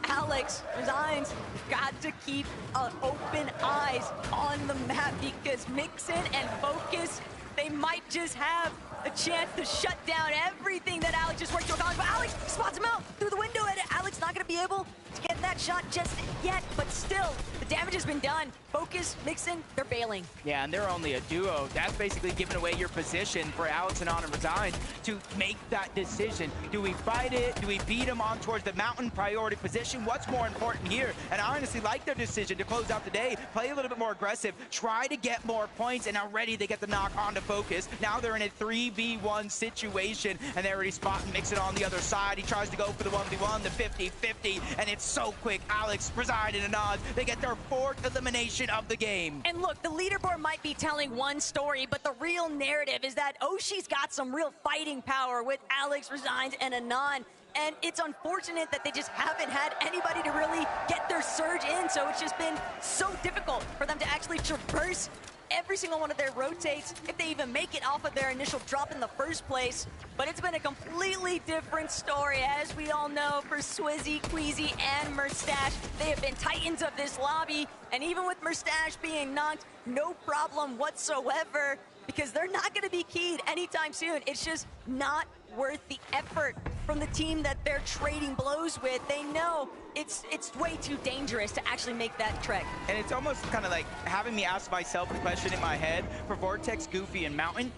Alex Resigns got to keep open eyes on the map because Mixin and Focus, they might just have a chance to shut down everything that Alex just worked on. But Alex spots him out through the window, and Alex not going to be able to get that shot just yet, but still, the damage has been done. Focus, Mixin, they're bailing. Yeah, and they're only a duo. That's basically giving away your position for Alex and On and Resign to make that decision. Do we fight it? Do we beat him on towards the mountain priority position? What's more important here? And I honestly like their decision to close out the day, play a little bit more aggressive, try to get more points, and already they get the knock onto Focus. Now they're in a 3v1 situation, and they're already spotting Mixin on the other side. He tries to go for the 1v1, the 50-50, and it's so quick. Alex, Resign, and Anand, they get their 4th elimination of the game. And look, the leaderboard might be telling one story, but the real narrative is that Oshi's got some real fighting power with Alex, Resigns, and Anand. And it's unfortunate that they just haven't had anybody to really get their surge in, so it's just been so difficult for them to actually traverse every single one of their rotates, if they even make it off of their initial drop in the first place. But it's been a completely different story, as we all know, for Swizzy, Queasy, and Murstache. They have been titans of this lobby, and even with Murstache being knocked, no problem whatsoever, because they're not going to be keyed anytime soon. It's just not worth the effort from the team that they're trading blows with. They know it's way too dangerous to actually make that trek. And it's almost kind of like having me ask myself a question in my head for Vortex, Goofy, and Mountain.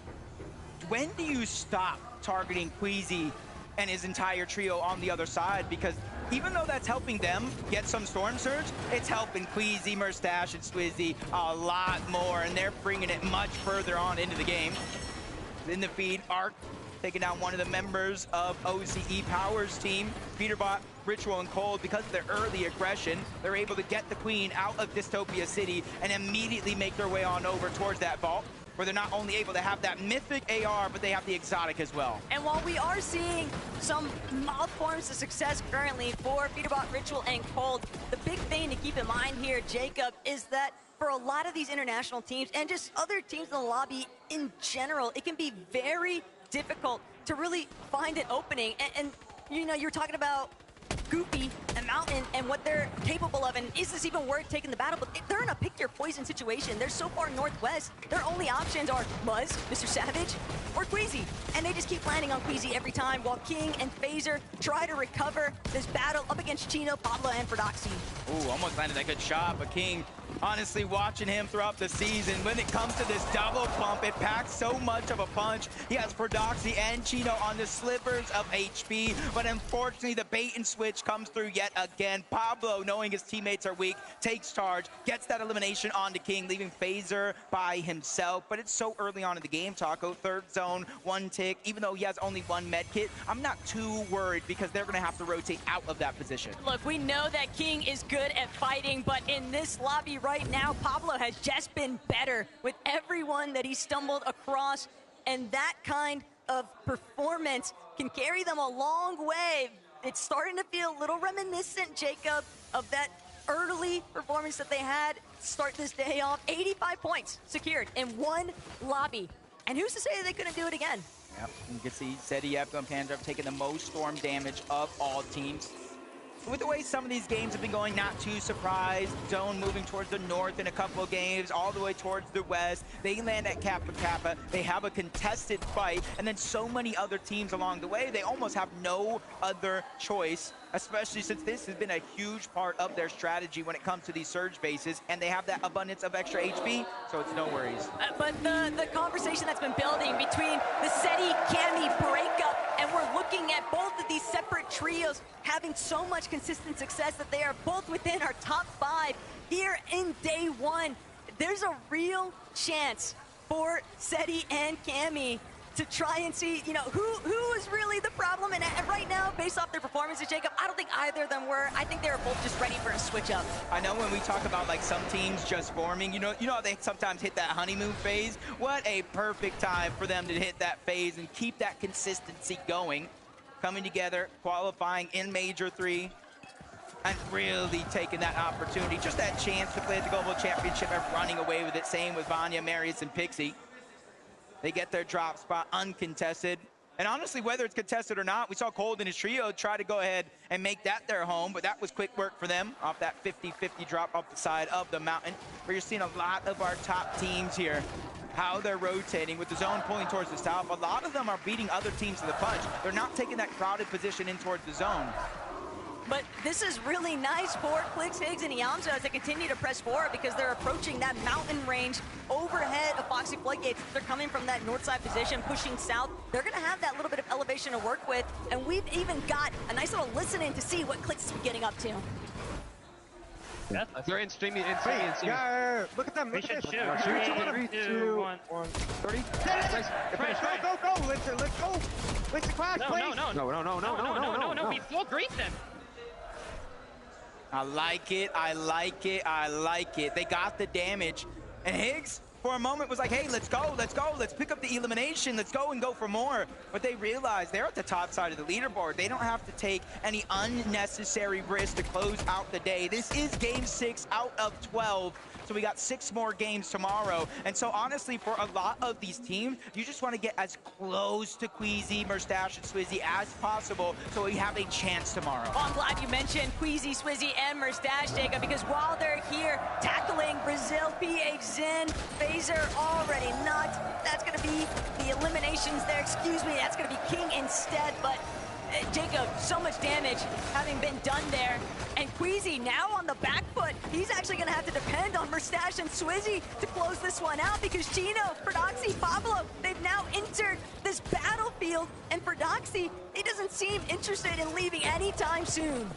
When do you stop targeting Queasy and his entire trio on the other side? Because even though that's helping them get some Storm Surge, it's helping Queasy, Murstache, and Swizzy a lot more, and they're bringing it much further on into the game. In the feed, Arc taking down one of the members of OCE Power's team. Peterbot, Ritual, and Cold, because of their early aggression, they're able to get the Queen out of Dystopia City and immediately make their way on over towards that vault, where they're not only able to have that mythic AR, but they have the exotic as well. And while we are seeing some mild forms of success currently for Peterbot, Ritual, and Cold, the big thing to keep in mind here, Jacob, is that for a lot of these international teams and just other teams in the lobby in general, it can be very difficult to really find an opening. And you know, you're talking about Goofy and Mountain and what they're capable of, and is this even worth taking the battle? But they're in a pick your poison situation. They're so far northwest, their only options are Muzz, Mr. Savage, or Queasy. And they just keep landing on Queasy every time, while King and Phaser try to recover this battle up against Chino, Pablo, and Prodoxy. Ooh, almost landed that good shot, but King, honestly, watching him throughout the season, when it comes to this double pump, it packs so much of a punch. He has Prodoxy and Chino on the slivers of HP, but unfortunately, the bait and switch comes through yet again. Pablo, knowing his teammates are weak, takes charge, gets that elimination onto King, leaving Phaser by himself. But it's so early on in the game, Taco. Third zone, one tick. Even though he has only one med kit, I'm not too worried because they're going to have to rotate out of that position. Look, we know that King is good at fighting, but in this lobby right now, Pablo has just been better with everyone that he stumbled across, and that kind of performance can carry them a long way. It's starting to feel a little reminiscent, Jacob, of that early performance that they had to start this day off. 85 points secured in one lobby. And who's to say they couldn't do it again? Yep, you can see Zediep and Pandra have taken the most storm damage of all teams. With the way some of these games have been going, not too surprised. Zone moving towards the north in a couple of games, all the way towards the west. They land at Kappa Kappa. They have a contested fight, and then so many other teams along the way, they almost have no other choice, especially since this has been a huge part of their strategy when it comes to these surge bases, and they have that abundance of extra HP, so it's no worries. But the conversation that's been building between the SETI-Cammy breakup, and we're looking at both of these separate trios having so much consistent success that they are both within our top 5 here in day one. There's a real chance for Seti and Cammy to try and see, you know, who is really the problem. And right now, based off their performances, Jacob, I don't think either of them were. I think they were both just ready for a switch up. I know when we talk about like some teams just forming, you know how they sometimes hit that honeymoon phase? What a perfect time for them to hit that phase and keep that consistency going. Coming together, qualifying in Major 3, and really taking that opportunity, just that chance to play at the Global Championship and running away with it. Same with Vanya, Marius, and Pixie. They get their drop spot uncontested. And honestly, whether it's contested or not, we saw Cold and his trio try to go ahead and make that their home, but that was quick work for them off that 50-50 drop off the side of the mountain, where you're seeing a lot of our top teams here, how they're rotating with the zone pulling towards the south. A lot of them are beating other teams to the punch. They're not taking that crowded position in towards the zone. But this is really nice for Clix, Higgs, and Iamza as they continue to press forward because they're approaching that mountain range overhead of Foxy Floodgates. They're coming from that north side position, pushing south. They're going to have that little bit of elevation to work with, and we've even got a nice little listening to see what Clix is getting up to. Yeah, they're in streaming. Yeah, look at them. Look at this. 3, 2, 1. 30. Go. Let's go. Let's class, please. No. We full greet them. I like it. They got the damage. And Higgs, for a moment, was like, hey, let's go. Let's pick up the elimination. Let's go and go for more. But they realized they're at the top side of the leaderboard. They don't have to take any unnecessary risk to close out the day. This is game 6 out of 12. So we got 6 more games tomorrow. And so honestly, for a lot of these teams, you just want to get as close to Queasy, Merstash, and Swizzy as possible so we have a chance tomorrow. Well, I'm glad you mentioned Queasy, Swizzy, and Merstash, Jacob, because while they're here tackling Brazil, PH, Zen, Phaser already knocked. That's going to be the eliminations there. Excuse me, that's going to be King instead, but Jacob, so much damage having been done there. And Queasy now on the back foot. He's actually going to have to depend on Merstash and Swizzy to close this one out because Chino, Prodoxy, Pablo, they've now entered this battlefield. And Prodoxy, he doesn't seem interested in leaving anytime soon.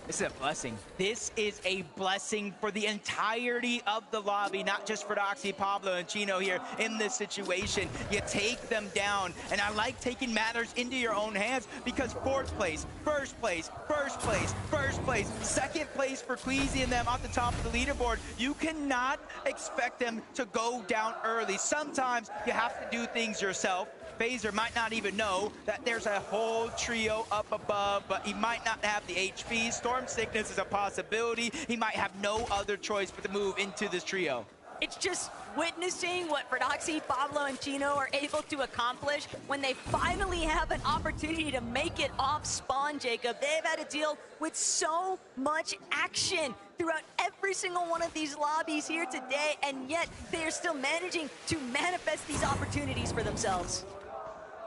This is a blessing. This is a blessing for the entirety of the lobby, not just for Doxy, Pablo, and Chino here in this situation. You take them down, and I like taking matters into your own hands because 4th place, 1st place, 1st place, 1st place, 2nd place for Queasy and them at the top of the leaderboard. You cannot expect them to go down early. Sometimes you have to do things yourself. Phaser might not even know that there's a whole trio up above, but he might not have the HP. Storm Sickness is a possibility. He might have no other choice but to move into this trio. It's just witnessing what Prodoxy, Pablo, and Chino are able to accomplish when they finally have an opportunity to make it off spawn, Jacob. They've had to deal with so much action throughout every single one of these lobbies here today, and yet they are still managing to manifest these opportunities for themselves.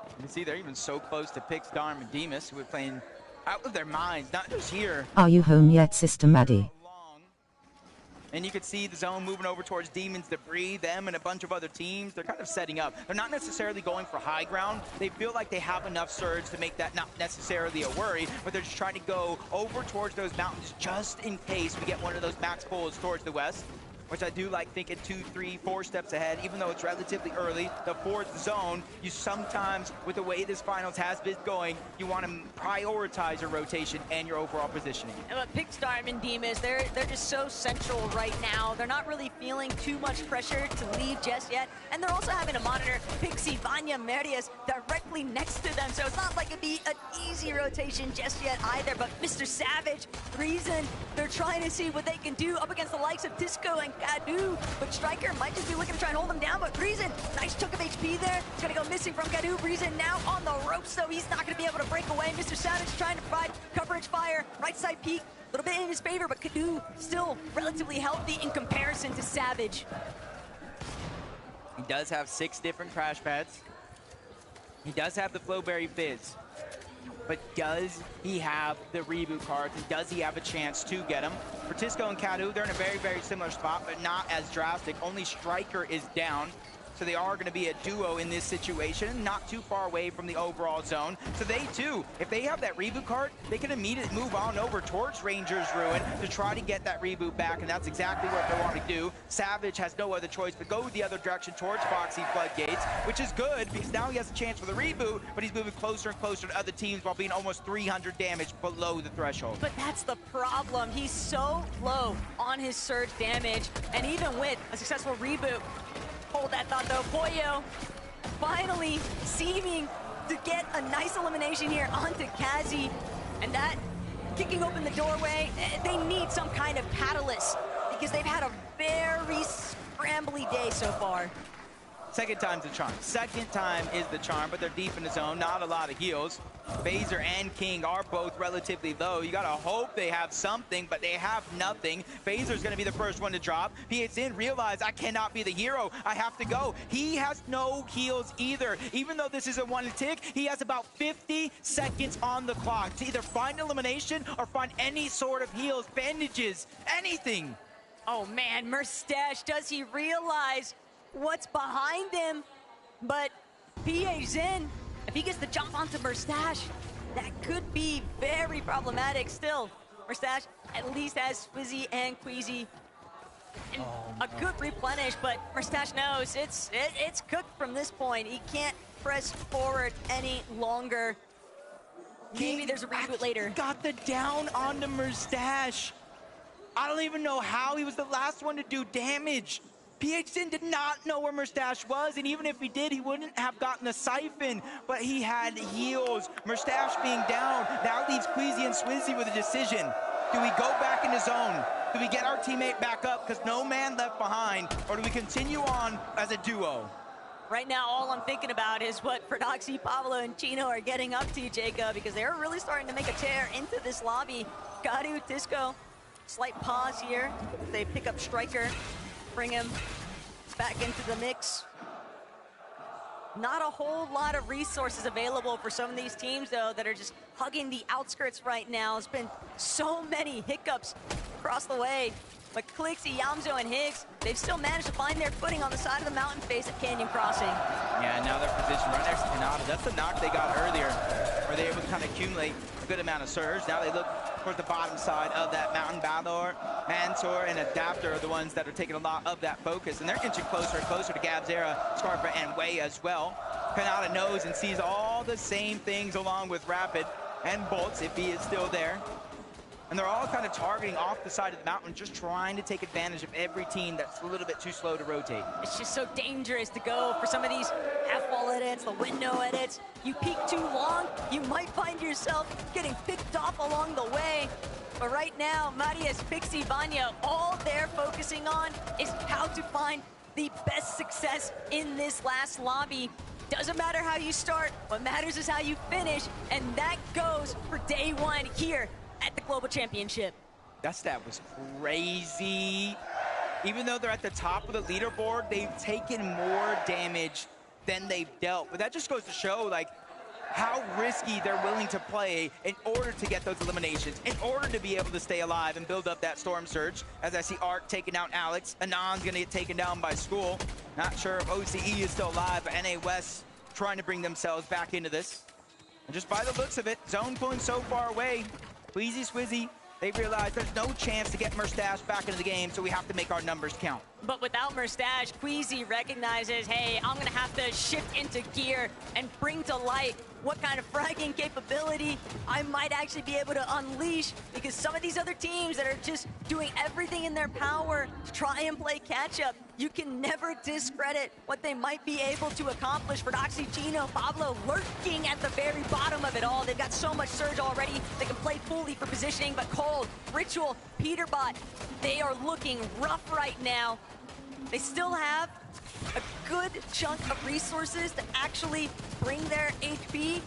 You can see they're even so close to Pix, Darm, and Demus, who are playing out of their minds, not just here. Are you home yet, Sister Maddie? And you can see the zone moving over towards Demons Debris, them and a bunch of other teams. They're kind of setting up. They're not necessarily going for high ground. They feel like they have enough surge to make that not necessarily a worry, but they're just trying to go over towards those mountains just in case we get one of those max pulls towards the west, which I do like thinking 2, 3, 4 steps ahead, even though it's relatively early. The 4th zone, you sometimes, with the way this finals has been going, you want to prioritize your rotation and your overall positioning. But Pixstar and Demus, they're just so central right now. They're not really feeling too much pressure to leave just yet. And they're also having to monitor Pixie, Vanya, Marius directly next to them. So it's not like it'd be an easy rotation just yet either. But Mr. Savage, Reason, they're trying to see what they can do up against the likes of Disco and Kadu, but Striker might just be looking to try and hold him down, but Reason, nice chunk of HP there. It's gonna go missing from Kadu. Reason now on the ropes, so he's not gonna be able to break away. Mr. Savage trying to provide coverage fire, right side peek, a little bit in his favor, but Kadu still relatively healthy in comparison to Savage. He does have 6 different crash pads. He does have the Flowberry Fizz. But does he have the reboot cards, and does he have a chance to get them? For Tisco and Kadu, they're in a very, very similar spot, but not as drastic. Only Striker is down. so they are going to be a duo in this situation, not too far away from the overall zone. So they too, if they have that reboot card, they can immediately move on over towards Rangers Ruin to try to get that reboot back, and that's exactly what they want to do. Savage has no other choice but go the other direction towards Foxy Floodgates, which is good because now he has a chance for the reboot, but he's moving closer and closer to other teams while being almost 300 damage below the threshold. But that's the problem. He's so low on his surge damage, and even with a successful reboot, hold that thought though, Pollo finally seeming to get a nice elimination here onto Kazi, and that kicking open the doorway. They need some kind of catalyst because they've had a very scrambly day so far. Second time's the charm. Second time is the charm, but they're deep in the zone, not a lot of heals. Phaser and King are both relatively low. You gotta hope they have something, but they have nothing. Phaser's gonna be the first one to drop. PHN realized I cannot be the hero. I have to go. He has no heals either. Even though this is a one tick, he has about 50 seconds on the clock to either find elimination or find any sort of heals, bandages, anything. Oh man, Merstash, does he realize what's behind him? But PA Zen, if he gets the jump onto Merstash, that could be very problematic still. Merstash at least has Swizzy and Queasy and a good replenish, but Merstash knows it's cooked from this point. He can't press forward any longer. Maybe there's a reboot later. Got the down onto Merstash. I don't even know how he was the last one to do damage. PHN did not know where Merstash was, and even if he did, he wouldn't have gotten the siphon, but he had heals. Merstash being down now leaves Queasy and Swizzy with a decision. Do we go back in the zone? Do we get our teammate back up because no man left behind, or do we continue on as a duo? Right now, all I'm thinking about is what Prodoxy, Pablo, and Chino are getting up to, Jacob, because they're really starting to make a tear into this lobby. Garu, Tisco, slight pause here. They pick up Striker, bring him back into the mix. Not a whole lot of resources available for some of these teams, though, that are just hugging the outskirts right now. There's been so many hiccups across the way. But Clixie, Yamzo, and Higgs, they've still managed to find their footing on the side of the mountain face at Canyon Crossing. Yeah, now they're positioned right next to Kanata. That's the knock they got earlier, where they were able to kind of accumulate a good amount of surge. Now they look towards the bottom side of that mountain. Balor, Mantor, and Adapter are the ones that are taking a lot of that focus, and they're inching closer and closer to Gabzera, Scarpa, and Way as well. Kanata knows and sees all the same things along with Rapid and Bolts, if he is still there. And they're all kind of targeting off the side of the mountain, just trying to take advantage of every team that's a little bit too slow to rotate. It's just so dangerous to go for some of these half-wall edits, the window edits. You peek too long, you might find yourself getting picked off along the way. But right now, Marius, Pixie, Vanya, all they're focusing on is how to find the best success in this last lobby. Doesn't matter how you start, what matters is how you finish, and that goes for day one here at the Global Championship. That stat was crazy. Even though they're at the top of the leaderboard, they've taken more damage than they've dealt. But that just goes to show, like, how risky they're willing to play in order to get those eliminations, in order to be able to stay alive and build up that Storm Surge. As I see Arc taking out Alex, Anon's gonna get taken down by School. Not sure if OCE is still alive, but NA West trying to bring themselves back into this. And just by the looks of it, zone pulling so far away, Queasy, Swizzy, they realize there's no chance to get Merstash back into the game, so we have to make our numbers count. But without Merstash, Queasy recognizes, hey, I'm gonna have to shift into gear and bring to light what kind of fragging capability I might actually be able to unleash, because some of these other teams that are just doing everything in their power to try and play catch up, you can never discredit what they might be able to accomplish. For Doxy, Chino, Pablo lurking at the very bottom of it all. They've got so much surge already. They can play fully for positioning, but Cold, Ritual, Peterbot, they are looking rough right now. They still have a good chunk of resources to actually bring their HP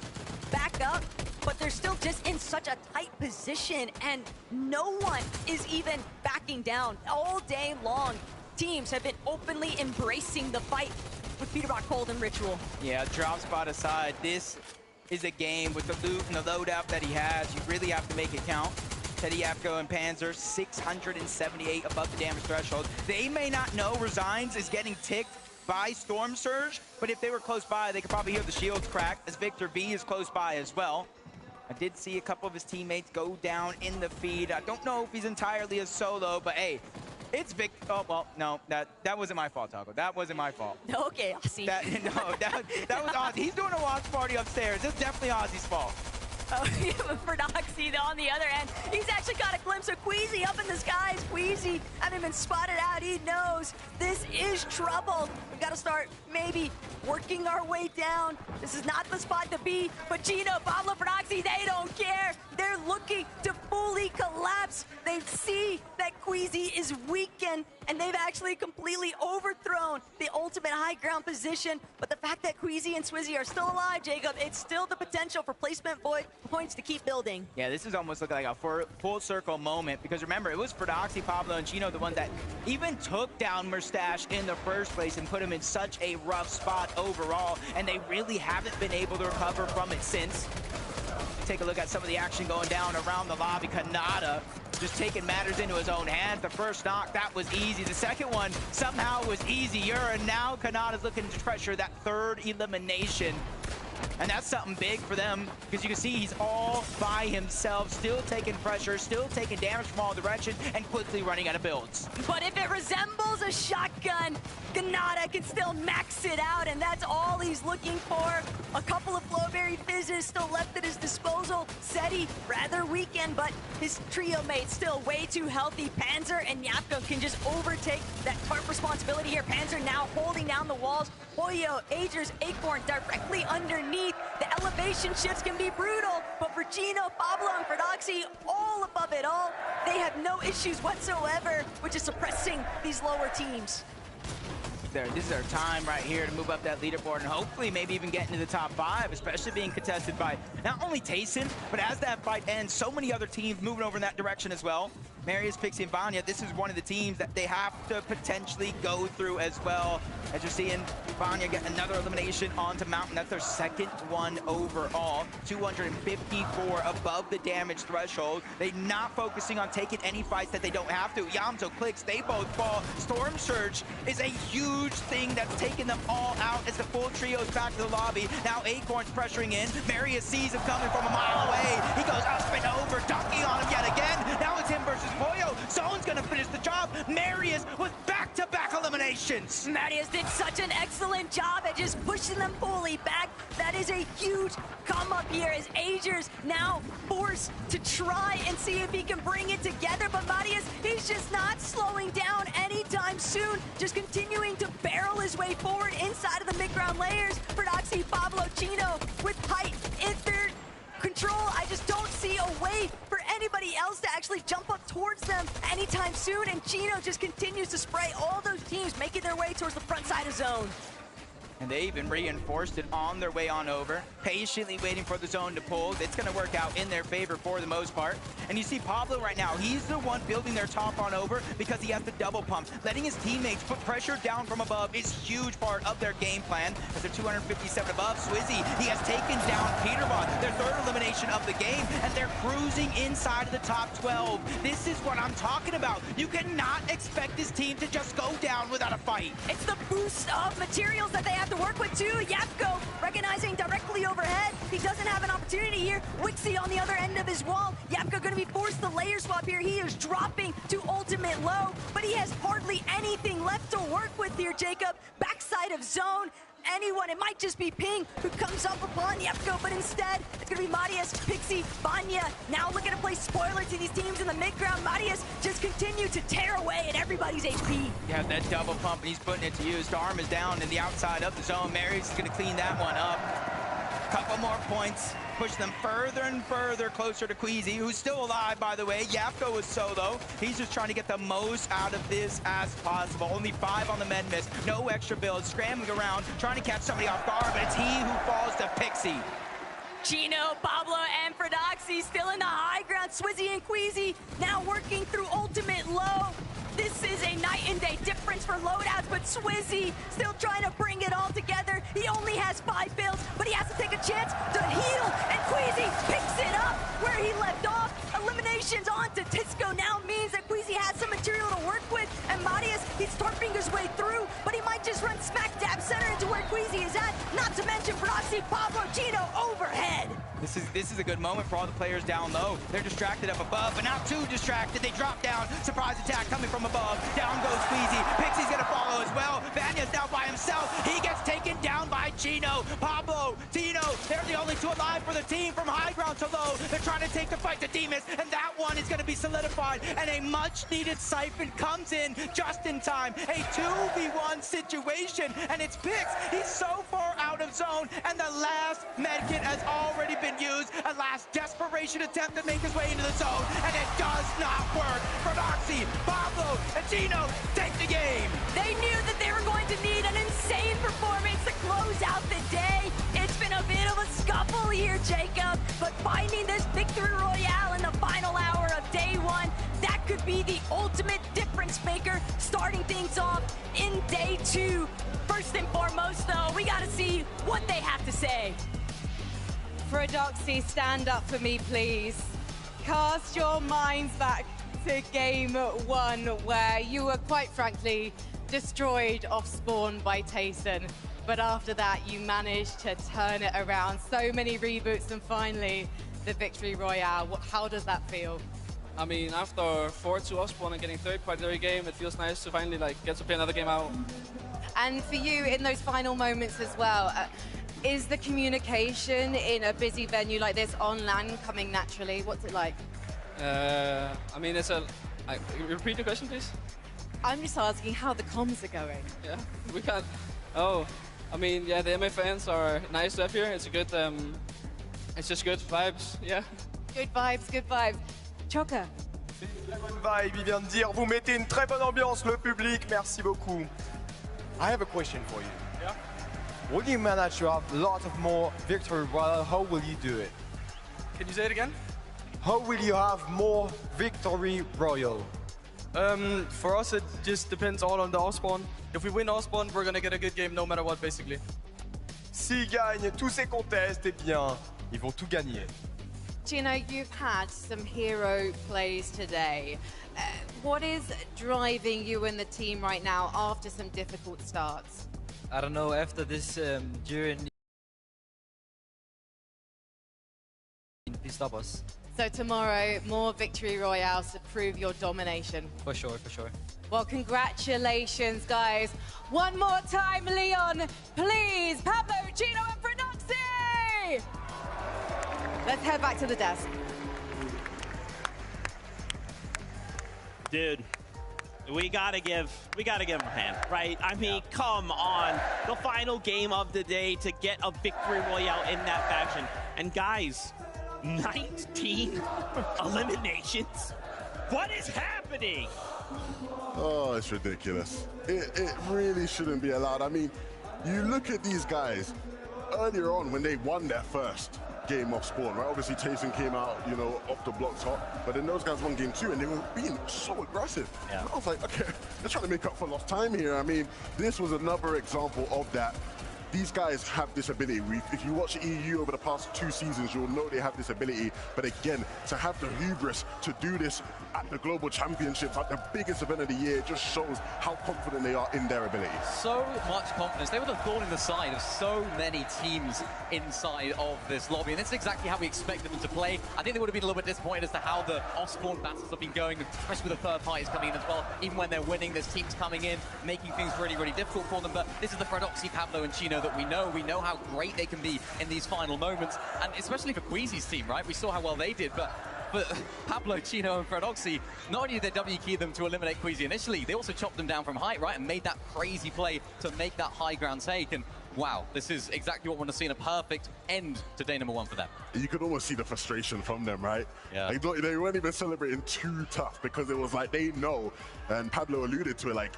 back up, but they're still just in such a tight position, and no one is even backing down. All day long, teams have been openly embracing the fight with Peterbot, Cold, and Ritual. Yeah, drop spot aside, this is a game with the loot and the loadout that he has. You really have to make it count. Teddy Apko and Panzer, 678 above the damage threshold. They may not know Resigns is getting ticked by Storm Surge, but if they were close by, they could probably hear the shields crack, as Victor V is close by as well. I did see a couple of his teammates go down in the feed. I don't know if he's entirely a solo, but hey, it's Vic. Oh, well, no, that wasn't my fault, Taco. That wasn't my fault. Okay, Ozzy. That was Ozzy. He's doing a watch party upstairs. It's definitely Ozzy's fault. Oh, for Doxy, though, on the other end, he's actually got a glimpse of Queasy up in the skies. Queasy having been spotted out. He knows this is trouble. We've got to start maybe working our way down. This is not the spot to be, but Gino, Pablo, Doxy, they don't care. They're looking to fully collapse. They see that Queasy is weakened, and they've actually completely overthrown the ultimate high ground position. But the fact that Queasy and Swizzy are still alive, Jacob, it's still the potential for placement points to keep building. Yeah, this is almost looking like a full circle moment, because remember, it was Doxy, Pablo, and Gino the ones that even took down Mustache in the first place and put him in such a rough spot overall, and they really haven't been able to recover from it since. Take a look at some of the action going down around the lobby. Kanata just taking matters into his own hands. The first knock, that was easy. The second one somehow was easier, and now Kanata's looking to pressure that third elimination. And that's something big for them, because you can see he's all by himself, still taking pressure, still taking damage from all directions, and quickly running out of builds. But if it resembles a shotgun, Ganada can still max it out, and that's all he's looking for. A couple of Flowberry Fizzes still left at his disposal. Seti, rather weakened, but his trio mates still way too healthy. Panzer and Yapko can just overtake that part responsibility here. Panzer now holding down the walls. Hoyo, Agers, Acorn directly underneath. The elevation shifts can be brutal, but for Gino, Pablo, and for Doxy, all above it all, they have no issues whatsoever, which is suppressing these lower teams. This is our time right here to move up that leaderboard and hopefully maybe even get into the top 5, especially being contested by not only Tayson, but as that fight ends, so many other teams moving over in that direction as well. Marius, Pixie, and Vanya, this is one of the teams that they have to potentially go through as well. As you're seeing, Vanya get another elimination onto Mountain. That's their second one overall. 254 above the damage threshold. They're not focusing on taking any fights that they don't have to. Yamto clicks, they both fall. Storm Surge is a huge thing that's taking them all out as the full trio's back to the lobby. Now Acorn's pressuring in. Marius sees him coming from a mile away. He goes up and over, dunking on him yet again. Now it's him versus Boyo. Zone's gonna finish the job. Marius with back-to-back eliminations. Marius did such an excellent job at just pushing them fully back. That is a huge come up here as Agers now forced to try and see if he can bring it together. But Marius, he's just not slowing down anytime soon. Just continuing to barrel his way forward inside of the mid-ground layers. Prodoxy, Pablo, Chino with height in their control. I just don't see a way for anybody else to actually jump up towards them anytime soon, and Chino just continues to spray all those teams making their way towards the front side of zone. And they even reinforced it on their way on over, patiently waiting for the zone to pull. It's going to work out in their favor for the most part. And you see Pablo right now, he's the one building their top on over because he has the double pump. Letting his teammates put pressure down from above is a huge part of their game plan. As they're 257 above, Swizzy, he has taken down Peterbot, their third elimination of the game, and they're cruising inside of the top 12. This is what I'm talking about. You cannot expect this team to just go down without a fight. It's the boost of materials that they have to work with too. Yapko recognizing directly overhead. He doesn't have an opportunity here. Wixie on the other end of his wall. Yapko going to be forced to layer swap here. He is dropping to ultimate low, but he has hardly anything left to work with here, Jacob. Backside of zone. Anyone, it might just be Ping who comes up upon Yapko, but instead it's gonna be Marius, Pixie, Vanya. Now looking to play spoiler to these teams in the mid-ground. Marius just continue to tear away at everybody's HP. Yeah, that double pump, and he's putting it to use. Storm is down in the outside of the zone. Marius is gonna clean that one up. Couple more points, push them further and further closer to Queasy, who's still alive, by the way. Yapko is solo. He's just trying to get the most out of this as possible. Only 5 on the med miss, no extra builds, scrambling around, trying to catch somebody off guard, but it's he who falls to Pixie. Chino, Pablo, and Prodoxy still in the high ground. Swizzy and Queasy now working through ultimate low. This is a night and day difference for loadouts, but Swizzy still trying to bring it all together. He only has 5 builds, but he has to take a chance to heal, and Queasy picks it up where he left off. Eliminations onto Tisco now means that Queasy has some material to work with, and Marius, he's tarping his way through, but he might just run smack down Not to mention Proxy, Pablo, Gino overhead. This is a good moment for all the players down low. They're distracted up above, but now too distracted. They drop down. Surprise attack coming from above. Down goes Squeezy. Pixie's gonna follow as well. Vanya's now by himself. He gets taken down by Gino. Pablo, Tino, they're the only two alive for the team from high ground to low. They're trying to take the fight to Demas, and that one is gonna be solidified. And a much needed siphon comes in just in time. A 2v1 situation, and it's Pix. He's so far out of zone, and the last medkit has already been used. A last desperation attempt to make his way into the zone, and it does not work. Prodoxy, Pablo, and Gino take the game. They knew that they were going to need an insane performance to close out the day. It's been a bit of a scuffle here, Jacob, but finding this victory royale in the final hour of day one, that could be the ultimate difference maker, starting things off in day two. First and foremost, though, we got to see what they have to say. Prodoxy, stand up for me, please. Cast your minds back to game one, where you were quite frankly destroyed off spawn by Tayson. But after that, you managed to turn it around. So many reboots, and finally, the victory royale. How does that feel? I mean, after 4-2 off spawn and getting third part every game, it feels nice to finally get to play another game out. And for you, in those final moments as well, is the communication in a busy venue like this on LAN coming naturally? What's it like? I mean, repeat the question, please? I'm just asking how the comms are going. Yeah, we can't. Oh, I mean, yeah, the MA fans are nice to have here. It's a good, it's just good vibes, yeah. Good vibes, good vibes. Choka. Très bonne vibe, il vient de dire, vous mettez une très bonne ambiance, le public, merci beaucoup. I have a question for you. Yeah? Will you manage to have lots of more victory royale? How will you do it? Can you say it again? How will you have more victory royale? For us, it just depends all on the off-spawn. If we win off-spawn, we're gonna get a good game no matter what, basically. S'ils gagnent tous ces contests, eh bien, ils vont tout gagner. Gino, you've had some hero plays today. What is driving you and the team right now after some difficult starts? I don't know, after this, during... Please stop us. So tomorrow, more victory royales to prove your domination. For sure, for sure. Well, congratulations, guys. One more time, Leon, please. Pablo, Gino, and Prodoxy! Let's head back to the desk. Dude, we gotta give him a hand, right? I mean, come on. The final game of the day to get a victory royale in that fashion. And guys, 19 eliminations? What is happening? Oh, it's ridiculous. It really shouldn't be allowed. I mean, you look at these guys earlier on when they won their first game off spawn, right? Obviously, Tayson came out, you know, off the block top, but then those guys won game two and they were being so aggressive. Yeah. And I was like, okay, they're trying to make up for lost time here. I mean, this was another example of that. These guys have this ability. If you watch EU over the past 2 seasons, you'll know they have this ability. But again, to have the hubris to do this at the Global Championships, at the biggest event of the year, just shows how confident they are in their ability. So much confidence. They were the thorn in the side of so many teams inside of this lobby, and that's exactly how we expected them to play. I think they would have been a little bit disappointed as to how the off-spawn battles have been going, especially with the third parties coming in as well. Even when they're winning, there's teams coming in, making things really, really difficult for them. But this is the Prodoxy, Pablo, and Chino that we know. We know how great they can be in these final moments, and especially for Queasy's team, right? We saw how well they did, but Pablo, Chino, and Prodoxy, not only did they W-key them to eliminate Queasy initially, they also chopped them down from height, right? And made that crazy play to make that high ground take. And wow, this is exactly what we want to see in a perfect end to day number 1 for them. You could almost see the frustration from them, right? Yeah. Like, they weren't even celebrating too tough because it was like they know, and Pablo alluded to it, like,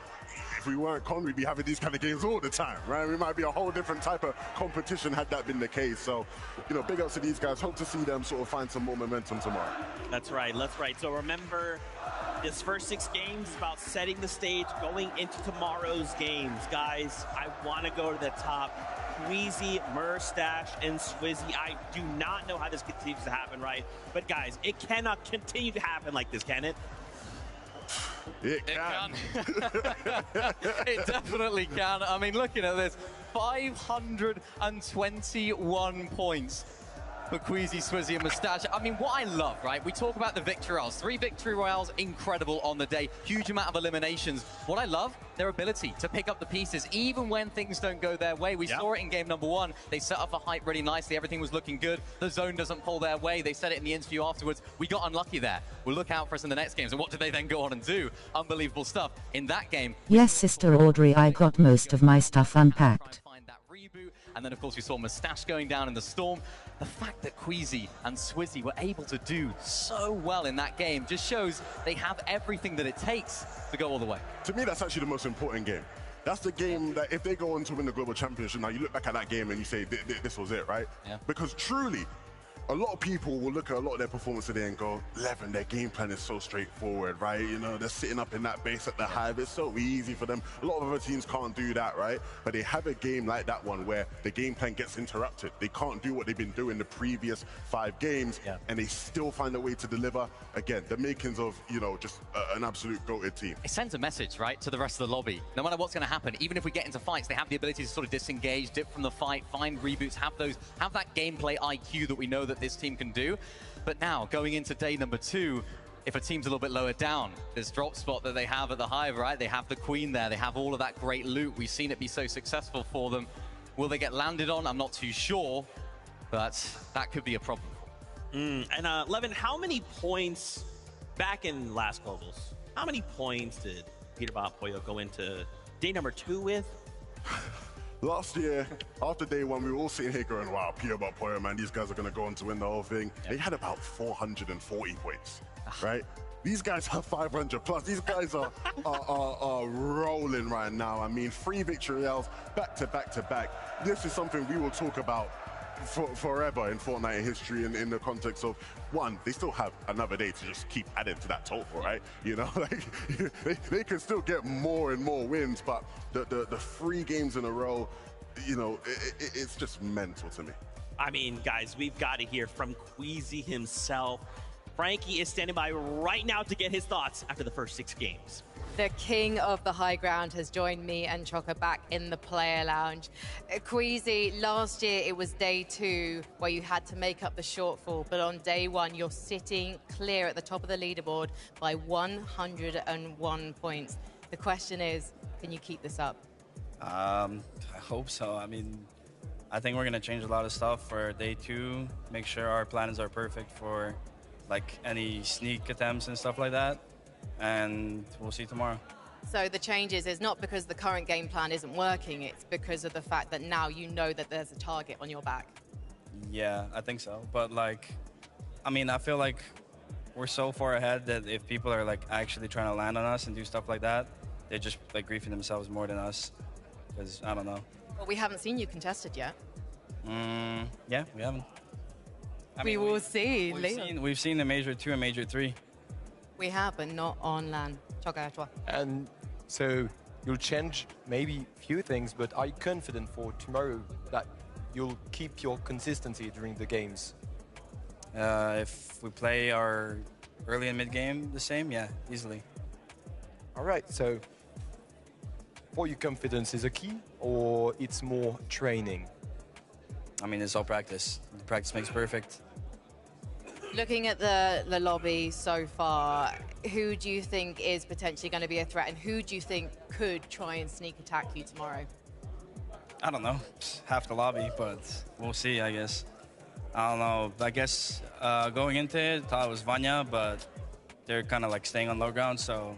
if we weren't Con, we'd be having these kind of games all the time, right? We might be a whole different type of competition had that been the case. So, you know, big ups to these guys. Hope to see them sort of find some more momentum tomorrow. That's right, that's right. So remember, this first 6 games is about setting the stage going into tomorrow's games. Guys, I want to go to the top. Queasy, Murstache, and Swizzy. I do not know how this continues to happen, right? But guys, it cannot continue to happen like this, can it? It can. It definitely can. I mean, looking at this, 521 points for Queasy, Swizzy, and Moustache. I mean, what I love, right? We talk about the victory royales. 3 victory royales, incredible on the day. Huge amount of eliminations. What I love, their ability to pick up the pieces, even when things don't go their way. We saw it in game number 1. They set up a hype really nicely. Everything was looking good. The zone doesn't pull their way. They said it in the interview afterwards. We got unlucky there. We'll look out for us in the next games. And what did they then go on and do? Unbelievable stuff. In that game... Yes, Sister Audrey, I got most of my stuff unpacked. And then, of course, we saw Moustache going down in the storm. The fact that Queasy and Swizzy were able to do so well in that game just shows they have everything that it takes to go all the way. To me, that's actually the most important game. That's the game that if they go on to win the Global Championship, now you look back at that game and you say, this was it, right? Yeah. Because truly, a lot of people will look at a lot of their performance today and go, Levin, their game plan is so straightforward, right? You know, they're sitting up in that base at the hive. It's so easy for them. A lot of other teams can't do that, right? But they have a game like that one where the game plan gets interrupted. They can't do what they've been doing the previous 5 games, and they still find a way to deliver. Again, the makings of, you know, just an absolute goated team. It sends a message, right, to the rest of the lobby. No matter what's going to happen, even if we get into fights, they have the ability to sort of disengage, dip from the fight, find reboots, have that gameplay IQ that we know that this team can do. But now, going into day number 2, if a team's a little bit lower down, this drop spot that they have at the Hive, right? They have the Queen there. They have all of that great loot. We've seen it be so successful for them. Will they get landed on? I'm not too sure, but that could be a problem. And Levin, how many points back in last Globals? How many points did Peter Bob Pollo go into day number 2 with? Last year, after day 1, we were all sitting here going, wow, Peter Bob Pollo, man, these guys are going to go on to win the whole thing. They had about 440 points, right? These guys have 500 plus. These guys are rolling right now. I mean, 3 victory royales back to back to back. This is something we will talk about forever in Fortnite history, in the context of, 1, they still have another day to just keep adding to that total, right? You know, like they can still get more and more wins, but the 3 games in a row, you know, it's just mental to me. I mean, guys, we've got to hear from Queasy himself. Frankie is standing by right now to get his thoughts after the first 6 games. The king of the high ground has joined me and Choco back in the player lounge. Queasy, last year it was day 2 where you had to make up the shortfall, but on day 1 you're sitting clear at the top of the leaderboard by 101 points. The question is, can you keep this up? I hope so. I mean, I think we're going to change a lot of stuff for day 2, make sure our plans are perfect for like any sneak attempts and stuff like that. And we'll see tomorrow. So the changes is not because the current game plan isn't working, it's because of the fact that now you know that there's a target on your back. Yeah, I think so. But like, I mean, I feel like we're so far ahead that if people are like actually trying to land on us and do stuff like that, they're just like griefing themselves more than us. Because I don't know. Well, we haven't seen you contested yet. Yeah, we haven't. We will see. We've seen the Major 2 and Major 3. We have, but not on LAN. Choco à toi. And so you'll change maybe few things, but are you confident for tomorrow that you'll keep your consistency during the games? If we play our early and mid game the same, yeah, easily. All right, so for you, confidence is a key, or it's more training? I mean, it's all practice. Practice makes perfect. Looking at the lobby so far, who do you think is potentially going to be a threat, and who do you think could try and sneak attack you tomorrow? I don't know. Half the lobby, but we'll see, I guess. I don't know. I guess going into it, I thought it was Vanya, but they're kind of like staying on low ground, so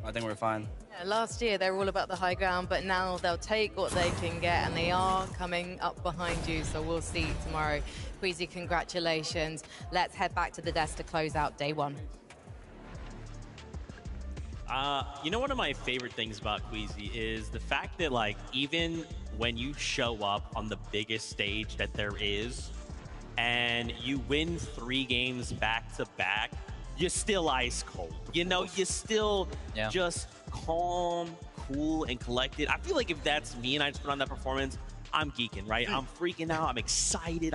I think we're fine. Yeah, last year, they were all about the high ground, but now they'll take what they can get, and they are coming up behind you, so we'll see tomorrow. Queasy, congratulations. Let's head back to the desk to close out day 1. You know, one of my favorite things about Queasy is the fact that, like, even when you show up on the biggest stage that there is, and you win 3 games back to back, you're still ice cold. You know, you're still just calm, cool, and collected. I feel like if that's me and I just put on that performance, I'm geeking, right? I'm freaking out. I'm excited.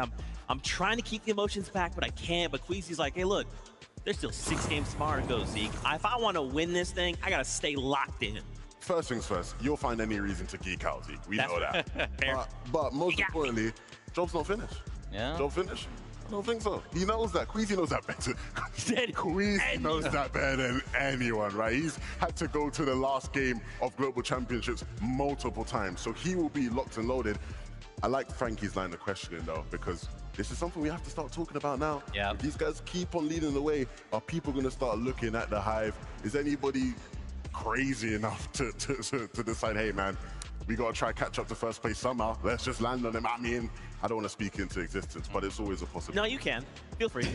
I'm trying to keep the emotions back, but I can't. But Queasy's like, hey, look, there's still 6 games tomorrow to go, Zeke. If I want to win this thing, I got to stay locked in. first things first, you'll find any reason to geek out, Zeke. We know that. But most importantly, job's not finished. Yeah. Job finished? I don't think so. He knows that. Queasy knows that better. Queasy knows that better than anyone, right? He's had to go to the last game of Global Championships multiple times, so he will be locked and loaded. I like Frankie's line of questioning, though, because this is something we have to start talking about now. Yeah. If these guys keep on leading the way, are people going to start looking at the Hive? Is anybody crazy enough to decide, hey, man, we got to try catch up to first place somehow. Let's just land on them. I mean, I don't want to speak into existence, but it's always a possibility. No, you can. Feel free.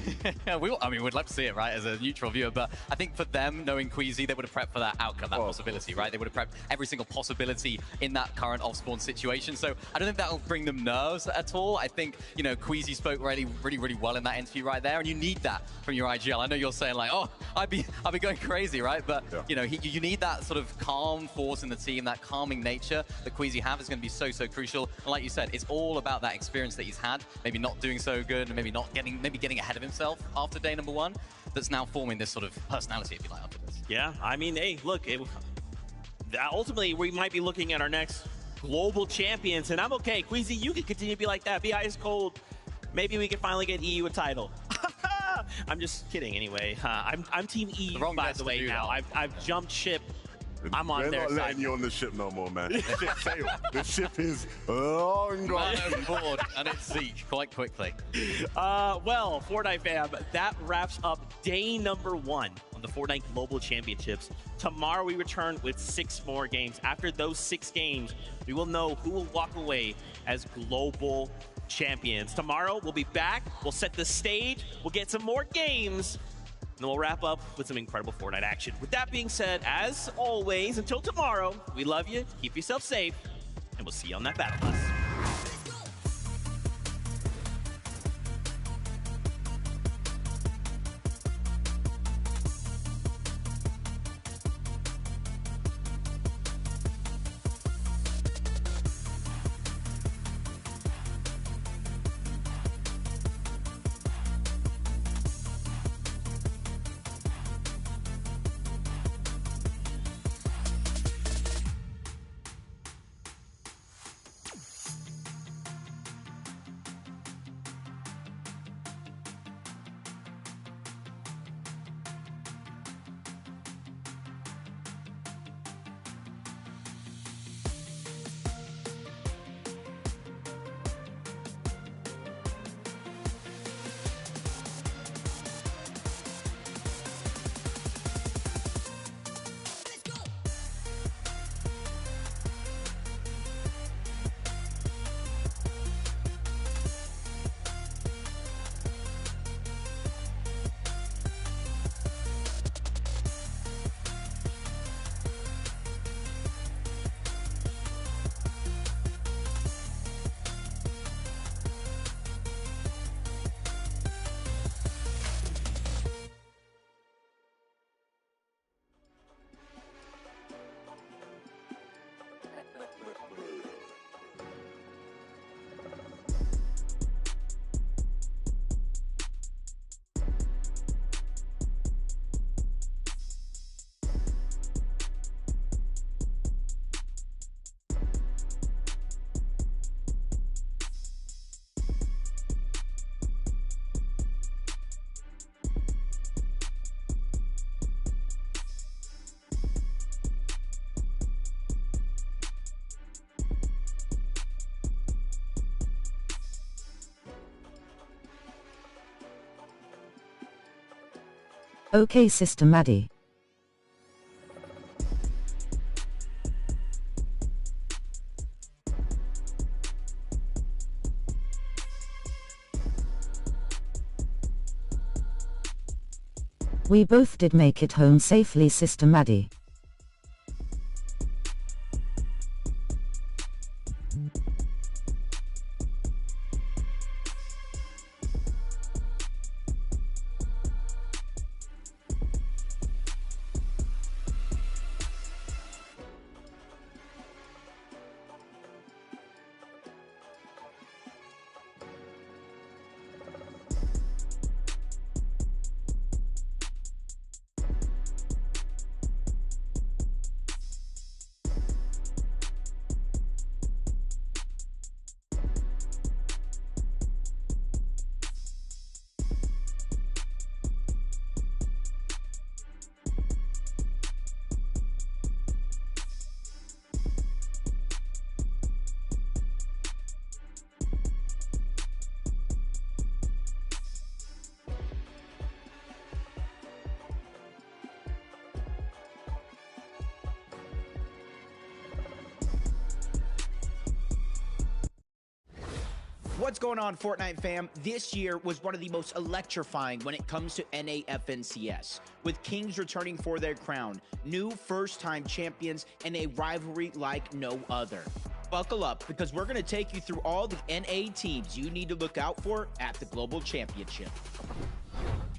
We'd love to see it, right, as a neutral viewer, but I think for them, knowing Queasy, they would have prepped for that outcome, that possibility, right? They would have prepped every single possibility in that current off-spawn situation. So I don't think that'll bring them nerves at all. I think, you know, Queasy spoke really well in that interview right there, and you need that from your IGL. I know you're saying like, oh, I'd be going crazy, right? But, you know, you need that sort of calm force in the team, that calming nature that Queasy have is going to be so crucial. And like you said, it's all about that experience that he's had, maybe not doing so good, and maybe getting ahead of himself after day number 1, that's now forming this sort of personality, if you like, after this. Yeah, I mean, hey, look, ultimately, we might be looking at our next global champions, and I'm okay. Queasy, you can continue to be like that. Be ice cold. Maybe we can finally get EU a title. I'm just kidding, anyway. I'm Team EU, by the way, now. I've jumped ship. I'm on their side. They're not letting you on the ship no more, man. The ship sailed. The ship is long gone. Man overboard, and it's Zeke quite quickly. Well, Fortnite fam, that wraps up day number 1 on the Fortnite Global Championships. Tomorrow we return with 6 more games. After those 6 games, we will know who will walk away as global champions. Tomorrow we'll be back. We'll set the stage. We'll get some more games. And we'll wrap up with some incredible Fortnite action. With that being said, as always, until tomorrow, we love you, keep yourself safe, and we'll see you on that battle bus. Okay, Sister Maddie. We both did make it home safely, Sister Maddie. What's going on, Fortnite fam? This year was one of the most electrifying when it comes to NA FNCS, with Kings returning for their crown, new first-time champions, and a rivalry like no other. Buckle up, because we're going to take you through all the NA teams you need to look out for at the Global Championship.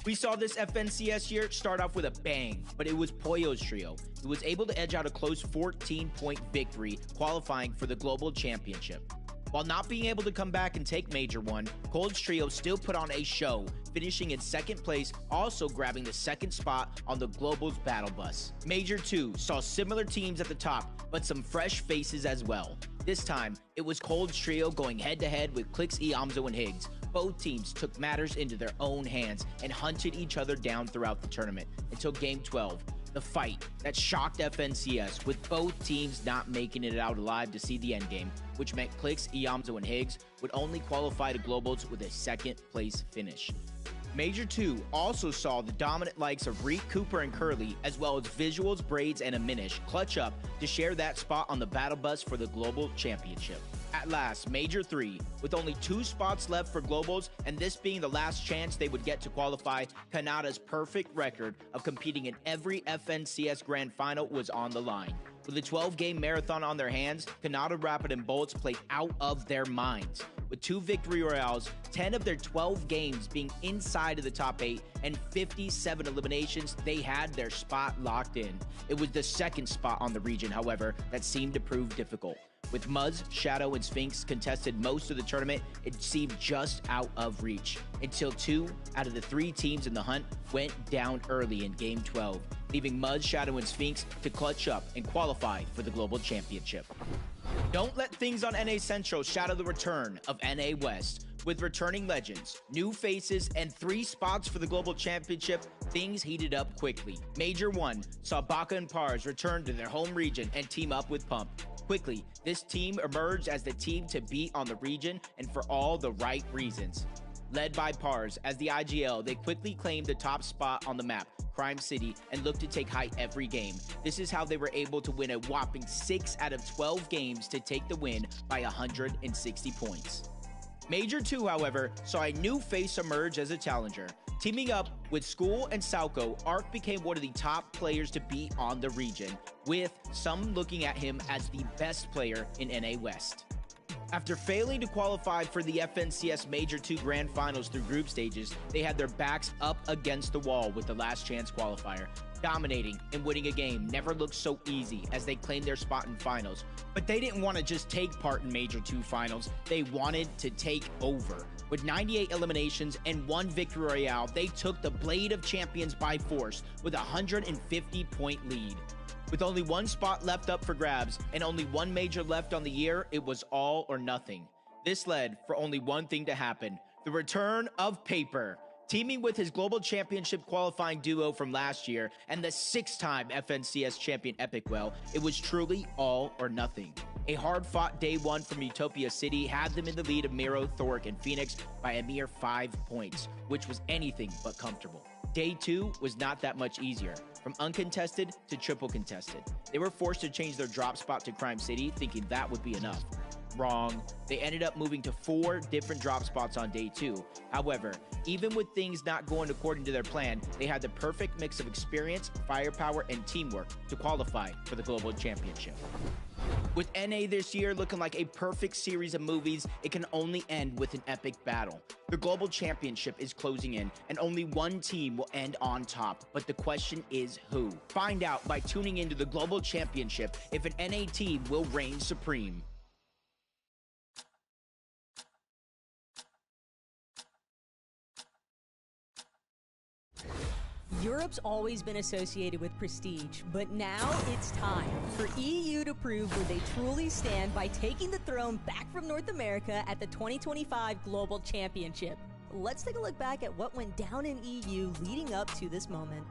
We saw this FNCS year start off with a bang, but it was Pollo's trio who was able to edge out a close 14-point victory, qualifying for the Global Championship. While not being able to come back and take Major 1, Cold's trio still put on a show, finishing in second place, also grabbing the second spot on the Global's battle bus. Major 2 saw similar teams at the top, but some fresh faces as well. This time, it was Cold's trio going head-to-head with Clix, Iamzo, and Higgs. Both teams took matters into their own hands and hunted each other down throughout the tournament until Game 12. The fight that shocked FNCS, with both teams not making it out alive to see the endgame, which meant Clix, Iamzo, and Higgs would only qualify to Globals with a second place finish. Major 2 also saw the dominant likes of Reek, Cooper, and Curly, as well as Visuals, Braids, and Aminish clutch up to share that spot on the battle bus for the Global Championship. At last, Major 3, with only 2 spots left for Globals, and this being the last chance they would get to qualify, Kanada's perfect record of competing in every FNCS Grand Final was on the line. With a 12-game marathon on their hands, Kanada Rapid and Bolts played out of their minds. With 2 victory royales, 10 of their 12 games being inside of the top 8, and 57 eliminations, they had their spot locked in. It was the second spot on the region, however, that seemed to prove difficult. With Muzz, Shadow, and Sphinx contested most of the tournament, it seemed just out of reach, until 2 out of the 3 teams in the hunt went down early in Game 12, leaving Muzz, Shadow, and Sphinx to clutch up and qualify for the Global Championship. Don't let things on NA Central shadow the return of NA West. With returning legends, new faces, and 3 spots for the Global Championship, things heated up quickly. Major 1 saw Baka and Pars return to their home region and team up with Pump. Quickly, this team emerged as the team to beat on the region, and for all the right reasons. Led by Pars as the IGL, they quickly claimed the top spot on the map, Crime City, and looked to take height every game. This is how they were able to win a whopping 6 out of 12 games to take the win by 160 points. Major 2, however, saw a new face emerge as a challenger. Teaming up with School and Salco, Arc became one of the top players to beat on the region, with some looking at him as the best player in NA West. After failing to qualify for the FNCS Major 2 Grand Finals through group stages, they had their backs up against the wall with the last chance qualifier. Dominating and winning a game never looked so easy as they claimed their spot in finals. But they didn't want to just take part in Major 2 finals, they wanted to take over. With 98 eliminations and 1 victory royale, they took the Blade of Champions by force with a 150-point lead. With only 1 spot left up for grabs and only 1 major left on the year, it was all or nothing. This led for only one thing to happen: the return of Paper. Teaming with his Global Championship qualifying duo from last year and the 6-time FNCS champion Epicwell, it was truly all or nothing. A hard-fought day 1 from Utopia City had them in the lead of Miro, Thoric, and Phoenix by a mere 5 points, which was anything but comfortable. Day 2 was not that much easier. From uncontested to triple contested, they were forced to change their drop spot to Crime City, thinking that would be enough. Wrong. They ended up moving to 4 different drop spots on day 2. However, even with things not going according to their plan, they had the perfect mix of experience, firepower, and teamwork to qualify for the Global Championship. With NA this year looking like a perfect series of movies, it can only end with an epic battle. The Global Championship is closing in, and only one team will end on top. But the question is who? Find out by tuning into the Global Championship if an NA team will reign supreme. Europe's always been associated with prestige, but now it's time for EU to prove where they truly stand by taking the throne back from North America at the 2025 Global Championship. Let's take a look back at what went down in EU leading up to this moment.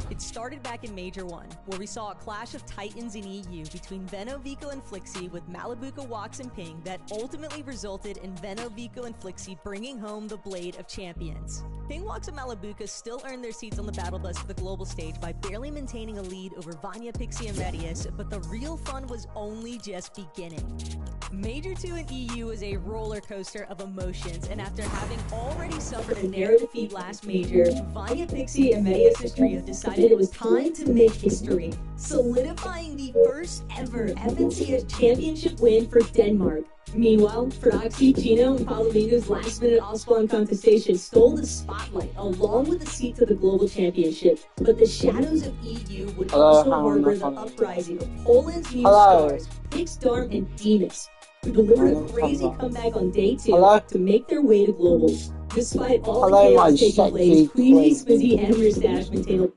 It started back in Major 1, where we saw a clash of titans in EU between Veno, Vico, and Flixie with Malabuka, Wax, and Ping that ultimately resulted in Veno, Vico, and Flixie bringing home the Blade of Champions. Ping, Wax, and Malabuka still earned their seats on the battle bus for the global stage by barely maintaining a lead over Vanya, Pixie, and Medius, but the real fun was only just beginning. Major 2 in EU was a roller coaster of emotions, and after having already suffered a narrow defeat last major, Vanya, Pixie, and Media's trio decided it was time to make history, solidifying the first ever FNCS championship win for Denmark. Meanwhile, Froxy, Chino, and Palomingo's last-minute all-spawn contestation stole the spotlight along with the seat to the global championship. But the shadows of EU would also harbor the uprising of Poland's new stars, Pixstorm and Demas, who delivered a crazy comeback on day 2 to make their way to globals. Despite all the chaos taking place, Queasy, Smizzy, and Mustache maintained.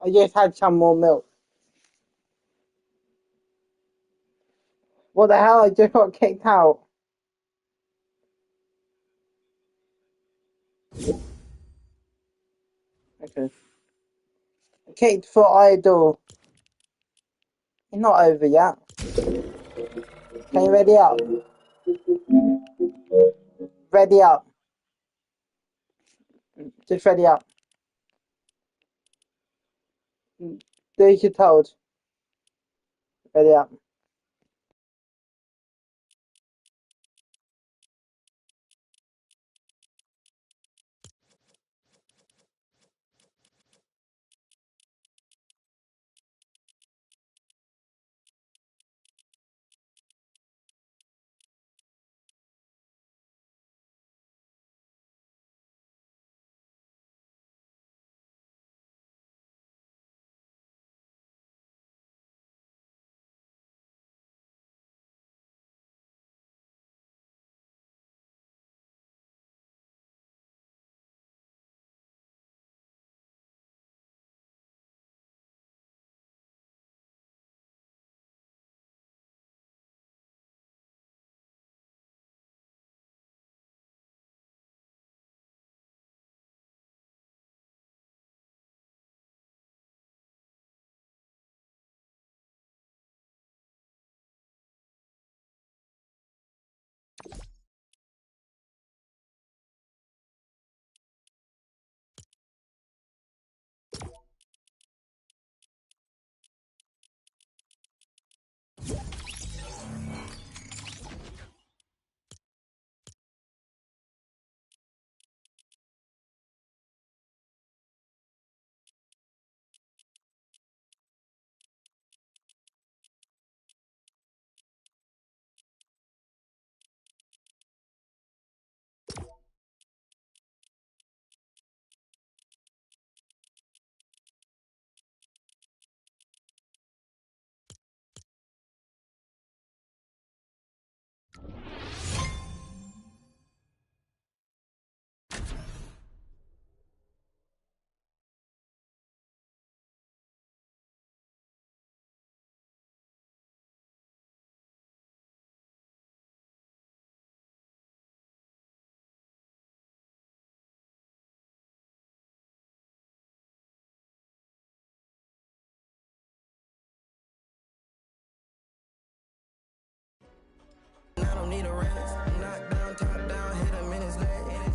I just had some more milk. What the hell? I just got kicked out. Okay. Kicked for idol. You're not over yet. Can you ready up? Ready up. Just ready up. Do as you're told. Ready up.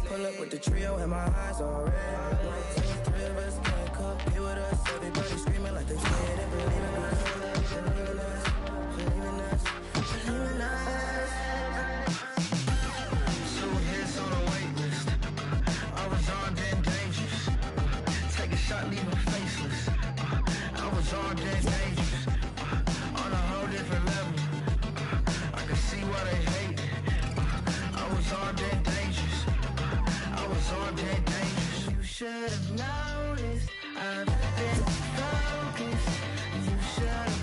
Pull up with the trio and my eyes all red. Like 3 of us can't compete with us. Everybody screaming like they scared and believe in us. Believe in us, believe in us, believe in us. 2 hits on the wait list. I was armed and dangerous. Take a shot, leave him faceless. I was armed and dangerous. On a whole different level. I can see why they hate. I was armed and dangerous. I was armed and dangerous. You should have noticed. I've been focused. You should have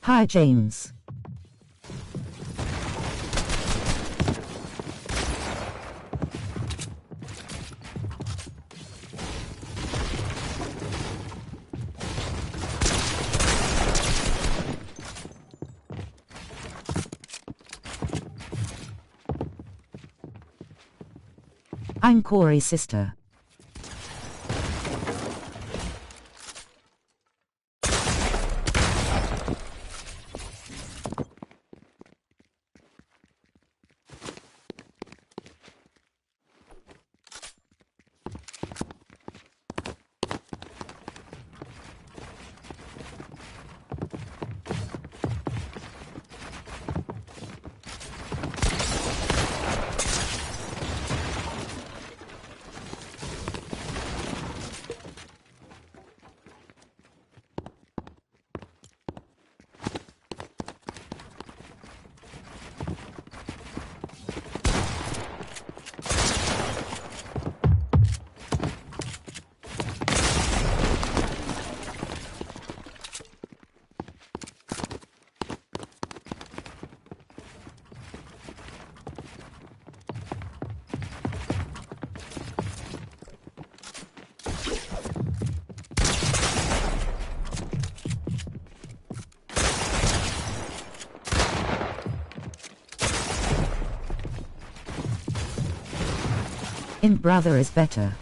Hi, James. I'm Corey's sister. In brother is better.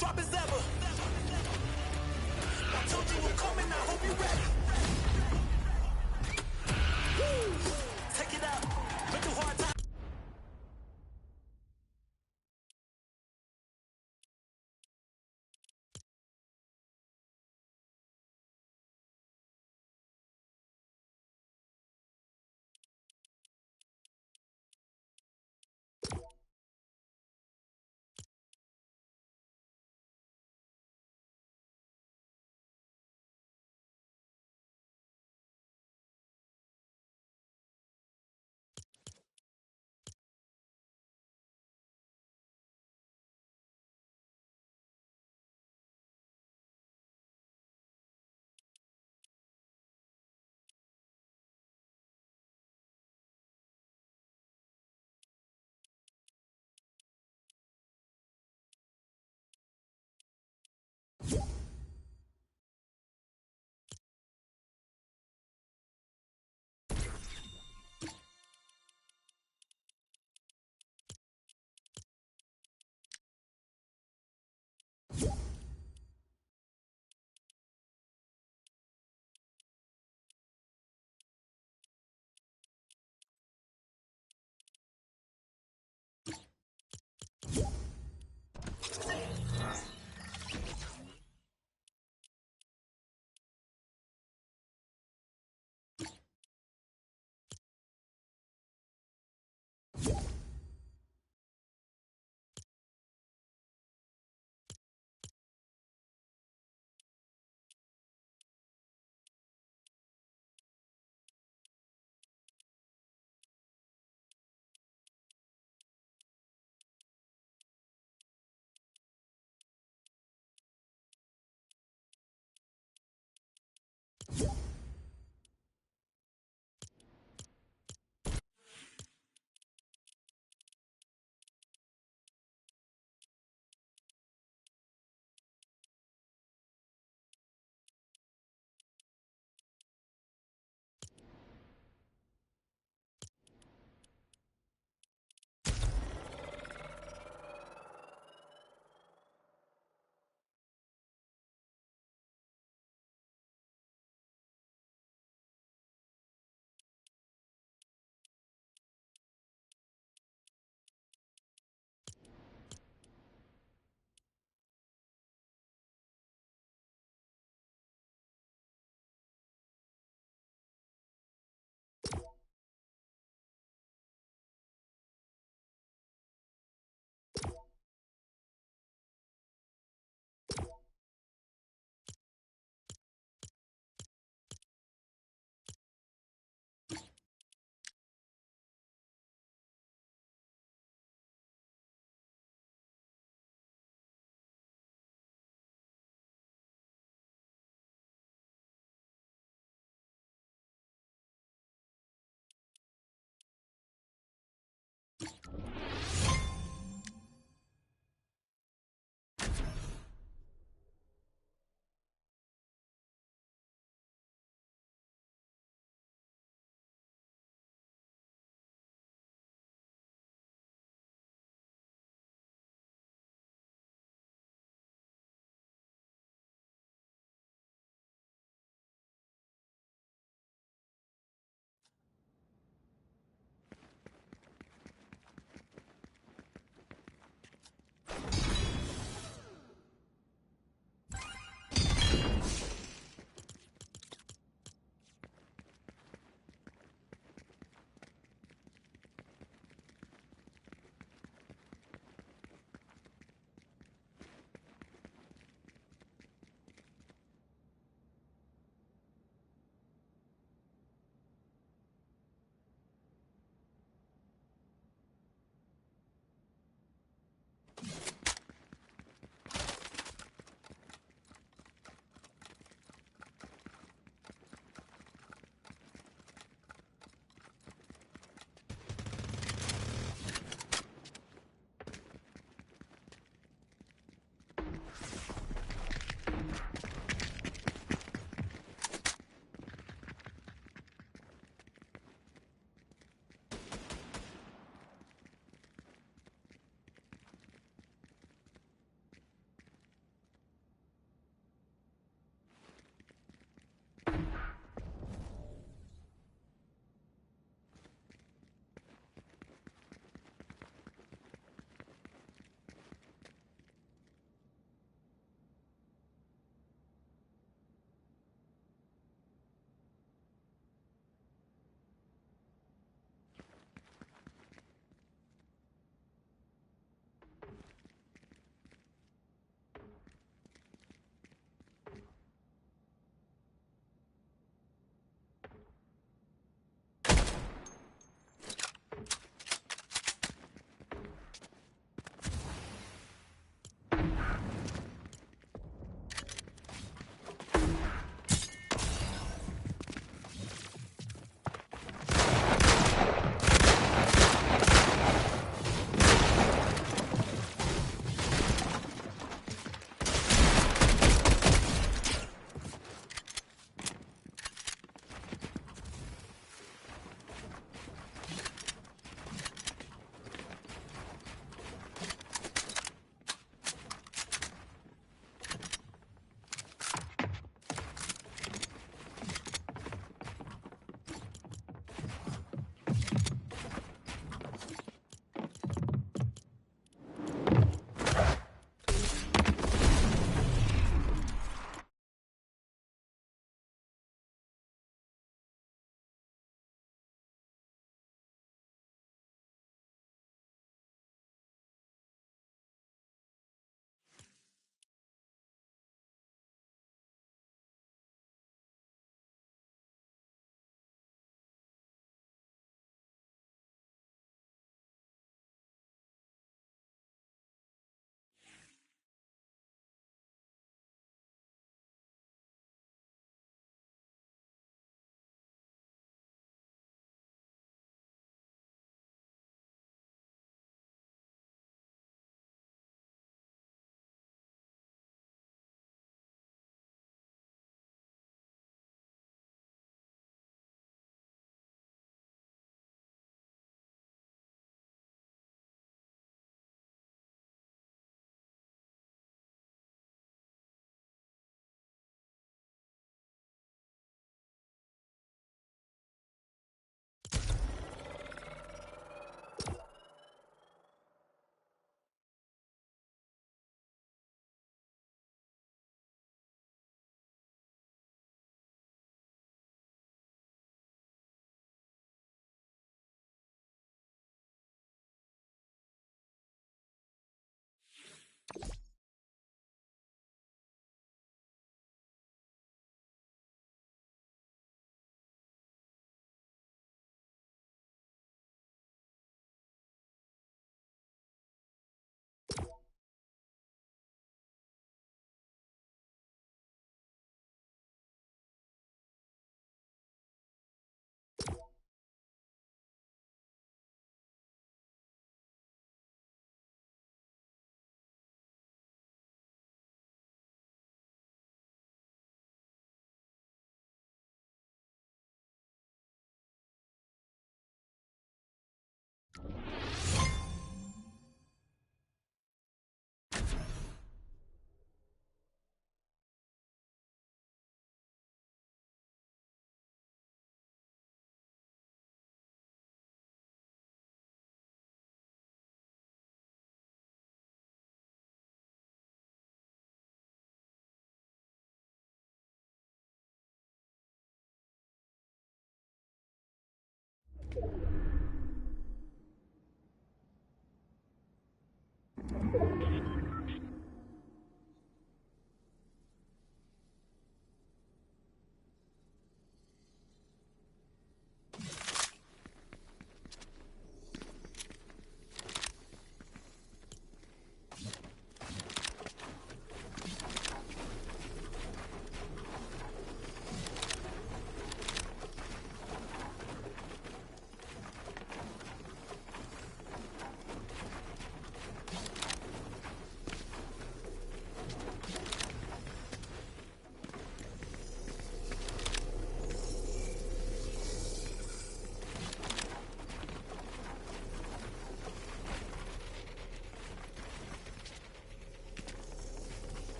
sharp as ever. I told you I'm coming, I hope you ready. Take it out, make the hard time.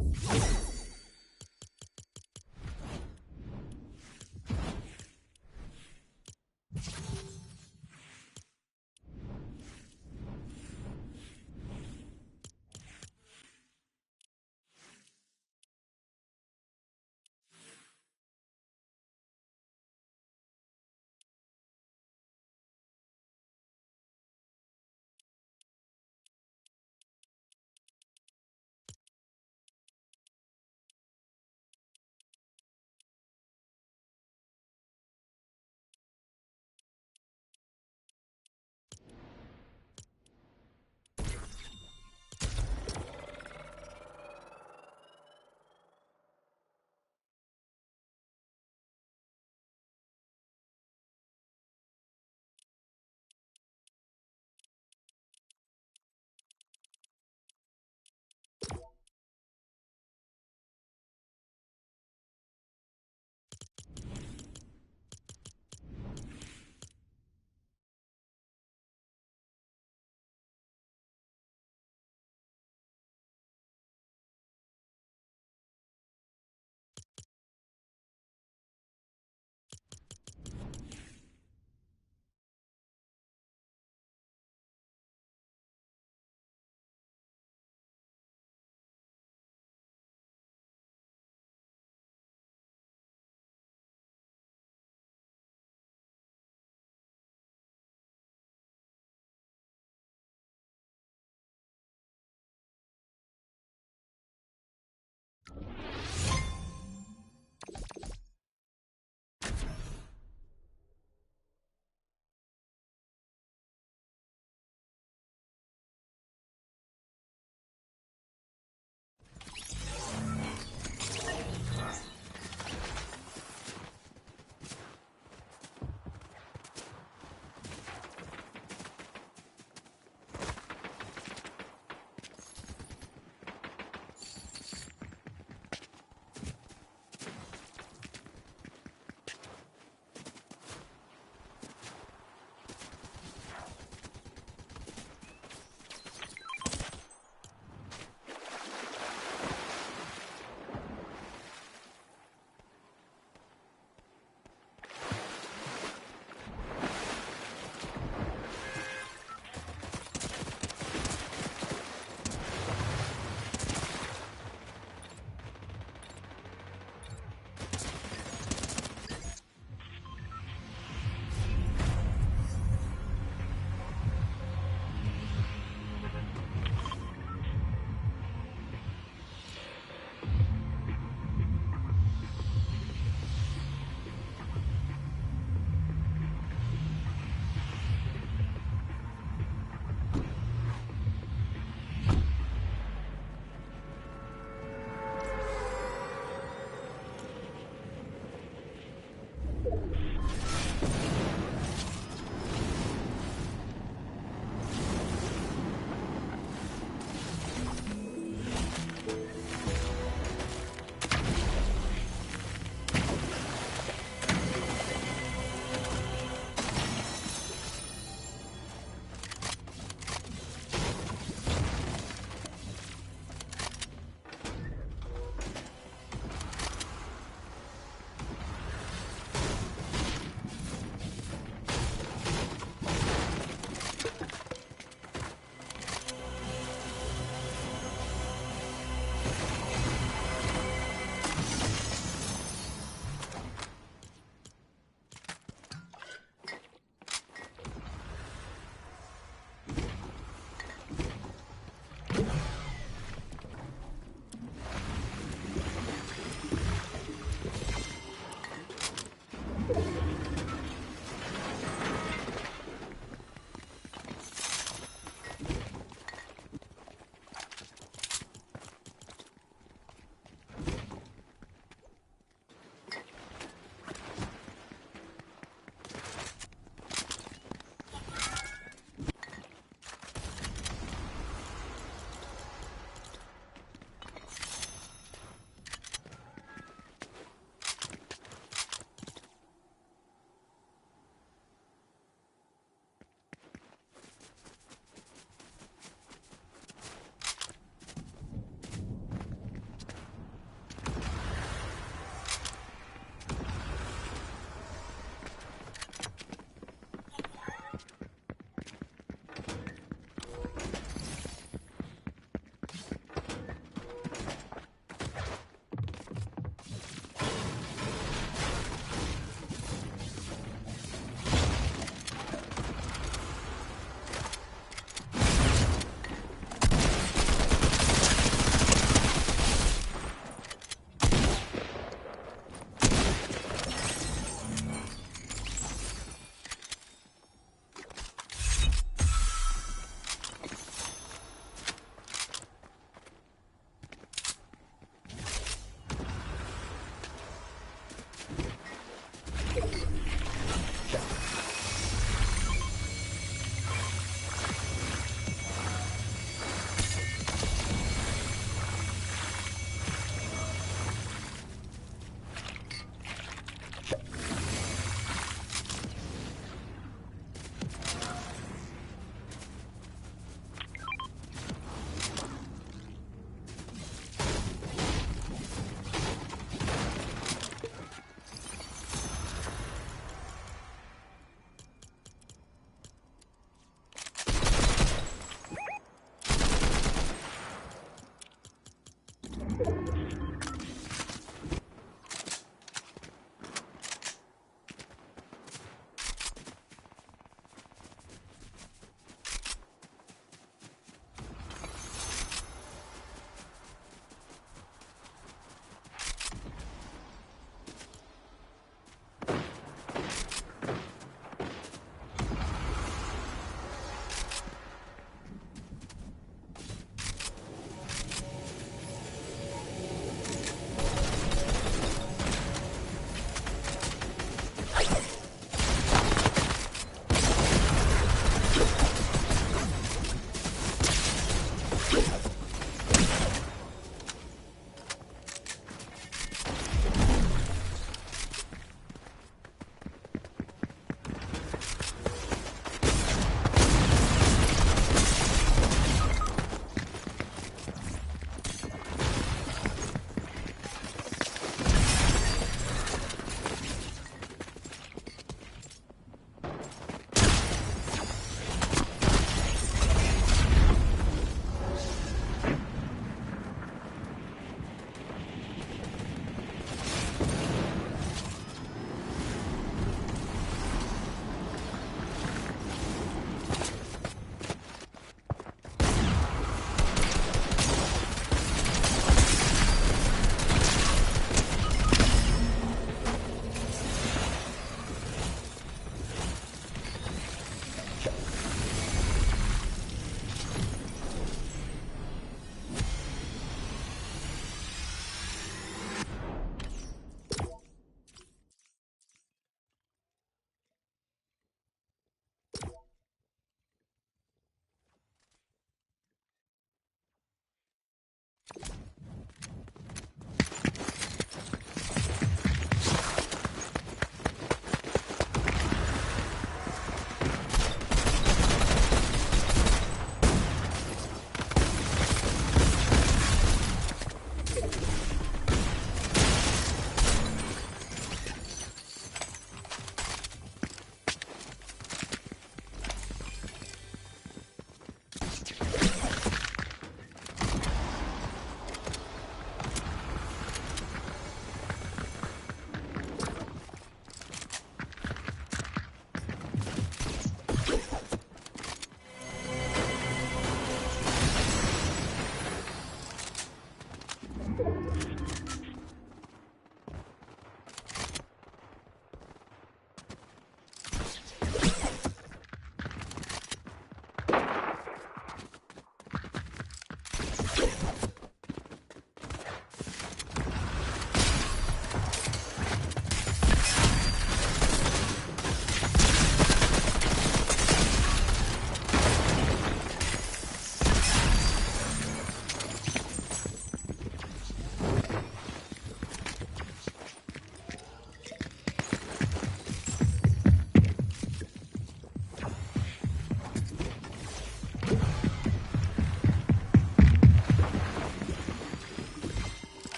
it.